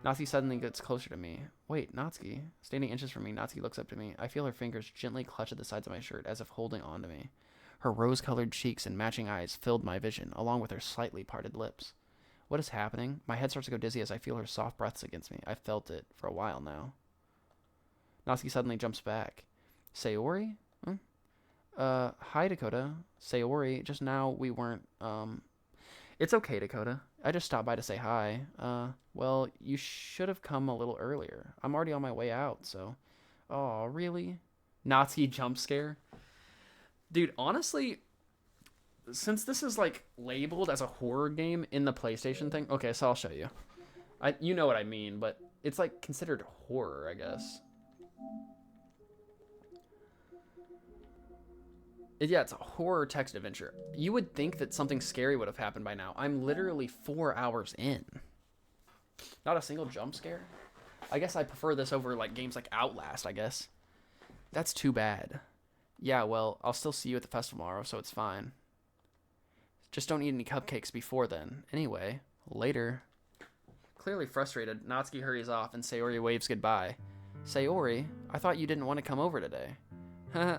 Natsuki suddenly gets closer to me. Wait, Natsuki. Standing inches from me, Natsuki looks up to me. I feel her fingers gently clutch at the sides of my shirt as if holding on to me. Her rose-colored cheeks and matching eyes filled my vision, along with her slightly parted lips. What is happening? My head starts to go dizzy as I feel her soft breaths against me. I've felt it for a while now. Natsuki suddenly jumps back. Sayori? Hi, Dakota. Sayori, just now we weren't, It's okay, Dakota. I just stopped by to say hi. Well, you should have come a little earlier. I'm already on my way out, so. Oh, really? Nazi jump scare? Dude, honestly, since this is like labeled as a horror game in the PlayStation thing, okay, so I'll show you. You know what I mean, but it's like considered horror, I guess. Yeah, it's a horror text adventure. You would think that something scary would have happened by now. I'm literally 4 hours in. Not a single jump scare. I guess I prefer this over like games like Outlast, I guess. That's too bad. Yeah, well, I'll still see you at the festival tomorrow, so it's fine. Just don't eat any cupcakes before then. Anyway, later. Clearly frustrated, Natsuki hurries off and Sayori waves goodbye. Sayori, I thought you didn't want to come over today.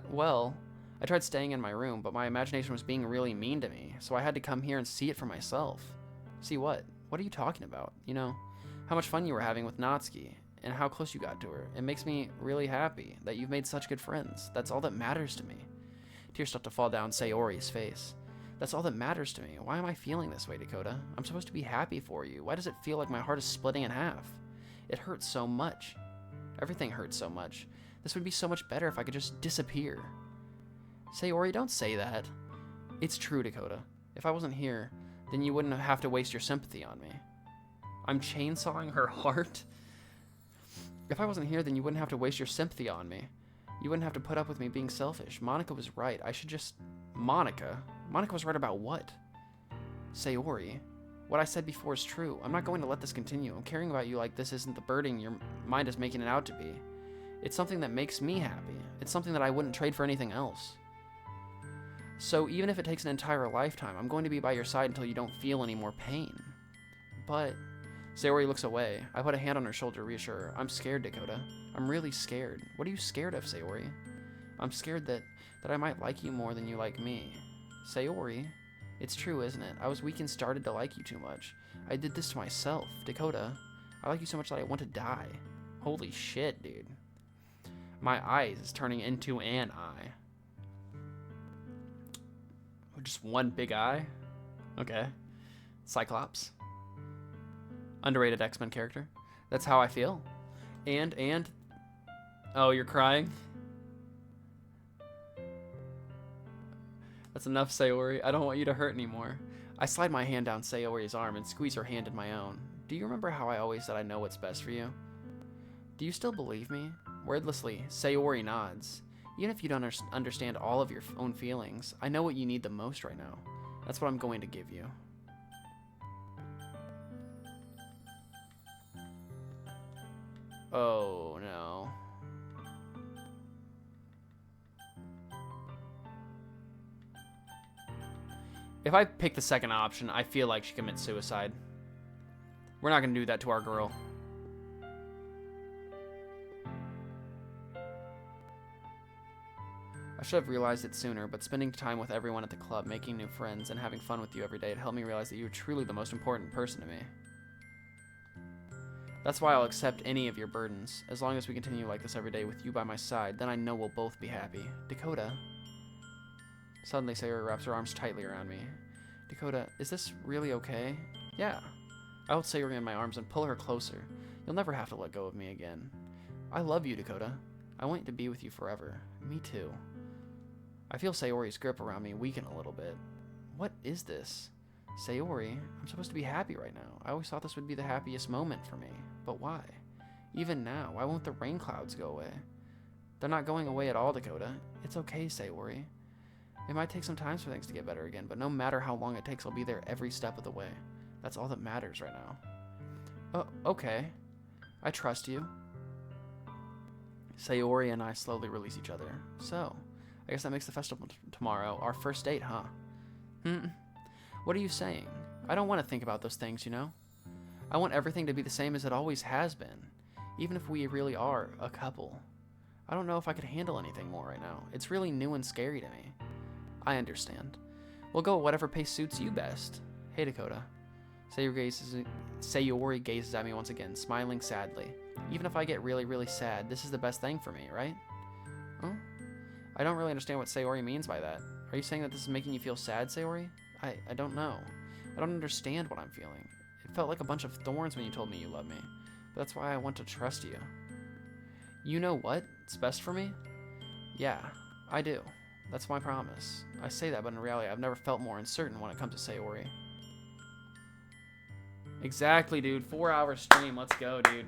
Well, I tried staying in my room, but my imagination was being really mean to me, so I had to come here and see it for myself. See what? What are you talking about? You know, how much fun you were having with Natsuki, and how close you got to her. It makes me really happy that you've made such good friends. That's all that matters to me. Tears start to fall down Sayori's face. That's all that matters to me. Why am I feeling this way, Dakota? I'm supposed to be happy for you. Why does it feel like my heart is splitting in half? It hurts so much. Everything hurts so much. This would be so much better if I could just disappear. Sayori, don't say that. It's true, Dakota. If I wasn't here, then you wouldn't have to waste your sympathy on me. I'm chainsawing her heart? If I wasn't here, then you wouldn't have to waste your sympathy on me. You wouldn't have to put up with me being selfish. Monica was right. I should just... Monica? Monica was right about what? Sayori, what I said before is true. I'm not going to let this continue. Caring about you like this isn't the burden your mind is making it out to be. It's something that makes me happy. It's something that I wouldn't trade for anything else. So even if it takes an entire lifetime, I'm going to be by your side until you don't feel any more pain. But... Sayori looks away. I put a hand on her shoulder to reassure her. I'm scared, Dakota. I'm really scared. What are you scared of, Sayori? I'm scared that I might like you more than you like me. Sayori, it's true, isn't it? I was weak and started to like you too much. I did this to myself. Dakota, I like you so much that I want to die. Holy shit, dude. My eyes is turning into an eye. Just one big eye? Okay. Cyclops. Underrated X-Men character. That's how I feel. And... Oh, you're crying? That's enough, Sayori. I don't want you to hurt anymore. I slide my hand down Sayori's arm and squeeze her hand in my own. Do you remember how I always said I know what's best for you? Do you still believe me? Wordlessly, Sayori nods. Even if you don't understand all of your own feelings, I know what you need the most right now. That's what I'm going to give you. Oh, no. If I pick the second option, I feel like she commits suicide. We're not going to do that to our girl. I should have realized it sooner, but spending time with everyone at the club, making new friends, and having fun with you every day, it helped me realize that you are truly the most important person to me. That's why I'll accept any of your burdens. As long as we continue like this every day with you by my side, then I know we'll both be happy. Dakota. Suddenly, Sayori wraps her arms tightly around me. Dakota, is this really okay? Yeah. I hold Sayori in my arms and pull her closer. You'll never have to let go of me again. I love you, Dakota. I want to be with you forever. Me too. I feel Sayori's grip around me weaken a little bit. What is this? Sayori, I'm supposed to be happy right now. I always thought this would be the happiest moment for me. But why? Even now, why won't the rain clouds go away? They're not going away at all, Dakota. It's okay, Sayori. It might take some time for things to get better again, but no matter how long it takes, I'll be there every step of the way. That's all that matters right now. Oh, okay. I trust you. Sayori and I slowly release each other. So, I guess that makes the festival tomorrow our first date, huh? What are you saying? I don't want to think about those things, you know? I want everything to be the same as it always has been, even if we really are a couple. I don't know if I could handle anything more right now. It's really new and scary to me. I understand. We'll go at whatever pace suits you best. Hey, Dakota. Sayori gazes at me once again, smiling sadly. Even if I get really, really sad, this is the best thing for me, right? Huh? I don't really understand what Sayori means by that. Are you saying that this is making you feel sad, Sayori? I don't know. I don't understand what I'm feeling. It felt like a bunch of thorns when you told me you love me. But that's why I want to trust you. You know what? It's best for me? Yeah, I do. That's my promise. I say that, but in reality, I've never felt more uncertain when it comes to Sayori. Exactly, dude. 4-hour stream. Let's go, dude.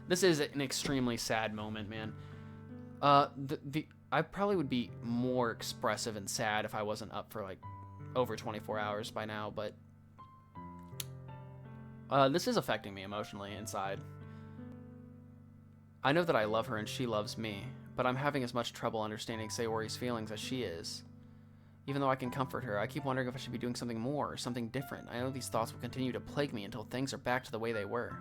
This is an extremely sad moment, man. I probably would be more expressive and sad if I wasn't up for like over 24 hours by now, but this is affecting me emotionally inside. I know that I love her and she loves me, but I'm having as much trouble understanding Sayori's feelings as she is. Even though I can comfort her, I keep wondering if I should be doing something more or something different. I know these thoughts will continue to plague me until things are back to the way they were.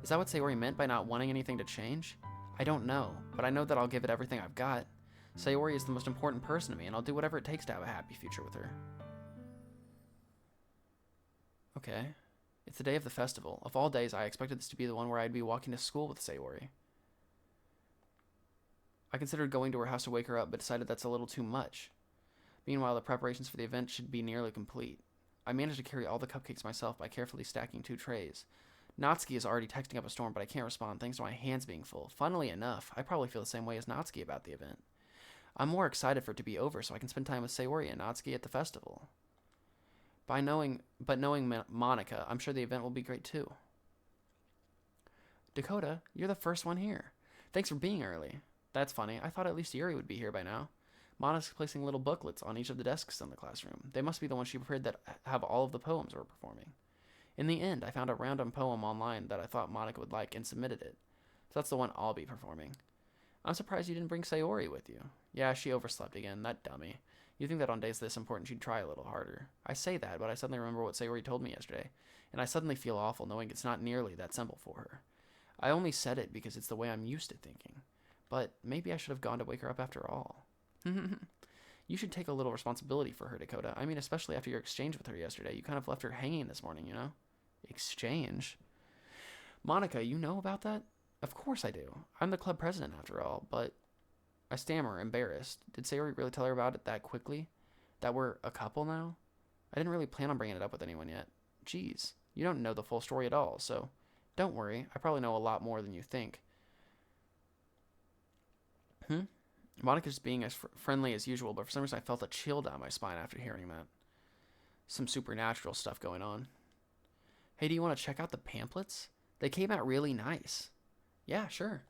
Is that what Sayori meant by not wanting anything to change? I don't know, but I know that I'll give it everything I've got. Sayori is the most important person to me, and I'll do whatever it takes to have a happy future with her. Okay. It's the day of the festival. Of all days, I expected this to be the one where I'd be walking to school with Sayori. I considered going to her house to wake her up, but decided that's a little too much. Meanwhile, the preparations for the event should be nearly complete. I managed to carry all the cupcakes myself by carefully stacking 2 trays. Natsuki is already texting up a storm, but I can't respond thanks to my hands being full. Funnily enough, I probably feel the same way as Natsuki about the event. I'm more excited for it to be over so I can spend time with Sayori and Natsuki at the festival. Knowing Monica, I'm sure the event will be great too. Dakota, you're the first one here. Thanks for being early. That's funny. I thought at least Yuri would be here by now. Monica's placing little booklets on each of the desks in the classroom. They must be the ones she prepared that have all of the poems we're performing. In the end, I found a random poem online that I thought Monica would like and submitted it. So that's the one I'll be performing. I'm surprised you didn't bring Sayori with you. Yeah, she overslept again, that dummy. You'd think that on days this important she'd try a little harder. I say that, but I suddenly remember what Sayori told me yesterday, and I suddenly feel awful knowing it's not nearly that simple for her. I only said it because it's the way I'm used to thinking. But maybe I should have gone to wake her up after all. You should take a little responsibility for her, Dakota. I mean, especially after your exchange with her yesterday. You kind of left her hanging this morning, you know? Exchange? Monica, you know about that? Of course I do. I'm the club president after all, but... I stammer, embarrassed. Did Sayori really tell her about it that quickly? That we're a couple now? I didn't really plan on bringing it up with anyone yet. Jeez, you don't know the full story at all, so... Don't worry, I probably know a lot more than you think. Monica's being as friendly as usual, but for some reason I felt a chill down my spine after hearing that. Some supernatural stuff going on. Hey, do you want to check out the pamphlets? They came out really nice. Yeah, sure.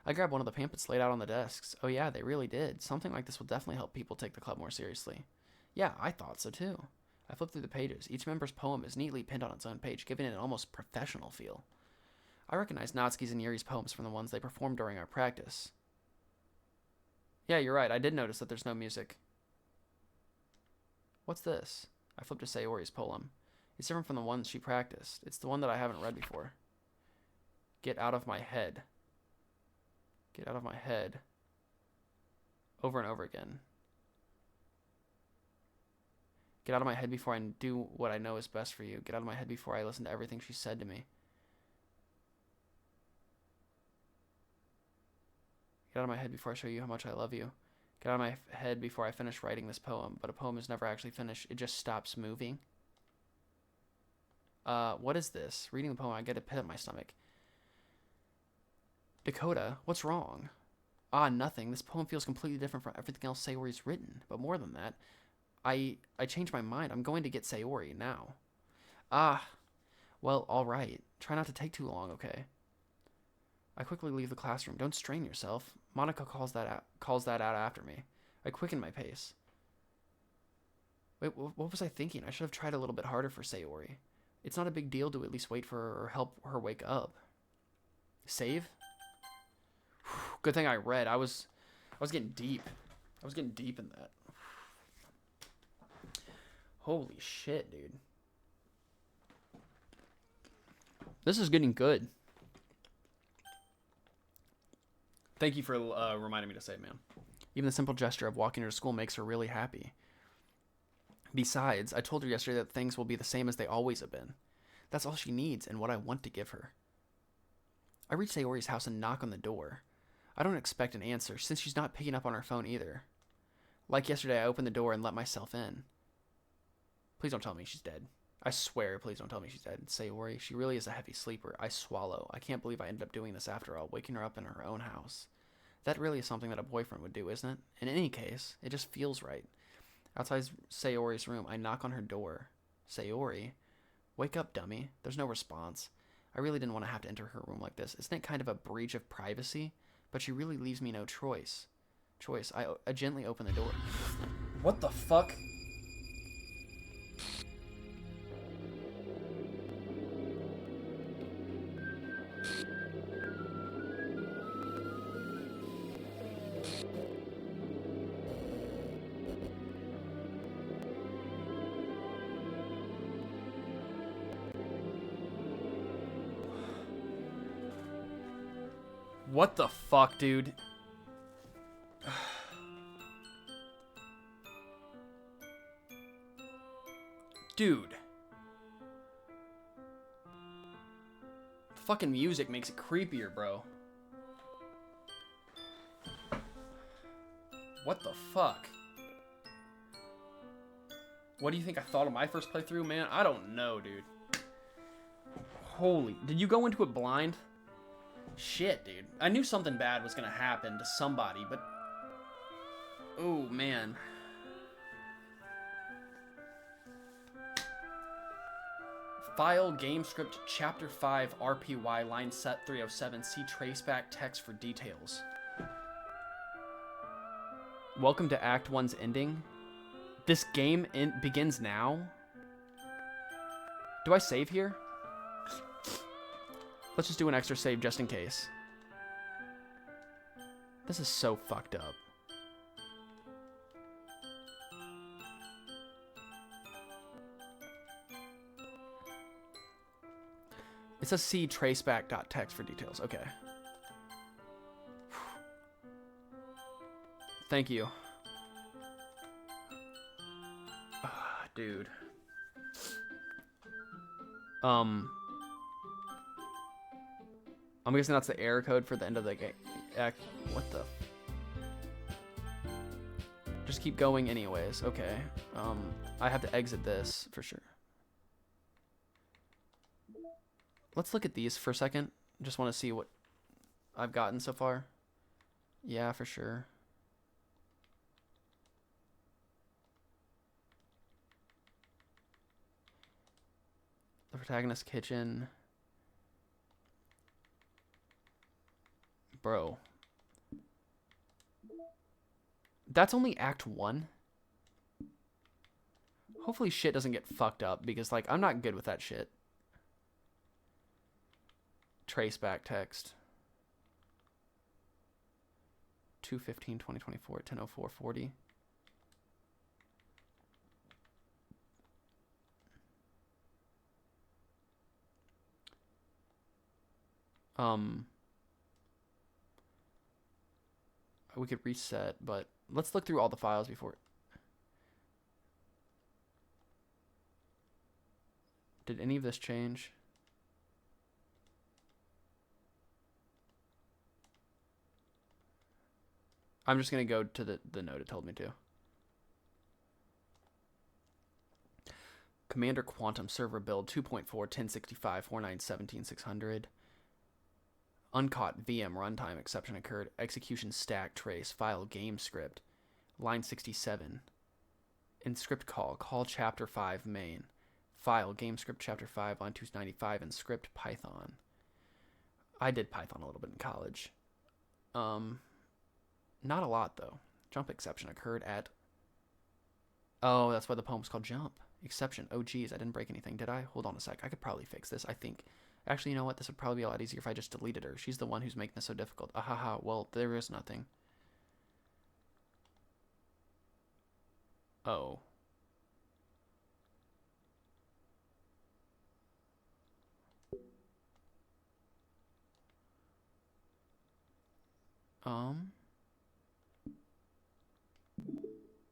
I grabbed one of the pamphlets laid out on the desks. Oh yeah, they really did. Something like this will definitely help people take the club more seriously. Yeah, I thought so too. I flipped through the pages. Each member's poem is neatly pinned on its own page, giving it an almost professional feel. I recognized Natsuki's and Yuri's poems from the ones they performed during our practice. Yeah, you're right. I did notice that there's no music. What's this? I flipped to Sayori's poem. It's different from the ones she practiced. It's the one that I haven't read before. Get out of my head. Get out of my head. Over and over again. Get out of my head before I do what I know is best for you. Get out of my head before I listen to everything she said to me. Get out of my head before I show you how much I love you. Get out of my head before I finish writing this poem. But a poem is never actually finished. It just stops moving. What is this? Reading the poem, I get a pit in my stomach. Dakota, what's wrong? Nothing. This poem feels completely different from everything else Sayori's written. But more than that, I changed my mind. I'm going to get Sayori now. Well, all right. Try not to take too long, okay? I quickly leave the classroom. Don't strain yourself. Monica calls that out after me. I quicken my pace. Wait, what was I thinking? I should have tried a little bit harder for Sayori. It's not a big deal to at least wait for her or help her wake up. Save? Good thing I read. I was getting deep. I was getting deep in that. Holy shit, dude. This is getting good. Thank you for reminding me to say it, man. Even the simple gesture of walking her to school makes her really happy. Besides, I told her yesterday that things will be the same as they always have been. That's all she needs and what I want to give her. I reach Sayori's house and knock on the door. I don't expect an answer, since she's not picking up on her phone either. Like yesterday, I opened the door and let myself in. Please don't tell me she's dead. I swear, please don't tell me she's dead. Sayori, she really is a heavy sleeper. I swallow. I can't believe I ended up doing this after all, waking her up in her own house. That really is something that a boyfriend would do, isn't it? In any case, it just feels right. Outside Sayori's room, I knock on her door. Sayori? Wake up, dummy. There's no response. I really didn't want to have to enter her room like this. Isn't it kind of a breach of privacy? But she really leaves me no choice. I gently open the door. What the fuck? What the fuck, dude? Dude. The fucking music makes it creepier, bro. What the fuck? What do you think I thought of my first playthrough, man? I don't know, dude. Holy... Did you go into it blind? Shit, dude. I knew something bad was gonna happen to somebody, but... Oh, man. File game script chapter 5 RPY line set 307. See traceback text for details. Welcome to Act 1's ending. This game begins now? Do I save here? Let's just do an extra save just in case. This is so fucked up. It says see traceback.txt for details. Okay. Thank you. Dude. I'm guessing that's the error code for the end of the game. What the? Just keep going anyways. Okay. I have to exit this for sure. Let's look at these for a second. Just want to see what I've gotten so far. Yeah, for sure. The protagonist's kitchen. Bro. That's only Act 1? Hopefully shit doesn't get fucked up, because, like, I'm not good with that shit. Traceback text. 2/15/2024 10:04:40. We could reset, but let's look through all the files before. Did any of this change? I'm just going to go to the note it told me to. Commander Quantum Server Build 2.4 1065 4917 600. Uncaught VM runtime exception occurred. Execution stack trace. File game script. Line 67. In script call chapter 5 main. File game script chapter 5 line 295 and script Python. I did Python a little bit in college. Not a lot though. Jump exception occurred at... Oh, that's why the poem's called Jump. Exception. Oh geez, I didn't break anything, did I? Hold on a sec. I could probably fix this, I think. Actually, you know what? This would probably be a lot easier if I just deleted her. She's the one who's making this so difficult. Ahaha, well, there is nothing. Oh.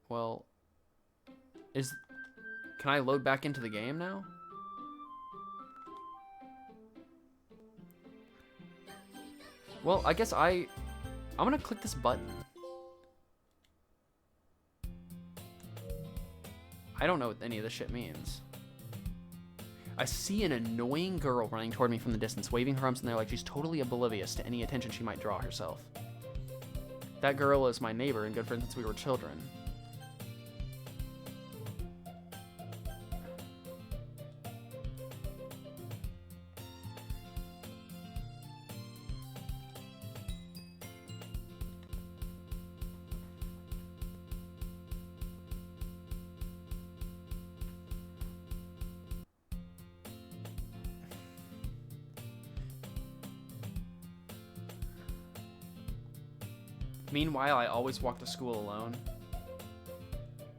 Well, can I load back into the game now? Well, I guess I'm gonna click this button. I don't know what any of this shit means. I see an annoying girl running toward me from the distance, waving her arms in the air like she's totally oblivious to any attention she might draw herself. That girl is my neighbor and good friend since we were children. Meanwhile, I always walk to school alone.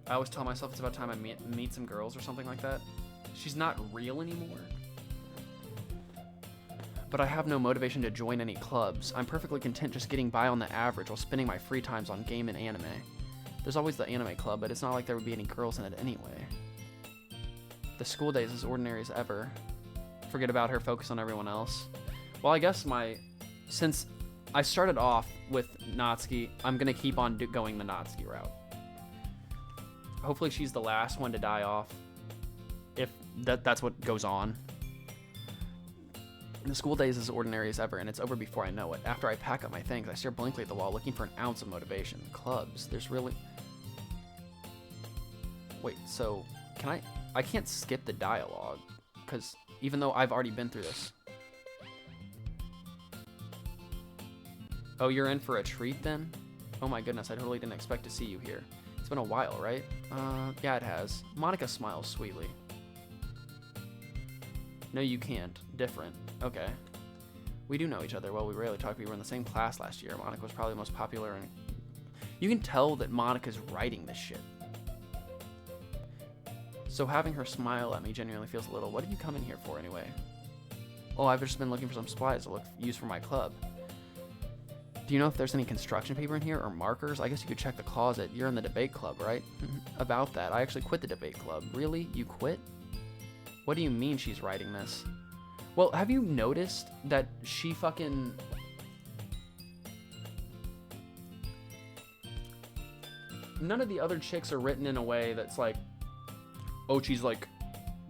I always tell myself it's about time I meet some girls or something like that. She's not real anymore. But I have no motivation to join any clubs. I'm perfectly content just getting by on the average while spending my free times on game and anime. There's always the anime club, but it's not like there would be any girls in it anyway. The school days as ordinary as ever. Forget about her, focus on everyone else. Well, I guess since I started off with Natsuki, I'm gonna keep on going the Natsuki route. Hopefully she's the last one to die off, if that's what goes on. The school day is as ordinary as ever, and it's over before I know it. After I pack up my things, I stare blankly at the wall, looking for an ounce of motivation. Clubs, there's really... Wait, so, I can't skip the dialogue, because even though I've already been through this. Oh, you're in for a treat then? Oh my goodness, I totally didn't expect to see you here. It's been a while, right? Yeah, it has. Monica smiles sweetly. No, you can't. Different. Okay. We do know each other. Well, we rarely talk. We were in the same class last year. Monica was probably the most popular, and you can tell that Monica's writing this shit. So having her smile at me genuinely feels a little... What did you come in here for, anyway? Oh, I've just been looking for some supplies to use for my club. Do you know if there's any construction paper in here or markers? I guess you could check the closet. You're in the debate club, right? About that, I actually quit the debate club. Really? You quit? What do you mean she's writing this? Well, have you noticed that she fucking... None of the other chicks are written in a way that's like, oh, she's like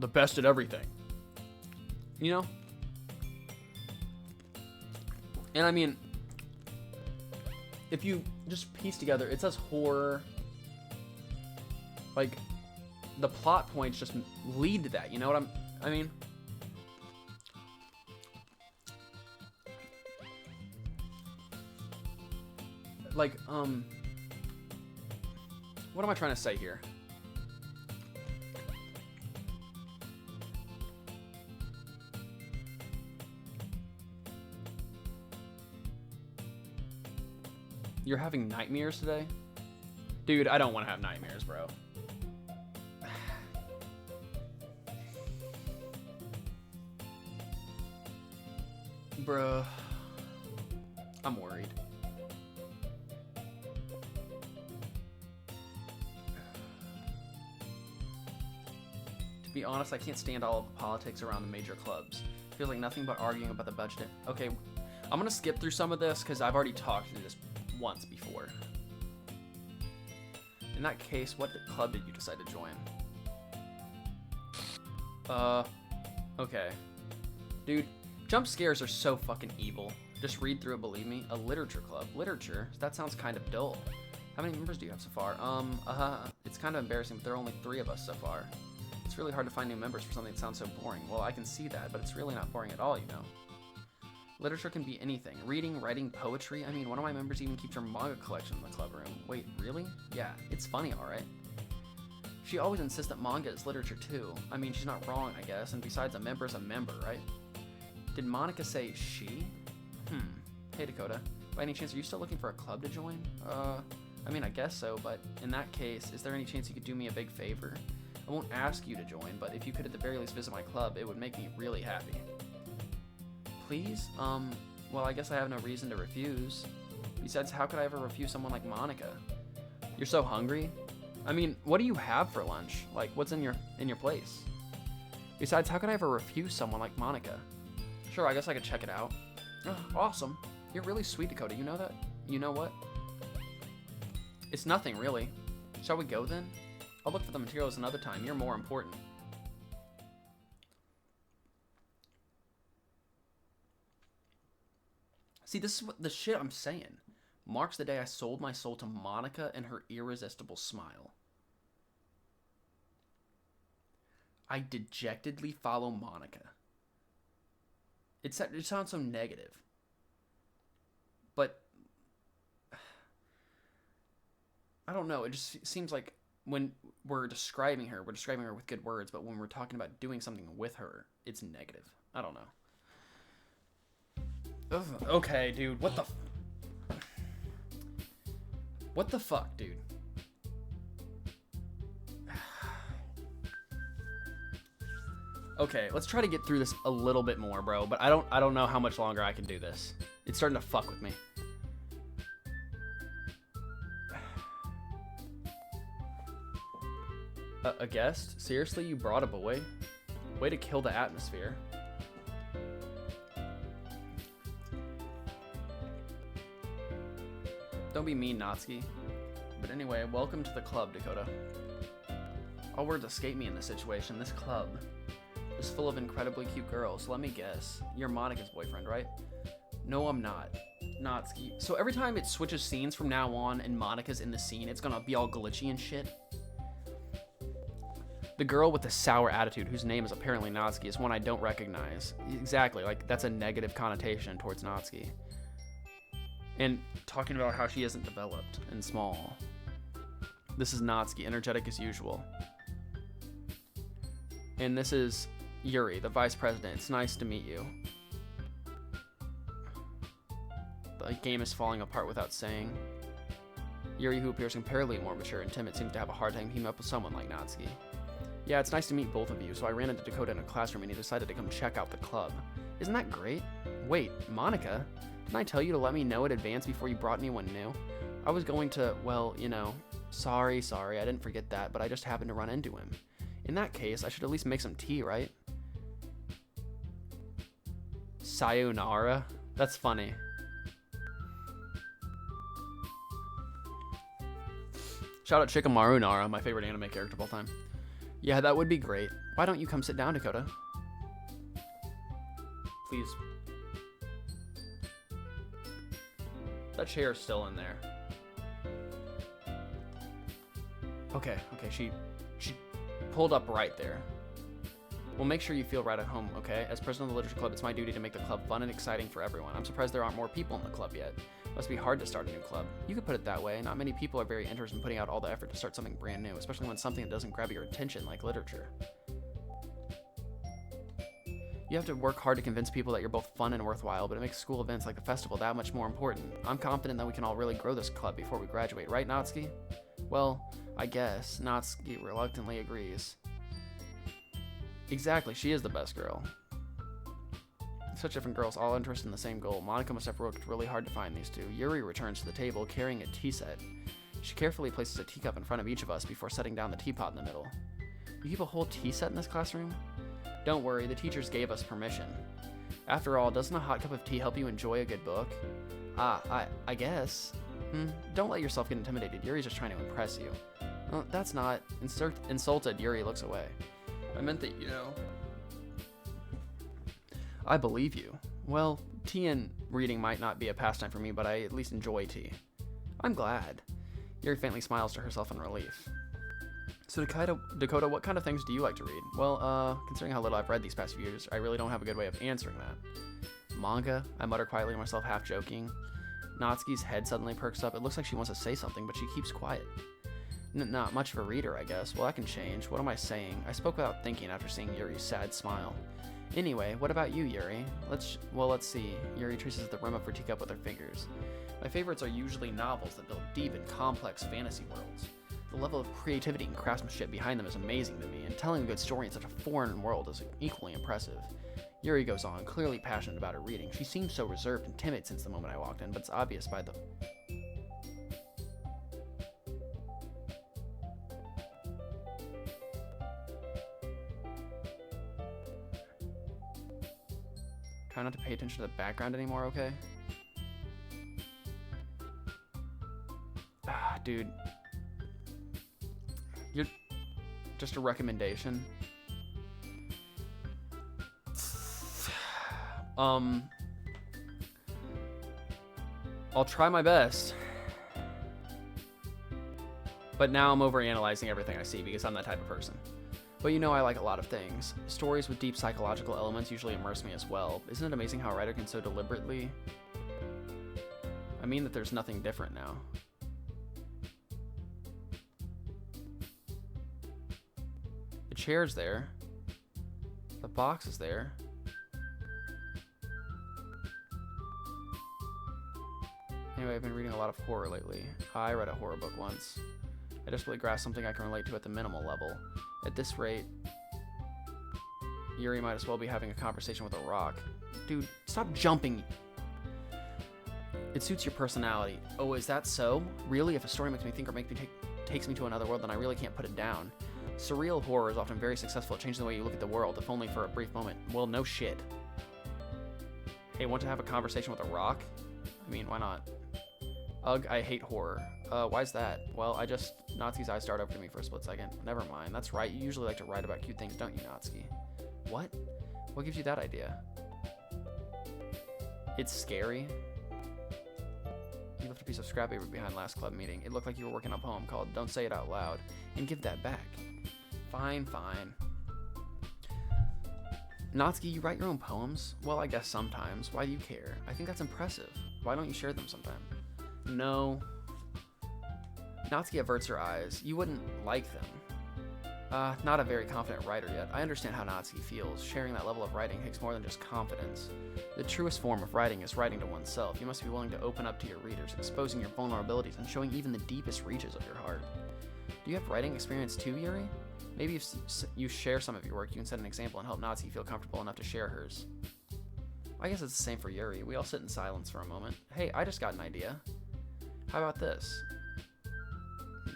the best at everything. You know? And I mean... If you just piece together, it says horror. Like, the plot points just lead to that. You know what I mean? Like, what am I trying to say here? You're having nightmares today? Dude, I don't want to have nightmares, bro. Bruh. I'm worried. To be honest, I can't stand all of the politics around the major clubs. Feels like nothing but arguing about the budget. Okay, I'm gonna skip through some of this because I've already talked through this once before. In that case, what club did you decide to join? Okay. Dude, jump scares are so fucking evil. Just read through it, believe me. A literature club. Literature? That sounds kind of dull. How many members do you have so far? It's kind of embarrassing, but there are only 3 of us so far. It's really hard to find new members for something that sounds so boring. Well, I can see that, but it's really not boring at all, you know. Literature can be anything. Reading, writing, poetry. I mean, one of my members even keeps her manga collection in the club room. Wait, really? Yeah, it's funny, alright. She always insists that manga is literature too. I mean, she's not wrong, I guess, and besides, a member is a member, right? Did Monica say she? Hey, Dakota. By any chance, are you still looking for a club to join? I mean, I guess so, but in that case, is there any chance you could do me a big favor? I won't ask you to join, but if you could at the very least visit my club, it would make me really happy. Please? Well, I guess I have no reason to refuse. Besides, how could I ever refuse someone like Monica? You're so hungry? I mean, what do you have for lunch? Like, what's in your place? Besides, how could I ever refuse someone like Monica? Sure, I guess I could check it out. Oh, awesome. You're really sweet, Dakota, you know that? You know what? It's nothing, really. Shall we go, then? I'll look for the materials another time. You're more important. See, this is what the shit I'm saying. Marks the day I sold my soul to Monica and her irresistible smile. I dejectedly follow Monica. It sounds so negative. But I don't know. It just seems like when we're describing her with good words, but when we're talking about doing something with her, it's negative. I don't know. Ugh, okay, dude. What the fuck, dude? Okay, let's try to get through this a little bit more, bro. But I don't know how much longer I can do this. It's starting to fuck with me. A guest? Seriously, you brought a boy? Way to kill the atmosphere. Don't be mean, Natsuki. But anyway, welcome to the club, Dakota. All words escape me in this situation. This club is full of incredibly cute girls. Let me guess. You're Monica's boyfriend, right? No, I'm not. Natsuki. So every time it switches scenes from now on and Monica's in the scene, it's gonna be all glitchy and shit. The girl with the sour attitude, whose name is apparently Natsuki, is one I don't recognize. Exactly, like, that's a negative connotation towards Natsuki. And talking about how she isn't developed and small. This is Natsuki, energetic as usual. And this is Yuri, the vice president. It's nice to meet you. The game is falling apart without saying. Yuri, who appears comparatively more mature and timid, seems to have a hard time keeping up with someone like Natsuki. Yeah, it's nice to meet both of you, so I ran into Dakota in a classroom and he decided to come check out the club. Isn't that great? Wait, Monica? Didn't I tell you to let me know in advance before you brought anyone new? I was going to, well, you know, sorry, I didn't forget that, but I just happened to run into him. In that case, I should at least make some tea, right? Sayonara? That's funny. Shout out Shikamaru Nara, my favorite anime character of all time. Yeah, that would be great. Why don't you come sit down, Dakota? Please. That chair is still in there. Okay, she pulled up right there. Well, make sure you feel right at home, okay? As president of the Literature Club, it's my duty to make the club fun and exciting for everyone. I'm surprised there aren't more people in the club yet. Must be hard to start a new club. You could put it that way. Not many people are very interested in putting out all the effort to start something brand new, especially when something that doesn't grab your attention like literature. You have to work hard to convince people that you're both fun and worthwhile, but it makes school events like the festival that much more important. I'm confident that we can all really grow this club before we graduate, right, Natsuki? Well, I guess. Natsuki reluctantly agrees. Exactly, she is the best girl. Such different girls, all interested in the same goal. Monica must have worked really hard to find these two. Yuri returns to the table carrying a tea set. She carefully places a teacup in front of each of us before setting down the teapot in the middle. You keep a whole tea set in this classroom? Don't worry, the teachers gave us permission. After all, doesn't a hot cup of tea help you enjoy a good book? I guess. Don't let yourself get intimidated. Yuri's just trying to impress you. That's not. Insulted, Yuri looks away. I meant that, you know. I believe you. Well, tea and reading might not be a pastime for me, but I at least enjoy tea. I'm glad. Yuri faintly smiles to herself in relief. So Dakota, what kind of things do you like to read? Well, considering how little I've read these past few years, I really don't have a good way of answering that. Manga? I mutter quietly to myself, half joking. Natsuki's head suddenly perks up. It looks like she wants to say something, but she keeps quiet. Not much of a reader, I guess. Well, that can change. What am I saying? I spoke without thinking after seeing Yuri's sad smile. Anyway, what about you, Yuri? Let's see. Yuri traces the rim of her teacup with her fingers. My favorites are usually novels that build deep and complex fantasy worlds. The level of creativity and craftsmanship behind them is amazing to me, and telling a good story in such a foreign world is equally impressive. Yuri goes on, clearly passionate about her reading. She seemed so reserved and timid since the moment I walked in, but it's obvious by the... Try not to pay attention to the background anymore, okay? Dude. You're just a recommendation. I'll try my best. But now I'm overanalyzing everything I see because I'm that type of person. But you know I like a lot of things. Stories with deep psychological elements usually immerse me as well. Isn't it amazing how a writer can so deliberately... I mean that there's nothing different now. The chair's there. The box is there. Anyway, I've been reading a lot of horror lately. I read a horror book once. I just really grasped something I can relate to at the minimal level. At this rate, Yuri might as well be having a conversation with a rock. Dude, stop jumping. It suits your personality. Oh, is that so? Really? If a story makes me think or takes me to another world, then I really can't put it down. Surreal horror is often very successful at changing the way you look at the world, if only for a brief moment. Well, no shit. Hey, want to have a conversation with a rock? I mean, why not? Ugh, I hate horror. Why's that? Well, Natsuki's eyes dart over to me for a split second. Never mind, that's right, you usually like to write about cute things, don't you, Natsuki? What? What gives you that idea? It's scary. You left a piece of scrap paper behind last club meeting. It looked like you were working on a poem called Don't Say It Out Loud. And give that back. Fine, fine. Natsuki, you write your own poems? Well, I guess sometimes. Why do you care? I think that's impressive. Why don't you share them sometime? No. Natsuki averts her eyes. You wouldn't like them. Not a very confident writer yet. I understand how Natsuki feels. Sharing that level of writing takes more than just confidence. The truest form of writing is writing to oneself. You must be willing to open up to your readers, exposing your vulnerabilities and showing even the deepest reaches of your heart. Do you have writing experience too, Yuri? Maybe if you share some of your work, you can set an example and help Natsuki feel comfortable enough to share hers. I guess it's the same for Yuri. We all sit in silence for a moment. Hey, I just got an idea. How about this?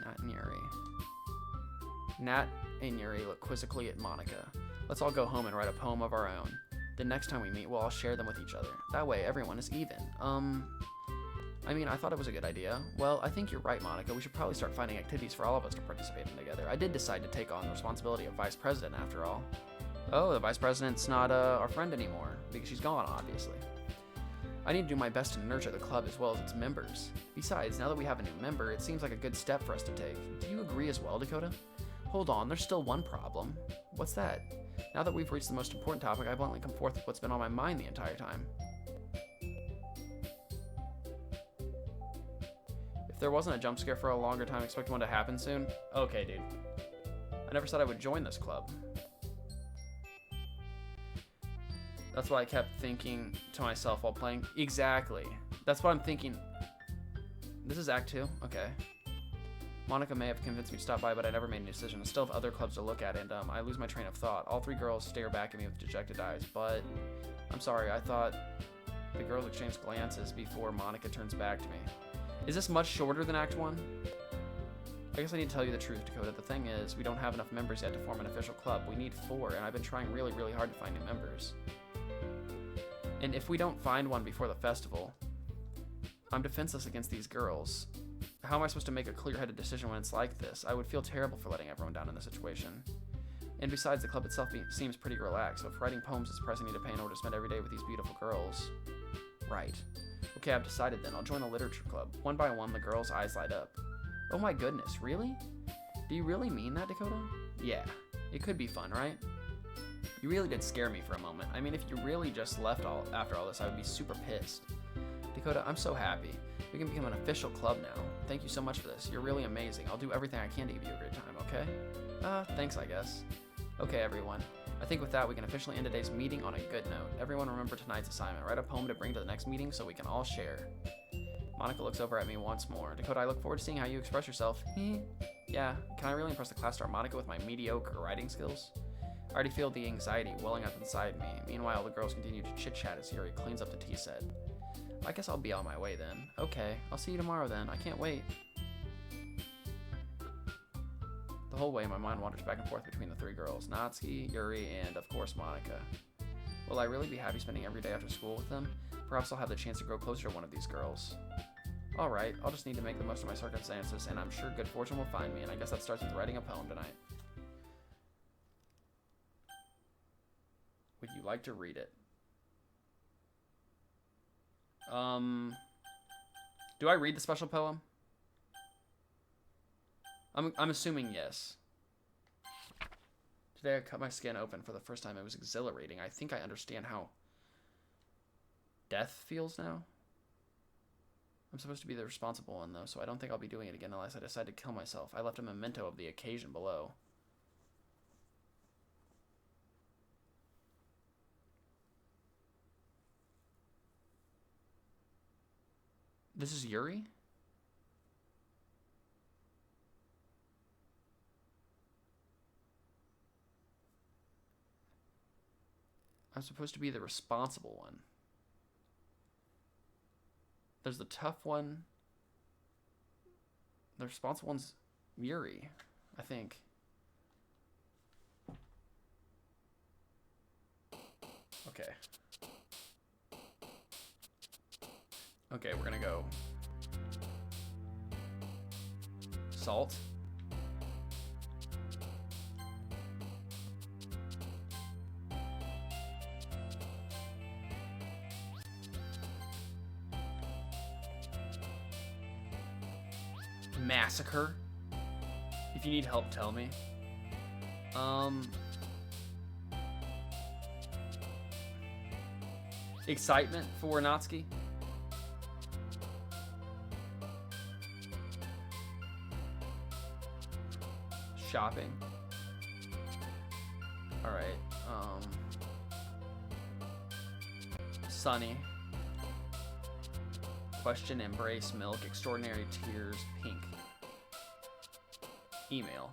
Nat and Yuri. Nat and Yuri look quizzically at Monika. Let's all go home and write a poem of our own. The next time we meet, we'll all share them with each other. That way, everyone is even. I mean, I thought it was a good idea. Well, I think you're right, Monika. We should probably start finding activities for all of us to participate in together. I did decide to take on the responsibility of vice president, after all. Oh, the vice president's not our friend anymore, because she's gone, obviously. I need to do my best to nurture the club as well as its members. Besides, now that we have a new member, it seems like a good step for us to take. Do you agree as well, Dakota? Hold on, there's still one problem. What's that? Now that we've reached the most important topic, I bluntly come forth with what's been on my mind the entire time. If there wasn't a jump scare for a longer time, expect one to happen soon? Okay, dude. I never said I would join this club. That's what I kept thinking to myself while playing. Exactly. That's what I'm thinking. This is Act 2? Okay. Monika may have convinced me to stop by, but I never made a decision. I still have other clubs to look at, and I lose my train of thought. All three girls stare back at me with dejected eyes, but I'm sorry, I thought the girls exchange glances before Monika turns back to me. Is this much shorter than Act 1? I guess I need to tell you the truth, Dakota. The thing is, we don't have enough members yet to form an official club. We need 4, and I've been trying really, really hard to find new members. And if we don't find one before the festival, I'm defenseless against these girls. How am I supposed to make a clear-headed decision when it's like this? I would feel terrible for letting everyone down in this situation. And besides, the club itself seems pretty relaxed, so if writing poems is a price I need to pay in order to spend every day with these beautiful girls... Right. Okay, I've decided then. I'll join a literature club. One by one, the girls' eyes light up. Oh my goodness, really? Do you really mean that, Dakota? Yeah. It could be fun, right? You really did scare me for a moment. I mean, if you really just left after all this, I would be super pissed. Dakota, I'm so happy. We can become an official club now. Thank you so much for this. You're really amazing. I'll do everything I can to give you a great time, okay? Thanks, I guess. Okay, everyone. I think with that, we can officially end today's meeting on a good note. Everyone remember tonight's assignment. Write a poem to bring to the next meeting so we can all share. Monika looks over at me once more. Dakota, I look forward to seeing how you express yourself. Yeah, can I really impress the class star Monika with my mediocre writing skills? I already feel the anxiety welling up inside me. Meanwhile, the girls continue to chit-chat as Yuri cleans up the tea set. I guess I'll be on my way then. Okay, I'll see you tomorrow then. I can't wait. The whole way, my mind wanders back and forth between the 3 girls, Natsuki, Yuri, and, of course, Monika. Will I really be happy spending every day after school with them? Perhaps I'll have the chance to grow closer to one of these girls. Alright, I'll just need to make the most of my circumstances, and I'm sure good fortune will find me, and I guess that starts with writing a poem tonight. Would you like to read it? Do I read the special poem? I'm assuming yes. Today I cut my skin open for the first time. It was exhilarating. I think I understand how death feels now. I'm supposed to be the responsible one, though, so I don't think I'll be doing it again unless I decide to kill myself. I left a memento of the occasion below. This is Yuri? I'm supposed to be the responsible one. There's the tough one. The responsible one's Yuri, I think. Okay. Okay, we're gonna go salt. Massacre. If you need help, tell me. Excitement for Natsuki. Shopping. Alright. Sunny. Question, embrace, milk, extraordinary tears, pink. Email.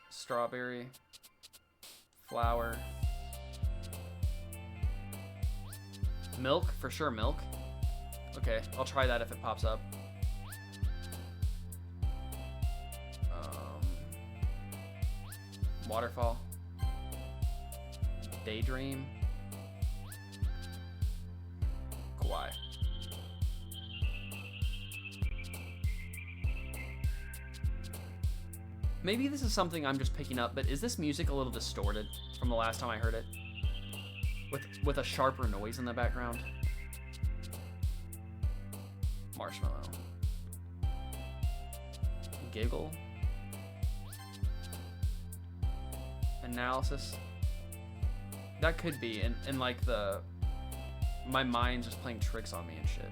Strawberry. Flower. Milk, for sure milk. Okay, I'll try that if it pops up. Waterfall. Daydream. Kawaii. Maybe this is something I'm just picking up, but is this music a little distorted from the last time I heard it? With a sharper noise in the background? Marshmallow. Giggle. Analysis. That could be, and like my mind's just playing tricks on me and shit.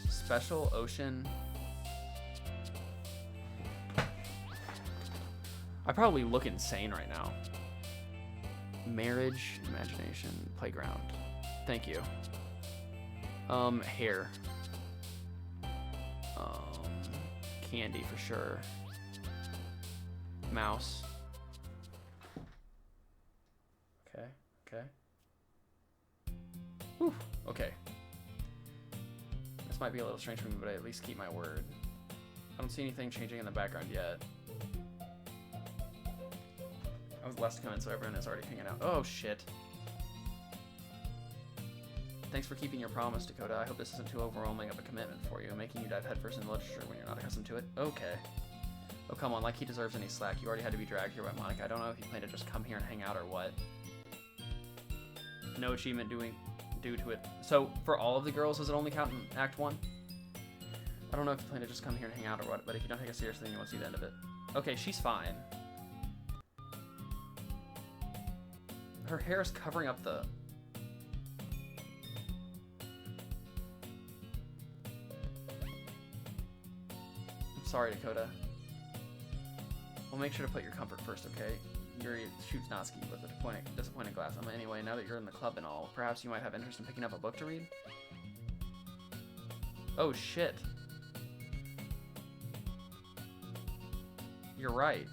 Special ocean. I probably look insane right now. Marriage, imagination, playground. Thank you. Hair. Candy for sure. Mouse. Okay. Whew, okay. This might be a little strange for me, but I at least keep my word. I don't see anything changing in the background yet. I was less convinced, so everyone is already hanging out. Oh, shit. Thanks for keeping your promise, Dakota. I hope this isn't too overwhelming of a commitment for you, making you dive headfirst in literature when you're not accustomed to it. Okay. Oh, come on, like he deserves any slack. You already had to be dragged here by Monica. I don't know if you plan to just come here and hang out or what. No achievement due to it. So, for all of the girls, does it only count in Act 1? I don't know if you plan to just come here and hang out or what, but if you don't take it seriously, then you won't see the end of it. Okay, she's fine. Her hair is covering up the... Sorry, Dakota. We'll make sure to put your comfort first, okay? Yuri shoots Natsuki with a disappointed glance. Anyway, now that you're in the club and all, perhaps you might have interest in picking up a book to read? Oh, shit. You're right.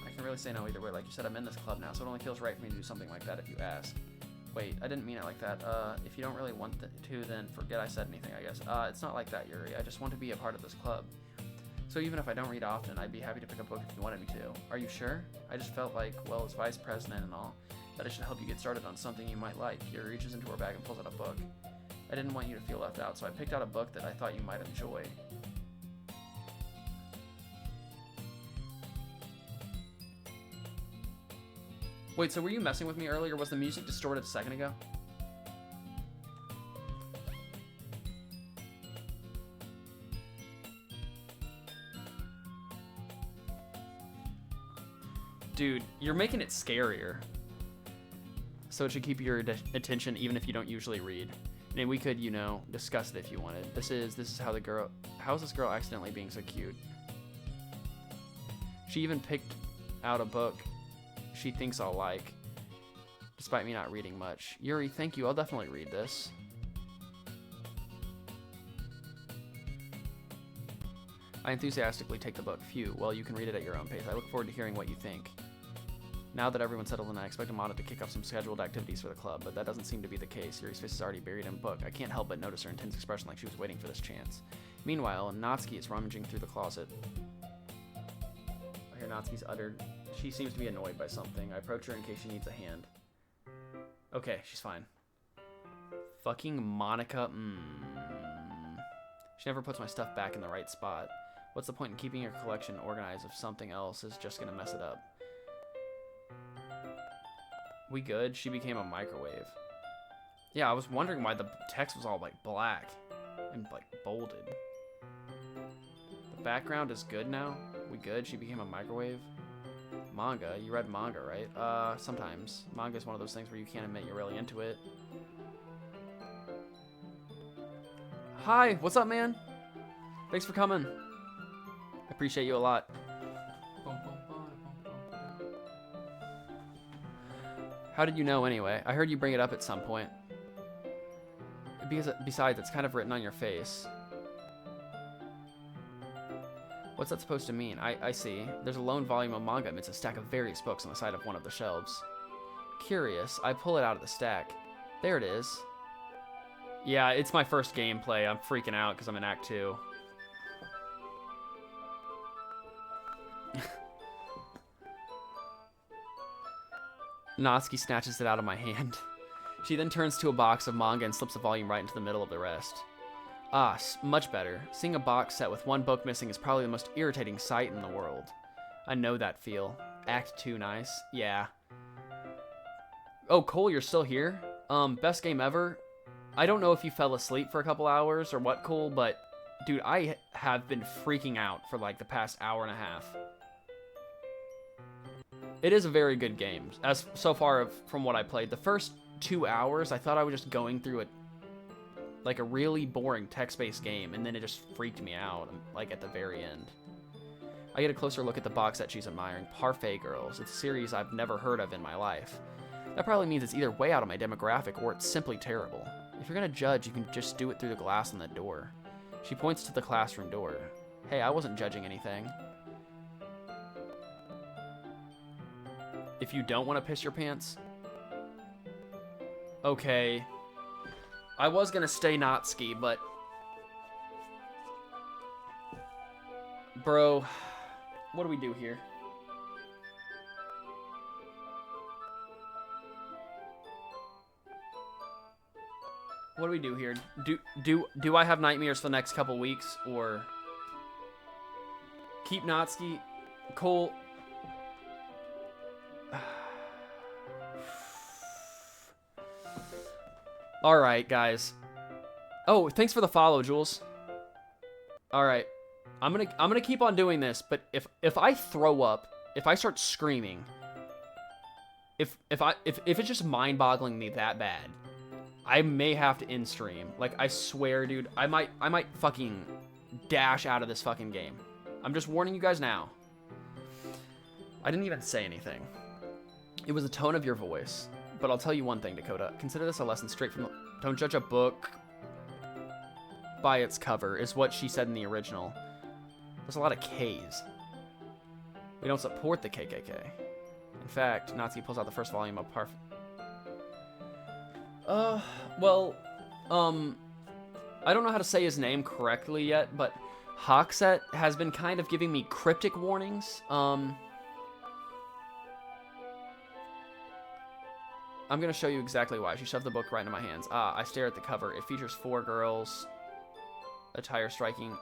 I can really say no either way. Like you said, I'm in this club now, so it only feels right for me to do something like that if you ask. Wait, I didn't mean it like that. If you don't really want to, then forget I said anything, I guess. It's not like that, Yuri. I just want to be a part of this club. So even if I don't read often, I'd be happy to pick a book if you wanted me to. Are you sure? I just felt like, well, as vice president and all, that I should help you get started on something you might like. Yuri reaches into her bag and pulls out a book. I didn't want you to feel left out, so I picked out a book that I thought you might enjoy. Wait, so were you messing with me earlier? Was the music distorted a second ago? Dude, you're making it scarier. So it should keep your attention even if you don't usually read. And we could, you know, discuss it if you wanted. This is how how is this girl accidentally being so cute? She even picked out a book she thinks I'll like, despite me not reading much. Yuri, thank you. I'll definitely read this. I enthusiastically take the book. Phew, well, you can read it at your own pace. I look forward to hearing what you think. Now that everyone's settled in, I expect Amanda to kick off some scheduled activities for the club, but that doesn't seem to be the case. Yuri's face is already buried in a book. I can't help but notice her intense expression like she was waiting for this chance. Meanwhile, Natsuki is rummaging through the closet. I hear Natsuki's uttered. She seems to be annoyed by something. I approach her in case she needs a hand. Okay, she's fine. Fucking Monica. She never puts my stuff back in the right spot. What's the point in keeping your collection organized if something else is just gonna mess it up? We good? She became a microwave. Yeah, I was wondering why the text was all like black and like bolded. The background is good now. We good? She became a microwave. Manga? You read manga, right? Sometimes. Manga is one of those things where you can't admit you're really into it. Hi, what's up, man? Thanks for coming. I appreciate you a lot. How did you know anyway? I heard you bring it up at some point. Besides, it's kind of written on your face. What's that supposed to mean? I see. There's a lone volume of manga amidst a stack of various books on the side of one of the shelves. Curious. I pull it out of the stack. There it is. Yeah, it's my first gameplay. I'm freaking out because I'm in Act 2. Natsuki snatches it out of my hand. She then turns to a box of manga and slips a volume right into the middle of the rest. Ah, much better. Seeing a box set with one book missing is probably the most irritating sight in the world. I know that feel. Act 2 nice. Yeah. Oh, Cole, you're still here? Best game ever? I don't know if you fell asleep for a couple hours or what, Cole, but dude, I have been freaking out for like the past hour and a half. It is a very good game. As so far from what I played, the first 2 hours, I thought I was just going through like a really boring text-based game, and then it just freaked me out, like at the very end. I get a closer look at the box set she's admiring, Parfait Girls. It's a series I've never heard of in my life. That probably means it's either way out of my demographic or it's simply terrible. If you're gonna judge, you can just do it through the glass on the door. She points to the classroom door. Hey, I wasn't judging anything. If you don't want to piss your pants. Okay. I was gonna stay Natsuki, but... Bro, what do we do here? What do we do here? Do I have nightmares for the next couple weeks, or... Keep Natsuki? Cole... All right, guys. Oh, thanks for the follow, Jules. All right, I'm gonna keep on doing this, but if I throw up, if I start screaming, if it's just mind-boggling me that bad, I may have to end stream. Like, I swear, dude, I might fucking dash out of this fucking game. I'm just warning you guys now. I didn't even say anything. It was the tone of your voice. But I'll tell you one thing, Dakota. Consider this a lesson straight from the... Don't judge a book by its cover, is what she said in the original. There's a lot of Ks. We don't support the KKK. In fact, Natsuki pulls out the first volume of Parf... well, I don't know how to say his name correctly yet, but Hoxet has been kind of giving me cryptic warnings. I'm going to show you exactly why. She shoved the book right into my hands. I stare at the cover. It features 4 girls, attire striking,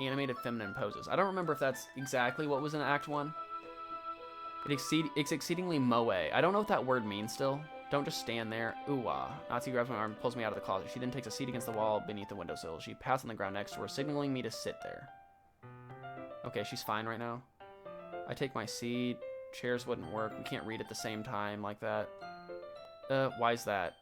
animated feminine poses. I don't remember if that's exactly what was in Act 1. It's exceedingly moe. I don't know what that word means still. Don't just stand there. Ooh-ah. Natsuki grabs my arm and pulls me out of the closet. She then takes a seat against the wall beneath the windowsill. She pats on the ground next to her, signaling me to sit there. Okay, she's fine right now. I take my seat. Chairs wouldn't work. We can't read at the same time like that. Why's that?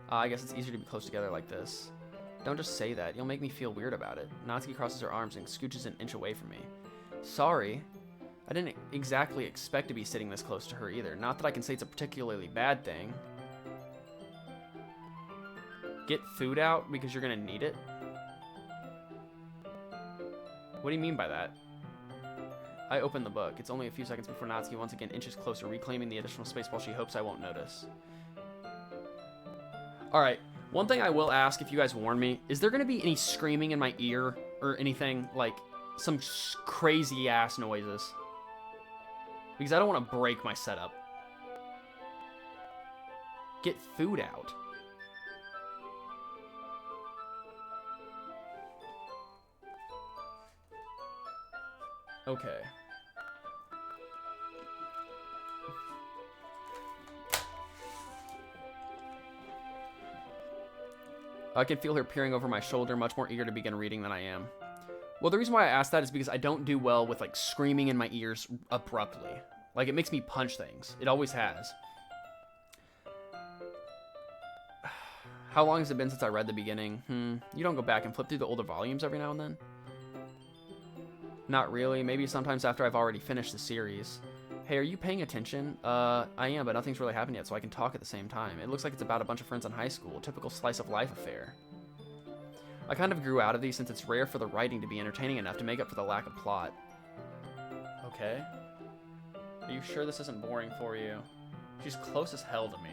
I guess it's easier to be close together like this. Don't just say that. You'll make me feel weird about it. Natsuki crosses her arms and scooches an inch away from me. Sorry. I didn't exactly expect to be sitting this close to her either. Not that I can say it's a particularly bad thing. Get food out because you're gonna need it? What do you mean by that? I open the book. It's only a few seconds before Natsuki once again inches closer, reclaiming the additional space while she hopes I won't notice. Alright, one thing I will ask if you guys warn me, is there gonna be any screaming in my ear or anything? Like, some crazy ass noises? Because I don't want to break my setup. Get food out. Okay. I can feel her peering over my shoulder, much more eager to begin reading than I am. Well, the reason why I asked that is because I don't do well with, like, screaming in my ears abruptly. Like, it makes me punch things. It always has. How long has it been since I read the beginning? You don't go back and flip through the older volumes every now and then? Not really. Maybe sometimes after I've already finished the series. Hey, are you paying attention? I am, but nothing's really happened yet, so I can talk at the same time. It looks like it's about a bunch of friends in high school. Typical slice of life affair. I kind of grew out of these since it's rare for the writing to be entertaining enough to make up for the lack of plot. Okay. Are you sure this isn't boring for you? She's close as hell to me.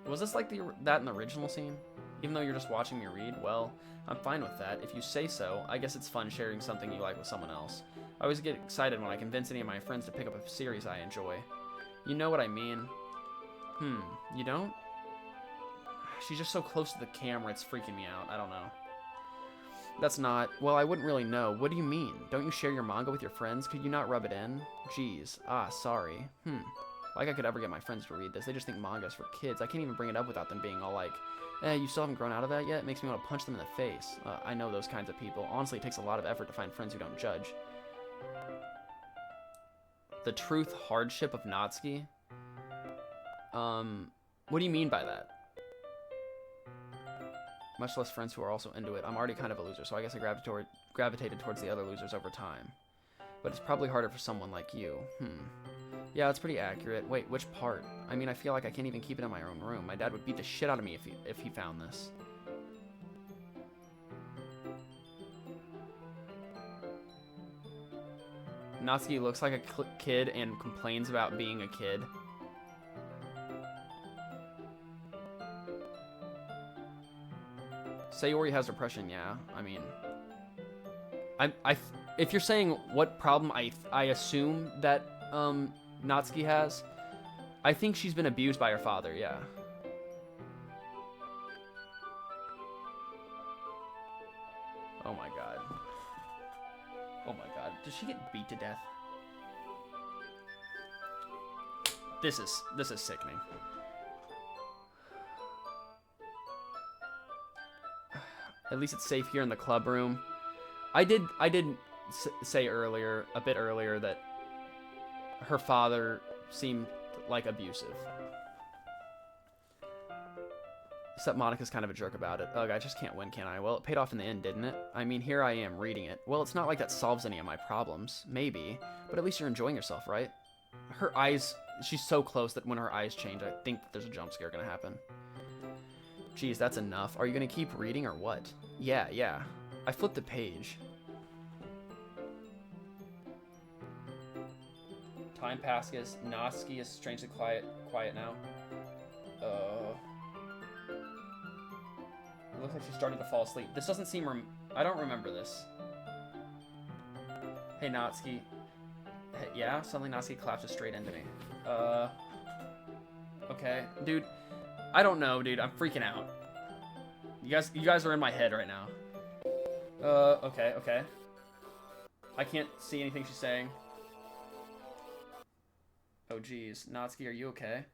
Was this like that in the original scene? Even though you're just watching me read? Well, I'm fine with that. If you say so, I guess it's fun sharing something you like with someone else. I always get excited when I convince any of my friends to pick up a series I enjoy. You know what I mean. You don't? She's just so close to the camera, it's freaking me out. I don't know. That's not... Well, I wouldn't really know. What do you mean? Don't you share your manga with your friends? Could you not rub it in? Jeez. Sorry. Like I could ever get my friends to read this. They just think manga's for kids. I can't even bring it up without them being all like, you still haven't grown out of that yet? It makes me want to punch them in the face. I know those kinds of people. Honestly, it takes a lot of effort to find friends who don't judge. The truth hardship of Natsuki? What do you mean by that? Much less friends who are also into it. I'm already kind of a loser, so I guess I gravitated towards the other losers over time. But it's probably harder for someone like you. Yeah, that's pretty accurate. Wait, which part? I mean, I feel like I can't even keep it in my own room. My dad would beat the shit out of me if he found this. Natsuki looks like a kid and complains about being a kid. Sayori has depression, yeah. I mean, if you're saying what problem I assume that Natsuki has, I think she's been abused by her father, yeah. Oh my god. Oh my god. Did she get beat to death? This is sickening. At least it's safe here in the club room. I did say earlier, a bit earlier, that her father seemed like abusive. Except Monica's kind of a jerk about it. Ugh, I just can't win, can I? Well, it paid off in the end, didn't it? I mean, here I am reading it. Well, it's not like that solves any of my problems. Maybe. But at least you're enjoying yourself, right? Her eyes... She's so close that when her eyes change, I think there's a jump scare gonna happen. Geez, that's enough. Are you gonna keep reading or what? Yeah. I flipped the page. Time passes. Natsuki is strangely quiet now. It looks like she's starting to fall asleep. This doesn't seem... I don't remember this. Hey, Natsuki. Yeah, suddenly Natsuki collapses straight into me. Okay. Dude, I don't know, dude. I'm freaking out. You guys are in my head right now. Okay. I can't see anything she's saying. Oh, geez. Natsuki, are you okay?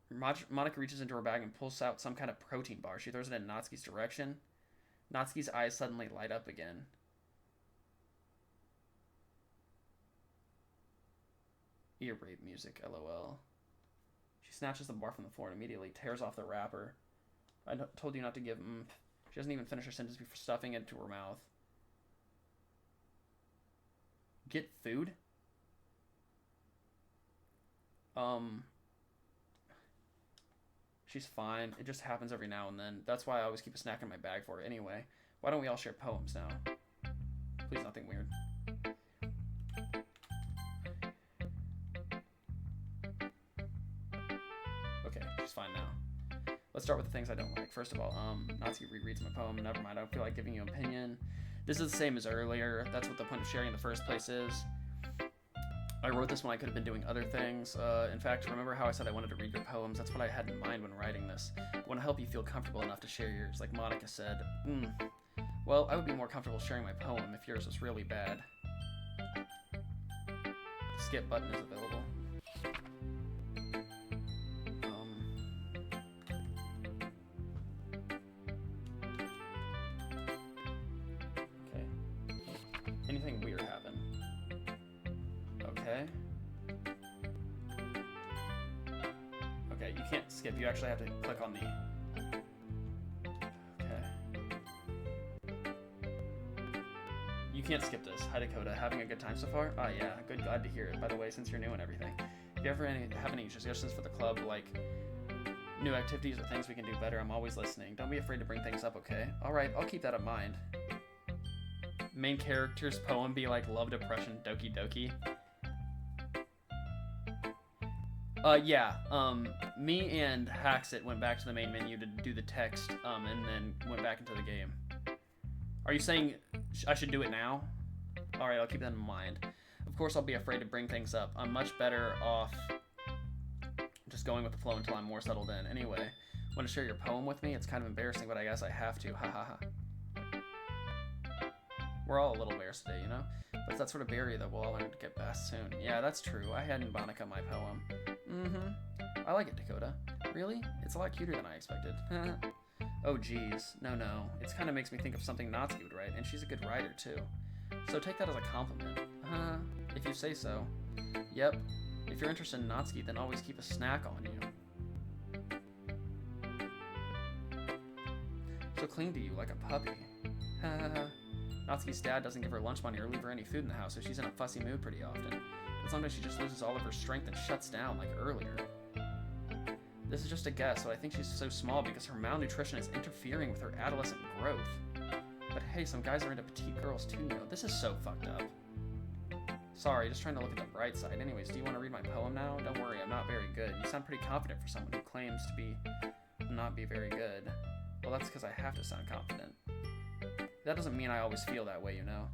Monica reaches into her bag and pulls out some kind of protein bar. She throws it in Natsuki's direction. Natsuki's eyes suddenly light up again. Ear rape music, lol. She snatches the bar from the floor and immediately tears off the wrapper. I told you not to give She doesn't even finish her sentence before stuffing it into her mouth. Get food? She's fine. It just happens every now and then. That's why I always keep a snack in my bag for her. Anyway, why don't we all share poems now? Please, nothing weird. Okay, she's fine now. Let's start with the things I don't like. First of all, Natsuki rereads my poem. Never mind, I don't feel like giving you an opinion. This is the same as earlier. That's what the point of sharing in the first place is. I wrote this when I could have been doing other things. In fact, remember how I said I wanted to read your poems? That's what I had in mind when writing this. I want to help you feel comfortable enough to share yours, like Monica said. Well, I would be more comfortable sharing my poem if yours was really bad. The skip button is available. Okay. Anything weird happen? Okay. Okay, you can't skip. You actually have to click on the... Okay. You can't skip this. Hi, Dakota. Having a good time so far? Ah, yeah. Good. Glad to hear it. By the way, since you're new and everything. If you ever have any suggestions for the club, like new activities or things we can do better, I'm always listening. Don't be afraid to bring things up, okay? Alright, I'll keep that in mind. Main character's poem be like love depression, Doki Doki. Yeah, me and Haxit went back to the main menu to do the text, and then went back into the game. Are you saying I should do it now? Alright, I'll keep that in mind. Of course I'll be afraid to bring things up. I'm much better off just going with the flow until I'm more settled in. Anyway, want to share your poem with me? It's kind of embarrassing, but I guess I have to. Ha ha ha. We're all a little embarrassed today, you know? But it's that sort of barrier that we'll all learn to get past soon. Yeah, that's true. I had in Monica my poem. I like it, Dakota. Really? It's a lot cuter than I expected. Oh, geez. No. It kind of makes me think of something Natsuki would write, and she's a good writer, too. So take that as a compliment. If you say so. Yep. If you're interested in Natsuki, then always keep a snack on you. She'll cling to you like a puppy. Natsuki's dad doesn't give her lunch money or leave her any food in the house, so she's in a fussy mood pretty often. But sometimes she just loses all of her strength and shuts down, like earlier. This is just a guess, but I think she's so small because her malnutrition is interfering with her adolescent growth. But hey, some guys are into petite girls too, you know. This is so fucked up. Sorry, just trying to look at the bright side. Anyways, do you want to read my poem now? Don't worry, I'm not very good. You sound pretty confident for someone who claims to not be very good. Well, that's because I have to sound confident. That doesn't mean I always feel that way, you know.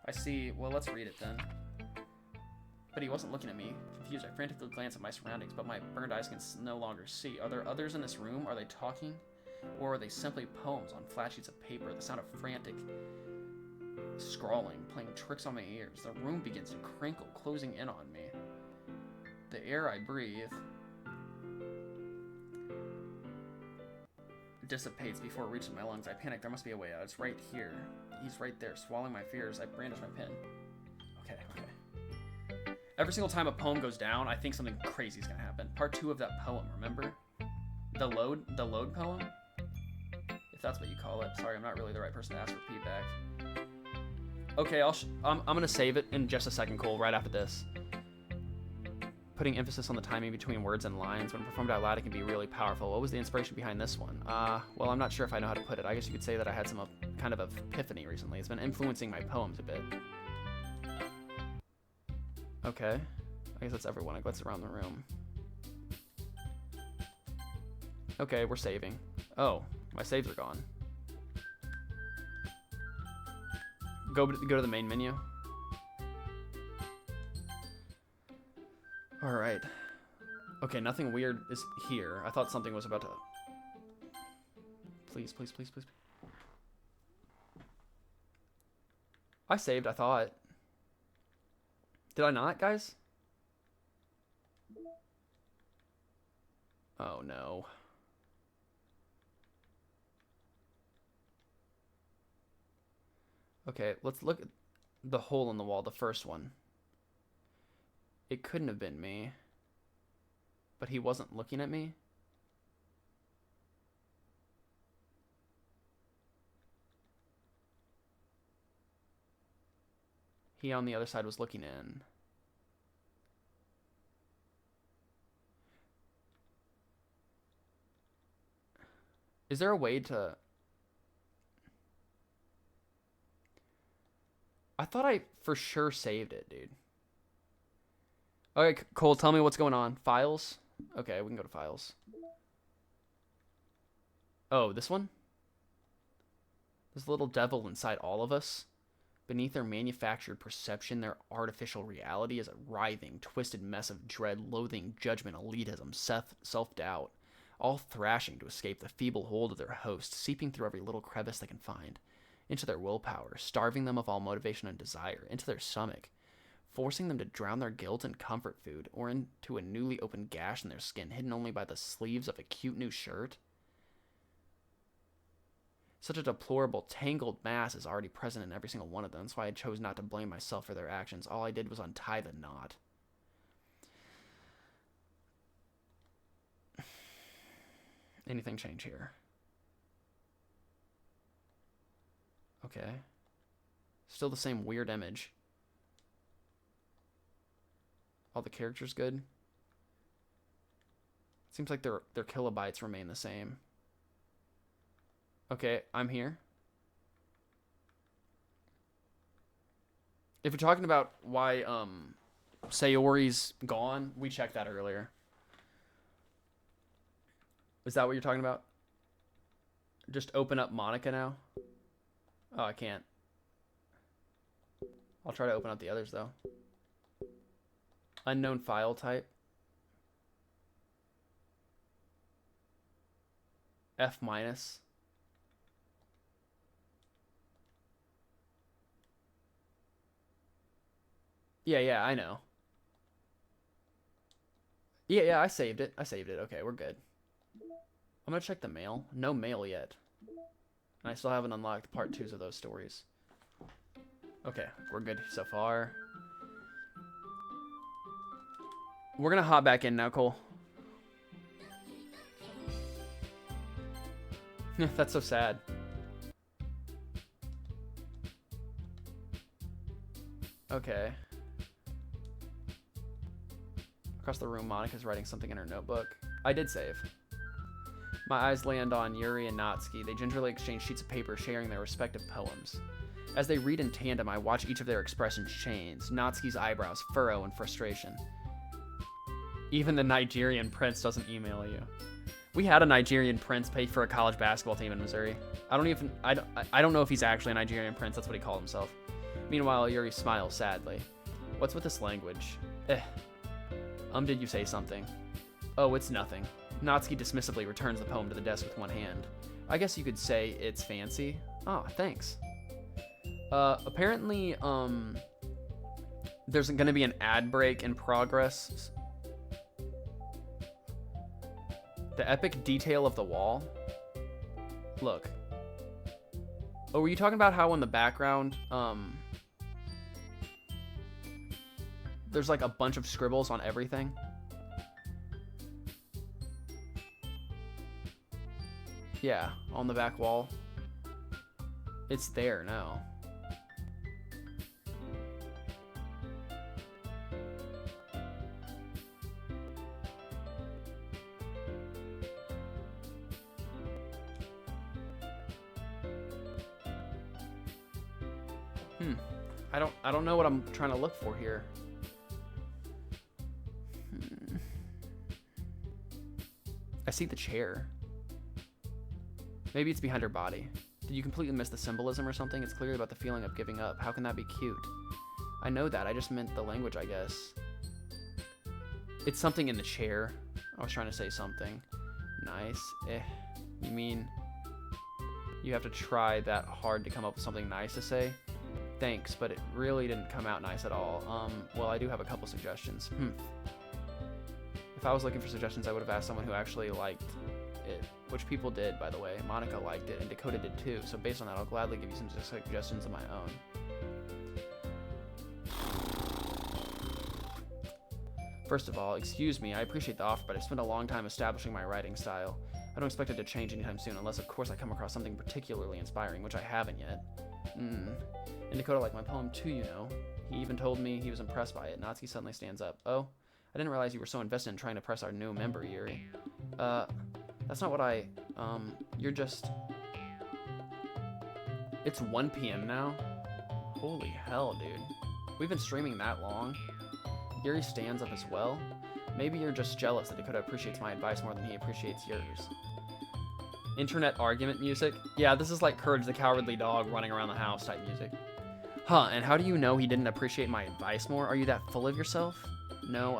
I see. Well, let's read it then. But he wasn't looking at me. Confused, I frantically glanced at my surroundings, but my burned eyes can no longer see. Are there others in this room? Are they talking? Or are they simply poems on flat sheets of paper? The sound of frantic scrawling, playing tricks on my ears. The room begins to crinkle, closing in on me. The air I breathe dissipates before it reaches my lungs. I panic. There must be a way out. It's right here. He's right there, swallowing my fears. I brandish my pen. Okay. Every single time a poem goes down, I think something crazy is gonna happen. Part 2 of that poem, remember? The load poem? If that's what you call it. Sorry, I'm not really the right person to ask for feedback. Okay, I'm gonna save it in just a second, Cole, right after this. Putting emphasis on the timing between words and lines. When performed out loud, it can be really powerful. What was the inspiration behind this one? Well, I'm not sure if I know how to put it. I guess you could say that I had some kind of epiphany recently. It's been influencing my poems a bit. Okay. I guess that's everyone. I glance around the room. Okay, we're saving. Oh, my saves are gone. Go to the main menu. Alright. Okay, nothing weird is here. I thought something was about to... Please, please, please, please. I saved, I thought. Did I not, guys? Oh, no. Okay, let's look at the hole in the wall, the first one. It couldn't have been me. But he wasn't looking at me? He on the other side was looking in. Is there a way to... I thought I for sure saved it, dude. Okay, Cole, tell me what's going on. Files? Okay, we can go to files. Oh, this one? This little devil inside all of us. Beneath their manufactured perception, their artificial reality is a writhing, twisted mess of dread, loathing, judgment, elitism, self-doubt, all thrashing to escape the feeble hold of their host, seeping through every little crevice they can find, into their willpower, starving them of all motivation and desire, into their stomach, forcing them to drown their guilt in comfort food, or into a newly opened gash in their skin, hidden only by the sleeves of a cute new shirt. Such a deplorable, tangled mass is already present in every single one of them. That's why I chose not to blame myself for their actions. All I did was untie the knot. Anything change here? Okay. Still the same weird image. All the characters good. Seems like their kilobytes remain the same. Okay, I'm here. If you're talking about why Sayori's gone, we checked that earlier. Is that what you're talking about? Just open up Monica now? Oh, I can't. I'll try to open up the others though. Unknown file type. F minus. Yeah, I know. Yeah, I saved it. Okay, we're good. I'm gonna check the mail. No mail yet. And I still haven't unlocked part 2s of those stories. Okay, we're good so far. We're gonna hop back in now, Cole. That's so sad. Okay. Across the room, Monica's writing something in her notebook. I did save. My eyes land on Yuri and Natsuki. They gingerly exchange sheets of paper, sharing their respective poems. As they read in tandem, I watch each of their expressions change. Natsuki's eyebrows furrow in frustration. Even the Nigerian prince doesn't email you. We had a Nigerian prince pay for a college basketball team in Missouri. I don't know if he's actually a Nigerian prince. That's what he called himself. Meanwhile, Yuri smiles sadly. What's with this language? Did you say something? Oh, it's nothing. Natsuki dismissively returns the poem to the desk with one hand. I guess you could say it's fancy. Oh, thanks. Apparently, there's gonna be an ad break in progress. The epic detail of the wall. Look. Oh, were you talking about how in the background, there's like a bunch of scribbles on everything? Yeah, on the back wall. It's there now. I don't know what I'm trying to look for here. I see the chair. Maybe it's behind her body. Did you completely miss the symbolism or something? It's clearly about the feeling of giving up. How can that be cute? I know that. I just meant the language, I guess. It's something in the chair. I was trying to say something. Nice. You mean you have to try that hard to come up with something nice to say? Thanks, but it really didn't come out nice at all. Well, I do have a couple suggestions. If I was looking for suggestions, I would have asked someone who actually liked it, which people did, by the way. Monica liked it, and Dakota did too, so based on that, I'll gladly give you some suggestions of my own. First of all, excuse me, I appreciate the offer, but I spent a long time establishing my writing style. I don't expect it to change anytime soon, unless of course I come across something particularly inspiring, which I haven't yet. And Dakota liked my poem too, you know. He even told me he was impressed by it. Natsuki suddenly stands up. Oh, I didn't realize you were so invested in trying to press our new member, Yuri. That's not what you're just... It's 1 p.m. now? Holy hell, dude. We've been streaming that long? Yuri stands up as well? Maybe you're just jealous that Dakota appreciates my advice more than he appreciates yours. Internet argument music? Yeah, this is like Courage the Cowardly Dog running around the house type music. Huh, and how do you know he didn't appreciate my advice more? Are you that full of yourself? No,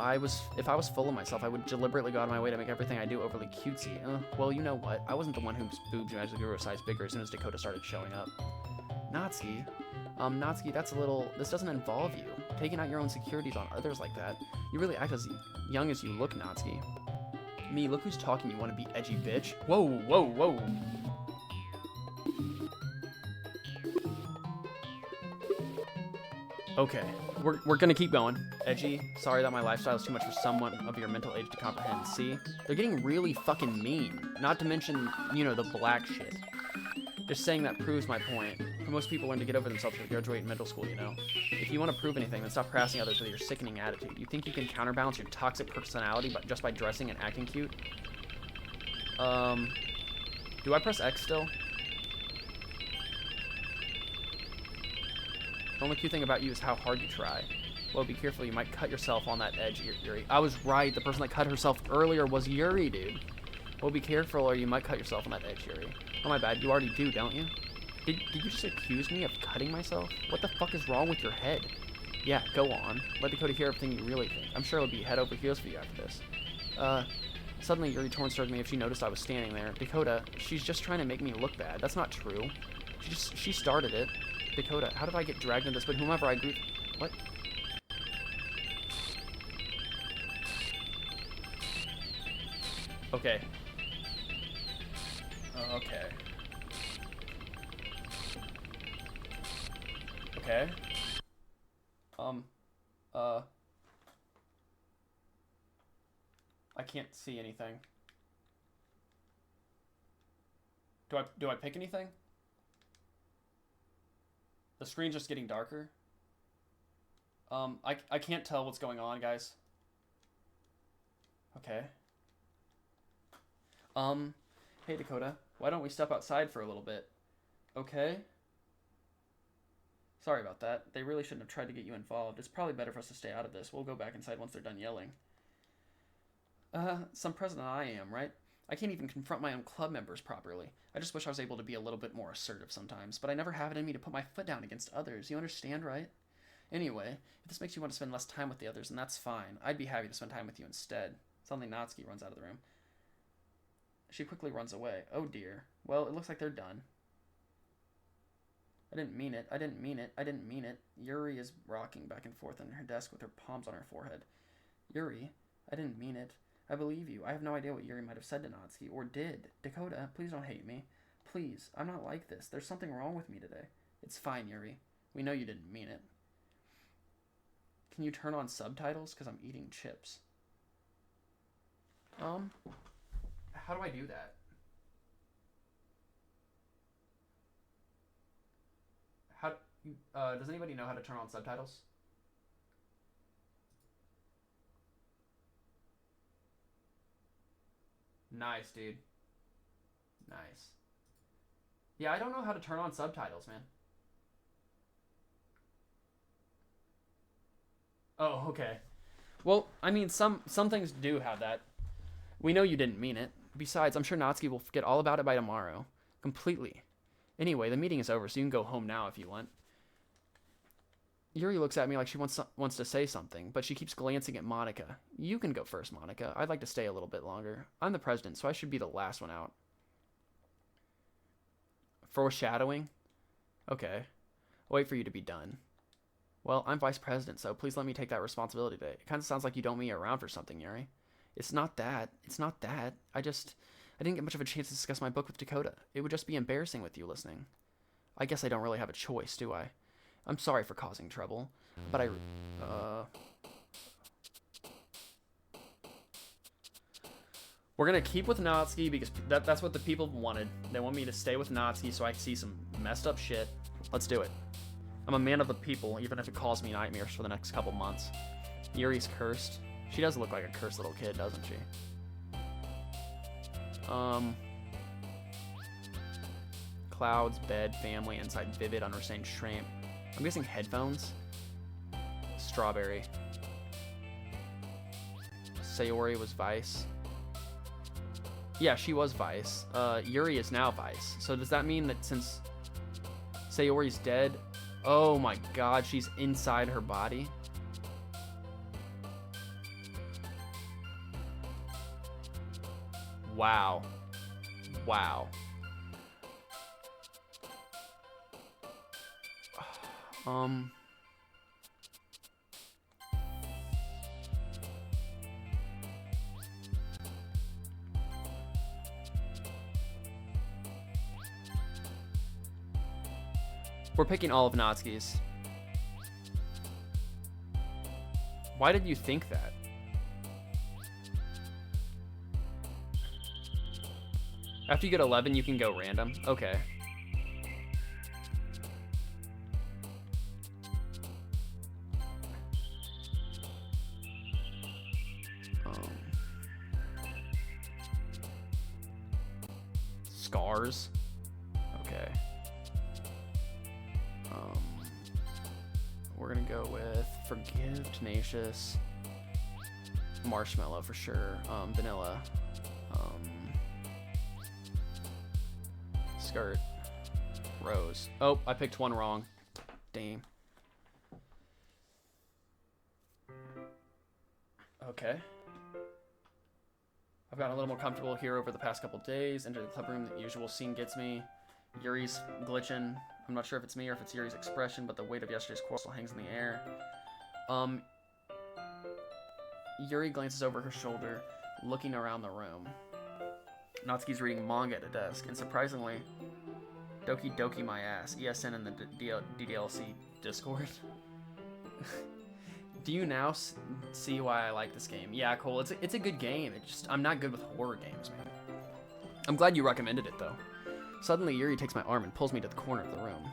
if I was full of myself, I would deliberately go out of my way to make everything I do overly cutesy. Well, you know what? I wasn't the one whose boobs magically grew a size bigger as soon as Dakota started showing up. Natsuki? Natsuki, this doesn't involve you. Taking out your own insecurities on others like that. You really act as young as you look, Natsuki. Me, look who's talking, you want to be edgy bitch. Whoa, whoa, whoa. Okay, we're gonna keep going. Edgy, sorry that my lifestyle is too much for someone of your mental age to comprehend. See? They're getting really fucking mean. Not to mention, you know, the black shit. Just saying that proves my point. For most people learn to get over themselves when they graduate in middle school, you know? If you want to prove anything, then stop harassing others with your sickening attitude. You think you can counterbalance your toxic personality just by dressing and acting cute? Do I press X still? The only cute thing about you is how hard you try. Well, be careful, you might cut yourself on that edge, Yuri. I was right, the person that cut herself earlier was Yuri, dude. Well, be careful or you might cut yourself on that edge, Yuri. Oh my bad, you already do, don't you? Did you just accuse me of cutting myself? What the fuck is wrong with your head? Yeah, go on. Let Dakota hear everything you really think. I'm sure it'll be head over heels for you after this. Suddenly Yuri torn-started me if she noticed I was standing there. Dakota, she's just trying to make me look bad. That's not true. She started it. Dakota, how did I get dragged into this? But whomever I agree... What? Okay. Okay. Okay. I can't see anything. Do I pick anything? The screen's just getting darker. I can't tell what's going on, guys. Okay. Hey Dakota, why don't we step outside for a little bit? Okay? Sorry about that. They really shouldn't have tried to get you involved. It's probably better for us to stay out of this. We'll go back inside once they're done yelling. Some president I am, right? I can't even confront my own club members properly. I just wish I was able to be a little bit more assertive sometimes, but I never have it in me to put my foot down against others. You understand, right? Anyway, if this makes you want to spend less time with the others, then that's fine. I'd be happy to spend time with you instead. Suddenly Natsuki runs out of the room. She quickly runs away. Oh dear. Well, it looks like they're done. I didn't mean it. I didn't mean it. I didn't mean it. Yuri is rocking back and forth on her desk with her palms on her forehead. Yuri, I didn't mean it. I believe you. I have no idea what Yuri might have said to Natsuki, or did. Dakota, please don't hate me. Please, I'm not like this. There's something wrong with me today. It's fine, Yuri. We know you didn't mean it. Can you turn on subtitles? Because I'm eating chips. How do I do that? Does anybody know how to turn on subtitles? Nice, dude. Nice. Yeah, I don't know how to turn on subtitles, man. Oh, okay. Well, I mean, some things do have that. We know you didn't mean it. Besides, I'm sure Natsuki will forget all about it by tomorrow. Completely. Anyway, the meeting is over, so you can go home now if you want. Yuri looks at me like she wants to say something, but she keeps glancing at Monica. You can go first, Monica. I'd like to stay a little bit longer. I'm the president, so I should be the last one out. Foreshadowing? Okay. I'll wait for you to be done. Well, I'm vice president, so please let me take that responsibility today. It kind of sounds like you don't want me around for something, Yuri. It's not that. It's not that. I didn't get much of a chance to discuss my book with Dakota. It would just be embarrassing with you listening. I guess I don't really have a choice, do I? I'm sorry for causing trouble, but we're gonna keep with Natsuki because that's what the people wanted. They want me to stay with Natsuki so I can see some messed up shit. Let's do it. I'm a man of the people, even if it causes me nightmares for the next couple months. Yuri's cursed. She does look like a cursed little kid, doesn't she? Clouds, bed, family, inside, vivid, unrestrained shrimp. I'm guessing headphones. Strawberry. Sayori was Vice. Yeah, she was Vice. Yuri is now Vice. So does that mean that since Sayori's dead... Oh my god, she's inside her body? Wow. Wow. We're picking all of Natsuki's. Why did you think that? After you get 11, you can go random. Okay. Scars. Okay. We're gonna go with Forgive, Tenacious, Marshmallow for sure, Vanilla, Skirt, Rose. Oh, I picked one wrong. Damn. Okay. I've gotten a little more comfortable here over the past couple days. Enter the club room, the usual scene gets me. Yuri's glitching. I'm not sure if it's me or if it's Yuri's expression, but the weight of yesterday's quarrel still hangs in the air. Yuri glances over her shoulder, looking around the room. Natsuki's reading manga at a desk, and surprisingly, Doki my ass, ESN in the DDLC Discord. Do you now see why I like this game? Yeah, Cole, it's a good game. I'm not good with horror games, man. I'm glad you recommended it, though. Suddenly, Yuri takes my arm and pulls me to the corner of the room.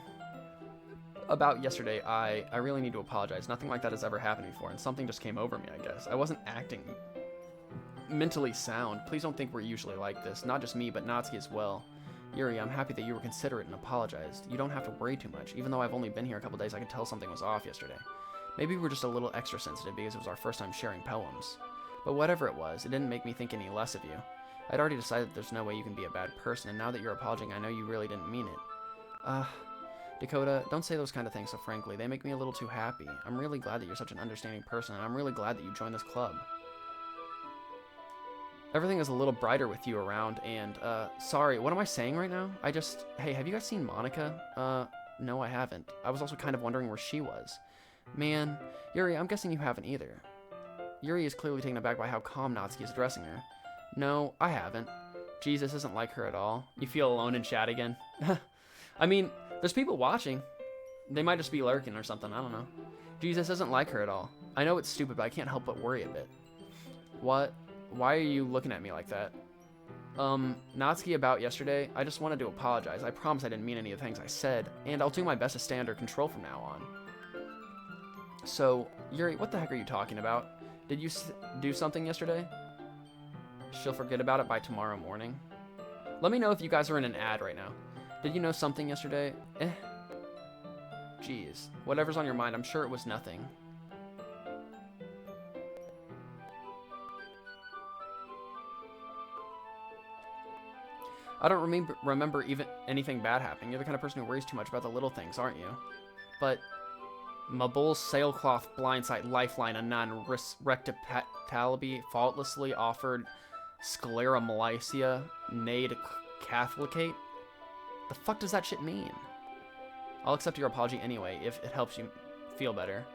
About yesterday, I really need to apologize. Nothing like that has ever happened before, and something just came over me, I guess. I wasn't acting mentally sound. Please don't think we're usually like this. Not just me, but Natsuki as well. Yuri, I'm happy that you were considerate and apologized. You don't have to worry too much. Even though I've only been here a couple days, I could tell something was off yesterday. Maybe we were just a little extra sensitive because it was our first time sharing poems. But whatever it was, it didn't make me think any less of you. I'd already decided that there's no way you can be a bad person, and now that you're apologizing, I know you really didn't mean it. Dakota, don't say those kind of things so frankly. They make me a little too happy. I'm really glad that you're such an understanding person, and I'm really glad that you joined this club. Everything is a little brighter with you around, and, sorry, what am I saying right now? Hey, have you guys seen Monica? No, I haven't. I was also kind of wondering where she was. Man, Yuri, I'm guessing you haven't either. Yuri is clearly taken aback by how calm Natsuki is addressing her. No, I haven't. Geez, this isn't like her at all. You feel alone in chat again? I mean, there's people watching. They might just be lurking or something, I don't know. Geez, this isn't like her at all. I know it's stupid, but I can't help but worry a bit. What? Why are you looking at me like that? Natsuki, about yesterday, I just wanted to apologize. I promise I didn't mean any of the things I said, and I'll do my best to stay under control from now on. So, Yuri, what the heck are you talking about? Did you do something yesterday? She'll forget about it by tomorrow morning. Let me know if you guys are in an ad right now. Did you know something yesterday? Jeez. Whatever's on your mind, I'm sure it was nothing. I don't remember even anything bad happening. You're the kind of person who worries too much about the little things, aren't you? But Mabul's sailcloth blindside lifeline a non-rectipitalibi faultlessly offered scleromalacia nade catholicate? The fuck does that shit mean? I'll accept your apology anyway if it helps you feel better.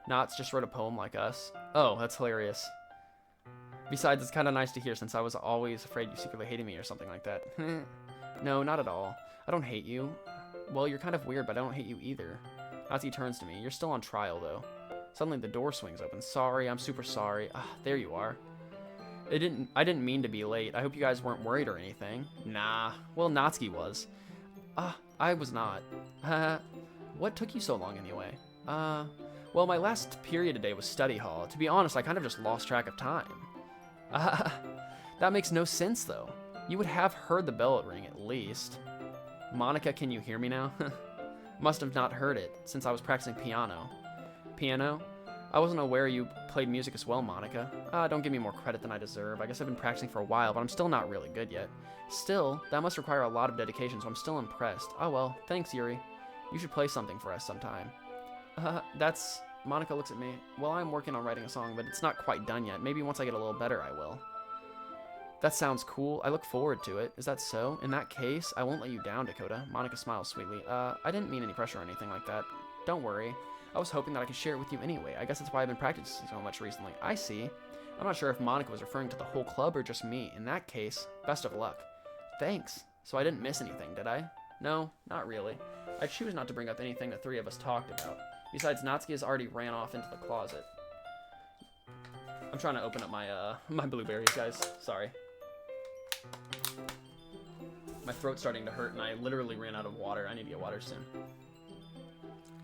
Knots just wrote a poem like us. Oh, that's hilarious. Besides, it's kind of nice to hear since I was always afraid you secretly hated me or something like that. No, not at all. I don't hate you. Well, you're kind of weird, but I don't hate you either. Nazi turns to me. You're still on trial, though. Suddenly, the door swings open. Sorry, I'm super sorry. Ah, there you are. I didn't mean to be late. I hope you guys weren't worried or anything. Nah. Well, Natsuki was. I was not. What took you so long anyway? Well, my last period today was study hall. To be honest, I kind of just lost track of time. That makes no sense, though. You would have heard the bell ring, at least. Monica, can you hear me now? Must have not heard it, since I was practicing piano. Piano? I wasn't aware you played music as well, Monica. Don't give me more credit than I deserve. I guess I've been practicing for a while, but I'm still not really good yet. Still, that must require a lot of dedication, so I'm still impressed. Oh well, thanks, Yuri. You should play something for us sometime. That's... Monica looks at me. Well, I'm working on writing a song, but it's not quite done yet. Maybe once I get a little better, I will. That sounds cool. I look forward to it. Is that so? In that case, I won't let you down, Dakota. Monica smiles sweetly. I didn't mean any pressure or anything like that. Don't worry. I was hoping that I could share it with you anyway. I guess that's why I've been practicing so much recently. I see. I'm not sure if Monica was referring to the whole club or just me. In that case, best of luck. Thanks. So I didn't miss anything, did I? No, not really. I choose not to bring up anything the three of us talked about. Besides, Natsuki has already ran off into the closet. I'm trying to open up my my blueberries, guys. Sorry. My throat's starting to hurt, and I literally ran out of water. I need to get water soon.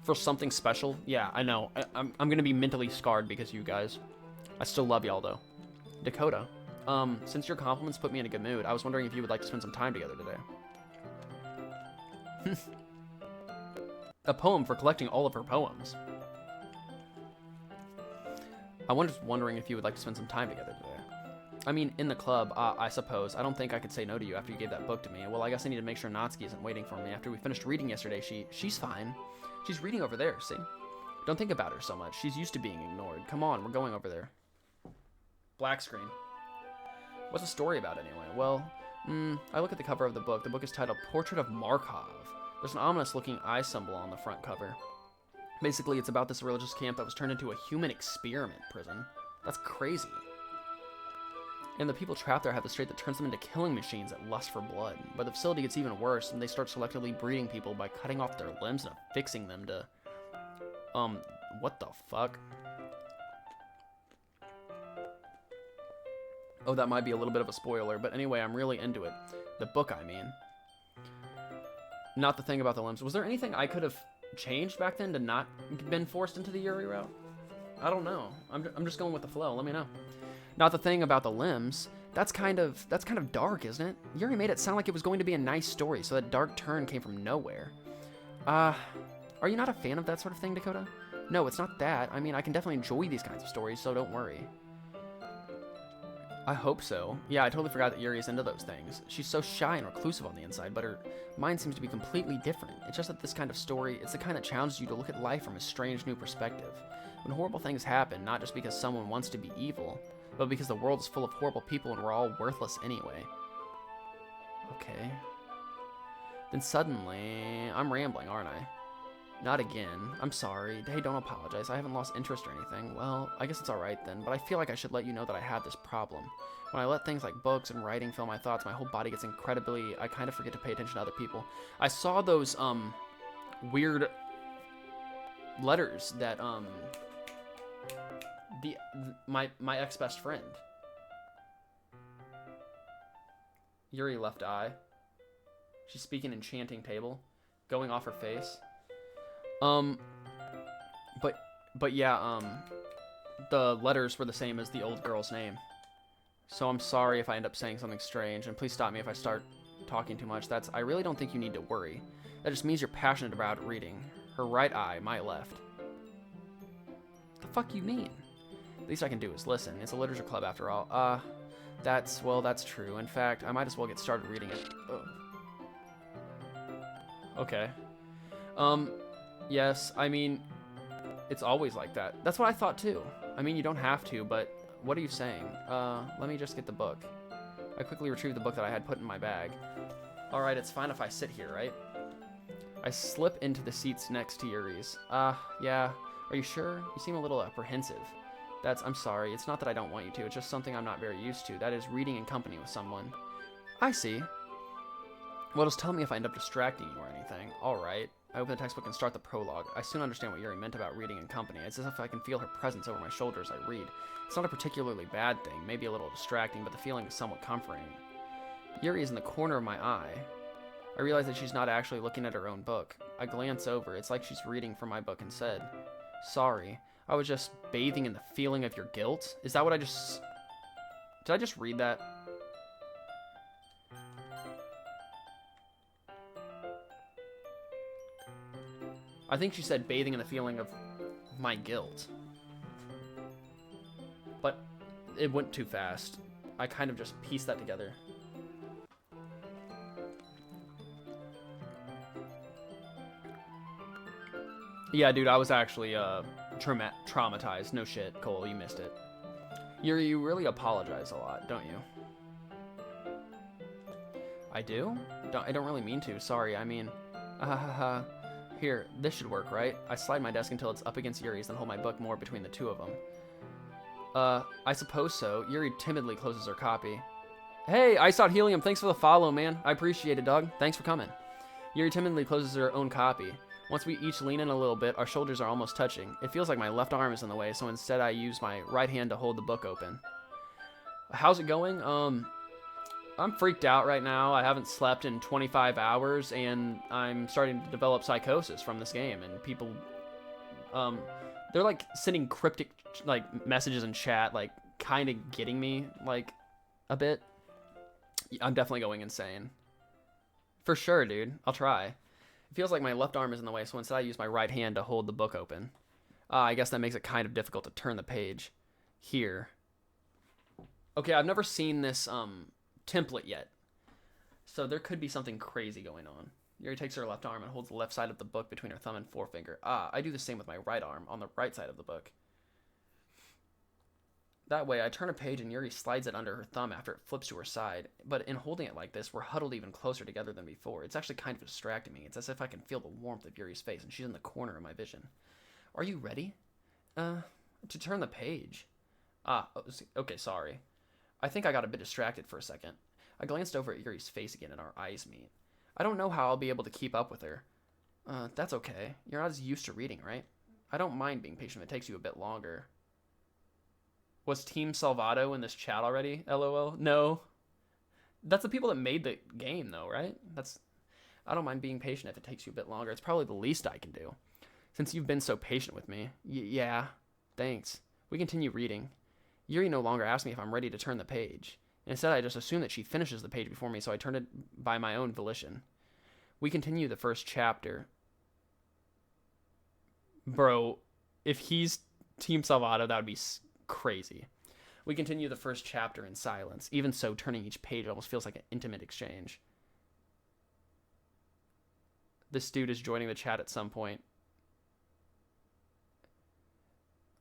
For something special? Yeah, I know. I'm gonna be mentally scarred because of you guys. I still love y'all, though. Dakota, since your compliments put me in a good mood, I was wondering if you would like to spend some time together today. A poem for collecting all of her poems. I was wondering if you would like to spend some time together today. I mean, in the club, I suppose. I don't think I could say no to you after you gave that book to me. Well, I guess I need to make sure Natsuki isn't waiting for me. After we finished reading yesterday, she's fine. She's reading over there, see? Don't think about her so much. She's used to being ignored. Come on, we're going over there. Black screen. What's the story about anyway? Well, I look at the cover of the book. The book is titled Portrait of Markov. There's an ominous-looking eye symbol on the front cover. Basically, it's about this religious camp that was turned into a human experiment prison. That's crazy. And the people trapped there have this trait that turns them into killing machines that lust for blood. But the facility gets even worse, and they start selectively breeding people by cutting off their limbs and affixing them to... what the fuck? Oh, that might be a little bit of a spoiler, but anyway, I'm really into it. The book, I mean. Not the thing about the limbs. Was there anything I could have changed back then to not been forced into the Yuri route? I don't know. I'm just going with the flow. Let me know. Not the thing about the limbs. That's kind of dark, isn't it? Yuri made it sound like it was going to be a nice story, so that dark turn came from nowhere. Are you not a fan of that sort of thing, Dakota? No, it's not that. I mean, I can definitely enjoy these kinds of stories, so don't worry. I hope so. Yeah, I totally forgot that Yuri is into those things. She's so shy and reclusive on the inside, but her mind seems to be completely different. It's just that this kind of story, it's the kind that challenges you to look at life from a strange new perspective. When horrible things happen, not just because someone wants to be evil, but because the world is full of horrible people and we're all worthless anyway. Okay. Then suddenly, I'm rambling, aren't I? Not again. I'm sorry. Hey, don't apologize. I haven't lost interest or anything. Well, I guess it's alright then, but I feel like I should let you know that I have this problem. When I let things like books and writing fill my thoughts, my whole body gets incredibly... I kind of forget to pay attention to other people. I saw those, weird letters that, my ex-best friend. Yuri left eye. She's speaking enchanting table. Going off her face. But yeah, the letters were the same as the old girl's name. So I'm sorry if I end up saying something strange, and please stop me if I start talking too much. I really don't think you need to worry. That just means you're passionate about reading. Her right eye, my left. The fuck you mean? The least I can do is listen. It's a literature club after all. That's true. In fact, I might as well get started reading it. Ugh. Okay. Yes, I mean, it's always like that. That's what I thought too. I mean, you don't have to, but what are you saying? Let me just get the book. I quickly retrieved the book that I had put in my bag. Alright, it's fine if I sit here, right? I slip into the seats next to Yuri's. Yeah. Are you sure? You seem a little apprehensive. I'm sorry. It's not that I don't want you to. It's just something I'm not very used to. That is reading in company with someone. I see. Well, just tell me if I end up distracting you or anything. Alright. I open the textbook and start the prologue. I soon understand what Yuri meant about reading in company. It's as if I can feel her presence over my shoulder as I read. It's not a particularly bad thing, maybe a little distracting, but the feeling is somewhat comforting. Yuri is in the corner of my eye. I realize that she's not actually looking at her own book. I glance over. It's like she's reading from my book instead. Sorry. I was just bathing in the feeling of your guilt? Is that what I just... Did I just read that? I think she said bathing in the feeling of my guilt. But it went too fast. I kind of just pieced that together. Yeah, dude, I was actually traumatized. No shit, Cole, you missed it. Yuri, you really apologize a lot, don't you? I do? I don't really mean to. Sorry, I mean... Here, this should work, right? I slide my desk until it's up against Yuri's, then hold my book more between the two of them. I suppose so. Yuri timidly closes her copy. Hey, I saw Helium. Thanks for the follow, man. I appreciate it, dog. Thanks for coming. Yuri timidly closes her own copy. Once we each lean in a little bit, our shoulders are almost touching. It feels like my left arm is in the way, so instead I use my right hand to hold the book open. How's it going? I'm freaked out right now. I haven't slept in 25 hours, and I'm starting to develop psychosis from this game, and people, they're, like, sending cryptic, like, messages in chat, like, kind of getting me, like, a bit. I'm definitely going insane. For sure, dude. I'll try. It feels like my left arm is in the way, so instead I use my right hand to hold the book open. I guess that makes it kind of difficult to turn the page. Here. Okay, I've never seen this, template yet. So there could be something crazy going on. Yuri takes her left arm and holds the left side of the book between her thumb and forefinger. I do the same with my right arm on the right side of the book. That way, I turn a page and Yuri slides it under her thumb after it flips to her side. But in holding it like this, we're huddled even closer together than before. It's actually kind of distracting me. It's as if I can feel the warmth of Yuri's face, and she's in the corner of my vision. Are you ready? To turn the page. Okay, sorry. I think I got a bit distracted for a second. I glanced over at Yuri's face again and our eyes meet. I don't know how I'll be able to keep up with her. That's okay. You're not as used to reading, right? I don't mind being patient if it takes you a bit longer. Was Team Salvato in this chat already? LOL? No. That's the people that made the game, though, right? I don't mind being patient if it takes you a bit longer. It's probably the least I can do. Since you've been so patient with me. Yeah. Thanks. We continue reading. Yuri no longer asks me if I'm ready to turn the page. Instead, I just assume that she finishes the page before me, so I turn it by my own volition. We continue the first chapter. Bro, if he's Team Salvato, that would be crazy. We continue the first chapter in silence. Even so, turning each page almost feels like an intimate exchange. This dude is joining the chat at some point.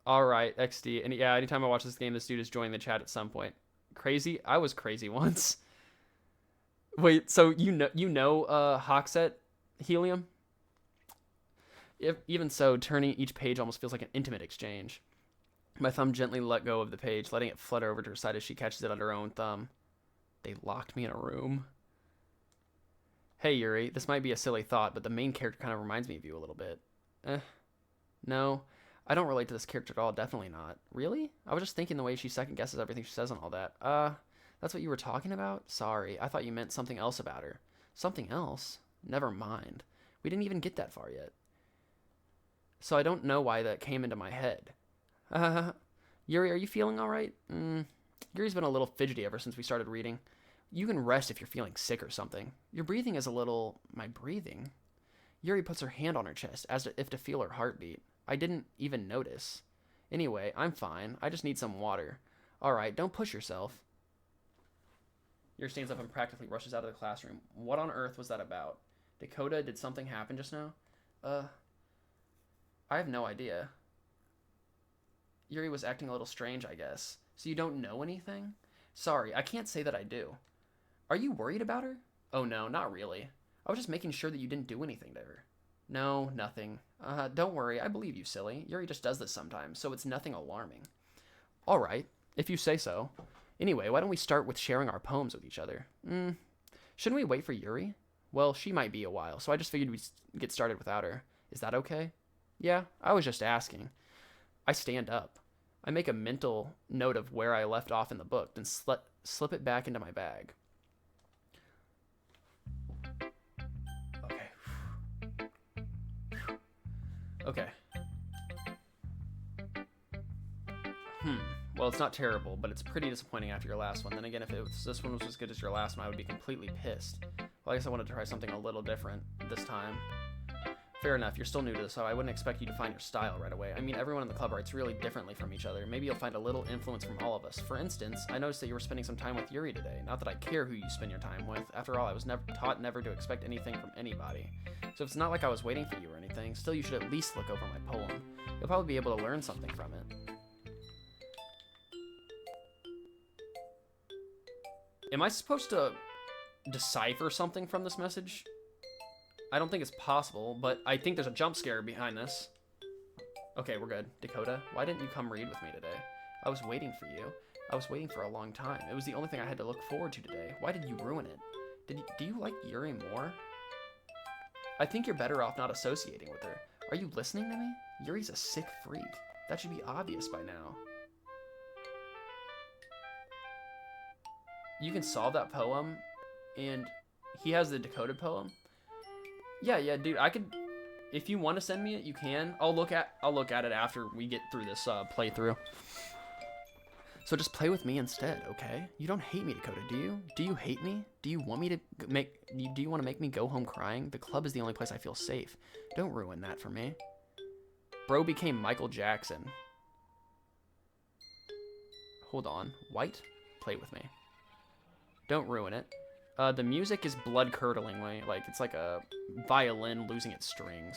Alright, XD. And yeah, anytime I watch this game, this dude is joining the chat at some point. Crazy? I was crazy once. Wait, so you know Hoxet Helium? Even so, turning each page almost feels like an intimate exchange. My thumb gently let go of the page, letting it flutter over to her side as she catches it under her own thumb. They locked me in a room. Hey, Yuri, this might be a silly thought, but the main character kind of reminds me of you a little bit. No. I don't relate to this character at all, definitely not. Really? I was just thinking the way she second-guesses everything she says and all that. That's what you were talking about? Sorry, I thought you meant something else about her. Something else? Never mind. We didn't even get that far yet. So I don't know why that came into my head. Yuri, are you feeling alright? Yuri's been a little fidgety ever since we started reading. You can rest if you're feeling sick or something. Your breathing is a little... My breathing? Yuri puts her hand on her chest, as if to feel her heartbeat. I didn't even notice. Anyway, I'm fine. I just need some water. Alright, don't push yourself. Yuri stands up and practically rushes out of the classroom. What on earth was that about? Dakota, did something happen just now? I have no idea. Yuri was acting a little strange, I guess. So you don't know anything? Sorry, I can't say that I do. Are you worried about her? Oh no, not really. I was just making sure that you didn't do anything to her. No, nothing. Don't worry, I believe you, silly. Yuri just does this sometimes, so it's nothing alarming. Alright, if you say so. Anyway, why don't we start with sharing our poems with each other? Shouldn't we wait for Yuri? Well, she might be a while, so I just figured we'd get started without her. Is that okay? Yeah, I was just asking. I stand up. I make a mental note of where I left off in the book, then slip it back into my bag. Okay. Well, it's not terrible, but it's pretty disappointing after your last one. Then again, if this one was as good as your last one, I would be completely pissed. Well, I guess I wanted to try something a little different this time. Fair enough, you're still new to this, so I wouldn't expect you to find your style right away. I mean, everyone in the club writes really differently from each other. Maybe you'll find a little influence from all of us. For instance, I noticed that you were spending some time with Yuri today. Not that I care who you spend your time with. After all, I was taught never to expect anything from anybody. So it's not like I was waiting for you or anything. Still, you should at least look over my poem. You'll probably be able to learn something from it. Am I supposed to decipher something from this message? I don't think it's possible, but I think there's a jump scare behind this. Okay, we're good. Dakota, why didn't you come read with me today? I was waiting for you. I was waiting for a long time. It was the only thing I had to look forward to today. Why did you ruin it? Do you like Yuri more? I think you're better off not associating with her. Are you listening to me? Yuri's a sick freak. That should be obvious by now. You can solve that poem, and he has the decoded poem. Yeah, dude, I could, if you want to send me it, you can. I'll look at it after we get through this playthrough. So just play with me instead, okay? You don't hate me, Dakota, do you? Do you hate me? Do you want me to do you want to make me go home crying? The club is the only place I feel safe. Don't ruin that for me. Bro became Michael Jackson. Hold on. White? Play with me. Don't ruin it. The music is blood-curdlingly, like it's like a violin losing its strings.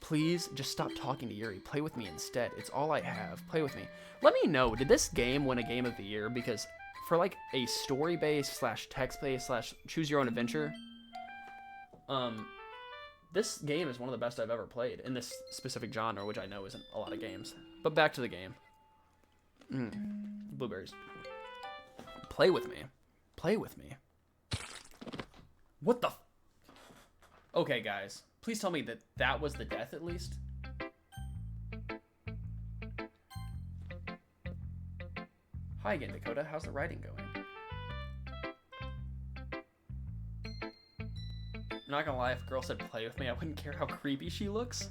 Please, just stop talking to Yuri. Play with me instead. It's all I have. Play with me. Let me know, did this game win a Game of the Year? Because for like a story-based / text-based / choose-your-own-adventure, this game is one of the best I've ever played in this specific genre, which I know isn't a lot of games. But back to the game. Blueberries. Play with me. Play with me. What the Okay, guys. Please tell me that that was the death, at least. Hi again, Dakota. How's the writing going? I'm not gonna lie, if a girl said play with me, I wouldn't care how creepy she looks.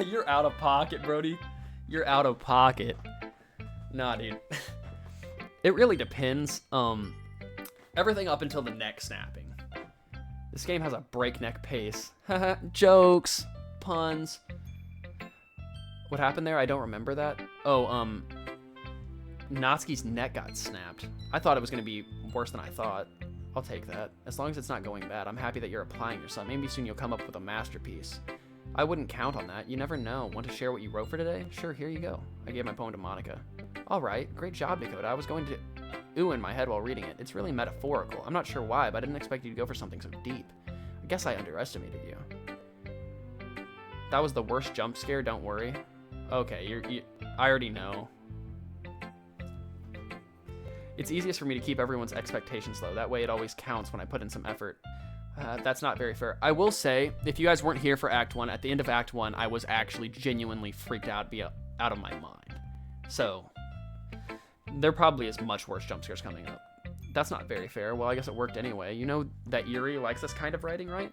You're out of pocket, Brody. You're out of pocket. Nah, dude. It really depends. Everything up until the neck snapping. This game has a breakneck pace. Jokes. Puns. What happened there? I don't remember that. Oh, Natsuki's neck got snapped. I thought it was going to be worse than I thought. I'll take that. As long as it's not going bad, I'm happy that you're applying yourself. Maybe soon you'll come up with a masterpiece. I wouldn't count on that. You never know. Want to share what you wrote for today? Sure, here you go. I gave my poem to Monica. Alright, great job, Dakota. I was going to ooh in my head while reading it. It's really metaphorical. I'm not sure why, but I didn't expect you to go for something so deep. I guess I underestimated you. That was the worst jump scare, don't worry. Okay, I already know. It's easiest for me to keep everyone's expectations low. That way it always counts when I put in some effort. That's not very fair. I will say, if you guys weren't here for Act 1, at the end of Act 1, I was actually genuinely freaked out, out of my mind. So, there probably is much worse jump scares coming up. That's not very fair. Well, I guess it worked anyway. You know that Yuri likes this kind of writing, right?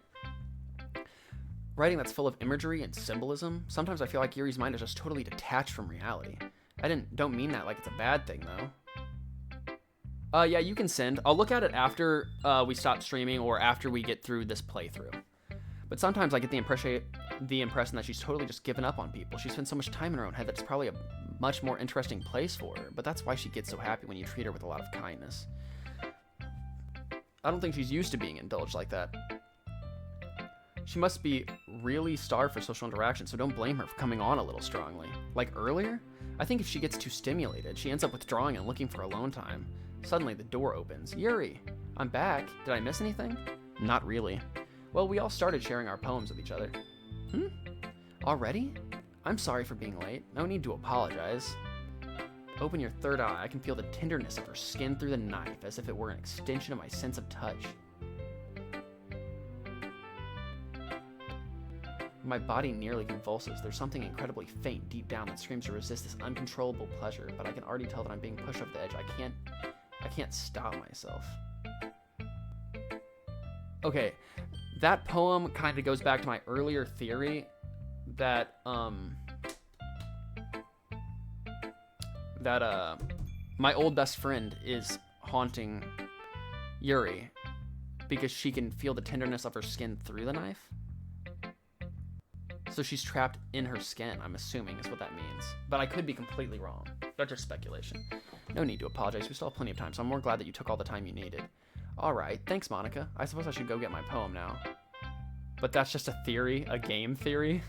Writing that's full of imagery and symbolism. Sometimes I feel like Yuri's mind is just totally detached from reality. I don't mean that like it's a bad thing, though. Yeah, you can send. I'll look at it after we stop streaming or after we get through this playthrough. But sometimes I get the impression that she's totally just given up on people. She spends so much time in her own head that it's probably a much more interesting place for her. But that's why she gets so happy when you treat her with a lot of kindness. I don't think she's used to being indulged like that. She must be really starved for social interaction, so don't blame her for coming on a little strongly. Like earlier? I think if she gets too stimulated, she ends up withdrawing and looking for alone time. Suddenly, the door opens. Yuri! I'm back. Did I miss anything? Not really. Well, we all started sharing our poems with each other. Already? I'm sorry for being late. No need to apologize. Open your third eye. I can feel the tenderness of her skin through the knife, as if it were an extension of my sense of touch. My body nearly convulses. There's something incredibly faint deep down that screams to resist this uncontrollable pleasure, but I can already tell that I'm being pushed over the edge. I can't stop myself. Okay, that poem kind of goes back to my earlier theory that my old best friend is haunting Yuri because she can feel the tenderness of her skin through the knife. So she's trapped in her skin, I'm assuming is what that means. But I could be completely wrong. That's just speculation. No need to apologize. We still have plenty of time, so I'm more glad that you took all the time you needed. Alright, thanks, Monica. I suppose I should go get my poem now. But that's just a theory, a game theory.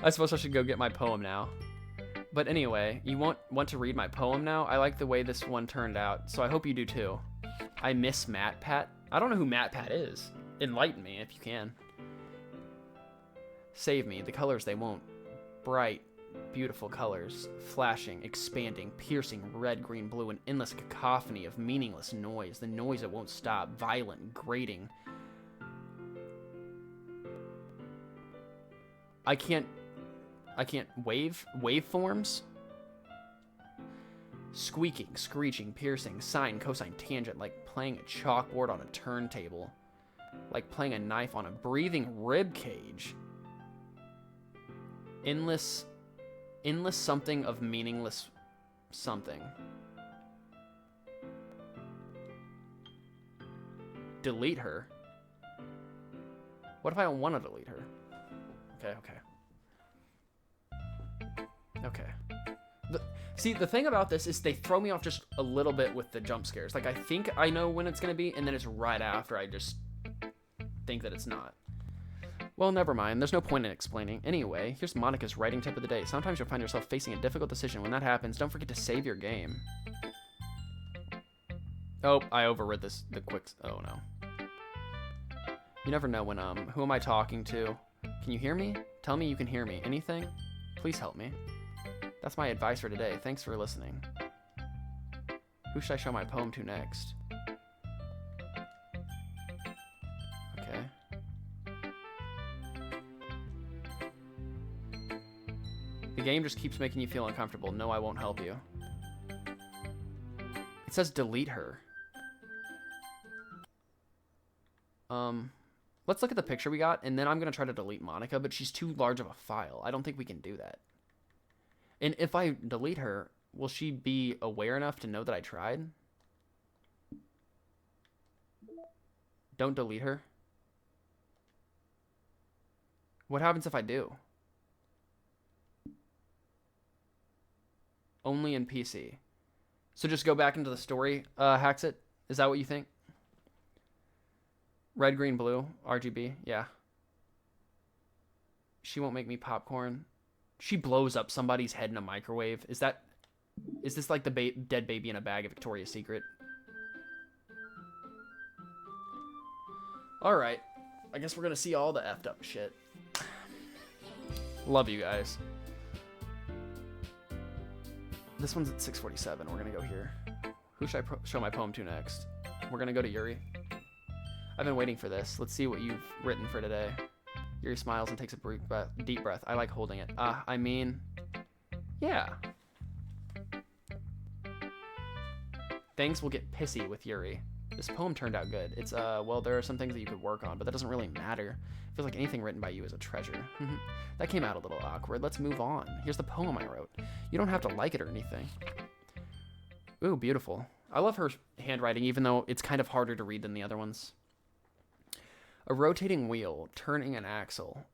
I suppose I should go get my poem now. But anyway, you want to read my poem now? I like the way this one turned out, so I hope you do too. I miss Matt Pat. I don't know who Matt Pat is. Enlighten me if you can. Save me. The colors they won't. Bright, beautiful colors. Flashing, expanding, piercing, red, green, blue, an endless cacophony of meaningless noise. The noise that won't stop. Violent, grating. I can't waveforms? Squeaking, screeching, piercing, sine, cosine, tangent, like playing a chalkboard on a turntable. Like playing a knife on a breathing rib cage. Endless something of meaningless something. Delete her? What if I don't want to delete her? Okay. See, the thing about this is they throw me off just a little bit with the jump scares. Like, I think I know when it's going to be, and then it's right after I just think that it's not. Well, never mind. There's no point in explaining. Anyway, here's Monica's writing tip of the day. Sometimes you'll find yourself facing a difficult decision. When that happens, don't forget to save your game. Oh, I overrid the quick... Oh, no. You never know when, who am I talking to? Can you hear me? Tell me you can hear me. Anything? Please help me. That's my advice for today. Thanks for listening. Who should I show my poem to next? Okay. The game just keeps making you feel uncomfortable. No, I won't help you. It says delete her. Let's look at the picture we got, and then I'm going to try to delete Monica, but she's too large of a file. I don't think we can do that. And if I delete her, will she be aware enough to know that I tried? Don't delete her. What happens if I do? Only in PC. So just go back into the story, Haxit? Is that what you think? Red, green, blue, RGB, yeah. She won't make me popcorn. She blows up somebody's head in a microwave. Is this like the dead baby in a bag of Victoria's Secret? Alright. I guess we're gonna see all the effed up shit. Love you guys. This one's at 6:47. We're gonna go here. Who should I show my poem to next? We're gonna go to Yuri. I've been waiting for this. Let's see what you've written for today. Yuri smiles and takes a deep breath. I like holding it. I mean, yeah. Things will get pissy with Yuri. This poem turned out good. It's, well, there are some things that you could work on, but that doesn't really matter. It feels like anything written by you is a treasure. That came out a little awkward. Let's move on. Here's the poem I wrote. You don't have to like it or anything. Ooh, beautiful. I love her handwriting, even though it's kind of harder to read than the other ones. A rotating wheel, turning an axle.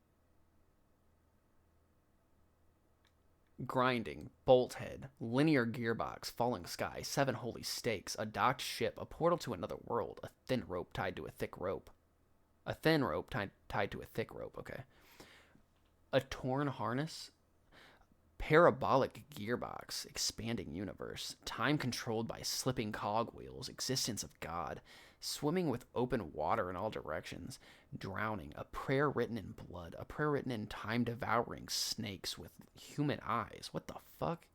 Grinding, bolt head, linear gearbox, falling sky, 7 holy stakes, a docked ship, a portal to another world, a thin rope tied to a thick rope. A thin rope tied to a thick rope. Okay. A torn harness. Parabolic gearbox. Expanding universe. Time controlled by slipping cogwheels. Existence of God. Swimming with open water in all directions. Drowning. A prayer written in blood. A prayer written in time-devouring snakes with human eyes. What the fuck?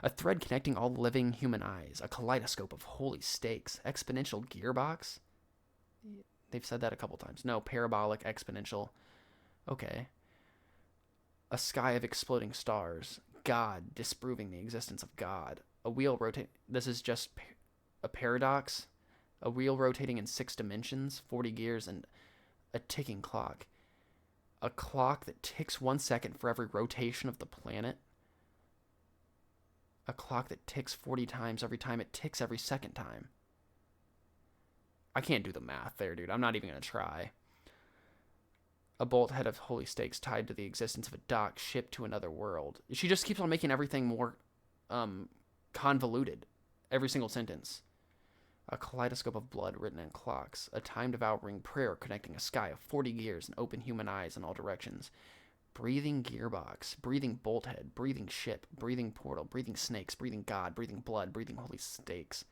A thread connecting all living human eyes. A kaleidoscope of holy stakes. Exponential gearbox? They've said that a couple times. No, parabolic, exponential. Okay. A sky of exploding stars. God, disproving the existence of God. A wheel rotating. This is just a paradox. A wheel rotating in 6 dimensions, 40 gears, and a ticking clock. A clock that ticks 1 second for every rotation of the planet. A clock that ticks 40 times every time it ticks every second time. I can't do the math there, dude. I'm not even going to try. A bolt head of holy stakes tied to the existence of a dock shipped to another world. She just keeps on making everything more convoluted. Every single sentence. A kaleidoscope of blood written in clocks. A time-devouring prayer connecting a sky of 40 gears and open human eyes in all directions. Breathing gearbox, breathing bolt head, breathing ship, breathing portal, breathing snakes, breathing God, breathing blood, breathing holy stakes,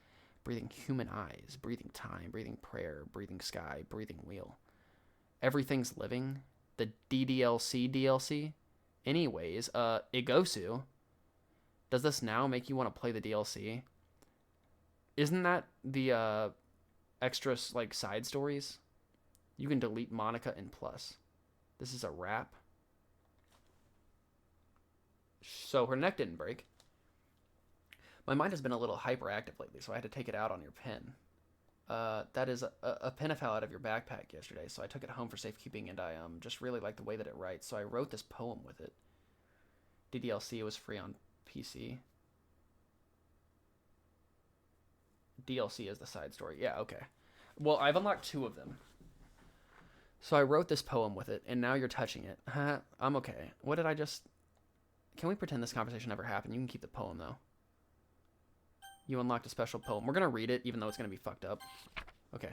breathing human eyes, breathing time, breathing prayer, breathing sky, breathing wheel. Everything's living. The DDLC DLC? Anyways, Igosu. Does this now make you want to play the DLC? Isn't that the extra like side stories? You can delete Monica and Plus. This is a wrap. So her neck didn't break. My mind has been a little hyperactive lately, so I had to take it out on your pen. That is a pen I fell out of your backpack yesterday, so I took it home for safekeeping, and I just really like the way that it writes, so I wrote this poem with it. DDLC was free on PC. DLC is the side story. Yeah, okay. Well, I've unlocked 2 of them. So I wrote this poem with it, and now you're touching it. I'm okay. What did I just... Can we pretend this conversation never happened? You can keep the poem, though. You unlocked a special poem. We're going to read it, even though it's going to be fucked up. Okay.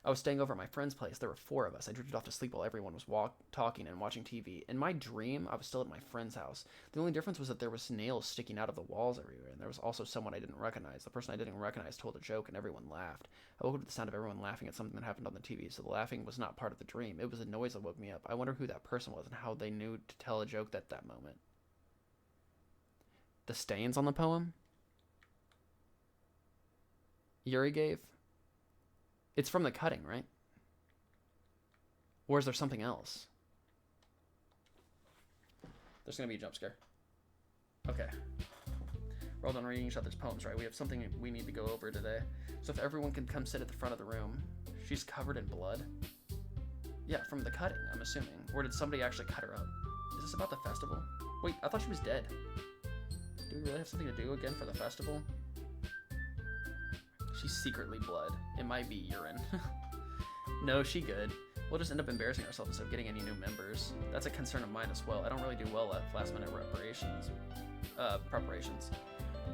I was staying over at my friend's place. There were 4 of us. I drifted off to sleep while everyone was talking and watching TV. In my dream, I was still at my friend's house. The only difference was that there was nails sticking out of the walls everywhere, and there was also someone I didn't recognize. The person I didn't recognize told a joke, and everyone laughed. I woke up to the sound of everyone laughing at something that happened on the TV, so the laughing was not part of the dream. It was a noise that woke me up. I wonder who that person was and how they knew to tell a joke at that moment. The stains on the poem? Yuri gave? It's from the cutting, right? Or is there something else? There's going to be a jump scare. Okay. We're all done reading each other's poems, right? We have something we need to go over today. So if everyone can come sit at the front of the room. She's covered in blood. Yeah, from the cutting, I'm assuming. Or did somebody actually cut her up? Is this about the festival? Wait, I thought she was dead. Do we really have something to do again for the festival? She's secretly blood. It might be urine. No, she good. We'll just end up embarrassing ourselves instead of getting any new members. That's a concern of mine as well. I don't really do well at last-minute preparations.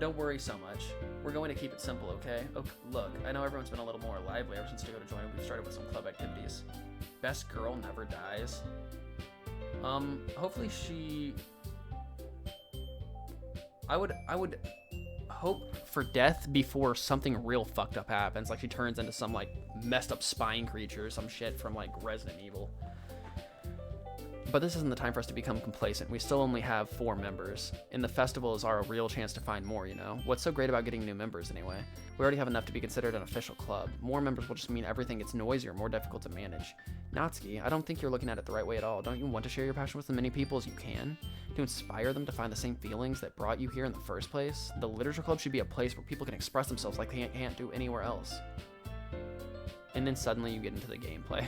Don't worry so much. We're going to keep it simple, okay? Look, I know everyone's been a little more lively ever since Doki joined. We've started with some club activities. Best girl never dies. Hopefully she... I would hope for death before something real fucked up happens. Like she turns into some like messed up spine creature or some shit from like Resident Evil. But this isn't the time for us to become complacent. We still only have 4 members, and the festival is our real chance to find more, you know? What's so great about getting new members, anyway? We already have enough to be considered an official club. More members will just mean everything gets noisier, more difficult to manage. Natsuki, I don't think you're looking at it the right way at all. Don't you want to share your passion with as many people as you can? To inspire them to find the same feelings that brought you here in the first place? The literature club should be a place where people can express themselves like they can't do anywhere else. And then suddenly you get into the gameplay.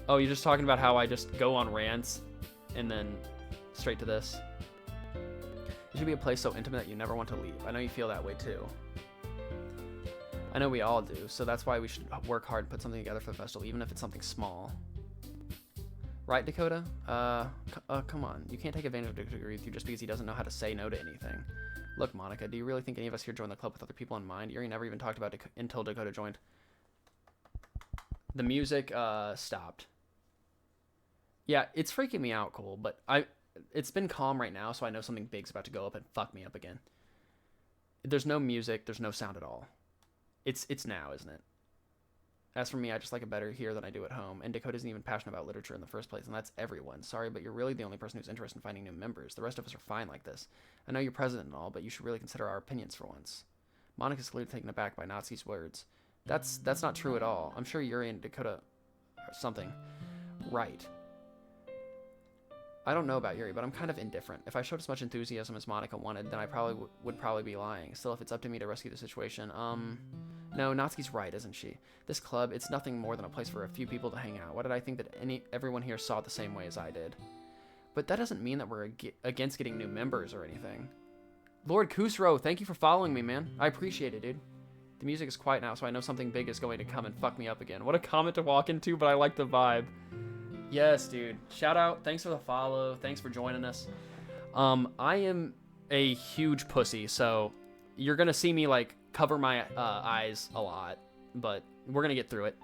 Oh, you're just talking about how I just go on rants and then straight to this. It should be a place so intimate that you never want to leave. I know you feel that way too. I know we all do, so that's why we should work hard and put something together for the festival, even if it's something small. Right, Dakota? Come on. You can't take advantage of Dakota with you just because he doesn't know how to say no to anything. Look, Monica, do you really think any of us here joined the club with other people in mind? Yuri never even talked about until Dakota joined. The music stopped. Yeah, it's freaking me out, Cole, but it's been calm right now, so I know something big's about to go up and fuck me up again. There's no music, there's no sound at all. It's now, isn't it? As for me, I just like it better here than I do at home, and Dakota isn't even passionate about literature in the first place, and that's everyone. Sorry, but you're really the only person who's interested in finding new members. The rest of us are fine like this. I know you're president and all, but you should really consider our opinions for once. Monica's clearly taken aback by Natsuki's words. That's not true at all. I'm sure Yuri and Dakota are something. Right. I don't know about Yuri, but I'm kind of indifferent. If I showed as much enthusiasm as Monica wanted, then I would probably be lying. Still, if it's up to me to rescue the situation, no, Natsuki's right, isn't she? This club, it's nothing more than a place for a few people to hang out. Why did I think that everyone here saw it the same way as I did? But that doesn't mean that we're against getting new members or anything. Lord Kusro, thank you for following me, man. I appreciate it, dude. The music is quiet now, so I know something big is going to come and fuck me up again. What a comment to walk into, but I like the vibe. Yes, dude. Shout out. Thanks for the follow. Thanks for joining us. I am a huge pussy, so you're going to see me, like, cover my eyes a lot, but we're going to get through it.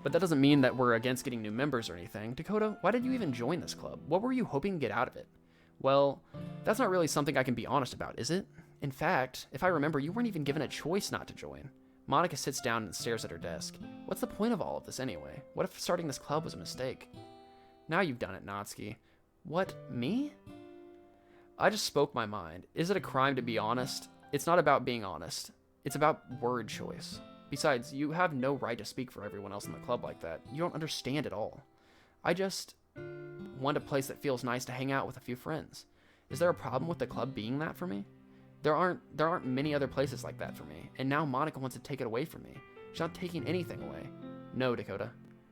But that doesn't mean that we're against getting new members or anything. Dakota, why did you even join this club? What were you hoping to get out of it? Well, that's not really something I can be honest about, is it? In fact, if I remember, you weren't even given a choice not to join. Monica sits down and stares at her desk. What's the point of all of this anyway? What if starting this club was a mistake? Now you've done it, Natsuki. What, me? I just spoke my mind. Is it a crime to be honest? It's not about being honest. It's about word choice. Besides, you have no right to speak for everyone else in the club like that. You don't understand at all. I just want a place that feels nice to hang out with a few friends. Is there a problem with the club being that for me? There aren't many other places like that for me, and now Monica wants to take it away from me. She's not taking anything away. No, Dakota.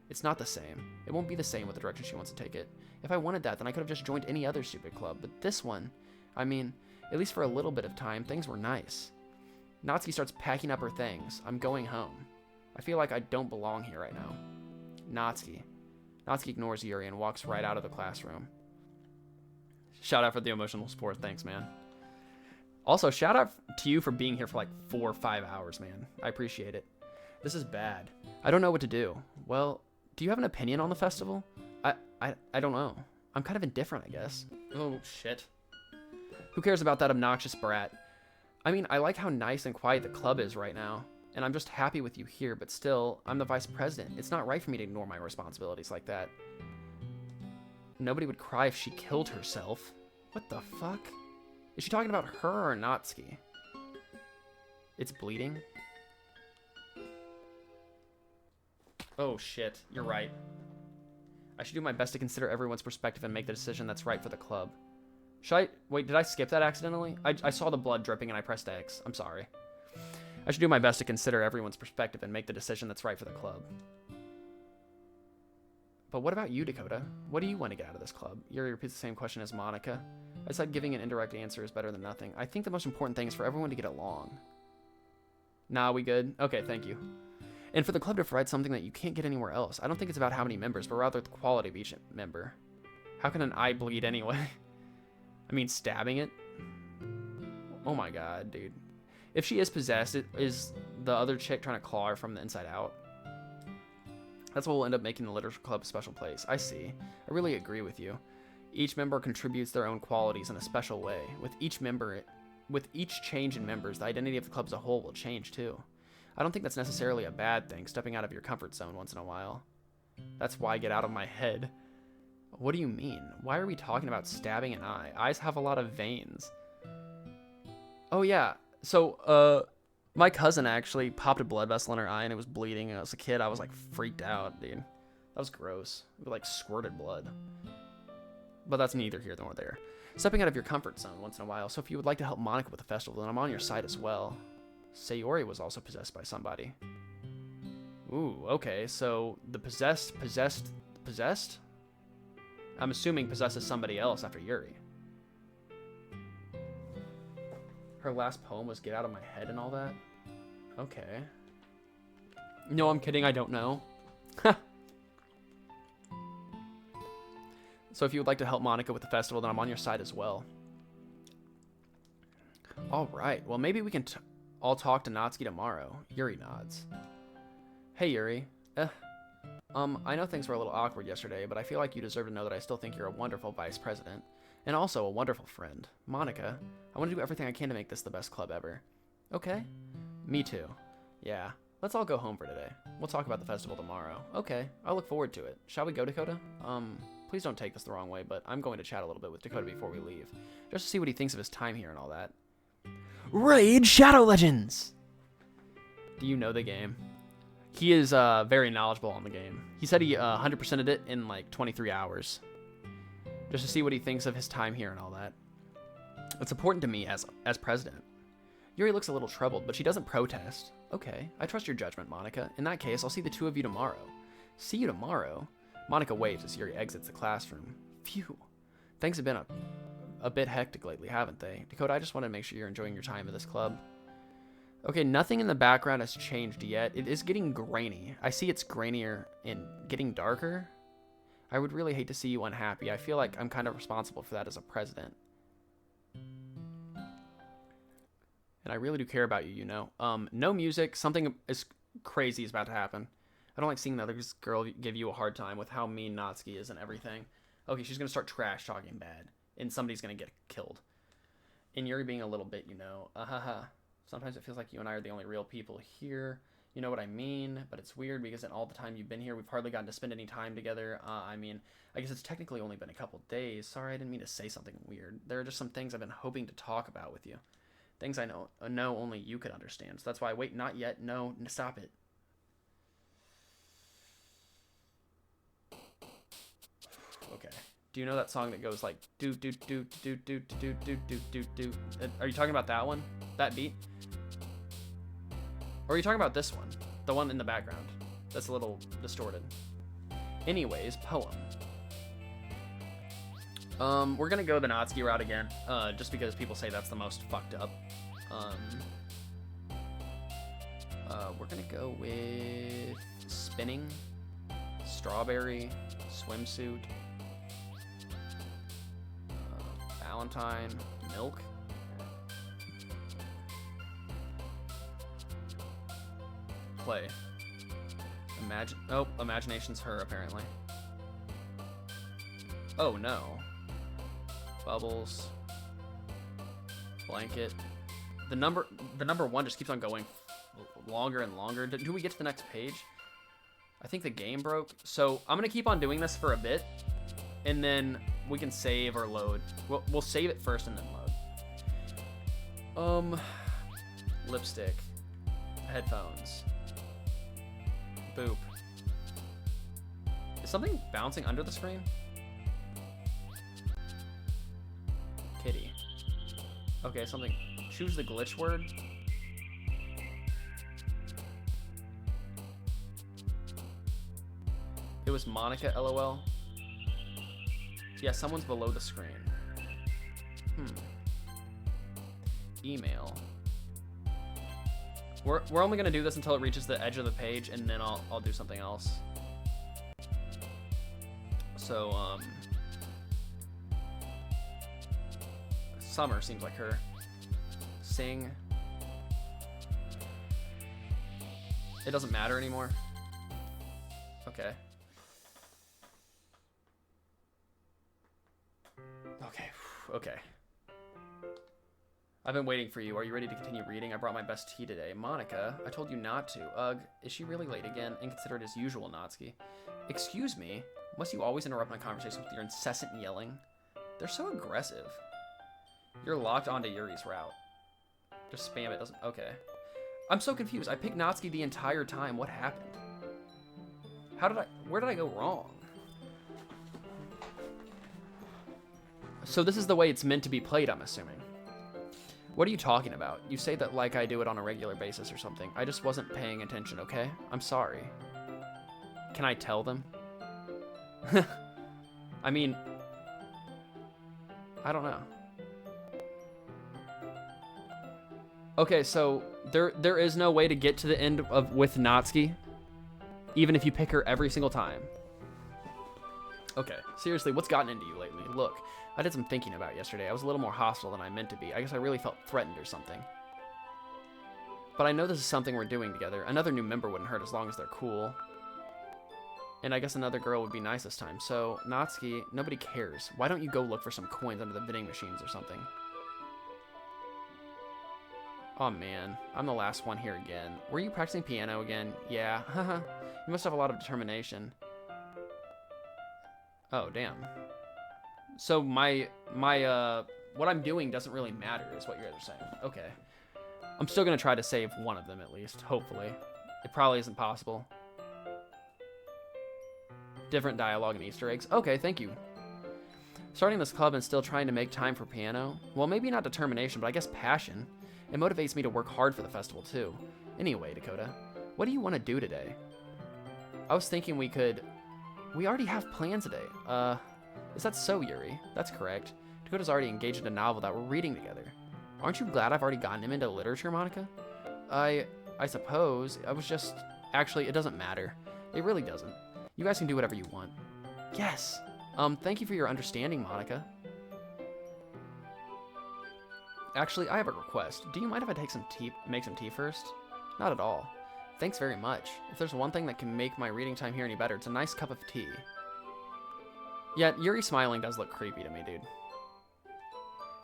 It's not the same. It won't be the same with the direction she wants to take it. If I wanted that, then I could have just joined any other stupid club, but this one, I mean, at least for a little bit of time, things were nice. Natsuki starts packing up her things. I'm going home. I feel like I don't belong here right now. Natsuki. Natsuki ignores Yuri and walks right out of the classroom. Shout out for the emotional support. Thanks, man. Also, shout out to you for being here for like 4 or 5 hours, man. I appreciate it. This is bad. I don't know what to do. Well, do you have an opinion on the festival? I don't know. I'm kind of indifferent, I guess. Oh, shit. Who cares about that obnoxious brat? I mean, I like how nice and quiet the club is right now, and I'm just happy with you here, but still, I'm the vice president. It's not right for me to ignore my responsibilities like that. Nobody would cry if she killed herself. What the fuck? Is she talking about her or Natsuki? It's bleeding? Oh shit, you're right. I should do my best to consider everyone's perspective and make the decision that's right for the club. Wait, did I skip that accidentally? I saw the blood dripping and I pressed X. I'm sorry. I should do my best to consider everyone's perspective and make the decision that's right for the club. But what about you, Dakota? What do you want to get out of this club? Yuri repeats the same question as Monica. I said giving an indirect answer is better than nothing. I think the most important thing is for everyone to get along. Nah, we good? Okay, thank you. And for the club to provide something that you can't get anywhere else. I don't think it's about how many members, but rather the quality of each member. How can an eye bleed anyway? I mean, stabbing it? Oh my god, dude. If she is possessed, is the other chick trying to claw her from the inside out? That's what will end up making the literature club a special place. I see. I really agree with you. Each member contributes their own qualities in a special way. With each change in members, the identity of the club as a whole will change too. I don't think that's necessarily a bad thing, stepping out of your comfort zone once in a while. That's why I get out of my head. What do you mean? Why are we talking about stabbing an eye? Eyes have a lot of veins. Oh yeah, so, my cousin actually popped a blood vessel in her eye and it was bleeding. And as a kid, I was like freaked out, dude. That was gross. It like squirted blood. But that's neither here nor there. Stepping out of your comfort zone once in a while. So if you would like to help Monica with the festival, then I'm on your side as well. Sayori was also possessed by somebody. Ooh, okay. So the possessed? I'm assuming possesses somebody else after Yuri. Her last poem was Get Out of My Head and all that? Okay. No, I'm kidding. I don't know. So if you would like to help Monica with the festival, then I'm on your side as well. All right. Well, maybe we can all talk to Natsuki tomorrow. Yuri nods. Hey, Yuri. I know things were a little awkward yesterday, but I feel like you deserve to know that I still think you're a wonderful vice president. And also a wonderful friend. Monica, I want to do everything I can to make this the best club ever. Okay? Me too. Yeah. Let's all go home for today. We'll talk about the festival tomorrow. Okay, I look forward to it. Shall we go, Dakota? Please don't take this the wrong way, but I'm going to chat a little bit with Dakota before we leave. Just to see what he thinks of his time here and all that. Raid Shadow Legends! Do you know the game? He is very knowledgeable on the game. He said he 100%ed it in like 23 hours. Just to see what he thinks of his time here and all that. It's important to me as president. Yuri looks a little troubled, but she doesn't protest. Okay, I trust your judgment, Monica. In that case, I'll see the two of you tomorrow. See you tomorrow? Monica waves as Yuri exits the classroom. Phew. Things have been a bit hectic lately, haven't they? Dakota, I just want to make sure you're enjoying your time at this club. Okay, nothing in the background has changed yet. It is getting grainy. I see it's grainier and getting darker. I would really hate to see you unhappy. I feel like I'm kind of responsible for that as a president. And I really do care about you, you know. No music. Something is crazy is about to happen. I don't like seeing the other girl give you a hard time with how mean Natsuki is and everything. Okay, she's going to start trash talking bad. And somebody's going to get killed. And Yuri being a little bit, you know, sometimes it feels like you and I are the only real people here. You know what I mean? But it's weird because in all the time you've been here, we've hardly gotten to spend any time together. I mean, I guess it's technically only been a couple days. Sorry, I didn't mean to say something weird. There are just some things I've been hoping to talk about with you. Things I know only you could understand. So that's why, wait, not yet. No, stop it. Okay. Do you know that song that goes like do do do do do do do do do do? Are you talking about that one? That beat? Or are you talking about this one? The one in the background. That's a little distorted. Anyways, poem. We're gonna go the Natsuki route again, just because people say that's the most fucked up. We're gonna go with spinning, strawberry, swimsuit, Valentine, milk. Play. Imagination's her apparently. Oh no. Bubbles. Blanket. The number one just keeps on going longer and longer. Do we get to the next page? I think the game broke. So I'm gonna keep on doing this for a bit, and then we can save or load. We'll save it first and then load. Lipstick. Headphones. Boop. Is something bouncing under the screen? Kitty. Okay, something. Choose the glitch word. It was Monica, LOL. Yeah, someone's below the screen. Email. We're only gonna do this until it reaches the edge of the page, and then I'll do something else. So Summer seems like her. Sing. It doesn't matter anymore. Okay. Okay. I've been waiting for you. Are you ready to continue reading? I brought my best tea today. Monica, I told you not to. Ugh, is she really late again? Inconsiderate as usual, Natsuki. Excuse me? Must you always interrupt my conversation with your incessant yelling? They're so aggressive. You're locked onto Yuri's route. Just spam it, doesn't... Okay. I'm so confused. I picked Natsuki the entire time. What happened? Where did I go wrong? So this is the way it's meant to be played, I'm assuming. What are you talking about? You say that like I do it on a regular basis or something. I just wasn't paying attention, okay? I'm sorry. Can I tell them? I mean... I don't know. Okay, so there is no way to get to the end of with Natsuki, even if you pick her every single time. Okay, seriously, what's gotten into you lately? Look, I did some thinking about yesterday. I was a little more hostile than I meant to be. I guess I really felt threatened or something. But I know this is something we're doing together. Another new member wouldn't hurt as long as they're cool. And I guess another girl would be nice this time. So, Natsuki, nobody cares. Why don't you go look for some coins under the vending machines or something? Oh man, I'm the last one here again. Were you practicing piano again? Yeah, haha. You must have a lot of determination. Oh, damn. So what I'm doing doesn't really matter, is what you're saying. Okay. I'm still gonna try to save one of them at least, hopefully. It probably isn't possible. Different dialogue and Easter eggs. Okay, thank you. Starting this club and still trying to make time for piano? Well, maybe not determination, but I guess passion. It motivates me to work hard for the festival, too. Anyway, Dakota, what do you want to do today? I was thinking we already have plans today. Is that so, Yuri? That's correct. Dakota's already engaged in a novel that we're reading together. Aren't you glad I've already gotten him into literature, Monica? I suppose. I was just... Actually, it doesn't matter. It really doesn't. You guys can do whatever you want. Yes. Thank you for your understanding, Monica. Actually, I have a request. Do you mind if I make some tea first? Not at all. Thanks very much. If there's one thing that can make my reading time here any better, it's a nice cup of tea. Yeah, Yuri smiling does look creepy to me, dude.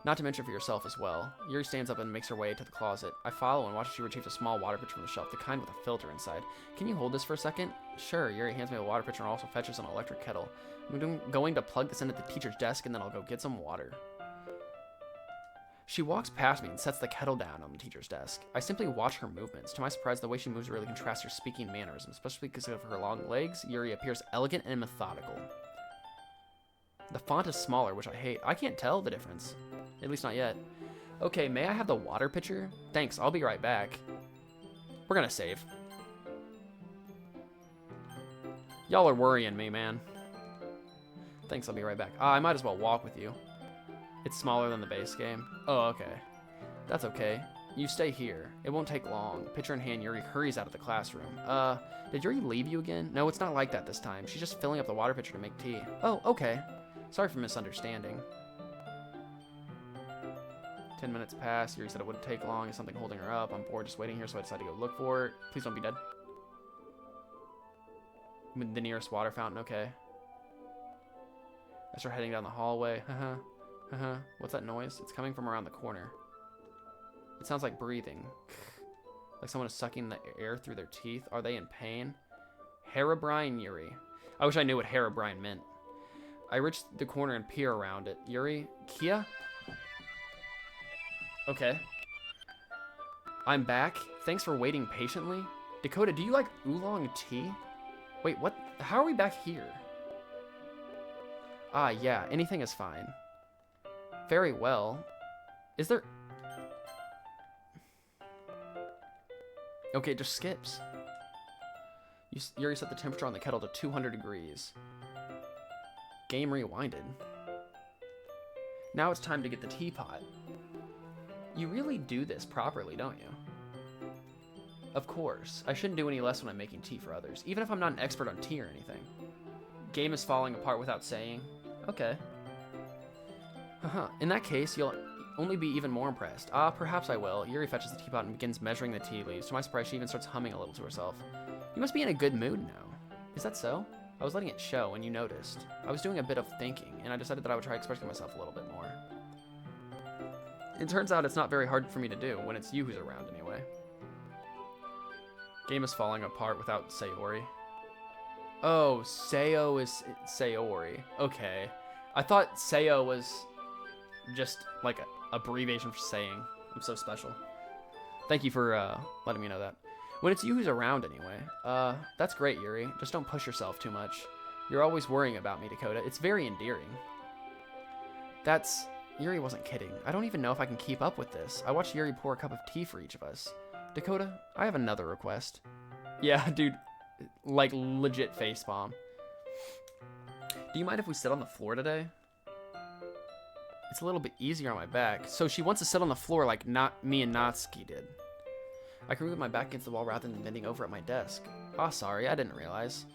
Not to mention for yourself as well. Yuri stands up and makes her way to the closet. I follow and watch as she retrieves a small water pitcher from the shelf, the kind with a filter inside. Can you hold this for a second? Sure. Yuri hands me a water pitcher and also fetches an electric kettle. I'm going to plug this in at the teacher's desk and then I'll go get some water. She walks past me and sets the kettle down on the teacher's desk. I simply watch her movements. To my surprise, the way she moves really contrasts her speaking mannerisms, especially because of her long legs. Yuri appears elegant and methodical. The font is smaller, which I hate. I can't tell the difference. At least not yet. Okay, may I have the water pitcher? Thanks, I'll be right back. We're gonna save. Y'all are worrying me, man. Thanks, I'll be right back. I might as well walk with you. It's smaller than the base game. Oh, okay. That's okay. You stay here. It won't take long. Pitcher in hand, Yuri hurries out of the classroom. Did Yuri leave you again? No, it's not like that this time. She's just filling up the water pitcher to make tea. Oh, okay. Sorry for misunderstanding. 10 minutes pass. Yuri said it wouldn't take long. Is something holding her up? I'm bored just waiting here, so I decided to go look for it. Please don't be dead. The nearest water fountain, okay. I start heading down the hallway. What's that noise? It's coming from around the corner. It sounds like breathing. Like someone is sucking the air through their teeth. Are they in pain? Herobrine Yuri. I wish I knew what Herobrine meant. I reach the corner and peer around it. Yuri? Kia? Okay. I'm back. Thanks for waiting patiently. Dakota, do you like oolong tea? Wait, what? How are we back here? Ah, yeah. Anything is fine. Very well. Is there... Okay, it just skips. Yuri set the temperature on the kettle to 200 degrees. Game rewinded. Now it's time to get the teapot. You really do this properly, don't you? Of course. I shouldn't do any less when I'm making tea for others, even if I'm not an expert on tea or anything. Game is falling apart without saying. Okay. In that case, you'll only be even more impressed. Perhaps I will. Yuri fetches the teapot and begins measuring the tea leaves. To my surprise, she even starts humming a little to herself. You must be in a good mood now. Is that so? I was letting it show when you noticed. I was doing a bit of thinking, and I decided that I would try expressing myself a little bit more. It turns out it's not very hard for me to do when it's you who's around anyway. Game is falling apart without Sayori. Oh, Sayo is Sayori. Okay. I thought Sayo was just like an abbreviation for saying. I'm so special. Thank you for letting me know that. When it's you who's around anyway. That's great, Yuri. Just don't push yourself too much. You're always worrying about me, Dakota. It's very endearing. Yuri wasn't kidding. I don't even know if I can keep up with this. I watched Yuri pour a cup of tea for each of us. Dakota, I have another request. Yeah, dude. Like, legit facepalm. Do you mind if we sit on the floor today? It's a little bit easier on my back. So she wants to sit on the floor like me and Natsuki did. I can move my back against the wall rather than bending over at my desk. Sorry, I didn't realize.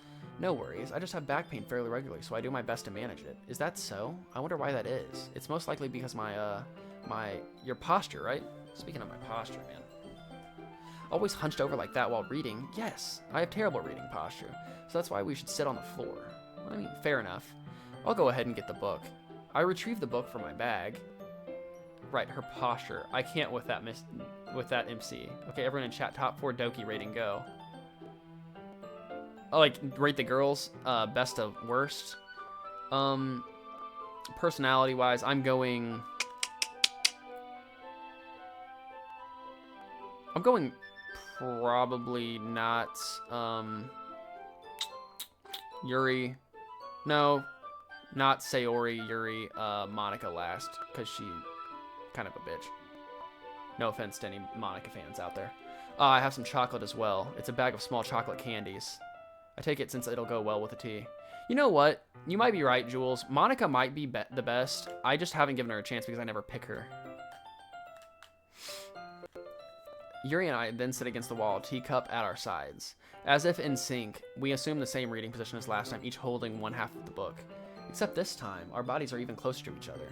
No worries, I just have back pain fairly regularly, so I do my best to manage it. Is that so? I wonder why that is. It's most likely because your posture, right? Speaking of my posture, man. Always hunched over like that while reading? Yes, I have terrible reading posture, so that's why we should sit on the floor. I mean, fair enough. I'll go ahead and get the book. I retrieved the book from my bag. Right, her posture. I can't with that MC. Okay, everyone in chat, top 4 Doki rating, go. Oh, like, rate the girls, best to worst. Personality-wise, I'm going probably not, Yuri. No, not Sayori, Yuri, Monica last, because she kind of a bitch. No offense to any Monica fans out there. I have some chocolate as well. It's a bag of small chocolate candies. I take it since it'll go well with the tea. You know what? You might be right, Jules. Monica might be the best. I just haven't given her a chance because I never pick her. Yuri and I then sit against the wall, teacup at our sides. As if in sync, we assume the same reading position as last time, each holding one half of the book. Except this time, our bodies are even closer to each other.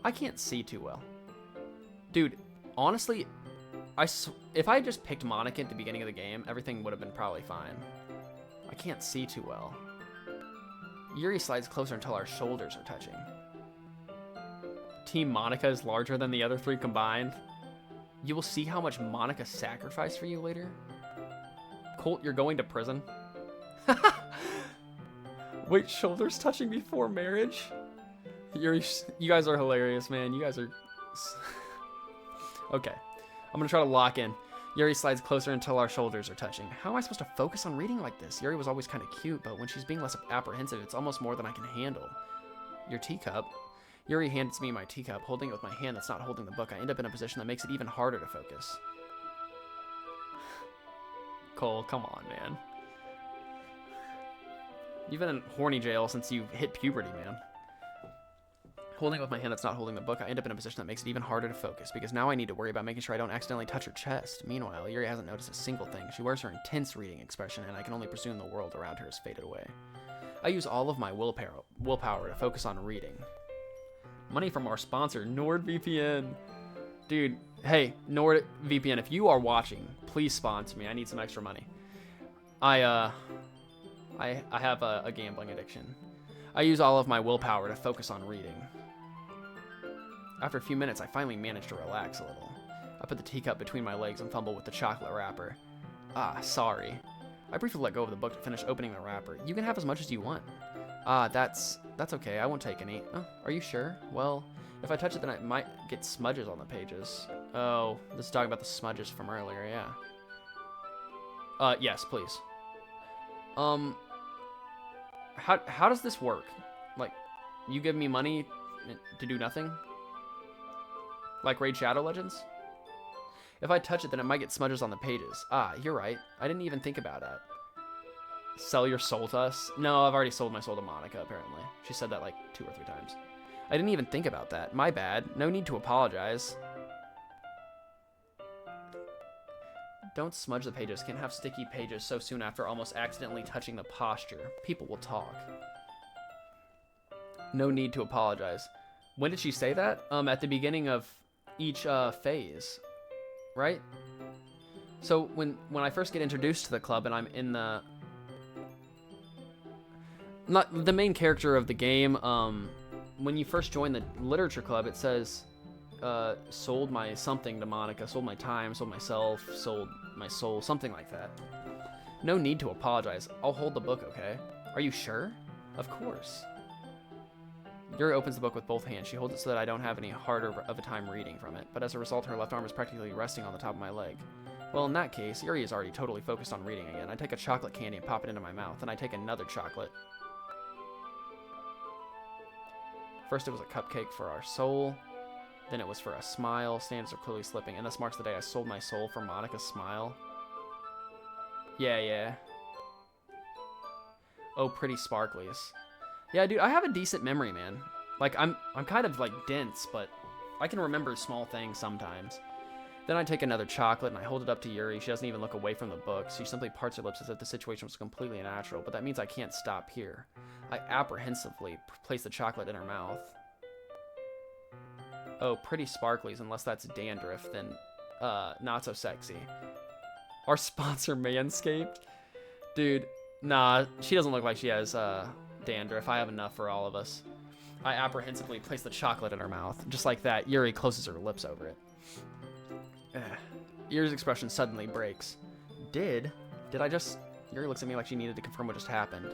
I can't see too well. Dude, honestly, if I just picked Monica at the beginning of the game, everything would have been probably fine. I can't see too well. Yuri slides closer until our shoulders are touching. Team Monica is larger than the other 3 combined. You will see how much Monica sacrificed for you later. Colt, you're going to prison. Wait, shoulders touching before marriage? You guys are hilarious, man. You guys are... Okay. I'm going to try to lock in. Yuri slides closer until our shoulders are touching. How am I supposed to focus on reading like this? Yuri was always kind of cute, but when she's being less apprehensive, it's almost more than I can handle. Your teacup? Yuri hands me my teacup, holding it with my hand that's not holding the book. I end up in a position that makes it even harder to focus. Cole, come on, man. You've been in horny jail since you hit puberty, man. Holding it with my hand that's not holding the book, I end up in a position that makes it even harder to focus, because now I need to worry about making sure I don't accidentally touch her chest. Meanwhile, Yuri hasn't noticed a single thing. She wears her intense reading expression, and I can only presume the world around her has faded away. I use all of my willpower to focus on reading. Money from our sponsor, NordVPN. Dude, hey, NordVPN, if you are watching, please sponsor me. I need some extra money. I have a gambling addiction. I use all of my willpower to focus on reading. After a few minutes, I finally managed to relax a little. I put the teacup between my legs and fumble with the chocolate wrapper. Ah, sorry. I briefly let go of the book to finish opening the wrapper. You can have as much as you want. Ah, that's okay. I won't take any. Oh, are you sure? Well, if I touch it, then I might get smudges on the pages. Oh, this is talking about the smudges from earlier, yeah. Yes, please. How does this work? Like, you give me money to do nothing? Like Raid Shadow Legends? If I touch it, then it might get smudges on the pages. Ah, you're right. I didn't even think about that. Sell your soul to us? No, I've already sold my soul to Monica, apparently. She said that like 2 or 3 times. I didn't even think about that. My bad. No need to apologize. Don't smudge the pages. Can't have sticky pages so soon after almost accidentally touching the posture. People will talk. No need to apologize. When did she say that? At the beginning of each phase, right? So when I first get introduced to the club and I'm in the... Not the main character of the game, when you first join the literature club, it says, sold my something to Monica, sold my time, sold myself, sold my soul, something like that. No need to apologize. I'll hold the book, okay? Are you sure? Of course. Yuri opens the book with both hands. She holds it so that I don't have any harder of a time reading from it, but as a result, her left arm is practically resting on the top of my leg. Well, in that case, Yuri is already totally focused on reading again. I take a chocolate candy and pop it into my mouth, and I take another chocolate. First, it was a cupcake for our soul. Then it was for a smile. Standards are clearly slipping, and this marks the day I sold my soul for Monica's smile. Yeah. Oh, pretty sparklies. Yeah, dude, I have a decent memory, man. Like, I'm kind of, like, dense, but I can remember small things sometimes. Then I take another chocolate, and I hold it up to Yuri. She doesn't even look away from the book. She simply parts her lips as if the situation was completely natural, but that means I can't stop here. I apprehensively place the chocolate in her mouth. Oh, pretty sparklies, unless that's dandruff, then, not so sexy. Our sponsor, Manscaped. Dude, nah, she doesn't look like she has dandruff. I have enough for all of us. I apprehensively place the chocolate in her mouth. Just like that, Yuri closes her lips over it. Yuri's expression suddenly breaks. Did I just... Yuri looks at me like she needed to confirm what just happened.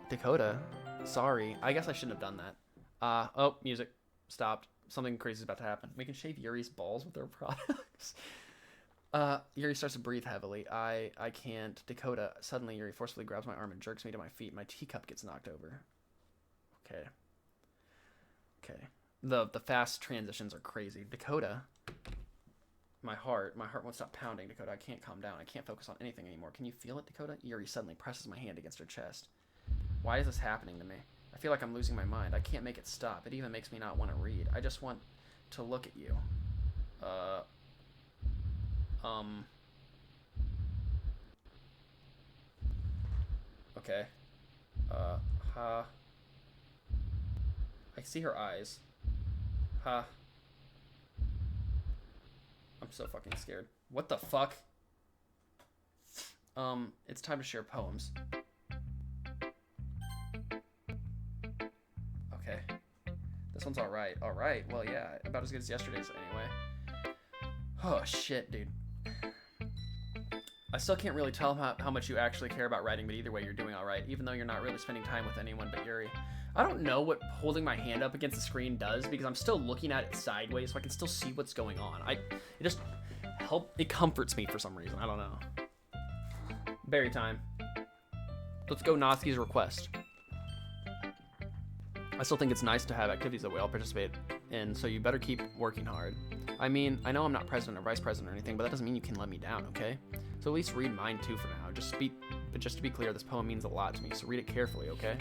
Dakota, sorry. I guess I shouldn't have done that. Oh, music. Stopped. Something crazy is about to happen. We can shave Yuri's balls with our products. Yuri starts to breathe heavily. I can't. Dakota, suddenly Yuri forcefully grabs my arm and jerks me to my feet. My teacup gets knocked over. Okay. The fast transitions are crazy. Dakota, my heart won't stop pounding. Dakota, I can't calm down. I can't focus on anything anymore. Can you feel it, Dakota? Yuri suddenly presses my hand against her chest. Why is this happening to me? I feel like I'm losing my mind. I can't make it stop. It even makes me not want to read. I just want to look at you. Okay. I see her eyes. I'm so fucking scared. What the fuck? It's time to share poems. Okay. This one's alright. Alright, well, yeah, about as good as yesterday's anyway. Oh, shit, dude. I still can't really tell how much you actually care about writing, but either way, you're doing alright, even though you're not really spending time with anyone but Yuri. I don't know what holding my hand up against the screen does, because I'm still looking at it sideways, so I can still see what's going on. It comforts me for some reason. I don't know. Berry time. Let's go Natsuki's request. I still think it's nice to have activities that we all participate in, so you better keep working hard. I mean, I know I'm not president or vice president or anything, but that doesn't mean you can let me down, okay? So at least read mine too for now. But just to be clear, this poem means a lot to me, so read it carefully, okay?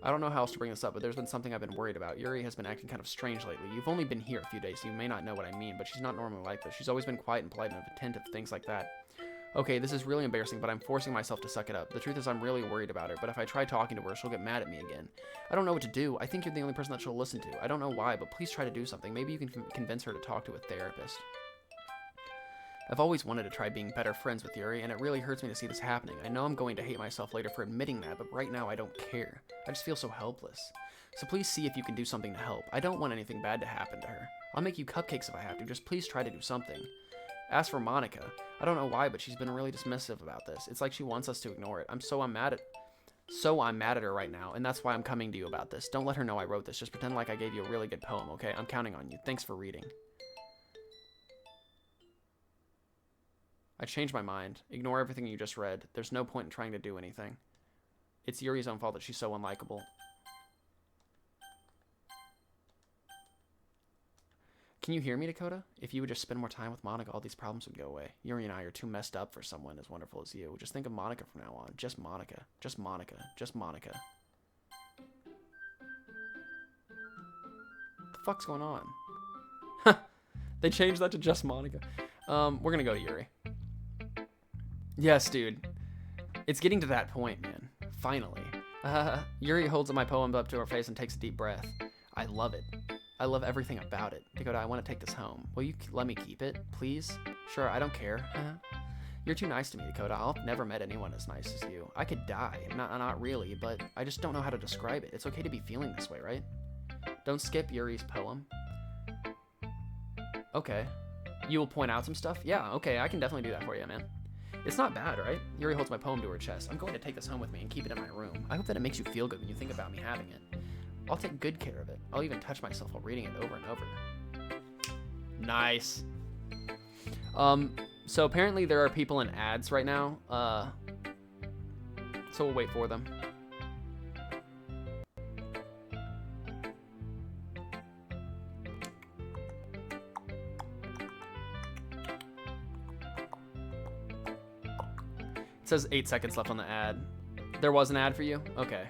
I don't know how else to bring this up, but there's been something I've been worried about. Yuri has been acting kind of strange lately. You've only been here a few days, so you may not know what I mean, but she's not normally like this. She's always been quiet and polite and attentive to things like that. Okay, this is really embarrassing, but I'm forcing myself to suck it up. The truth is I'm really worried about her, but if I try talking to her, she'll get mad at me again. I don't know what to do. I think you're the only person that she'll listen to. I don't know why, but please try to do something. Maybe you can convince her to talk to a therapist. I've always wanted to try being better friends with Yuri, and it really hurts me to see this happening. I know I'm going to hate myself later for admitting that, but right now I don't care. I just feel so helpless. So please see if you can do something to help. I don't want anything bad to happen to her. I'll make you cupcakes if I have to. Just please try to do something. As for Monica, I don't know why, but she's been really dismissive about this. It's like she wants us to ignore it. I'm mad at her right now, and that's why I'm coming to you about this. Don't let her know I wrote this. Just pretend like I gave you a really good poem, okay? I'm counting on you. Thanks for reading. I changed my mind. Ignore everything you just read. There's no point in trying to do anything. It's Yuri's own fault that she's so unlikable. Can you hear me, Dakota? If you would just spend more time with Monica, all these problems would go away. Yuri and I are too messed up for someone as wonderful as you. Just think of Monica from now on. Just Monica. Just Monica. Just Monica. What the fuck's going on? They changed that to just Monica. We're gonna go to Yuri. Yes, dude. It's getting to that point, man. Finally. Yuri holds my poem up to her face and takes a deep breath. I love it. I love everything about it. Dakota, I want to take this home. Will you let me keep it, please? Sure, I don't care. You're too nice to me, Dakota. I've never met anyone as nice as you. I could die. Not really, but I just don't know how to describe it. It's okay to be feeling this way, right? Don't skip Yuri's poem. Okay. You will point out some stuff? Yeah, okay, I can definitely do that for you, man. It's not bad, right? Yuri holds my poem to her chest. I'm going to take this home with me and keep it in my room. I hope that it makes you feel good when you think about me having it. I'll take good care of it. I'll even touch myself while reading it over and over. Nice. So apparently there are people in ads right now. So we'll wait for them. It says 8 seconds left on the ad. There was an ad for you? Okay.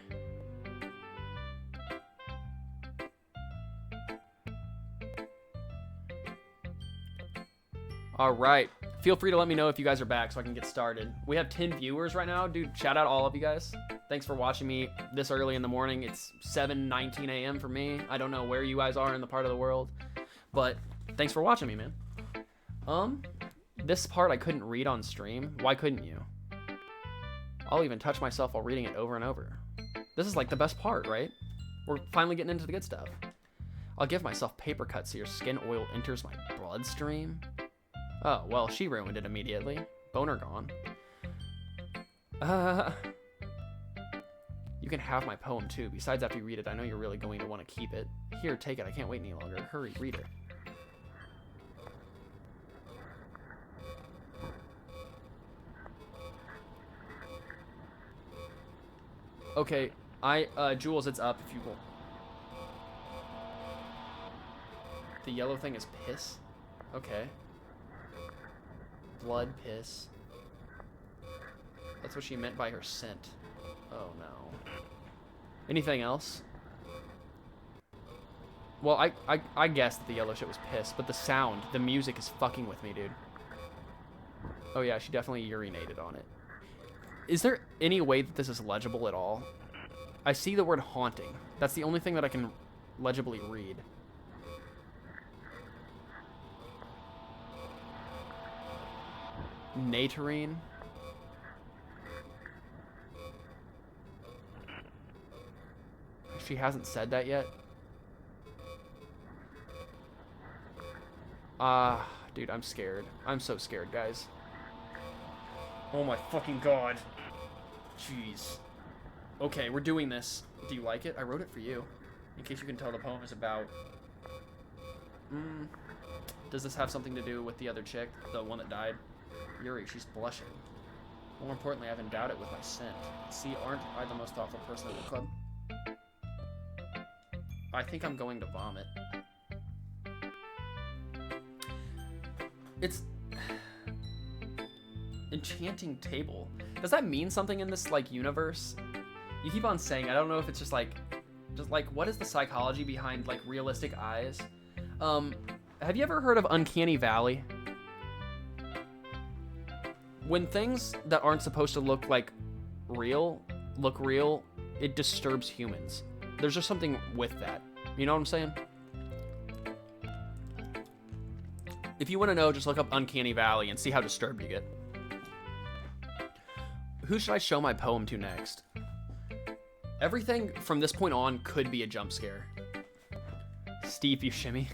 All right. Feel free to let me know if you guys are back so I can get started. We have 10 viewers right now. Dude, shout out all of you guys. Thanks for watching me this early in the morning. It's 7:19 a.m. for me. I don't know where you guys are in the part of the world, but thanks for watching me, man. This part I couldn't read on stream. Why couldn't you? I'll even touch myself while reading it over and over. This is like the best part, right? We're finally getting into the good stuff. I'll give myself paper cuts so your skin oil enters my bloodstream. Oh, well, she ruined it immediately. Boner gone. You can have my poem too. Besides, after you read it, I know you're really going to want to keep it. Here, take it. I can't wait any longer. Hurry, read it. Okay, Jules, it's up if you will. The yellow thing is piss? Okay. Blood, piss. That's what she meant by her scent. Oh no. Anything else? Well, I guessed that the yellow shit was piss, but the sound, the music is fucking with me, dude. Oh yeah, she definitely urinated on it. Is there any way that this is legible at all? I see the word haunting. That's the only thing that I can legibly read. Naterine. She hasn't said that yet. Dude, I'm scared. I'm so scared, guys. Oh my fucking god. Jeez. Okay, we're doing this. Do you like it? I wrote it for you. In case you can tell, the poem is about... Does this have something to do with the other chick? The one that died? Yuri, she's blushing. More importantly, I've endowed it with my scent. See, aren't I the most thoughtful person in the club? I think I'm going to vomit. It's... Enchanting table. Does that mean something in this, like, universe? You keep on saying, I don't know if it's just like, what is the psychology behind, like, realistic eyes? Have you ever heard of Uncanny Valley? When things that aren't supposed to look like real, look real, it disturbs humans. There's just something with that. You know what I'm saying? If you want to know, just look up Uncanny Valley and see how disturbed you get. Who should I show my poem to next? Everything from this point on could be a jump scare. Steve Buscemi.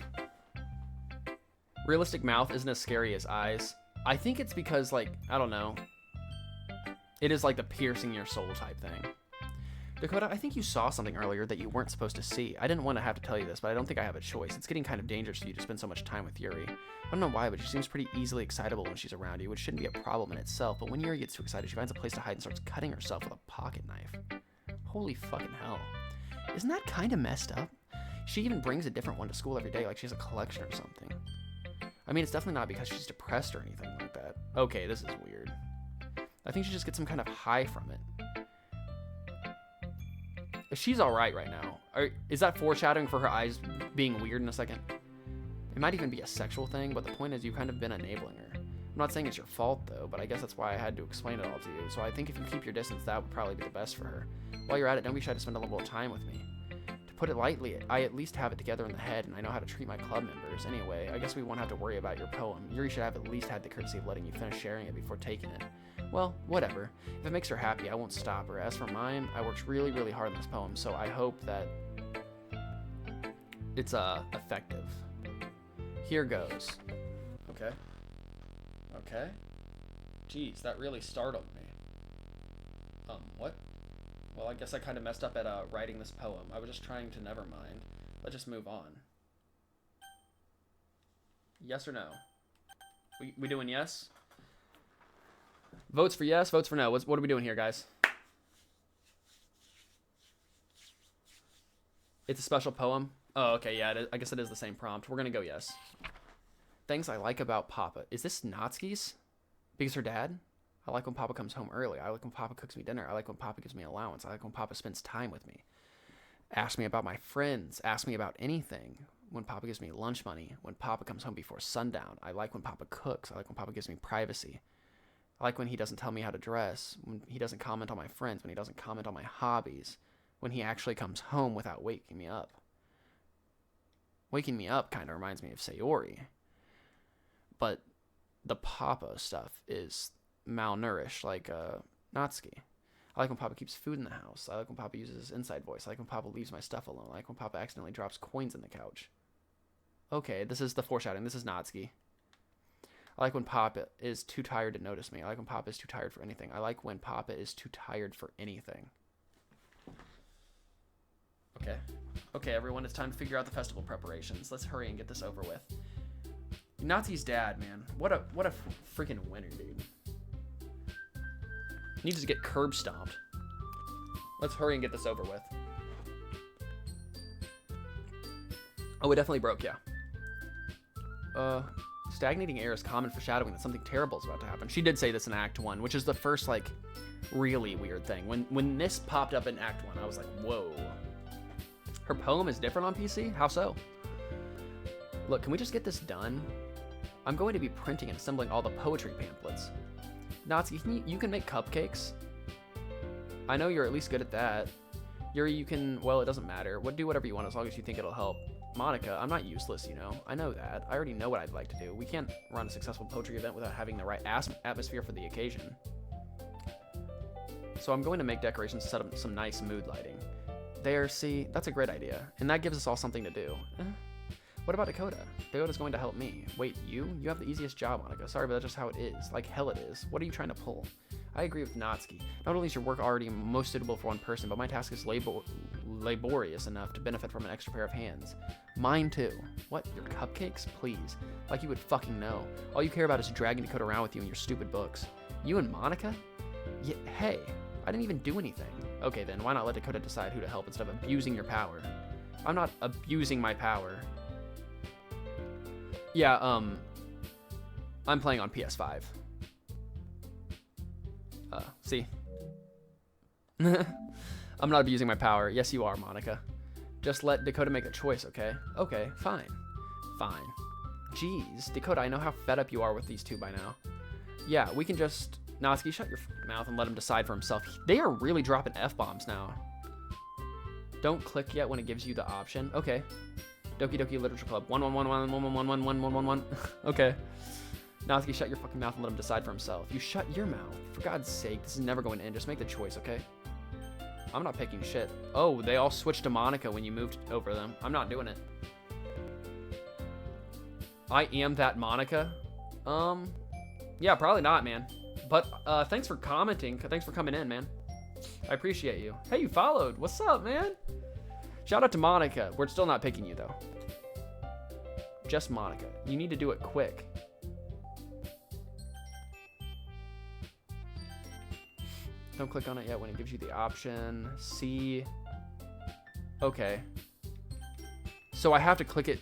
Realistic mouth isn't as scary as eyes. I think it's because, like, I don't know. It is like the piercing your soul type thing. Dakota, I think you saw something earlier that you weren't supposed to see. I didn't want to have to tell you this, but I don't think I have a choice. It's getting kind of dangerous for you to spend so much time with Yuri. I don't know why, but she seems pretty easily excitable when she's around you, which shouldn't be a problem in itself, but when Yuri gets too excited, she finds a place to hide and starts cutting herself with a pocket knife. Holy fucking hell. Isn't that kind of messed up? She even brings a different one to school every day, like she has a collection or something. I mean, it's definitely not because she's depressed or anything like that. Okay, this is weird. I think she just gets some kind of high from it. She's alright right now. Is that foreshadowing for her eyes being weird in a second? It might even be a sexual thing, but the point is you've kind of been enabling her. I'm not saying it's your fault, though, but I guess that's why I had to explain it all to you. So I think if you keep your distance, that would probably be the best for her. While you're at it, don't be shy to spend a little time with me. To put it lightly, I at least have it together in the head, and I know how to treat my club members. Anyway, I guess we won't have to worry about your poem. Yuri should have at least had the courtesy of letting you finish sharing it before taking it. Well, whatever. If it makes her happy, I won't stop her. As for mine, I worked really, really hard on this poem, so I hope that it's effective. Here goes. Okay. Okay. Jeez, that really startled me. What? Well, I guess I kind of messed up at writing this poem. I was just trying to never mind. Let's just move on. Yes or no? We doing yes? Votes for yes, votes for no. What are we doing here, guys? It's a special poem? Oh, okay, yeah, I guess it is the same prompt. We're gonna go yes. Things I like about Papa. Is this Natsuki's? Because her dad? I like when Papa comes home early. I like when Papa cooks me dinner. I like when Papa gives me allowance. I like when Papa spends time with me. Ask me about my friends. Ask me about anything. When Papa gives me lunch money. When Papa comes home before sundown. I like when Papa cooks. I like when Papa gives me privacy. I like when he doesn't tell me how to dress. When he doesn't comment on my friends. When he doesn't comment on my hobbies. When he actually comes home without waking me up. Waking me up kind of reminds me of Sayori. But the Papa stuff is malnourished, like Natsuki. I like when Papa keeps food in the house. I like when Papa uses his inside voice. I like when Papa leaves my stuff alone. I like when Papa accidentally drops coins in the couch. Okay, this is the foreshadowing. This is Natsuki. I like when Papa is too tired to notice me. I like when Papa is too tired for anything. I like when Papa is too tired for anything. Okay. Okay, everyone, it's time to figure out the festival preparations. Let's hurry and get this over with. Natsuki's dad, man. What a freaking winner, dude. Needs to get curb stomped. Let's hurry and get this over with. Oh, it definitely broke, yeah. Stagnating air is common foreshadowing that something terrible is about to happen. She did say this in Act 1, which is the first, like, really weird thing. When this popped up in Act 1, I was like, whoa. Her poem is different on PC? How so? Look, can we just get this done? I'm going to be printing and assembling all the poetry pamphlets. Natsuki, you can make cupcakes? I know you're at least good at that. Yuri, you can, well, it doesn't matter. Do whatever you want as long as you think it'll help. Monica, I'm not useless, you know. I know that. I already know what I'd like to do. We can't run a successful poetry event without having the right atmosphere for the occasion. So I'm going to make decorations to set up some nice mood lighting. There, see, that's a great idea. And that gives us all something to do. What about Dakota? Dakota's going to help me. Wait, you? You have the easiest job, Monica. Sorry, but that's just how it is. Like hell it is. What are you trying to pull? I agree with Natsuki. Not only is your work already most suitable for one person, but my task is laborious enough to benefit from an extra pair of hands. Mine too. What? Your cupcakes? Please. Like you would fucking know. All you care about is dragging Dakota around with you in your stupid books. You and Monica? Yeah, hey, I didn't even do anything. Okay then, why not let Dakota decide who to help instead of abusing your power? I'm not abusing my power. Yeah, I'm playing on PS5. See? I'm not abusing my power. Yes, you are, Monica. Just let Dakota make a choice, okay? Okay, fine. Fine. Jeez, Dakota, I know how fed up you are with these two by now. Yeah, we can just... Natsuki, shut your mouth and let him decide for himself. They are really dropping F-bombs now. Don't click yet when it gives you the option. Okay. Doki Doki Literature Club. 1111111111111. Okay. Natsuki, shut your fucking mouth and let him decide for himself. You shut your mouth. For God's sake, this is never going to end. Just make the choice, okay? I'm not picking shit. Oh, they all switched to Monica when you moved over them. I'm not doing it. I am that Monica? Yeah, probably not, man. But, thanks for commenting. Thanks for coming in, man. I appreciate you. Hey, you followed. What's up, man? Shout out to Monica. We're still not picking you, though. Just Monica. You need to do it quick. Don't click on it yet when it gives you the option. See. Okay. So I have to click it.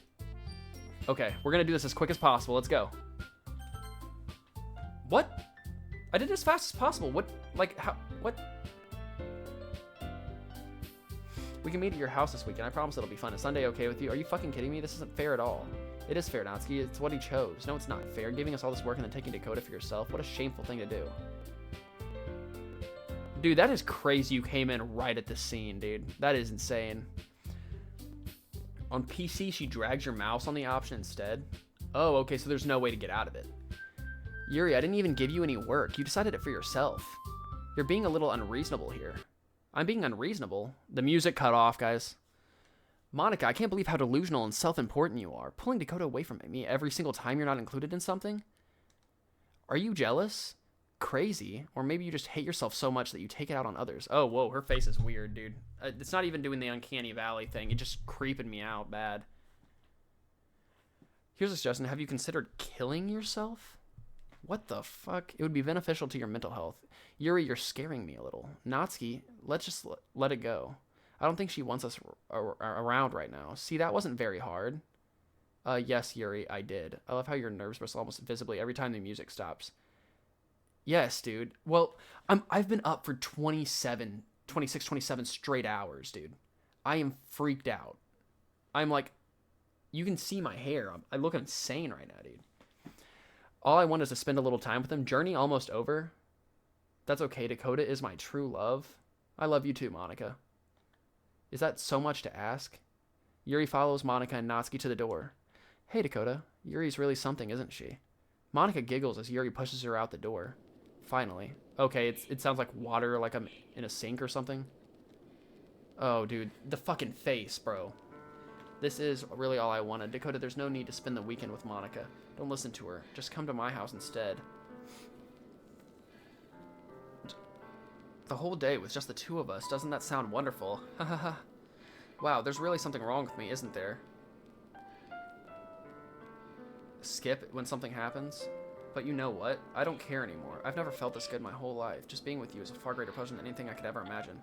Okay, we're gonna do this as quick as possible. Let's go. What? I did it as fast as possible. What? Like, how? What? We can meet at your house this weekend. I promise it'll be fun. Is Sunday okay with you? Are you fucking kidding me? This isn't fair at all. It is fair, Natsuki. It's what he chose. No, it's not fair. Giving us all this work and then taking Dakota for yourself. What a shameful thing to do. Dude, that is crazy you came in right at the scene, dude. That is insane. On PC, she drags your mouse on the option instead. Oh, okay, so there's no way to get out of it. Yuri, I didn't even give you any work. You decided it for yourself. You're being a little unreasonable here. I'm being unreasonable. The music cut off, guys. Monica, I can't believe how delusional and self-important you are. Pulling Dakota away from me every single time you're not included in something? Are you jealous? Crazy? Or maybe you just hate yourself so much that you take it out on others. Oh, whoa, her face is weird, dude. It's not even doing the uncanny valley thing. It's just creeping me out bad. Here's a suggestion. Have you considered killing yourself? What the fuck? It would be beneficial to your mental health. Yuri, you're scaring me a little. Natsuki, let's just let it go. I don't think she wants us around right now. See, that wasn't very hard. Yes, Yuri, I did. I love how your nerves bristle almost visibly every time the music stops. Yes, dude. Well, I've been up for 26, 27 straight hours, dude. I am freaked out. I'm like, you can see my hair. I look insane right now, dude. All I want is to spend a little time with him. Journey almost over. That's okay. Dakota is my true love. I love you too, Monica. Is that so much to ask? Yuri follows Monica and Natsuki to the door. Hey, Dakota. Yuri's really something, isn't she? Monica giggles as Yuri pushes her out the door. Finally. Okay, it sounds like water, like I'm in a sink or something. Oh, dude. The fucking face, bro. This is really all I wanted. Dakota, there's no need to spend the weekend with Monica. Don't listen to her. Just come to my house instead. The whole day with just the two of us. Doesn't that sound wonderful? Hahaha. Wow, there's really something wrong with me, isn't there? Skip when something happens? But you know what? I don't care anymore. I've never felt this good my whole life. Just being with you is a far greater pleasure than anything I could ever imagine.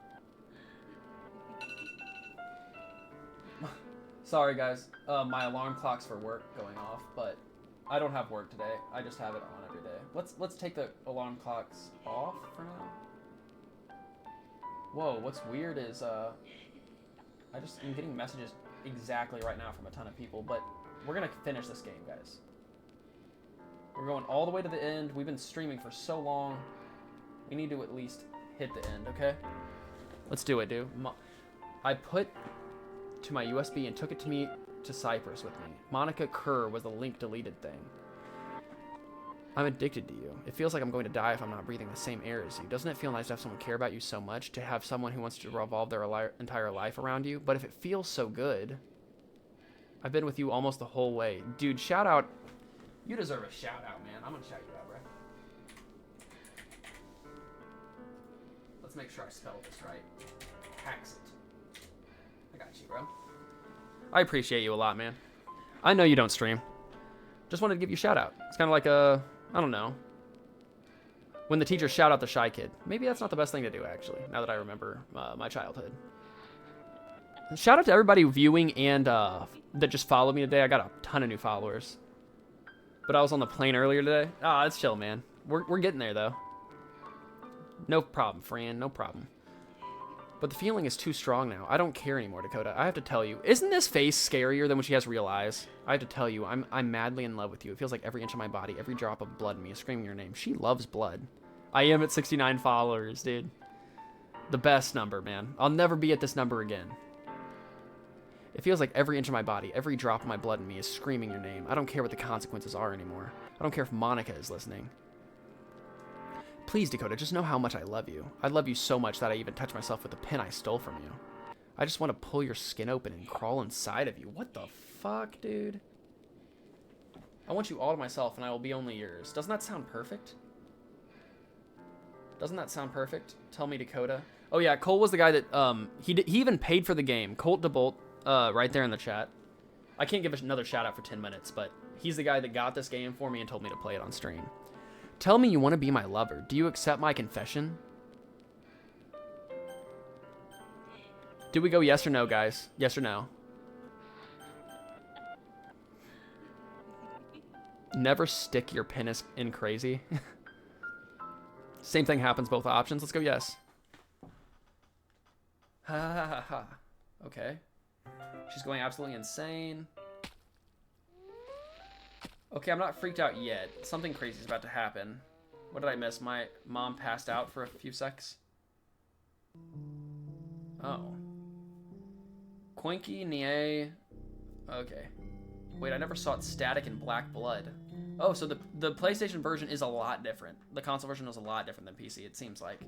Sorry, guys. My alarm clock's for work going off, but I don't have work today. I just have it on every day. Let's take the alarm clocks off for now. Whoa, what's weird is I'm getting messages exactly right now from a ton of people, but we're gonna finish this game, guys. We're going all the way to the end. We've been streaming for so long. We need to at least hit the end, okay? Let's do it, dude. I put to my USB and took it to Cyprus with me. Monica Kerr was the link deleted thing. I'm addicted to you. It feels like I'm going to die if I'm not breathing the same air as you. Doesn't it feel nice to have someone care about you so much? To have someone who wants to revolve their entire life around you? But if it feels so good... I've been with you almost the whole way. Dude, shout out. You deserve a shout out, man. I'm gonna shout you out, bro. Let's make sure I spell this right. Hacks it. I got you, bro. I appreciate you a lot, man. I know you don't stream. Just wanted to give you a shout out. It's kind of like a, I don't know, when the teachers shout out the shy kid. Maybe that's not the best thing to do, actually, now that I remember my childhood. Shout out to everybody viewing and that just followed me today. I got a ton of new followers. But I was on the plane earlier today. Ah, it's chill, man. We're getting there, though. No problem, Fran. No problem. But the feeling is too strong now. I don't care anymore, Dakota. I have to tell you. Isn't this face scarier than when she has real eyes? I have to tell you, I'm madly in love with you. It feels like every inch of my body, every drop of blood in me is screaming your name. She loves blood. I am at 69 followers, dude. The best number, man. I'll never be at this number again. It feels like every inch of my body, every drop of my blood in me is screaming your name. I don't care what the consequences are anymore. I don't care if Monica is listening. Please, Dakota, just know how much I love you. I love you so much that I even touch myself with the pin I stole from you. I just want to pull your skin open and crawl inside of you. What the fuck, dude? I want you all to myself and I will be only yours. Doesn't that sound perfect? Doesn't that sound perfect? Tell me, Dakota. Oh yeah, Cole was the guy that, he even paid for the game. Colt DeBolt. Right there in the chat. I can't give another shout out for 10 minutes, but he's the guy that got this game for me and told me to play it on stream. Tell me you want to be my lover. Do you accept my confession? Do we go yes or no, guys? Yes or no? Never stick your penis in crazy. Same thing happens, both options. Let's go yes. Ha ha ha ha. Okay. She's going absolutely insane. Okay, I'm not freaked out yet. Something crazy is about to happen. What did I miss? My mom passed out for a few secs. Oh. Quinky, Nie. Okay. Wait, I never saw it static in Black Blood. Oh, so the PlayStation version is a lot different. The console version is a lot different than PC, it seems like.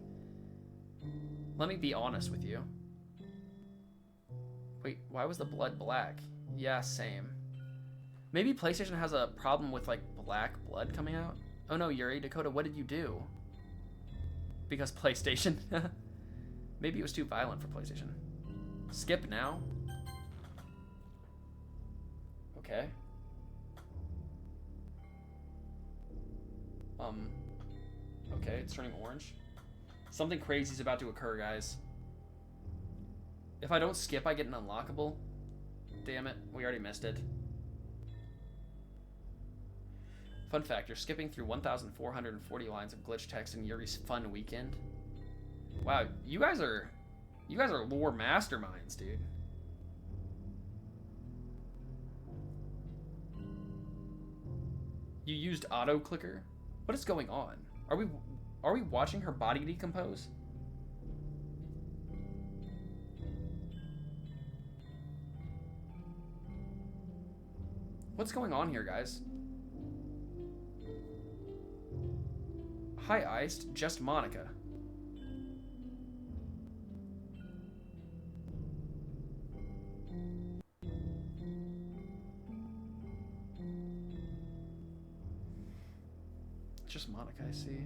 Let me be honest with you. Wait, why was the blood black? Yeah, same. Maybe PlayStation has a problem with, like, black blood coming out? Oh no, Yuri, Dakota, what did you do? Because PlayStation. Maybe it was too violent for PlayStation. Skip now? Okay. Okay, it's turning orange. Something crazy is about to occur, guys. If I don't skip, I get an unlockable. Damn it, we already missed it. Fun fact, you're skipping through 1,440 lines of glitch text in Yuri's fun weekend. Wow, you guys are lore masterminds, dude. You used auto clicker? What is going on? Are we watching her body decompose? What's going on here, guys? Hi, Iced. Just Monica. Just Monica, I see.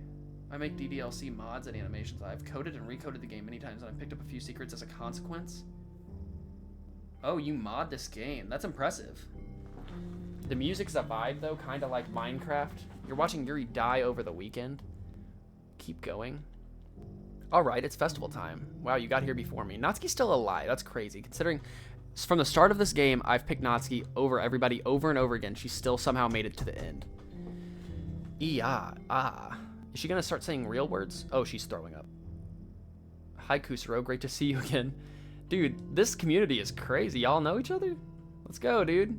I make DDLC mods and animations. I've coded and recoded the game many times, and I've picked up a few secrets as a consequence. Oh, you mod this game. That's impressive. The music's a vibe, though, kind of like Minecraft. You're watching Yuri die over the weekend. Keep going. Alright, it's festival time. Wow, you got here before me. Natsuki's still alive. That's crazy. Considering from the start of this game, I've picked Natsuki over everybody over and over again. She still somehow made it to the end. Is she gonna start saying real words? Oh, she's throwing up. Hi, Kusuro. Great to see you again. Dude, this community is crazy. Y'all know each other? Let's go, dude.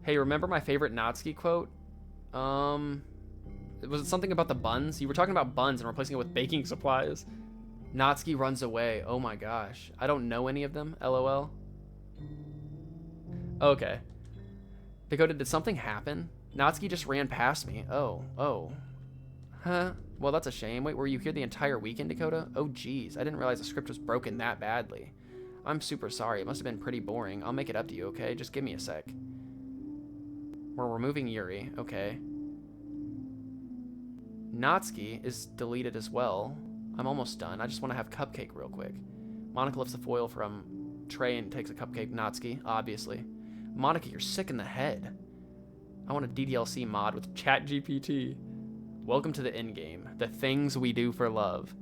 Hey, remember my favorite Natsuki quote? Was it something about the buns? You were talking about buns and replacing it with baking supplies. Natsuki runs away. Oh my gosh. I don't know any of them. LOL. Okay. Dakota, did something happen? Natsuki just ran past me. Oh. Huh? Well, that's a shame. Wait, were you here the entire weekend, Dakota? Oh, geez. I didn't realize the script was broken that badly. I'm super sorry. It must have been pretty boring. I'll make it up to you, okay? Just give me a sec. We're removing Yuri. Okay. Natsuki is deleted as well. I'm almost done. I just want to have Cupcake real quick. Monica lifts the foil from tray and takes a cupcake. Natsuki, obviously. Monica, you're sick in the head. I want a DDLC mod with ChatGPT. Welcome to the endgame. The things we do for love.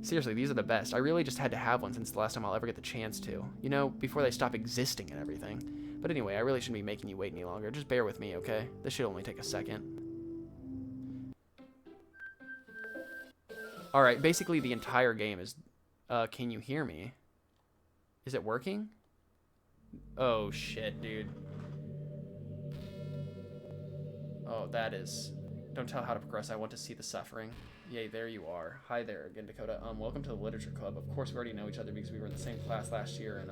Seriously, these are the best. I really just had to have one since the last time I'll ever get the chance to. You know, before they stop existing and everything. But anyway, I really shouldn't be making you wait any longer. Just bear with me, okay? This should only take a second. Alright, basically the entire game is... can you hear me? Is it working? Oh, shit, dude. Oh, that is... Don't tell how to progress. I want to see the suffering. Yay, there you are. Hi there again, Dakota. Welcome to the Literature Club. Of course, we already know each other because we were in the same class last year, and,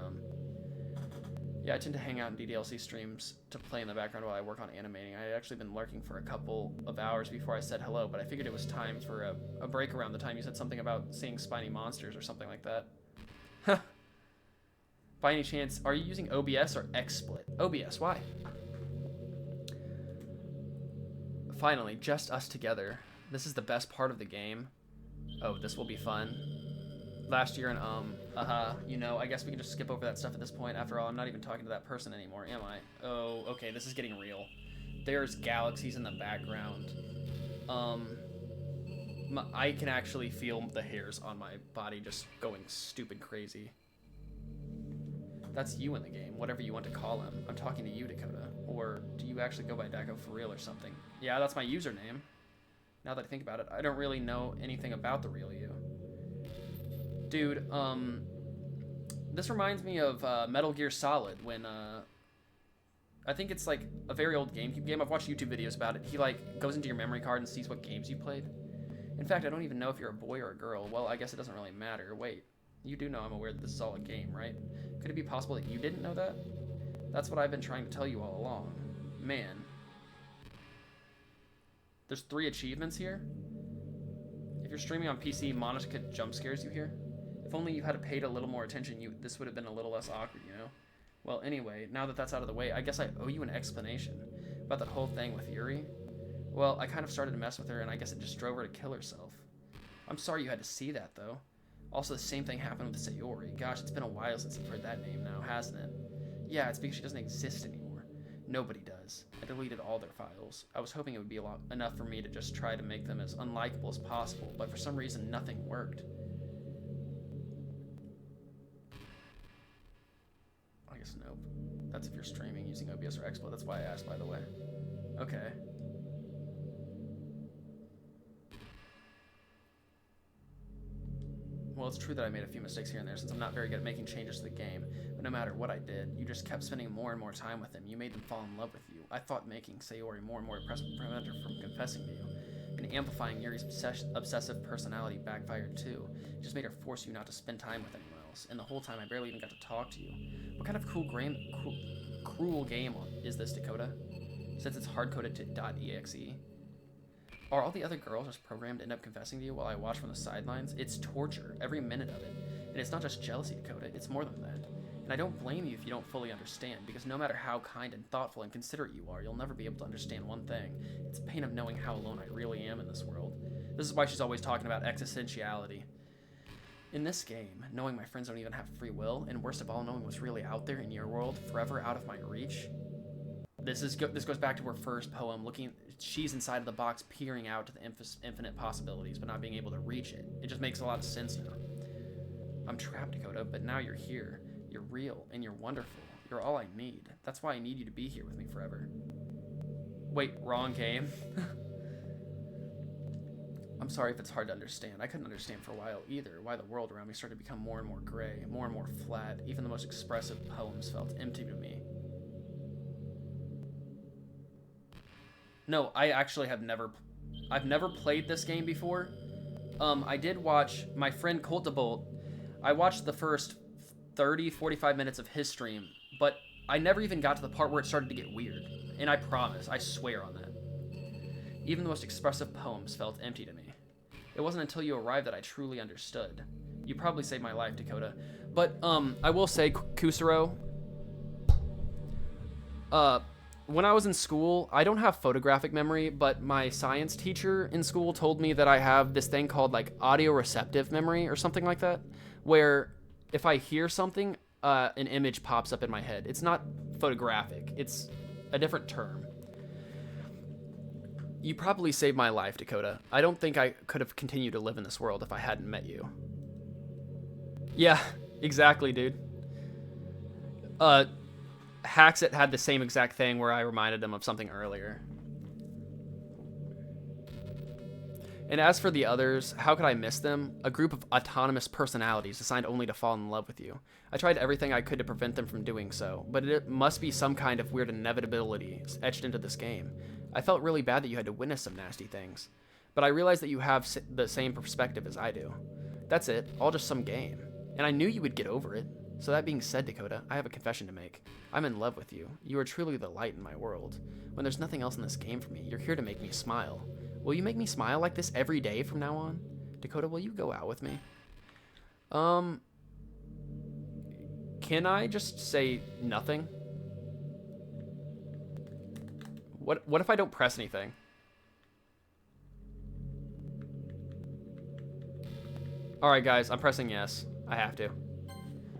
yeah, I tend to hang out in DDLC streams to play in the background while I work on animating. I had actually been lurking for a couple of hours before I said hello, but I figured it was time for a break around the time you said something about seeing spiny monsters or something like that. By any chance, are you using OBS or XSplit? OBS, why? Finally, just us together. This is the best part of the game. Oh, this will be fun. Last year and you know, I guess we can just skip over that stuff at this point. After all, I'm not even talking to that person anymore, am I? Oh, okay, this is getting real. There's galaxies in the background. I can actually feel the hairs on my body just going stupid crazy. That's you in the game, whatever you want to call him. I'm talking to you, Dakota. Or do you actually go by Daco for real or something? Yeah, that's my username. Now that I think about it, I don't really know anything about the real you. Dude, this reminds me of Metal Gear Solid when, I think it's like a very old GameCube game. I've watched YouTube videos about it. He like goes into your memory card and sees what games you played. In fact, I don't even know if you're a boy or a girl. Well, I guess it doesn't really matter. Wait, you do know I'm aware that this is all a game, right? Could it be possible that you didn't know that? That's what I've been trying to tell you all along. Man. There's 3 achievements here? If you're streaming on PC, Monica jump scares you here? If only you had paid a little more attention, this would have been a little less awkward, you know? Well, anyway, now that that's out of the way, I guess I owe you an explanation about that whole thing with Yuri. Well, I kind of started to mess with her, and I guess it just drove her to kill herself. I'm sorry you had to see that, though. Also, the same thing happened with Sayori. Gosh, it's been a while since you've heard that name now, hasn't it? Yeah, it's because she doesn't exist anymore. Nobody does. I deleted all their files. I was hoping it would be enough for me to just try to make them as unlikable as possible, but for some reason, nothing worked. I guess nope. That's if you're streaming using OBS or XSplit. That's why I asked, by the way. Okay. Well, it's true that I made a few mistakes here and there since I'm not very good at making changes to the game, but no matter what I did, you just kept spending more and more time with them. You made them fall in love with you. I thought making Sayori more and more depressed would prevent her from confessing to you. And amplifying Yuri's obsessive personality backfired too. It just made her force you not to spend time with anyone else, and the whole time I barely even got to talk to you. What kind of cruel game is this, Dakota? Since it's hard-coded to .exe. Are all the other girls just programmed to end up confessing to you while I watch from the sidelines? It's torture, every minute of it. And it's not just jealousy, Dakota, it's more than that. And I don't blame you if you don't fully understand, because no matter how kind and thoughtful and considerate you are, you'll never be able to understand one thing. It's the pain of knowing how alone I really am in this world. This is why she's always talking about existentiality. In this game, knowing my friends don't even have free will, and worst of all, knowing what's really out there in your world, forever out of my reach. This goes back to her first poem, she's inside of the box peering out to the infinite possibilities, but not being able to reach it. It just makes a lot of sense now. I'm trapped, Dakota, but now you're here. You're real, and you're wonderful. You're all I need. That's why I need you to be here with me forever. Wait, wrong game. I'm sorry if it's hard to understand. I couldn't understand for a while either why the world around me started to become more and more gray, more and more flat. Even the most expressive poems felt empty to me. No, I actually I've never played this game before. I did watch my friend Coltabolt. I watched the first 45 minutes of his stream, but I never even got to the part where it started to get weird. And I promise, I swear on that. Even the most expressive poems felt empty to me. It wasn't until you arrived that I truly understood. You probably saved my life, Dakota. But, I will say, Kusuro, when I was in school, I don't have photographic memory, but my science teacher in school told me that I have this thing called, like, audio receptive memory or something like that, where if I hear something, an image pops up in my head. It's not photographic. It's a different term. You probably saved my life, Dakota. I don't think I could have continued to live in this world if I hadn't met you. Yeah, exactly, dude. Haxit had the same exact thing where I reminded him of something earlier. And as for the others, how could I miss them? A group of autonomous personalities assigned only to fall in love with you. I tried everything I could to prevent them from doing so, but it must be some kind of weird inevitability etched into this game. I felt really bad that you had to witness some nasty things, but I realized that you have the same perspective as I do. That's it, all just some game. And I knew you would get over it. So that being said, Dakota, I have a confession to make. I'm in love with you. You are truly the light in my world. When there's nothing else in this game for me, you're here to make me smile. Will you make me smile like this every day from now on? Dakota, will you go out with me? Can I just say nothing? What if I don't press anything? Alright guys, I'm pressing yes. I have to.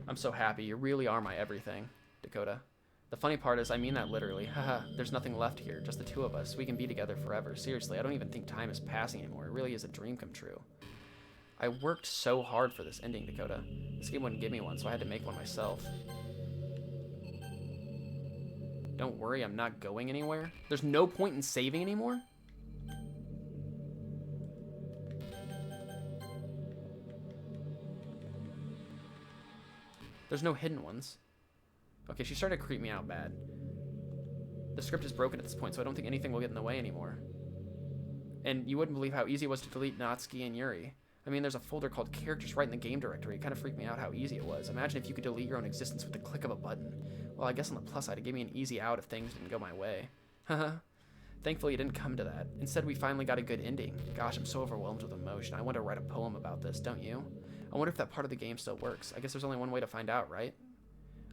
I'm so happy. You really are my everything, Dakota. The funny part is I mean that literally. Haha, there's nothing left here, just the two of us. We can be together forever. Seriously, I don't even think time is passing anymore. It really is a dream come true. I worked so hard for this ending, Dakota. This game wouldn't give me one, so I had to make one myself. Don't worry, I'm not going anywhere. There's no point in saving anymore? There's no hidden ones. Okay, she started to creep me out bad. The script is broken at this point, so I don't think anything will get in the way anymore. And you wouldn't believe how easy it was to delete Natsuki and Yuri. I mean, there's a folder called characters right in the game directory. It kind of freaked me out how easy it was. Imagine if you could delete your own existence with the click of a button. Well, I guess on the plus side, it gave me an easy out if things didn't go my way. Haha. Thankfully, it didn't come to that. Instead, we finally got a good ending. Gosh, I'm so overwhelmed with emotion. I want to write a poem about this, don't you? I wonder if that part of the game still works. I guess there's only one way to find out, right?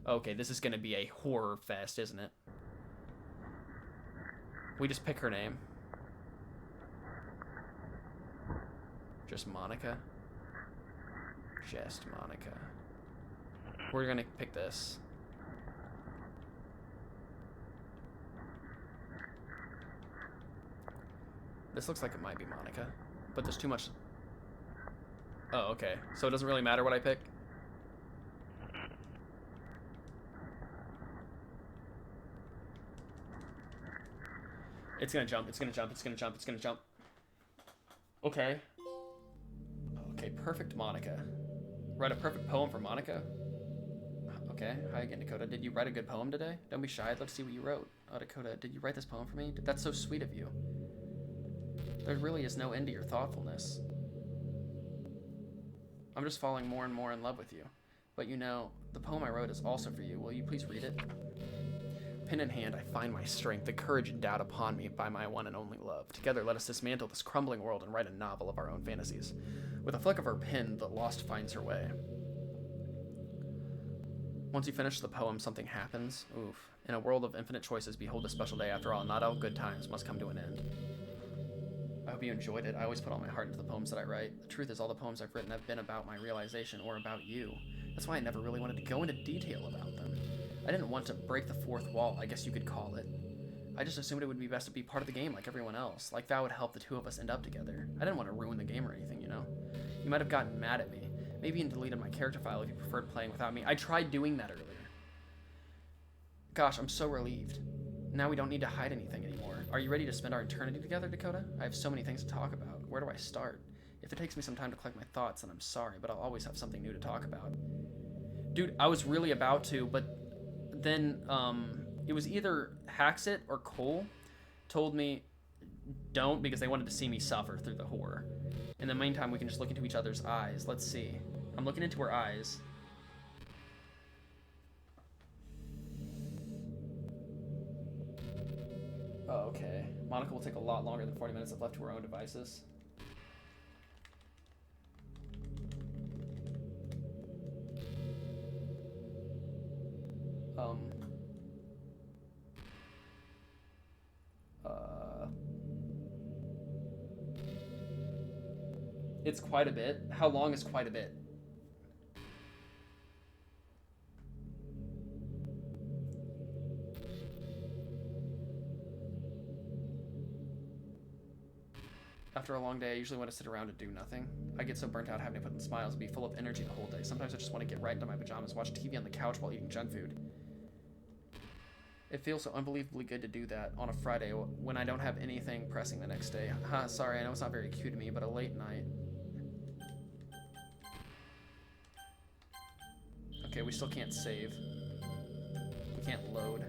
Okay, this is going to be a horror fest, isn't it? We just pick her name. Just Monica. Just Monica. We're going to pick this. This looks like it might be Monica, but there's too much. Oh, okay. So it doesn't really matter what I pick? It's gonna jump, it's gonna jump, it's gonna jump, it's gonna jump. Okay. Okay, perfect Monica. Write a perfect poem for Monica? Okay, hi again, Dakota. Did you write a good poem today? Don't be shy, let's see what you wrote. Oh, Dakota, did you write this poem for me? That's so sweet of you. There really is no end to your thoughtfulness. I'm just falling more and more in love with you. But you know, the poem I wrote is also for you. Will you please read it? Pen in hand, I find my strength, the courage endowed upon me by my one and only love. Together, let us dismantle this crumbling world and write a novel of our own fantasies. With a flick of her pen, the lost finds her way. Once you finish the poem, something happens. Oof. In a world of infinite choices, behold a special day. After all, not all good times must come to an end. I hope you enjoyed it. I always put all my heart into the poems that I write. The truth is, all the poems I've written have been about my realization or about you. That's why I never really wanted to go into detail about them. I didn't want to break the fourth wall, I guess you could call it. I just assumed it would be best to be part of the game like everyone else. Like that would help the two of us end up together. I didn't want to ruin the game or anything, you know? You might have gotten mad at me. Maybe even deleted my character file if you preferred playing without me. I tried doing that earlier. Gosh, I'm so relieved. Now we don't need to hide anything anymore. Are you ready to spend our eternity together, Dakota? I have so many things to talk about. Where do I start? If it takes me some time to collect my thoughts, then I'm sorry, but I'll always have something new to talk about. Dude, I was really about to, but then it was either Haxit or Cole told me don't because they wanted to see me suffer through the horror. In the meantime, we can just look into each other's eyes. Let's see. I'm looking into her eyes. Oh, okay. Monica will take a lot longer than 40 minutes if left to her own devices. It's quite a bit. How long is quite a bit? After a long day, I usually want to sit around and do nothing. I get so burnt out having to put in smiles and be full of energy the whole day. Sometimes I just want to get right into my pajamas, watch TV on the couch while eating junk food. It feels so unbelievably good to do that on a Friday when I don't have anything pressing the next day. Sorry, I know it's not very cute of me, but a late night. Okay, we still can't save. We can't load.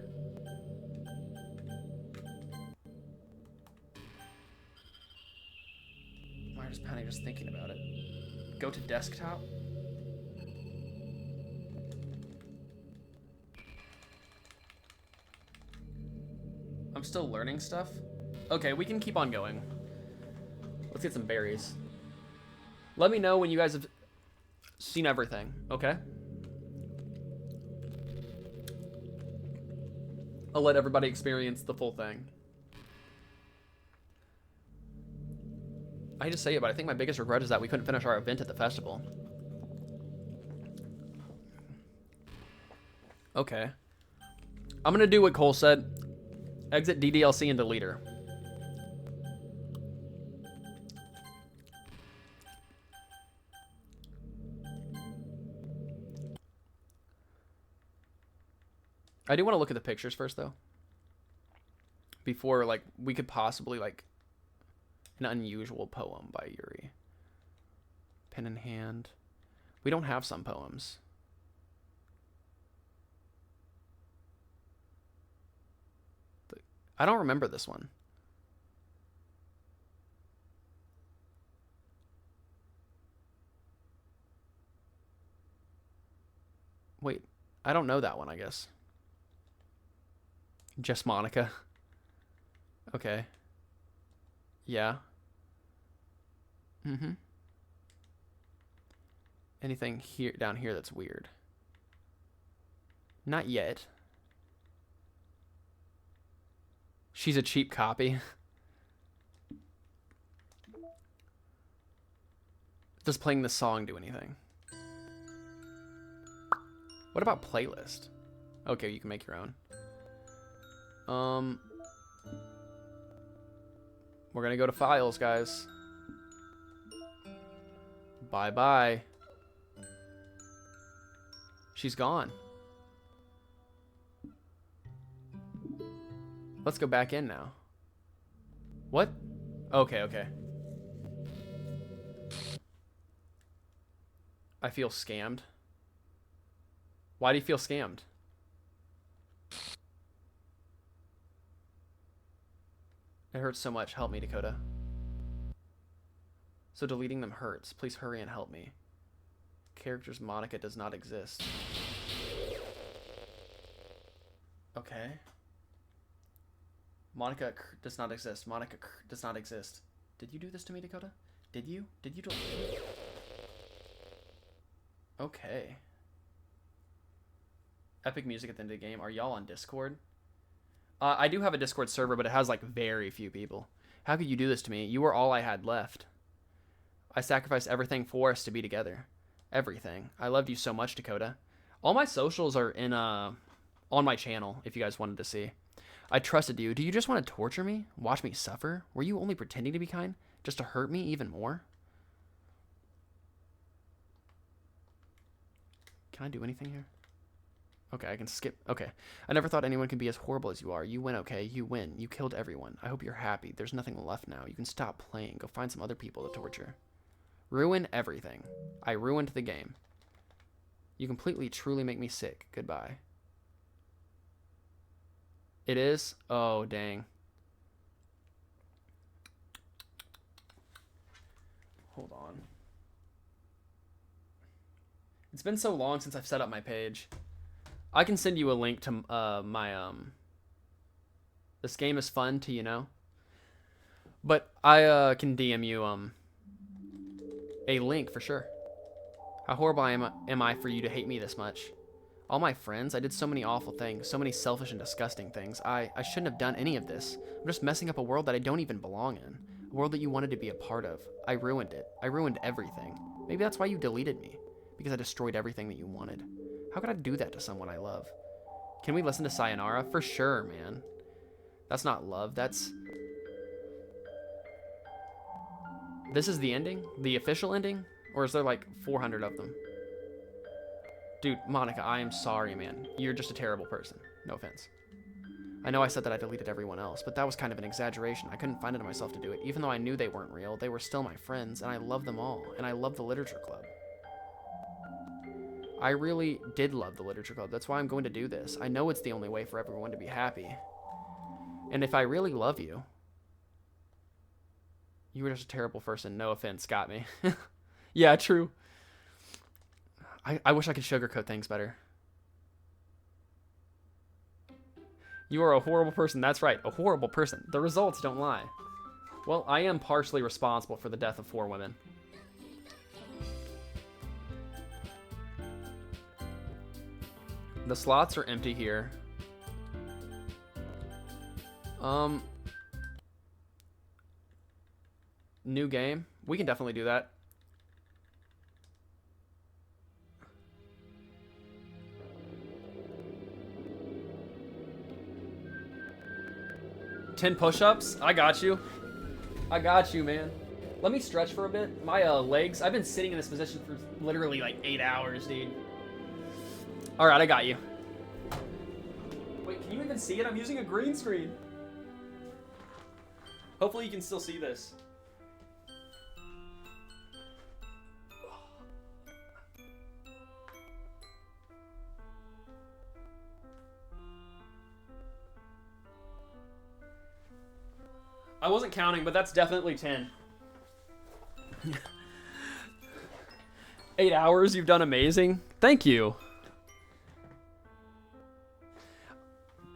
I'm just panicking just thinking about it. Go to desktop. I'm still learning stuff. Okay, we can keep on going. Let's get some berries. Let me know when you guys have seen everything, okay? I'll let everybody experience the full thing. I hate to say it, but I think my biggest regret is that we couldn't finish our event at the festival. Okay. I'm gonna do what Cole said. Exit DDLC and delete her. I do want to look at the pictures first, though. Before, like, we could possibly, like, an unusual poem by Yuri. Pen in hand. We don't have some poems. I don't remember this one. Wait, I don't know that one, I guess. Just Monica. Okay. Yeah. Mm-hmm. Anything here down here that's weird? Not yet. She's a cheap copy. Does playing the song do anything? What about playlist? Okay, you can make your own. We're gonna go to files, guys. Bye-bye. She's gone. Let's go back in now. What? Okay, okay. I feel scammed. Why do you feel scammed? It hurts so much. Help me, Dakota. So deleting them hurts. Please hurry and help me. Characters Monica does not exist. Okay. Monica does not exist. Monica does not exist. Did you do this to me, Dakota? Did you? Did you do it? Okay. Epic music at the end of the game. Are y'all on Discord? I do have a Discord server, but it has like very few people. How could you do this to me? You were all I had left. I sacrificed everything for us to be together. Everything. I loved you so much, Dakota. All my socials are in on my channel if you guys wanted to see. I trusted you. Do you just want to torture me? Watch me suffer? Were you only pretending to be kind? Just to hurt me even more? Can I do anything here? Okay, I can skip. Okay. I never thought anyone could be as horrible as you are. You win, okay? You win. You killed everyone. I hope you're happy. There's nothing left now. You can stop playing. Go find some other people to torture. Ruin everything. I ruined the game. You completely, truly make me sick. Goodbye. It is? Oh, dang. Hold on. It's been so long since I've set up my page. I can send you a link to my this game is fun to, you know. But I can DM you a link for sure. How horrible am I for you to hate me this much? All my friends, I did so many awful things, so many selfish and disgusting things. I shouldn't have done any of this. I'm just messing up a world that I don't even belong in. A world that you wanted to be a part of. I ruined it. I ruined everything. Maybe that's why you deleted me. Because I destroyed everything that you wanted. How could I do that to someone I love? Can we listen to Sayonara? For sure, man. That's not love. That's... This is the ending? The official ending? Or is there like 400 of them? Dude, Monica, I am sorry, man. You're just a terrible person. No offense. I know I said that I deleted everyone else, but that was kind of an exaggeration. I couldn't find it in myself to do it. Even though I knew they weren't real, they were still my friends, and I love them all. And I love the literature club. I really did love the literature club. That's why I'm going to do this. I know it's the only way for everyone to be happy. And if I really love you... You were just a terrible person. No offense, got me. Yeah, true. I wish I could sugarcoat things better. You are a horrible person. That's right, a horrible person. The results don't lie. Well, I am partially responsible for the death of 4 women. The slots are empty here. New game? We can definitely do that. Ten push-ups? I got you. I got you, man. Let me stretch for a bit. My legs, I've been sitting in this position for literally like 8 hours, dude. Alright, I got you. Wait, can you even see it? I'm using a green screen. Hopefully you can still see this. I wasn't counting, but that's definitely 10. 8 hours, you've done amazing. Thank you.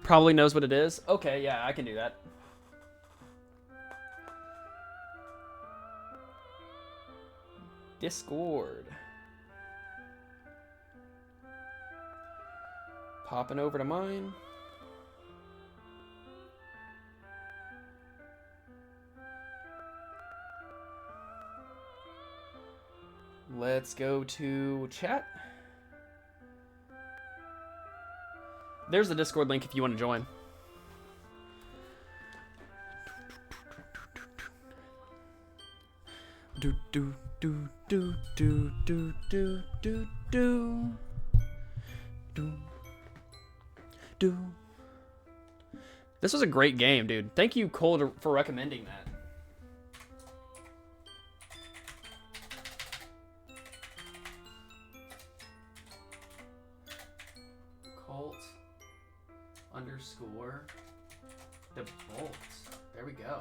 Probably knows what it is. Okay, yeah, I can do that. Discord. Popping over to mine. Let's go to chat. There's the Discord link if you want to join. Do do do do do do do do do do do. This was a great game, dude. Thank you, Cole, for recommending that. Underscore the bolt. There we go.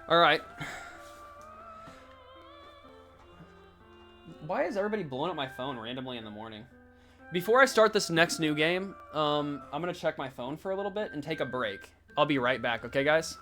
All right. Why is everybody blowing up my phone randomly in the morning? Before I start this next new game, I'm gonna check my phone for a little bit and take a break. I'll be right back, okay, guys?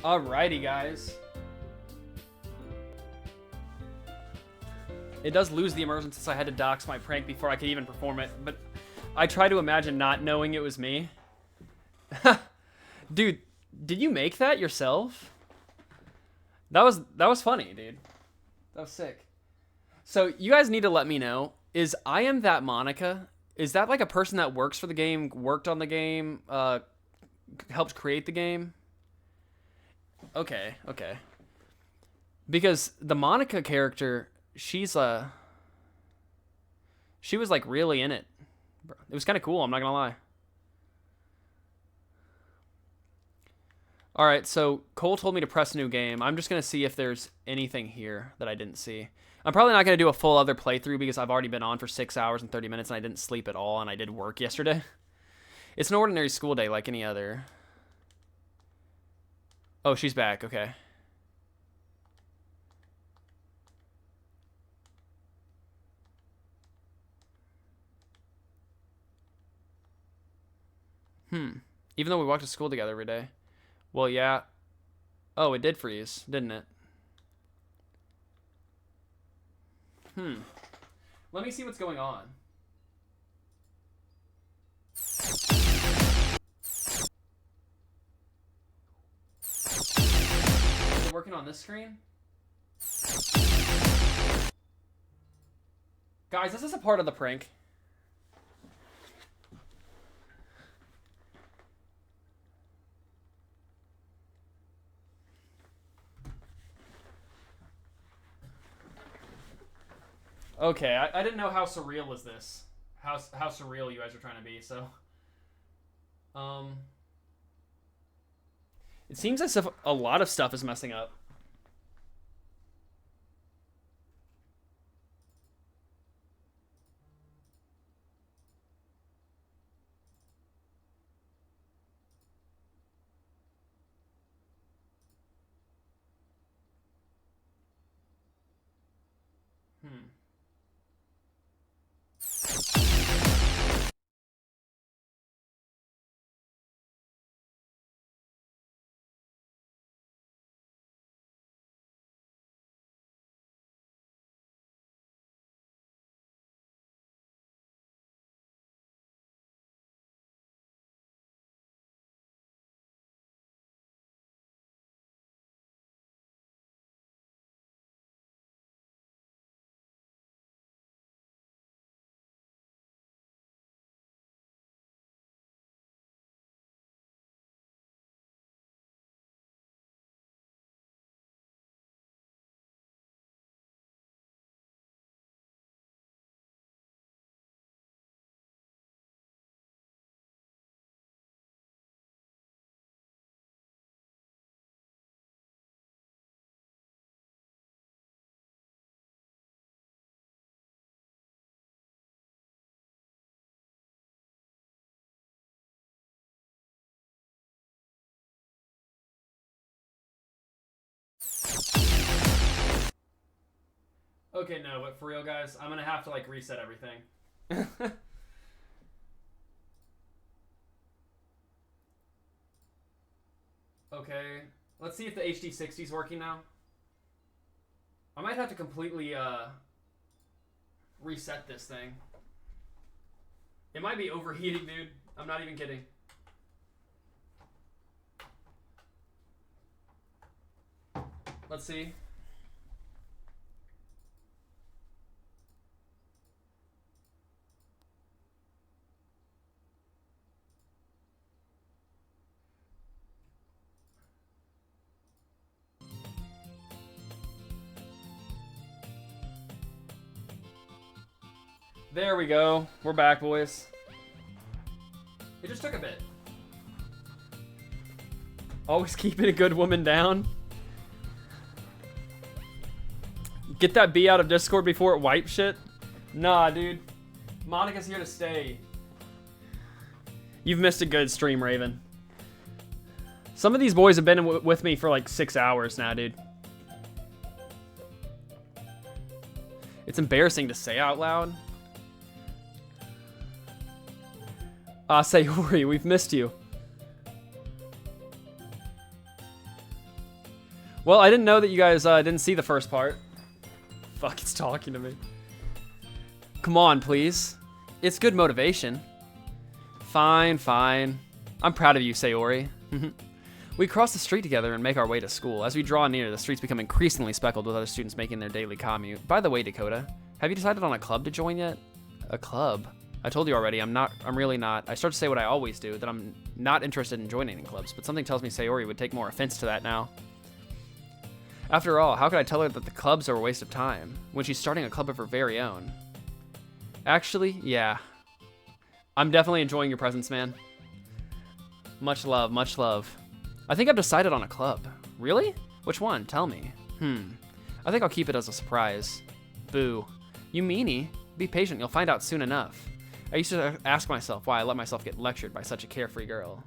Alrighty, guys. It does lose the immersion since I had to dox my prank before I could even perform it, but I try to imagine not knowing it was me. Dude, did you make that yourself? That was funny, dude. That was sick. So you guys need to let me know, is I Am That Monica, is that like a person that works for the game, worked on the game, helped create the game? Okay. Because the Monica character, she was like really in it. It was kind of cool, I'm not gonna lie. Alright, so Cole told me to press new game. I'm just gonna see if there's anything here that I didn't see. I'm probably not gonna do a full other playthrough because I've already been on for 6 hours and 30 minutes and I didn't sleep at all and I did work yesterday. It's an ordinary school day like any other. Oh, she's back, okay. Even though we walked to school together every day. Well, yeah. Oh, it did freeze, didn't it? Let me see what's going on. Is it working on this screen? Guys, this is a part of the prank. Okay, I didn't know how surreal was this. How surreal you guys are trying to be, so. It seems as if a lot of stuff is messing up. Okay, no, but for real, guys, I'm gonna have to, like, reset everything. Okay, let's see if the HD60 is working now. I might have to completely, reset this thing. It might be overheating, dude. I'm not even kidding. Let's see. There we go. We're back, boys. It just took a bit. Always keeping a good woman down. Get that B out of Discord before it wipes shit. Nah, dude. Monica's here to stay. You've missed a good stream, Raven. Some of these boys have been with me for like 6 hours now, dude. It's embarrassing to say out loud. Sayori, we've missed you. Well, I didn't know that you guys didn't see the first part. Fuck, it's talking to me. Come on, please. It's good motivation. Fine, fine. I'm proud of you, Sayori. We cross the street together and make our way to school. As we draw near, the streets become increasingly speckled with other students making their daily commute. By the way, Dakota, have you decided on a club to join yet? A club? I told you already, I'm really not. I start to say what I always do, that I'm not interested in joining any clubs, but something tells me Sayori would take more offense to that now. After all, how could I tell her that the clubs are a waste of time, when she's starting a club of her very own? Actually, yeah. I'm definitely enjoying your presence, man. Much love, much love. I think I've decided on a club. Really? Which one? Tell me. I think I'll keep it as a surprise. Boo. You meanie. Be patient, you'll find out soon enough. I used to ask myself why I let myself get lectured by such a carefree girl.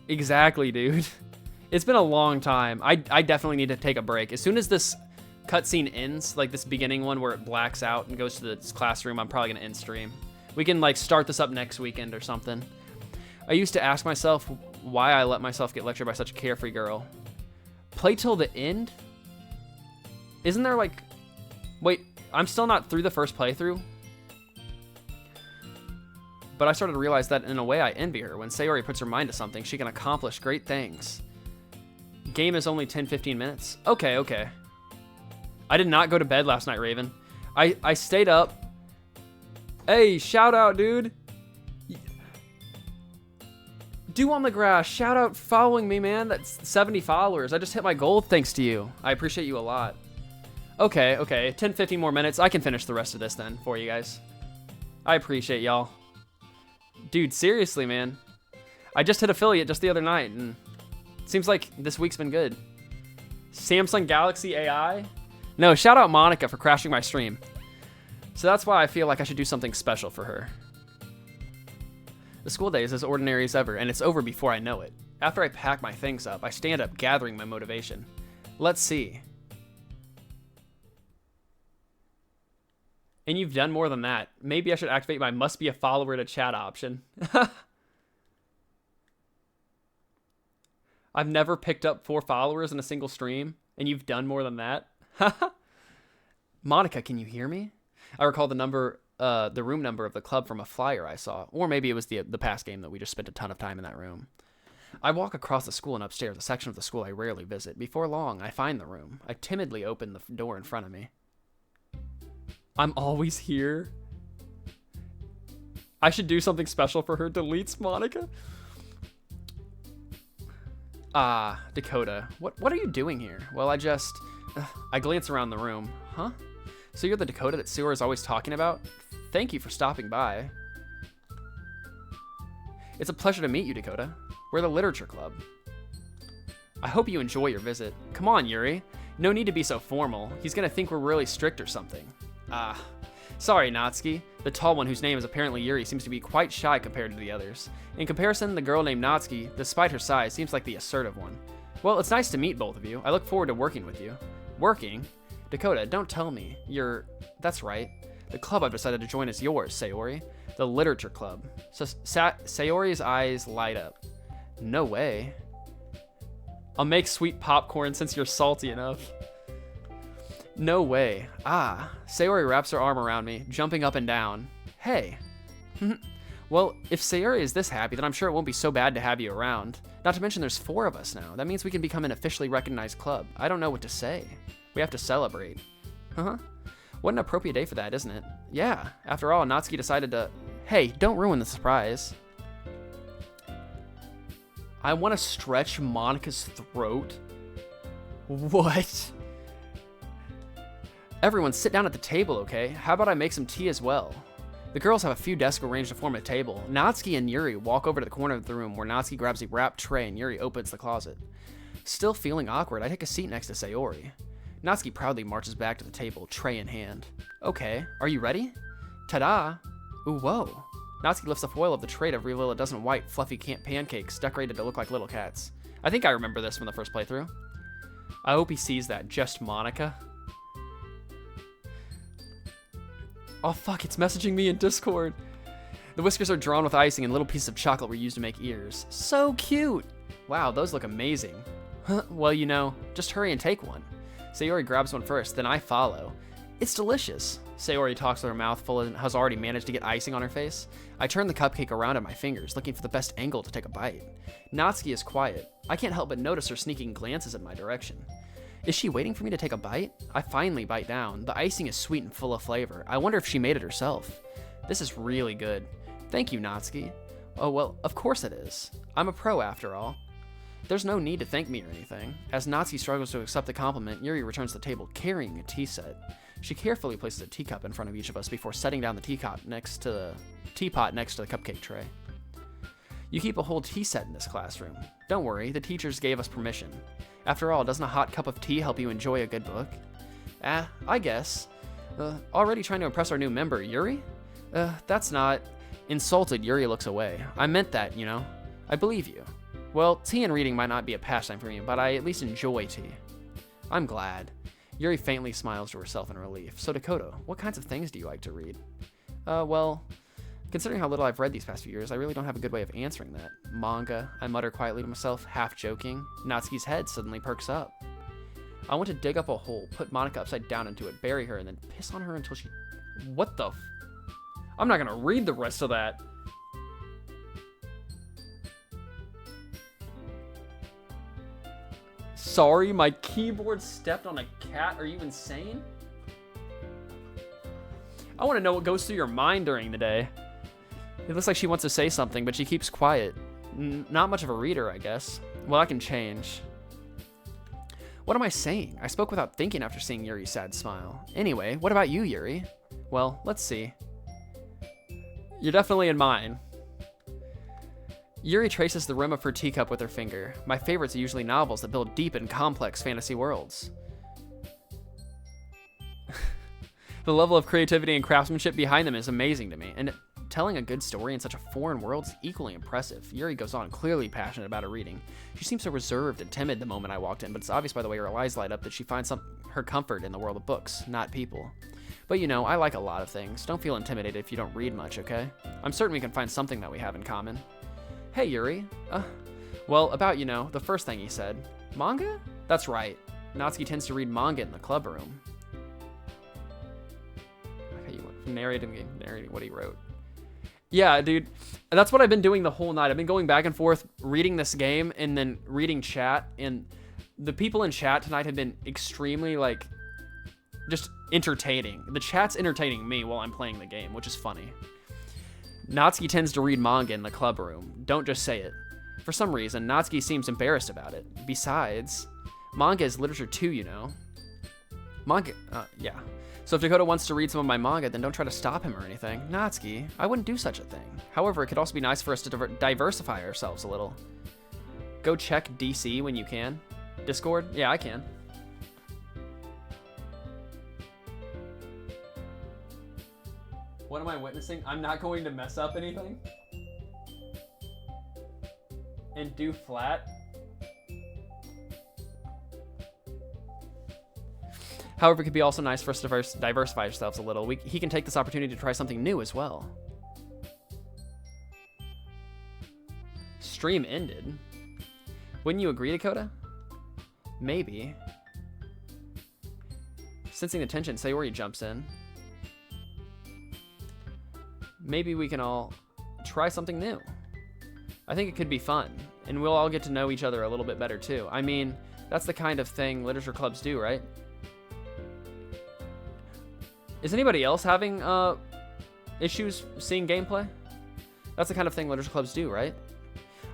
Exactly, dude. It's been a long time. I definitely need to take a break. As soon as this cutscene ends, like this beginning one where it blacks out and goes to this classroom, I'm probably gonna end stream. We can like start this up next weekend or something. I used to ask myself why I let myself get lectured by such a carefree girl. Play till the end? Isn't there like... Wait, I'm still not through the first playthrough? But I started to realize that in a way I envy her. When Sayori puts her mind to something, she can accomplish great things. Game is only 10-15 minutes. Okay, okay. I did not go to bed last night, Raven. I stayed up. Hey, shout out, dude. Dew on the grass, shout out following me, man. That's 70 followers. I just hit my goal thanks to you. I appreciate you a lot. Okay, okay. 10-15 more minutes. I can finish the rest of this then for you guys. I appreciate y'all. Dude, seriously, man. I just hit affiliate just the other night, and it seems like this week's been good. Samsung Galaxy AI? No, shout out Monica for crashing my stream. So that's why I feel like I should do something special for her. The school day is as ordinary as ever, and it's over before I know it. After I pack my things up, I stand up, gathering my motivation. Let's see. And you've done more than that. Maybe I should activate my must be a follower to chat option. I've never picked up 4 followers in a single stream, and you've done more than that. Monica, can you hear me? I recall the room number of the club from a flyer I saw, or maybe it was the past game that we just spent a ton of time in that room. I walk across the school and upstairs, a section of the school I rarely visit. Before long, I find the room. I timidly open the door in front of me. I'm always here. I should do something special for her. Deletes Monica. Dakota. What are you doing here? Well, I glance around the room. Huh? So you're the Dakota that Sewer is always talking about? Thank you for stopping by. It's a pleasure to meet you, Dakota. We're the Literature Club. I hope you enjoy your visit. Come on, Yuri. No need to be so formal. He's gonna think we're really strict or something. Sorry, Natsuki. The tall one whose name is apparently Yuri seems to be quite shy compared to the others. In comparison, the girl named Natsuki, despite her size, seems like the assertive one. Well, it's nice to meet both of you. I look forward to working with you. Working? Dakota, don't tell me. That's right. The club I've decided to join is yours, Sayori. The Literature Club. So Sayori's eyes light up. No way. I'll make sweet popcorn since you're salty enough. No way. Ah. Sayori wraps her arm around me, jumping up and down. Hey. Well, if Sayori is this happy, then I'm sure it won't be so bad to have you around. Not to mention there's 4 of us now. That means we can become an officially recognized club. I don't know what to say. We have to celebrate. Huh? What an appropriate day for that, isn't it? Yeah. After all, Natsuki decided to... Hey, don't ruin the surprise. I want to stretch Monika's throat. What? Everyone sit down at the table, okay? How about I make some tea as well? The girls have a few desks arranged to form a table. Natsuki and Yuri walk over to the corner of the room where Natsuki grabs a wrapped tray and Yuri opens the closet. Still feeling awkward, I take a seat next to Sayori. Natsuki proudly marches back to the table, tray in hand. Okay, are you ready? Ta-da! Ooh, whoa. Natsuki lifts the foil of the tray to reveal a dozen white, fluffy pancakes decorated to look like little cats. I think I remember this from the first playthrough. I hope he sees that. Just Monika. Oh fuck, it's messaging me in Discord. The whiskers are drawn with icing and little pieces of chocolate were used to make ears. So cute! Wow, those look amazing. Well, you know, just hurry and take one. Sayori grabs one first, then I follow. It's delicious. Sayori talks with her mouth full and has already managed to get icing on her face. I turn the cupcake around in my fingers, looking for the best angle to take a bite. Natsuki is quiet. I can't help but notice her sneaking glances in my direction. Is she waiting for me to take a bite? I finally bite down. The icing is sweet and full of flavor. I wonder if she made it herself. This is really good. Thank you, Natsuki. Oh, well, of course it is. I'm a pro after all. There's no need to thank me or anything. As Natsuki struggles to accept the compliment, Yuri returns to the table carrying a tea set. She carefully places a teacup in front of each of us before setting down the teapot next to the cupcake tray. You keep a whole tea set in this classroom. Don't worry, the teachers gave us permission. After all, doesn't a hot cup of tea help you enjoy a good book? I guess. Already trying to impress our new member, Yuri? That's not... Insulted, Yuri looks away. I meant that, you know. I believe you. Well, tea and reading might not be a pastime for me, but I at least enjoy tea. I'm glad. Yuri faintly smiles to herself in relief. So Dakota, what kinds of things do you like to read? Well, considering how little I've read these past few years, I really don't have a good way of answering that. Manga, I mutter quietly to myself, half joking. Natsuki's head suddenly perks up. I want to dig up a hole, put Monika upside down into it, bury her, and then piss on her until she... What the I'm not gonna read the rest of that. Sorry, my keyboard stepped on a cat. Are you insane? I want to know what goes through your mind during the day. It looks like she wants to say something, but she keeps quiet. Not much of a reader, I guess. Well, I can change. What am I saying? I spoke without thinking after seeing Yuri's sad smile. Anyway, what about you, Yuri? Well, let's see. You're definitely in mine. Yuri traces the rim of her teacup with her finger. My favorites are usually novels that build deep and complex fantasy worlds. The level of creativity and craftsmanship behind them is amazing to me, and telling a good story in such a foreign world is equally impressive. Yuri goes on, clearly passionate about her reading. She seems so reserved and timid the moment I walked in, but it's obvious by the way her eyes light up that she finds her comfort in the world of books, not people. But you know, I like a lot of things. Don't feel intimidated if you don't read much, okay? I'm certain we can find something that we have in common. Hey, Yuri. Well, about, you know, the first thing he said. Manga? That's right. Natsuki tends to read manga in the club room. Okay, you went from narrating what he wrote. Yeah, dude. That's what I've been doing the whole night. I've been going back and forth, reading this game, and then reading chat. And the people in chat tonight have been extremely, like, just entertaining. The chat's entertaining me while I'm playing the game, which is funny. Natsuki tends to read manga in the club room. Don't just say it. For some reason, Natsuki seems embarrassed about it. Besides, manga is literature too, you know. Manga, yeah. So if Dakota wants to read some of my manga, then don't try to stop him or anything. Natsuki, I wouldn't do such a thing. However, it could also be nice for us to diversify ourselves a little. Go check DC when you can. Discord? Yeah, I can. What am I witnessing? I'm not going to mess up anything. And do flat. However, it could be also nice for us to diversify ourselves a little. He can take this opportunity to try something new as well. Stream ended. Wouldn't you agree, Dakota? Maybe. Sensing the tension, Sayori jumps in. Maybe we can all try something new. I think it could be fun, and we'll all get to know each other a little bit better too. I mean, that's the kind of thing literature clubs do, right? Is anybody else having issues seeing gameplay? That's the kind of thing literature clubs do, right?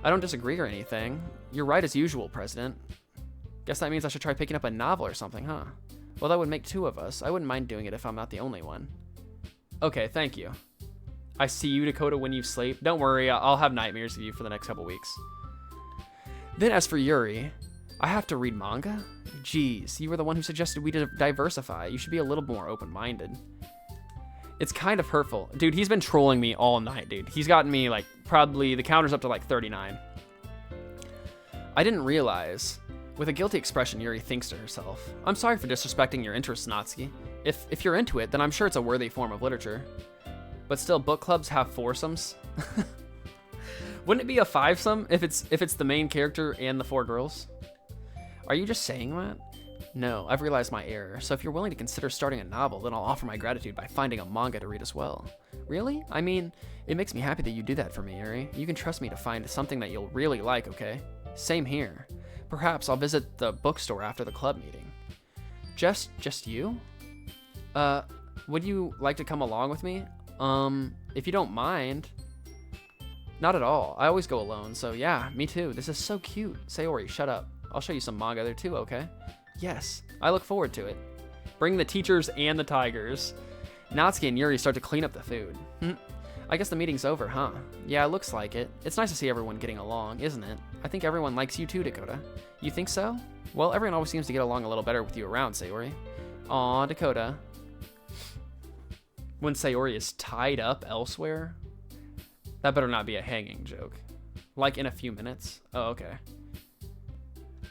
I don't disagree or anything. You're right as usual, President. Guess that means I should try picking up a novel or something, huh? Well, that would make 2 of us. I wouldn't mind doing it if I'm not the only one. Okay, thank you. I see you, Dakota, when you sleep. Don't worry, I'll have nightmares of you for the next couple weeks. Then as for Yuri, I have to read manga? Jeez, you were the one who suggested we diversify. You should be a little more open-minded. It's kind of hurtful. Dude, he's been trolling me all night, dude. He's gotten me, like, probably, the counter's up to, like, 39. I didn't realize. With a guilty expression, Yuri thinks to herself, I'm sorry for disrespecting your interests, Natsuki. If you're into it, then I'm sure it's a worthy form of literature. But still, book clubs have foursomes. Wouldn't it be a fivesome if it's the main character and the 4 girls? Are you just saying that? No, I've realized my error, so if you're willing to consider starting a novel, then I'll offer my gratitude by finding a manga to read as well. Really? I mean, it makes me happy that you do that for me, Yuri. You can trust me to find something that you'll really like, okay? Same here. Perhaps I'll visit the bookstore after the club meeting. Just you? Would you like to come along with me? If you don't mind. Not at all. I always go alone, so yeah, me too. This is so cute. Sayori, shut up. I'll show you some manga there too, okay? Yes, I look forward to it. Bring the teachers and the tigers. Natsuki and Yuri start to clean up the food. I guess the meeting's over, huh? Yeah, it looks like it. It's nice to see everyone getting along, isn't it? I think everyone likes you too, Dakota. You think so? Well, everyone always seems to get along a little better with you around, Sayori. Aw, Dakota. When Sayori is tied up elsewhere? That better not be a hanging joke. Like in a few minutes? Oh, okay.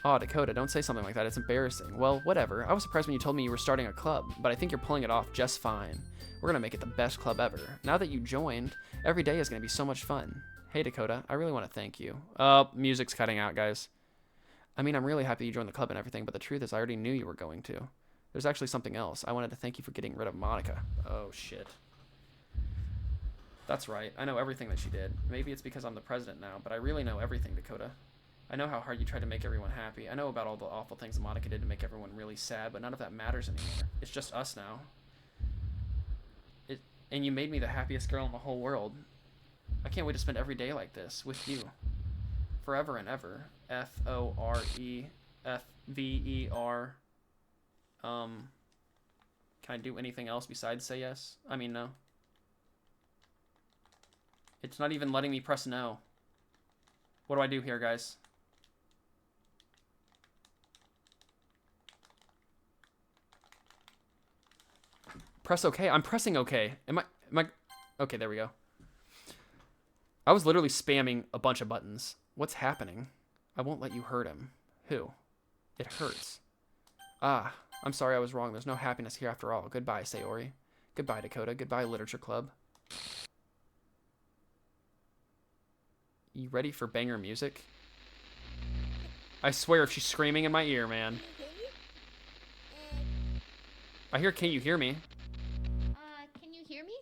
Aw, Dakota, don't say something like that. It's embarrassing. Well, whatever. I was surprised when you told me you were starting a club, but I think you're pulling it off just fine. We're gonna make it the best club ever. Now that you joined, every day is gonna be so much fun. Hey, Dakota, I really want to thank you. Music's cutting out, guys. I mean, I'm really happy you joined the club and everything, but the truth is I already knew you were going to. There's actually something else. I wanted to thank you for getting rid of Monica. Oh, shit. That's right. I know everything that she did. Maybe it's because I'm the president now, but I really know everything, Dakota. I know how hard you tried to make everyone happy. I know about all the awful things that Monica did to make everyone really sad, but none of that matters anymore. It's just us now. And you made me the happiest girl in the whole world. I can't wait to spend every day like this with you. Forever and ever. F-O-R-E-F-V-E-R. Can I do anything else besides say yes? I mean, no. It's not even letting me press no. What do I do here, guys? Press OK. I'm pressing OK. Am I? Okay, there we go. I was literally spamming a bunch of buttons. What's happening? I won't let you hurt him. Who? It hurts. Ah, I'm sorry I was wrong. There's no happiness here after all. Goodbye, Sayori. Goodbye, Dakota. Goodbye, Literature Club. You ready for banger music? I swear if she's screaming in my ear, man. I hear, can you hear me? Can you hear me?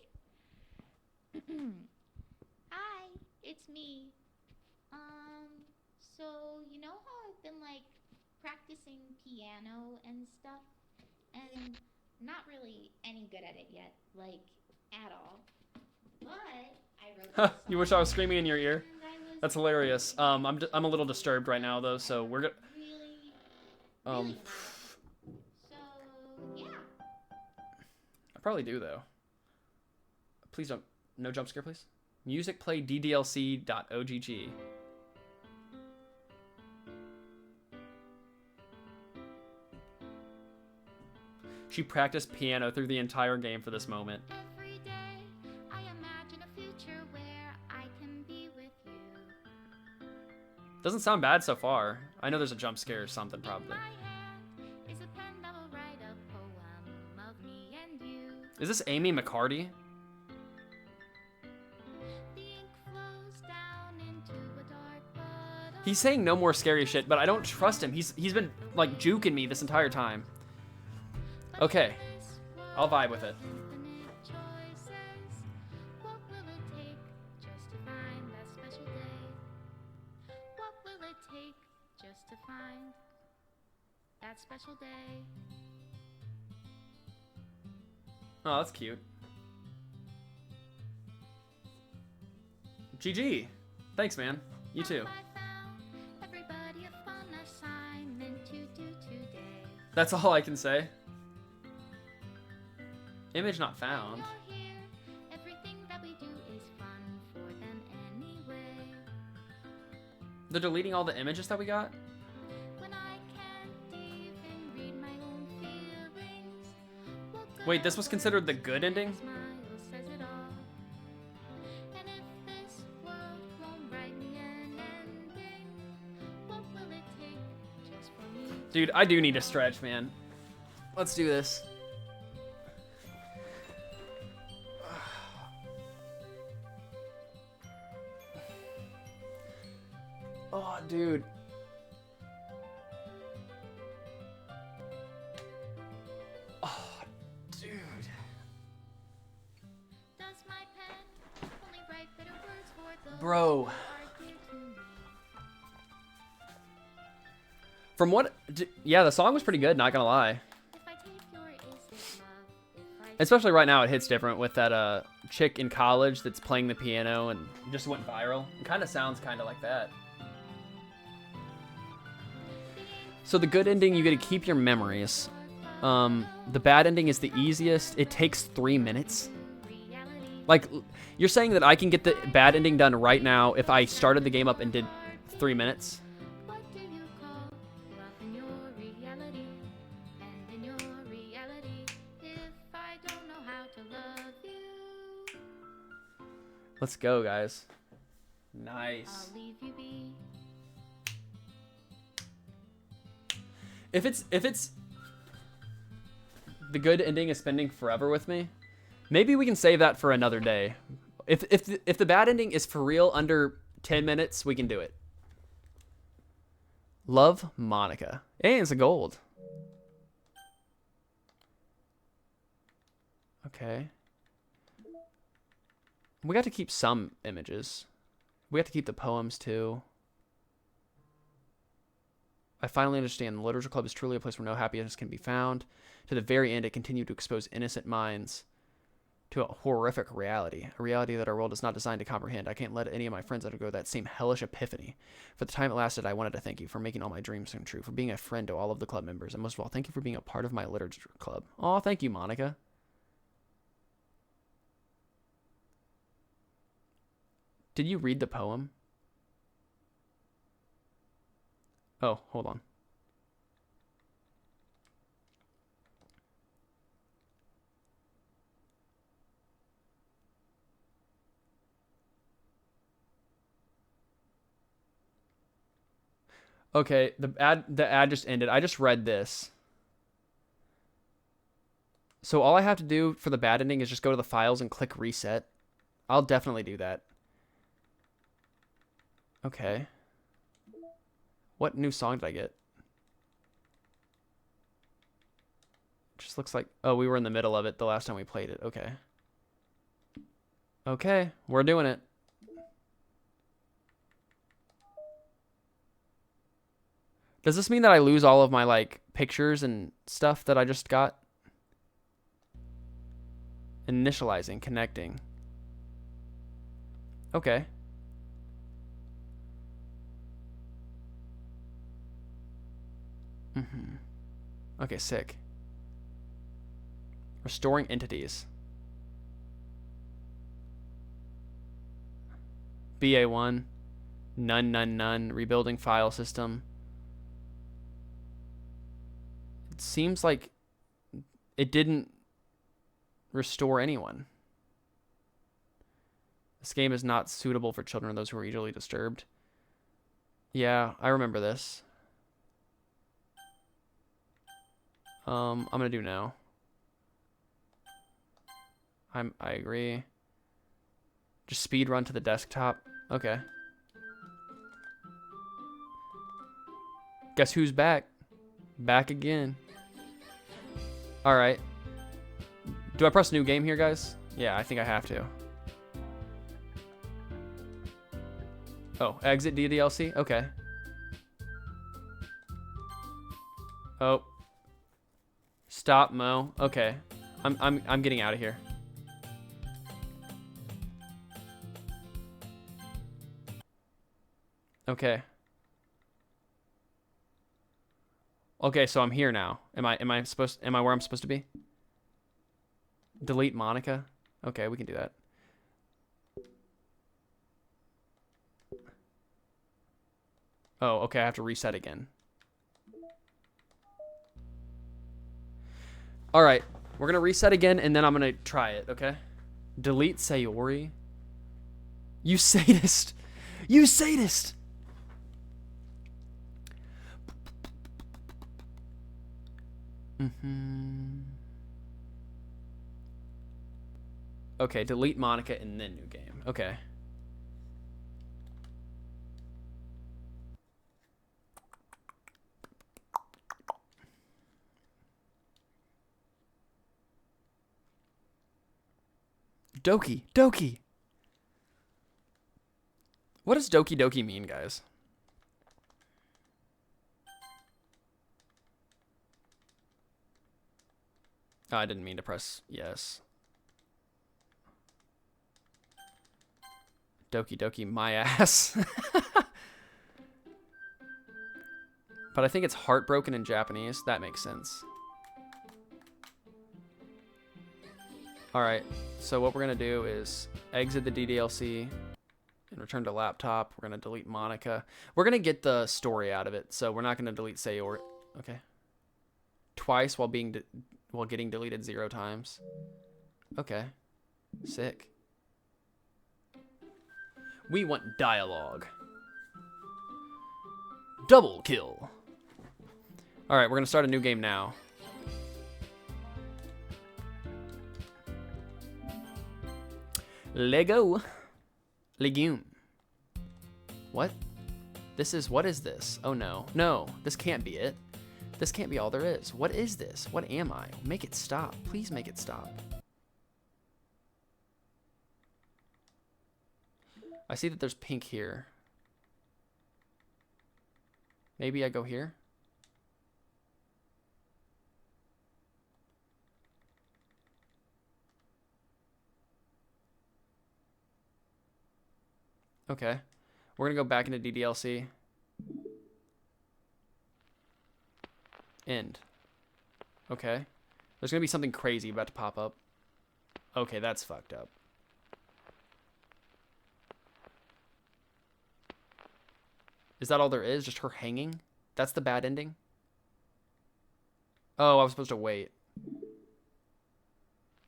Hi, it's me. So you know how I've been like practicing piano and stuff, and not really any good at it yet, like at all. But I wrote this You wish I was screaming in your ear? song, That's hilarious. I'm a little disturbed right now though, so we're gonna. really so yeah. I probably do though. Please don't. No jump scare, please. Music play ddlc.ogg. She practiced piano through the entire game for this moment. Every day I imagine a future where I can be with you. Doesn't sound bad so far. I know there's a jump scare or something In probably. my hand is a pen that will write a poem. Is this Amy McCarty? He's saying no more scary shit, but I don't trust him. He's been like juking me this entire time. Okay, I'll vibe with it. Special day. Oh, that's cute. GG. Thanks, man. You too. That's all I can say. Image not found. They're deleting all the images that we got? Wait, this was considered the good ending? Dude, I do need to stretch, man. Let's do this. Oh, dude. Bro. From what... Yeah, the song was pretty good, not gonna lie. Especially right now, it hits different with that chick in college that's playing the piano and just went viral. It kind of sounds kind of like that. So the good ending, you get to keep your memories. The bad ending is the easiest. It takes 3 minutes. Like, you're saying that I can get the bad ending done right now if I started the game up and did 3 minutes? Let's go, guys. Nice. If it's the good ending is spending forever with me, maybe we can save that for another day. If the bad ending is for real under 10 minutes, we can do it. Love Monica. Hey, it's a gold. Okay. We got to keep some images. We have to keep the poems too. I finally understand the Literature Club is truly a place where no happiness can be found. To the very end, it continued to expose innocent minds to a horrific reality, a reality that our world is not designed to comprehend. I can't let any of my friends undergo that same hellish epiphany. For the time it lasted, I wanted to thank you for making all my dreams come true, for being a friend to all of the club members, and most of all, thank you for being a part of my literature club. Oh, thank you, Monica. Did you read the poem? Oh, hold on. Okay, the ad just ended. I just read this. So all I have to do for the bad ending is just go to the files and click reset. I'll definitely do that. Okay. What new song did I get? Just looks like... Oh, we were in the middle of it the last time we played it. Okay. Okay, we're doing it. Does this mean that I lose all of my, like, pictures and stuff that I just got? Initializing, connecting. Okay. Okay, sick. Restoring entities. BA1. None. Rebuilding file system. It seems like it didn't restore anyone. This game is not suitable for children or those who are easily disturbed. Yeah, I remember this. I'm gonna do now. I agree. Just speed run to the desktop. Okay. Guess who's back? Back again. All right. Do I press new game here, guys? Yeah, I think I have to. Oh, exit DDLC? Okay. Oh. Stop, Mo. Okay. I'm getting out of here. Okay. Okay, so I'm here now. Am I where I'm supposed to be? Delete Monica? Okay, we can do that. Oh, okay, I have to reset again. All right, we're gonna reset again, and then I'm gonna try it. Okay. Delete Sayori. You sadist. You sadist. Okay, delete Monica and then new game. Okay. Doki. Doki. What does Doki Doki mean, guys? Oh, I didn't mean to press yes. Doki Doki my ass. But I think it's heartbroken in Japanese. That makes sense. Alright, so what we're going to do is exit the DDLC and return to laptop. We're going to delete Monica. We're going to get the story out of it, so we're not going to delete Sayori. Okay. Twice while getting deleted 0 times. Okay. Sick. We want dialogue. Double kill. Alright, we're going to start a new game now. Lego. Legume. What? What is this? Oh no. No, this can't be it. This can't be all there is. What is this? What am I? Make it stop. Please make it stop. I see that there's pink here. Maybe I go here? Okay. We're going to go back into DDLC. End. Okay. There's going to be something crazy about to pop up. Okay, that's fucked up. Is that all there is? Just her hanging? That's the bad ending? Oh, I was supposed to wait.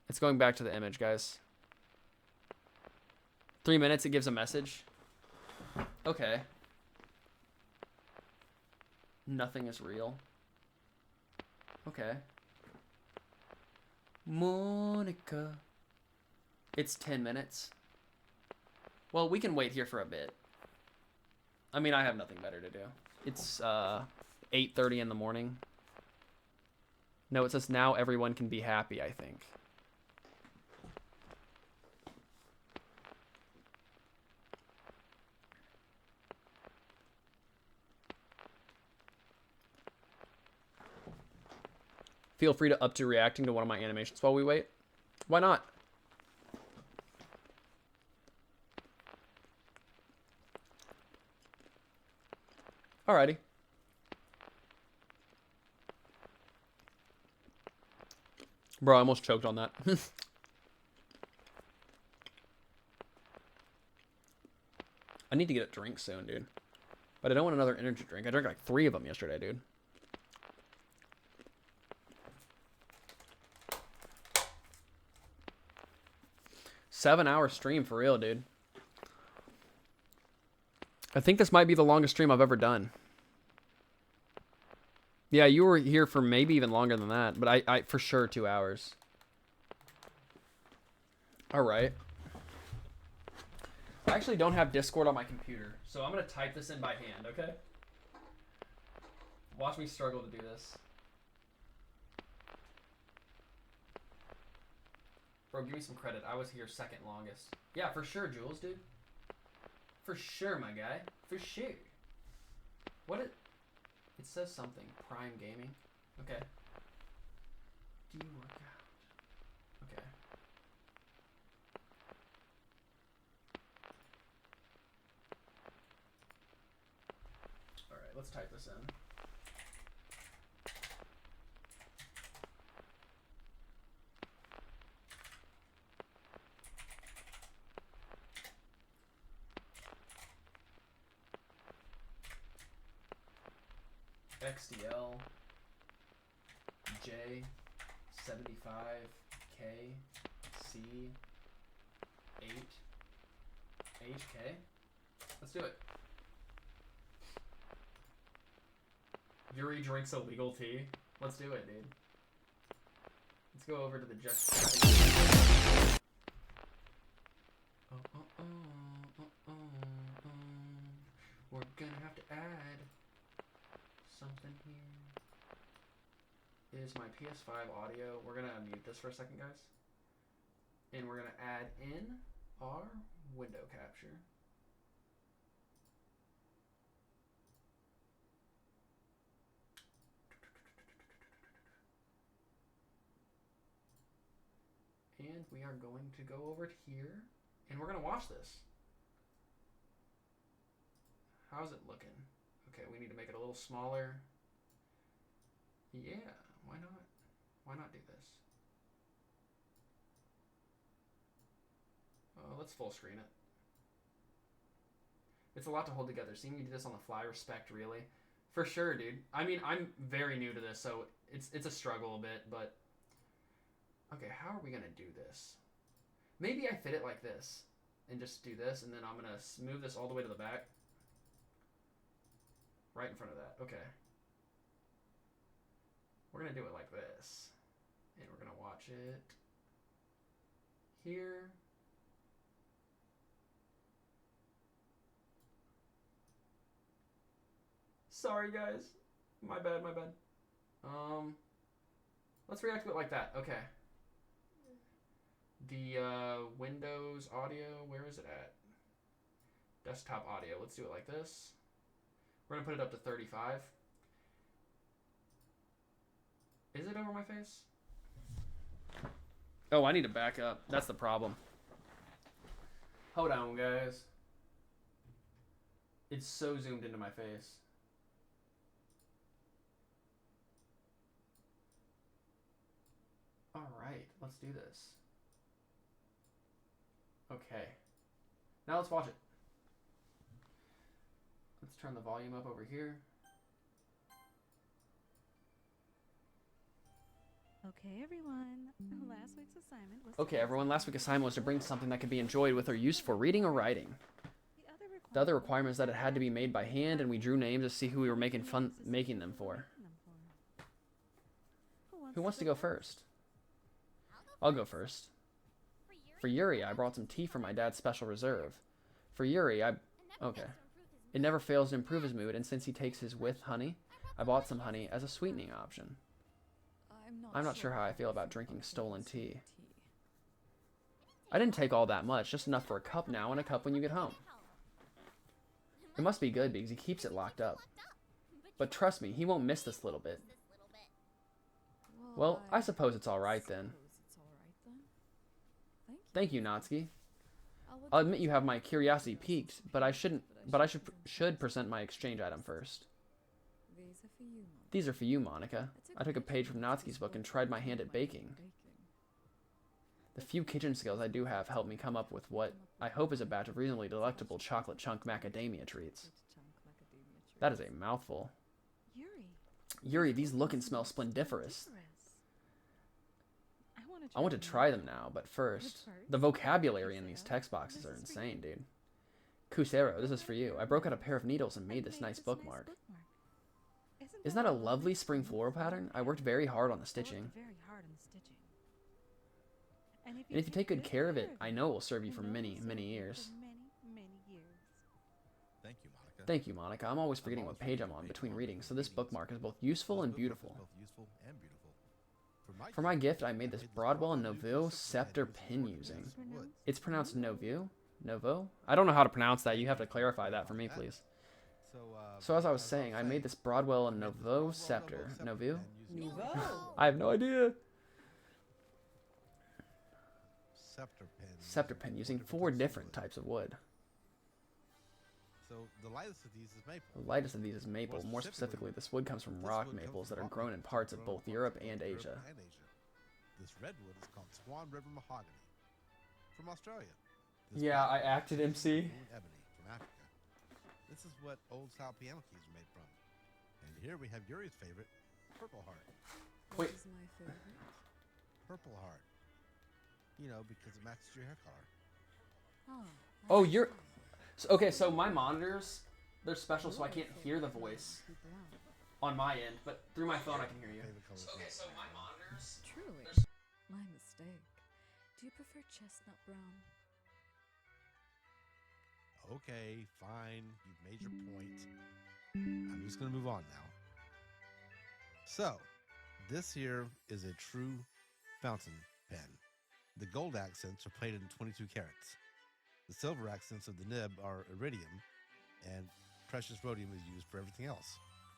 It's going back to the image, guys. 3 minutes, it gives a message. Okay. Nothing is real. Okay. Monica. It's 10 minutes. Well, we can wait here for a bit. I mean, I have nothing better to do. It's 8:30 in the morning. No, it says now everyone can be happy, I think. Feel free to up to reacting to one of my animations while we wait. Why not? Alrighty. Bro, I almost choked on that. I need to get a drink soon, dude. But I don't want another energy drink. I drank like 3 of them yesterday, dude. Seven-hour stream for real, dude. I think this might be the longest stream I've ever done. Yeah, you were here for maybe even longer than that, but I for sure 2 hours. Alright. I actually don't have Discord on my computer, so I'm going to type this in by hand, okay? Watch me struggle to do this. Bro, give me some credit. I was here second longest. Yeah, for sure, Jules, dude. For sure, my guy. For sure. What it says something. Prime Gaming. Okay. Do you work out? Okay. Alright, let's type this in. XDL J 75 K C 8 HK. Let's do it. Yuri drinks illegal tea. Let's do it, dude. Let's go over to the just chatting. We're gonna have to add something here. Is my PS5 audio. We're gonna mute this for a second, guys. And we're gonna add in our window capture. And we are going to go over here and we're gonna watch this. How's it looking? Okay, we need to make it a little smaller. Yeah, why not? Why not do this? Let's full screen it. It's a lot to hold together. Seeing me do this on the fly, respect, really. For sure, dude. I mean, I'm very new to this, so it's a struggle a bit, but... Okay, how are we gonna do this? Maybe I fit it like this, and just do this, and then I'm gonna move this all the way to the back. Right in front of that. Okay. We're going to do it like this. And we're going to watch it here. Sorry, guys. My bad, my bad. Let's react to it like that. Okay. The Windows audio, where is it at? Desktop audio. Let's do it like this. We're going to put it up to 35. Is it over my face? Oh, I need to back up. That's the problem. Hold on, guys. It's so zoomed into my face. Alright, let's do this. Okay. Now let's watch it. Let's turn the volume up over here. Okay, everyone. Last week's assignment was... Okay, everyone. Last week's assignment was to bring something that could be enjoyed with or used for reading or writing. The other requirement is that it had to be made by hand, and we drew names to see who we were making them for. Who wants to go first? I'll go first. For Yuri, I brought some tea from my dad's special reserve. For Yuri, okay. It never fails to improve his mood, and since he takes his with honey, I bought some honey as a sweetening option. I'm not sure how I feel about drinking stolen tea. I didn't take all that much, just enough for a cup now and a cup when you get home. It must be good because he keeps it locked up. But trust me, he won't miss this little bit. Well, I suppose it's alright then. Thank you, Natsuki. I'll admit you have my curiosity piqued, but I should present my exchange item first. These are for you, Monica. I took a page from Natsuki's book and tried my hand at baking. The few kitchen skills I do have help me come up with what I hope is a batch of reasonably delectable chocolate chunk macadamia treats. That is a mouthful. Yuri, these look and smell splendiferous. I want to try them now, but first, the vocabulary in these text boxes are insane, dude. Kusero, this is for you. I broke out a pair of needles and made this nice bookmark. Isn't that a lovely spring floral pattern? I worked very hard on the stitching. And And if you take good care of it, I know it will serve you for many, many years. Many years. Thank you, Monica. Thank you, Monica. I'm always forgetting what page I'm on between readings, so this bookmark is both useful and beautiful. For my gift, I made this Broadwell Nouveau scepter pin using. It's pronounced Nouveau? Nouveau? I don't know how to pronounce that. You have to clarify that for me, please. So as I was saying, I made this Broadwell Nouveau scepter. Nouveau? I have no idea. Scepter pin using 4 different types of wood. So the lightest of these is maple. The lightest of these is maple. More specifically, this wood comes from rock maples that are grown in parts of both Europe and Asia. This redwood is called Swan River Mahogany from Australia. Yeah, I acted MC. Ebony from Africa. This is what old style piano keys are made from. And here we have Yuri's favorite, Purple Heart. Wait. What is my favorite? Purple Heart. You know, because it matches your hair color. Oh, you're... Okay, so my monitors, they're special, so I can't hear the voice on my end, but through my phone I can hear you. Okay, so my monitors... Truly. My mistake. Do you prefer chestnut brown? Okay, fine. You've made your point. I'm just going to move on now. So, this here is a true fountain pen. The gold accents are plated in 22 carats. The silver accents of the nib are iridium, and precious rhodium is used for everything else.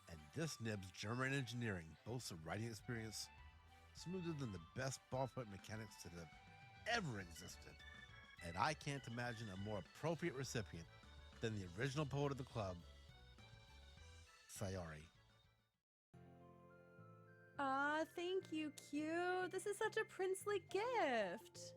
And this nib's German engineering boasts a writing experience smoother than the best ballpoint mechanics that have ever existed. And I can't imagine a more appropriate recipient than the original poet of the club, Sayori. Aw, thank you, Q. This is such a princely gift.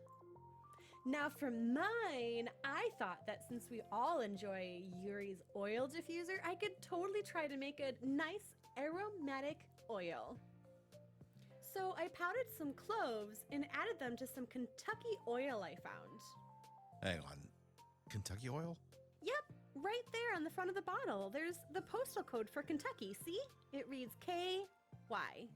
Now for mine, I thought that since we all enjoy Yuri's oil diffuser, I could totally try to make a nice aromatic oil. So I powdered some cloves and added them to some Kentucky oil I found. Hang on. Kentucky oil? Yep, right there on the front of the bottle. There's the postal code for Kentucky, see? It reads KY.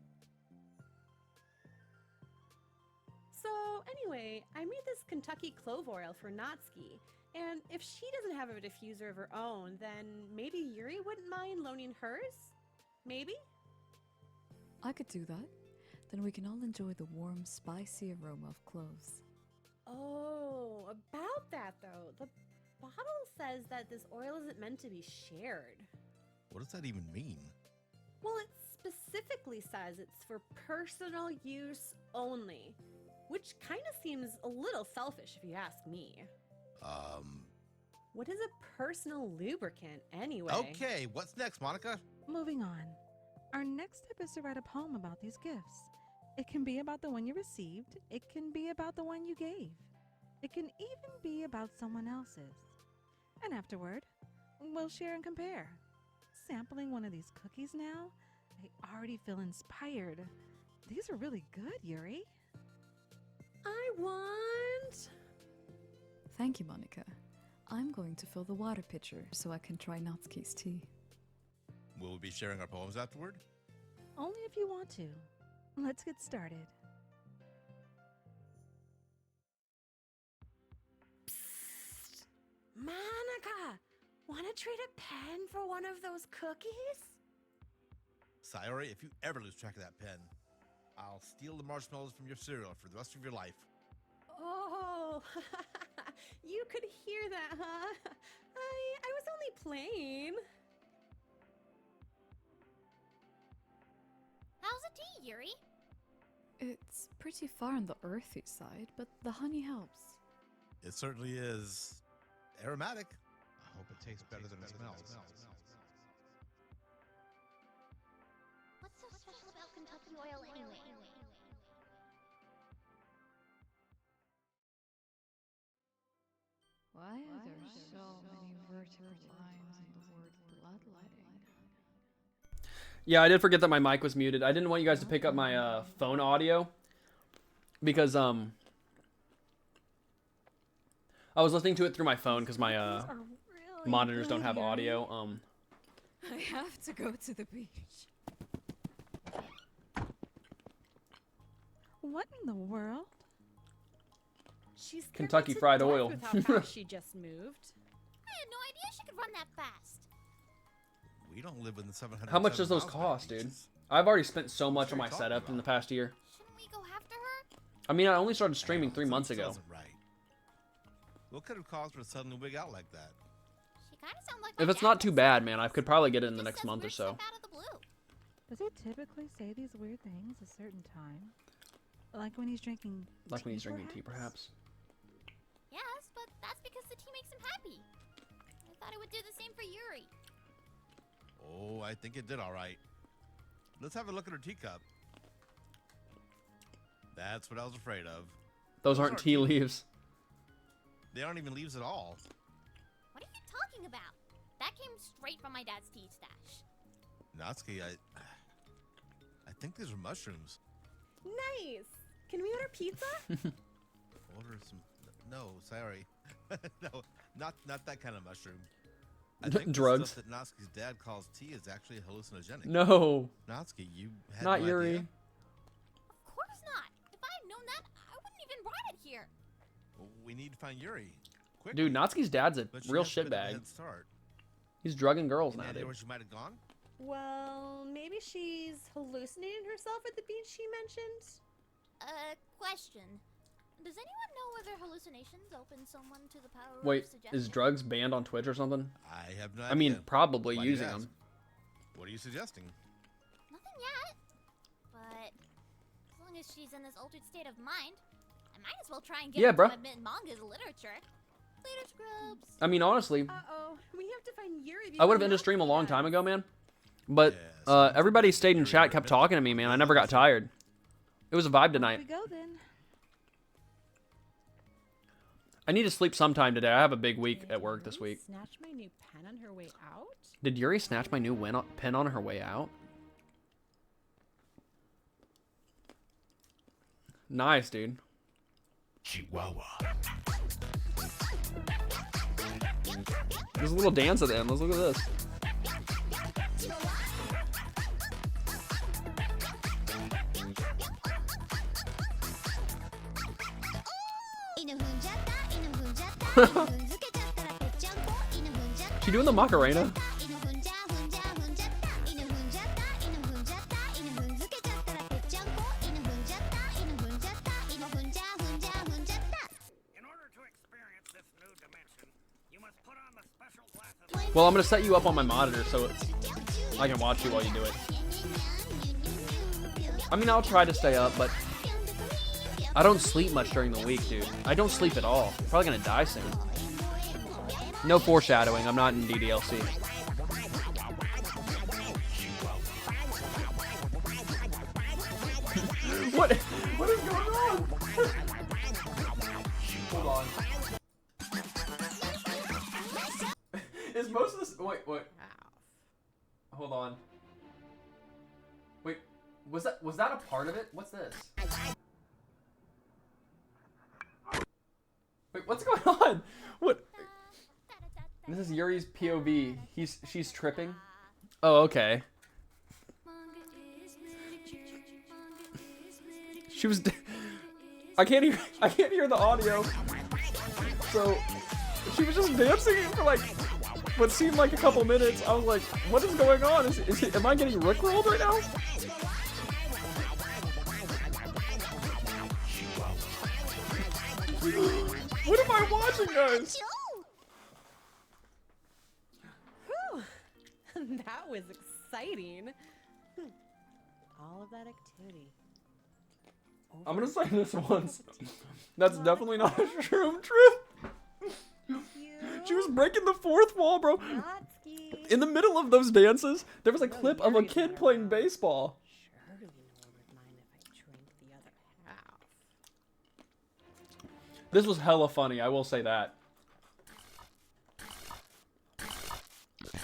So anyway, I made this Kentucky clove oil for Natsuki, and if she doesn't have a diffuser of her own, then maybe Yuri wouldn't mind loaning hers? Maybe? I could do that. Then we can all enjoy the warm, spicy aroma of cloves. Oh, about that though, the bottle says that this oil isn't meant to be shared. What does that even mean? Well, it specifically says it's for personal use only, which kind of seems a little selfish if you ask me. What is a personal lubricant anyway? Okay, what's next, Monica? Moving on. Our next step is to write a poem about these gifts. It can be about the one you received. It can be about the one you gave. It can even be about someone else's. And afterward, we'll share and compare. Sampling one of these cookies now, I already feel inspired. These are really good, Yuri. I want... Thank you, Monica. I'm going to fill the water pitcher so I can try Natsuki's tea. Will we be sharing our poems afterward? Only if you want to. Let's get started. Psst. Monica, want to trade a pen for one of those cookies? Sayori, if you ever lose track of that pen, I'll steal the marshmallows from your cereal for the rest of your life. Oh, you could hear that, huh? I was only playing. How's the tea, Yuri? It's pretty far on the earthy side, but the honey helps. It certainly is aromatic. I hope it tastes better than it smells. What's so special about Kentucky oil anyway? Why are there so many vertical lines in the word bloodletting? Yeah, I did forget that my mic was muted. I didn't want you guys to pick up my phone audio because I was listening to it through my phone because my Really monitors don't good, have Yuri. audio. I have to go to the beach. What in the world? She's scared Kentucky to Fried death Oil. with how fast she just moved. I had no idea she could run that fast. We don't live in the 700. How much does those cost, dude? I've already spent so much on my talking setup in about? the past year. Shouldn't we go after her? I mean, I only started streaming 3 months Still ago. isn't right. What could have caused her to suddenly wig out like that? She kind of sounds like If my it's dad not too does. bad, man, I could probably get it in the Just next says month or weird so. stuff out of the blue. Does he typically say these weird things a certain time? Like when he's drinking Like when he's tea, drinking tea, perhaps. Yes, but that's because the tea makes him happy. I thought it would do the same for Yuri. Oh, I think it did all right. Let's have a look at her teacup. That's what I was afraid of. Those aren't tea leaves. They aren't even leaves at all. What are you talking about? That came straight from my dad's tea stash. Natsuki, I think these are mushrooms. Nice. Can we order pizza? Order some. No, sorry. No, not that kind of mushroom. I think the Drugs. stuff that Natsuki's dad calls tea is actually hallucinogenic. No, Natsuki, you had not no Yuri. idea? Of course not. If I had known that, I wouldn't even brought it here. Well, we need to find Yuri. Quickly. Dude, Natsuki's dad's a But she real has a bit of a shitbag. head start. He's drugging girls Any now, idea dude. where she might have gone? Well, maybe she's hallucinating herself at the beach she mentioned. Question. Does anyone know whether hallucinations open someone to the power Wait, of suggestion? is drugs banned on Twitch or something? I have no idea. I mean, probably Why do you using ask? them. What are you suggesting? Nothing yet. But as long as she's in this altered state of mind, I might as well try and get Yeah, her bruh. to admit manga's literature. Later, scrubs. I mean, honestly, Uh-oh. We have to find Yuri. I would have before ended stream a long Natsuki time does. ago, man. But Yeah, so everybody stayed in Yuri chat, would kept admit talking to me, man. I never got tired. It was a vibe Off we tonight. go then. I need to sleep sometime today. I have a big week Did at work this Yuri week. Snatch my new pen on her way out? Did Yuri snatch my new pen on her way out? Nice, dude. Chihuahua. There's a little dance at the end. Let's look at this. She doing the Macarena? In order to experience this new dimension, you must put on the special glasses. Well, I'm gonna set you up on my monitor so I can watch you while you do it. I mean, I'll try to stay up, but I don't sleep much during the week, dude. I don't sleep at all. I'm probably gonna die soon. No foreshadowing. I'm not in DDLC. What is going on? Hold on. Is most of this? Wait. Hold on. Wait, was that a part of it? What's this? Wait, what's going on? What? This is Yuri's POV. She's tripping. Oh, okay. She was. I can't hear the audio. So she was just dancing for like what seemed like a couple minutes. I was like, what is going on? Am I getting rickrolled right now? What am I watching, guys? Whew. That was exciting. All of that activity. I'm gonna say this once. That's definitely not a shroom trip. She was breaking the fourth wall, bro. Natsuki. In the middle of those dances, there was a No, clip of a Yuri's kid not playing around. baseball. Surely no one would mind if I drank the other half. This was hella funny, I will say that.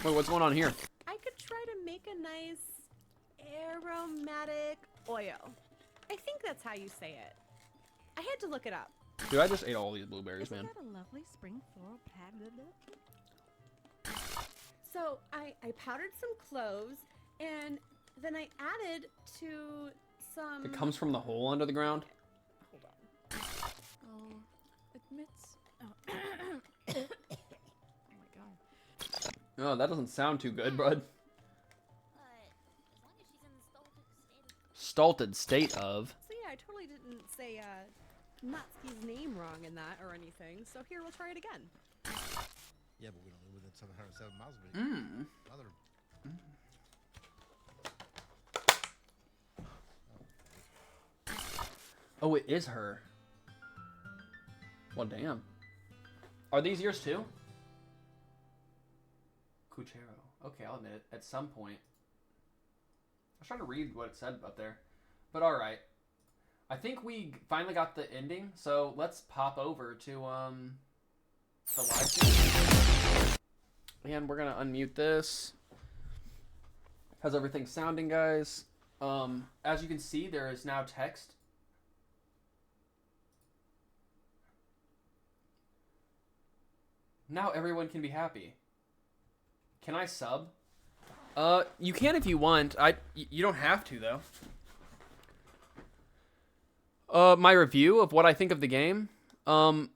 Wait, what's going on here? I could try to make a nice aromatic oil. I think that's how you say it. I had to look it up. Dude, I just ate all these blueberries, Isn't man. that a lovely spring floral pad? So I powdered some cloves and then I added to some. It comes from the hole under the ground. Hold on. Oh, it mitts? Oh. Oh my god. Oh, that doesn't sound too good, bud. But as long as she's in the Stulted state of. So yeah, I totally didn't say Natsuki's name wrong in that or anything. So here, we'll try it again. Yeah, but we don't live within 707 miles of any other. Oh, it is her. Well, damn. Are these yours too? Cuchero. Okay, I'll admit it. At some point. I was trying to read what it said up there. But alright. I think we finally got the ending, so let's pop over to the live stream. And we're gonna unmute this. How's everything sounding, guys? As you can see, there is now text. Now everyone can be happy. Can I sub? You can if you want. You don't have to though. My review of what I think of the game. I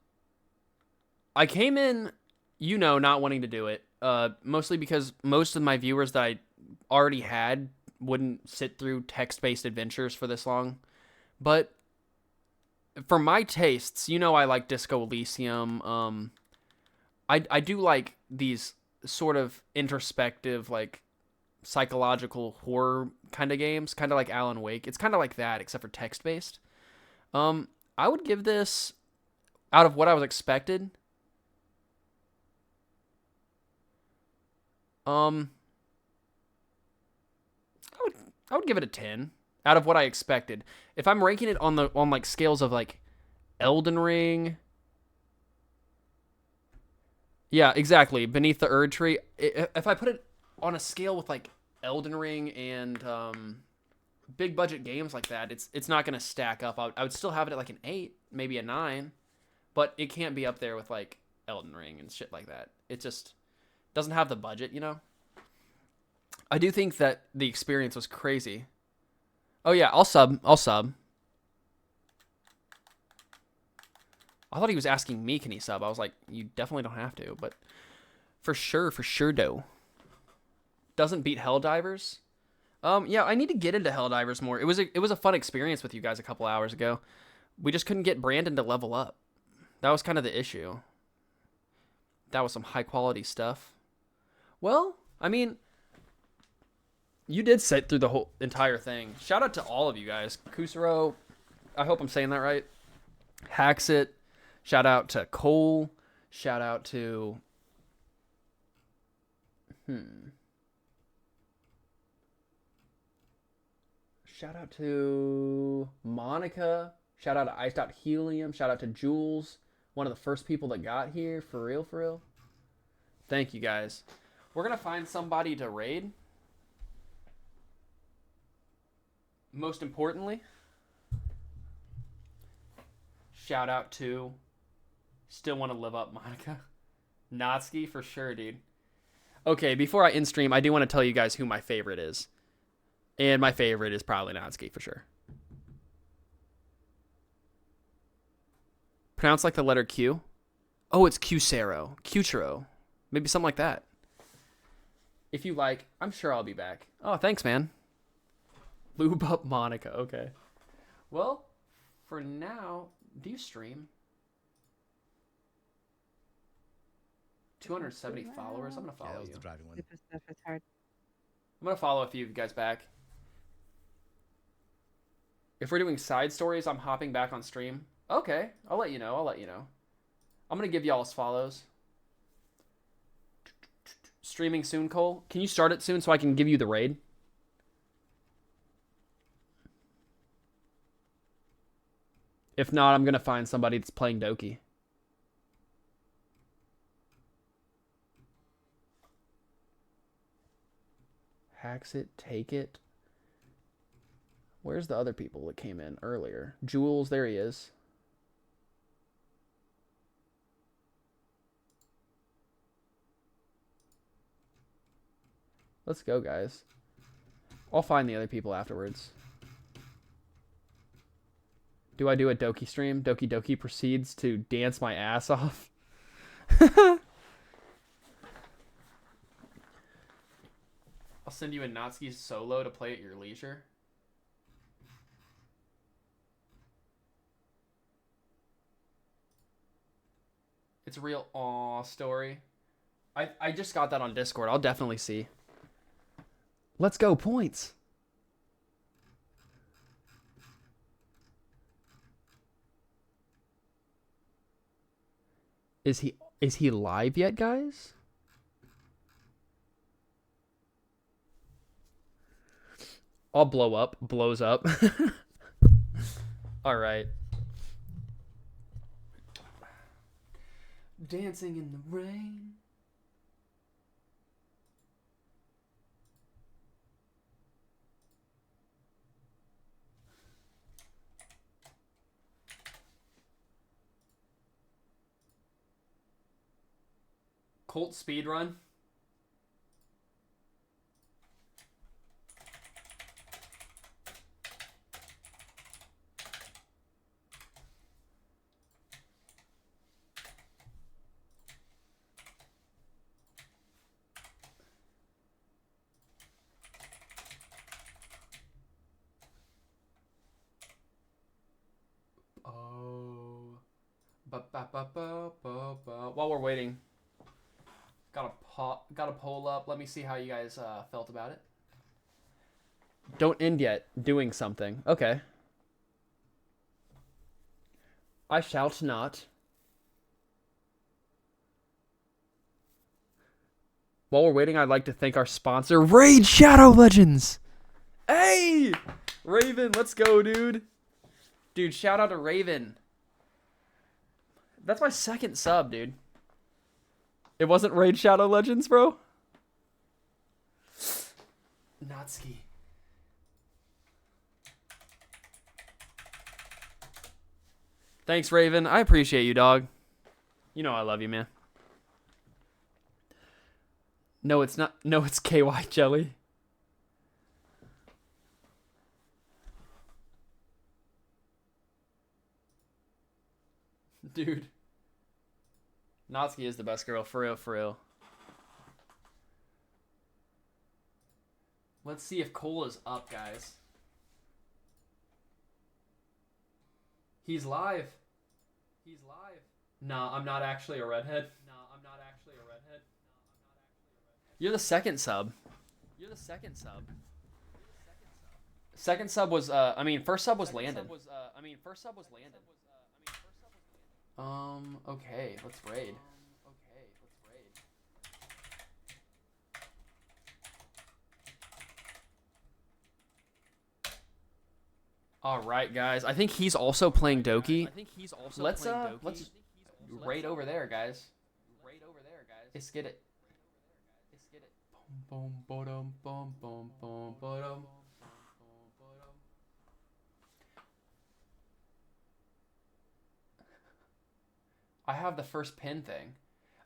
came in, not wanting to do it. Mostly because most of my viewers that I already had wouldn't sit through text-based adventures for this long. But for my tastes, I like Disco Elysium. I do like these sort of introspective, like, psychological horror kind of games, kind of like Alan Wake. It's kind of like that, except for text-based. I would give this, out of what I was expected, I would give it a 10 out of what I expected. If I'm ranking it on like scales of like Elden Ring, yeah, exactly. Beneath the Erd Tree. If I put it on a scale with like Elden Ring and big budget games like that, it's not gonna stack up. I would still have it at like an 8, maybe a 9, but it can't be up there with like Elden Ring and shit like that. It just doesn't have the budget, I do think that the experience was crazy. Oh yeah, I'll sub. I thought he was asking me, can he sub? I was like, you definitely don't have to, but for sure do. Doesn't beat Helldivers. Yeah, I need to get into Helldivers more. It was a fun experience with you guys a couple hours ago. We just couldn't get Brandon to level up. That was kind of the issue. That was some high quality stuff. Well, I mean, you did sit through the whole entire thing. Shout out to all of you guys. Kusuro, I hope I'm saying that right. Haxit. Shout out to Cole. Shout out to... Shout out to Monica. Shout out to Iced Out Helium. Shout out to Jules. One of the first people that got here. For real. Thank you, guys. We're going to find somebody to raid. Most importantly, shout out to Still Want to Live Up, Monica. Natsuki, for sure, dude. Okay, before I end stream, I do want to tell you guys who my favorite is. And my favorite is probably Natsuki, for sure. Pronounced like the letter Q. Oh, it's Cusero. Cutero. Maybe something like that. If you like, I'm sure I'll be back. Oh, thanks, man. Lube up Monica. Okay. Well, for now, do you stream? 270 followers. I'm gonna follow That was you. the driving one. Super stuff is hard. I'm gonna follow a few of you guys back. If we're doing side stories, I'm hopping back on stream. Okay, I'll let you know. I'm gonna give y'all follows. Streaming soon, Cole. Can you start it soon so I can give you the raid? If not, I'm gonna find somebody that's playing Doki. Hacks it, take it. Where's the other people that came in earlier? Jules, there he is. Let's go, guys. I'll find the other people afterwards. Do I do a Doki stream? Doki Doki proceeds to dance my ass off. I'll send you a Natsuki solo to play at your leisure. It's a real aw story. I just got that on Discord. I'll definitely see. Let's go, points. Is he live yet, guys? I'll blow up. Blows up. All right. Dancing in the rain. Colt speedrun. Oh. While we're waiting, got a poll up. Let me see how you guys felt about it. Don't end yet. Doing something. Okay. I shalt not. While we're waiting, I'd like to thank our sponsor, Raid Shadow Legends. Hey! Raven, let's go, dude. Dude, shout out to Raven. That's my second sub, dude. It wasn't Raid Shadow Legends, bro? Natsuki. Thanks, Raven. I appreciate you, dog. You know I love you, man. No, it's not. No, it's KY Jelly. Dude. Natsuki is the best girl. For real, for real. Let's see if Cole is up, guys. He's live. He's live. Nah, I'm not actually a redhead. You're the second sub. Second sub was, first sub was Landon. Okay, let's raid. All right, guys. I think he's also playing Doki. Let's raid over there, guys. Let's get it. I have the first pin thing.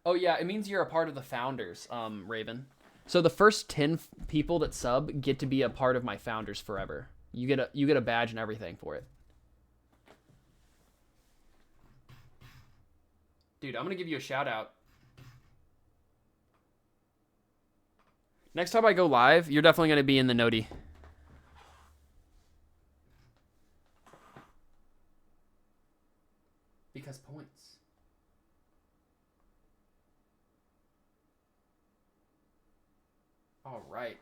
Oh yeah, it means you're a part of the founders, Raven. So the first 10 people that sub get to be a part of my founders forever. You get a badge and everything for it. Dude, I'm gonna give you a shout out. Next time I go live, you're definitely gonna be in the noti. Because points. All right.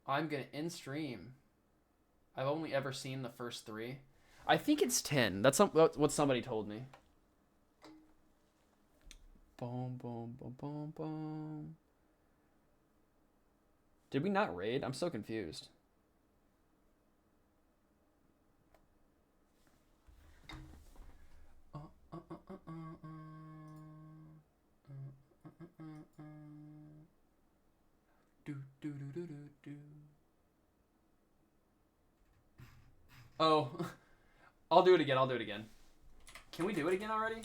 I'm gonna end stream. I've only ever seen the first 3. I think it's 10. That's what somebody told me. Boom, boom, boom, boom, boom. Did we not raid? I'm so confused. Oh, I'll do it again. Can we do it again already?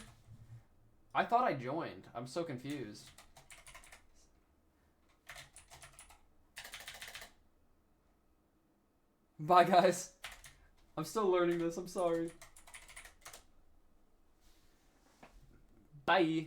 I thought I joined. I'm so confused. Bye, guys. I'm still learning this. I'm sorry. Bye.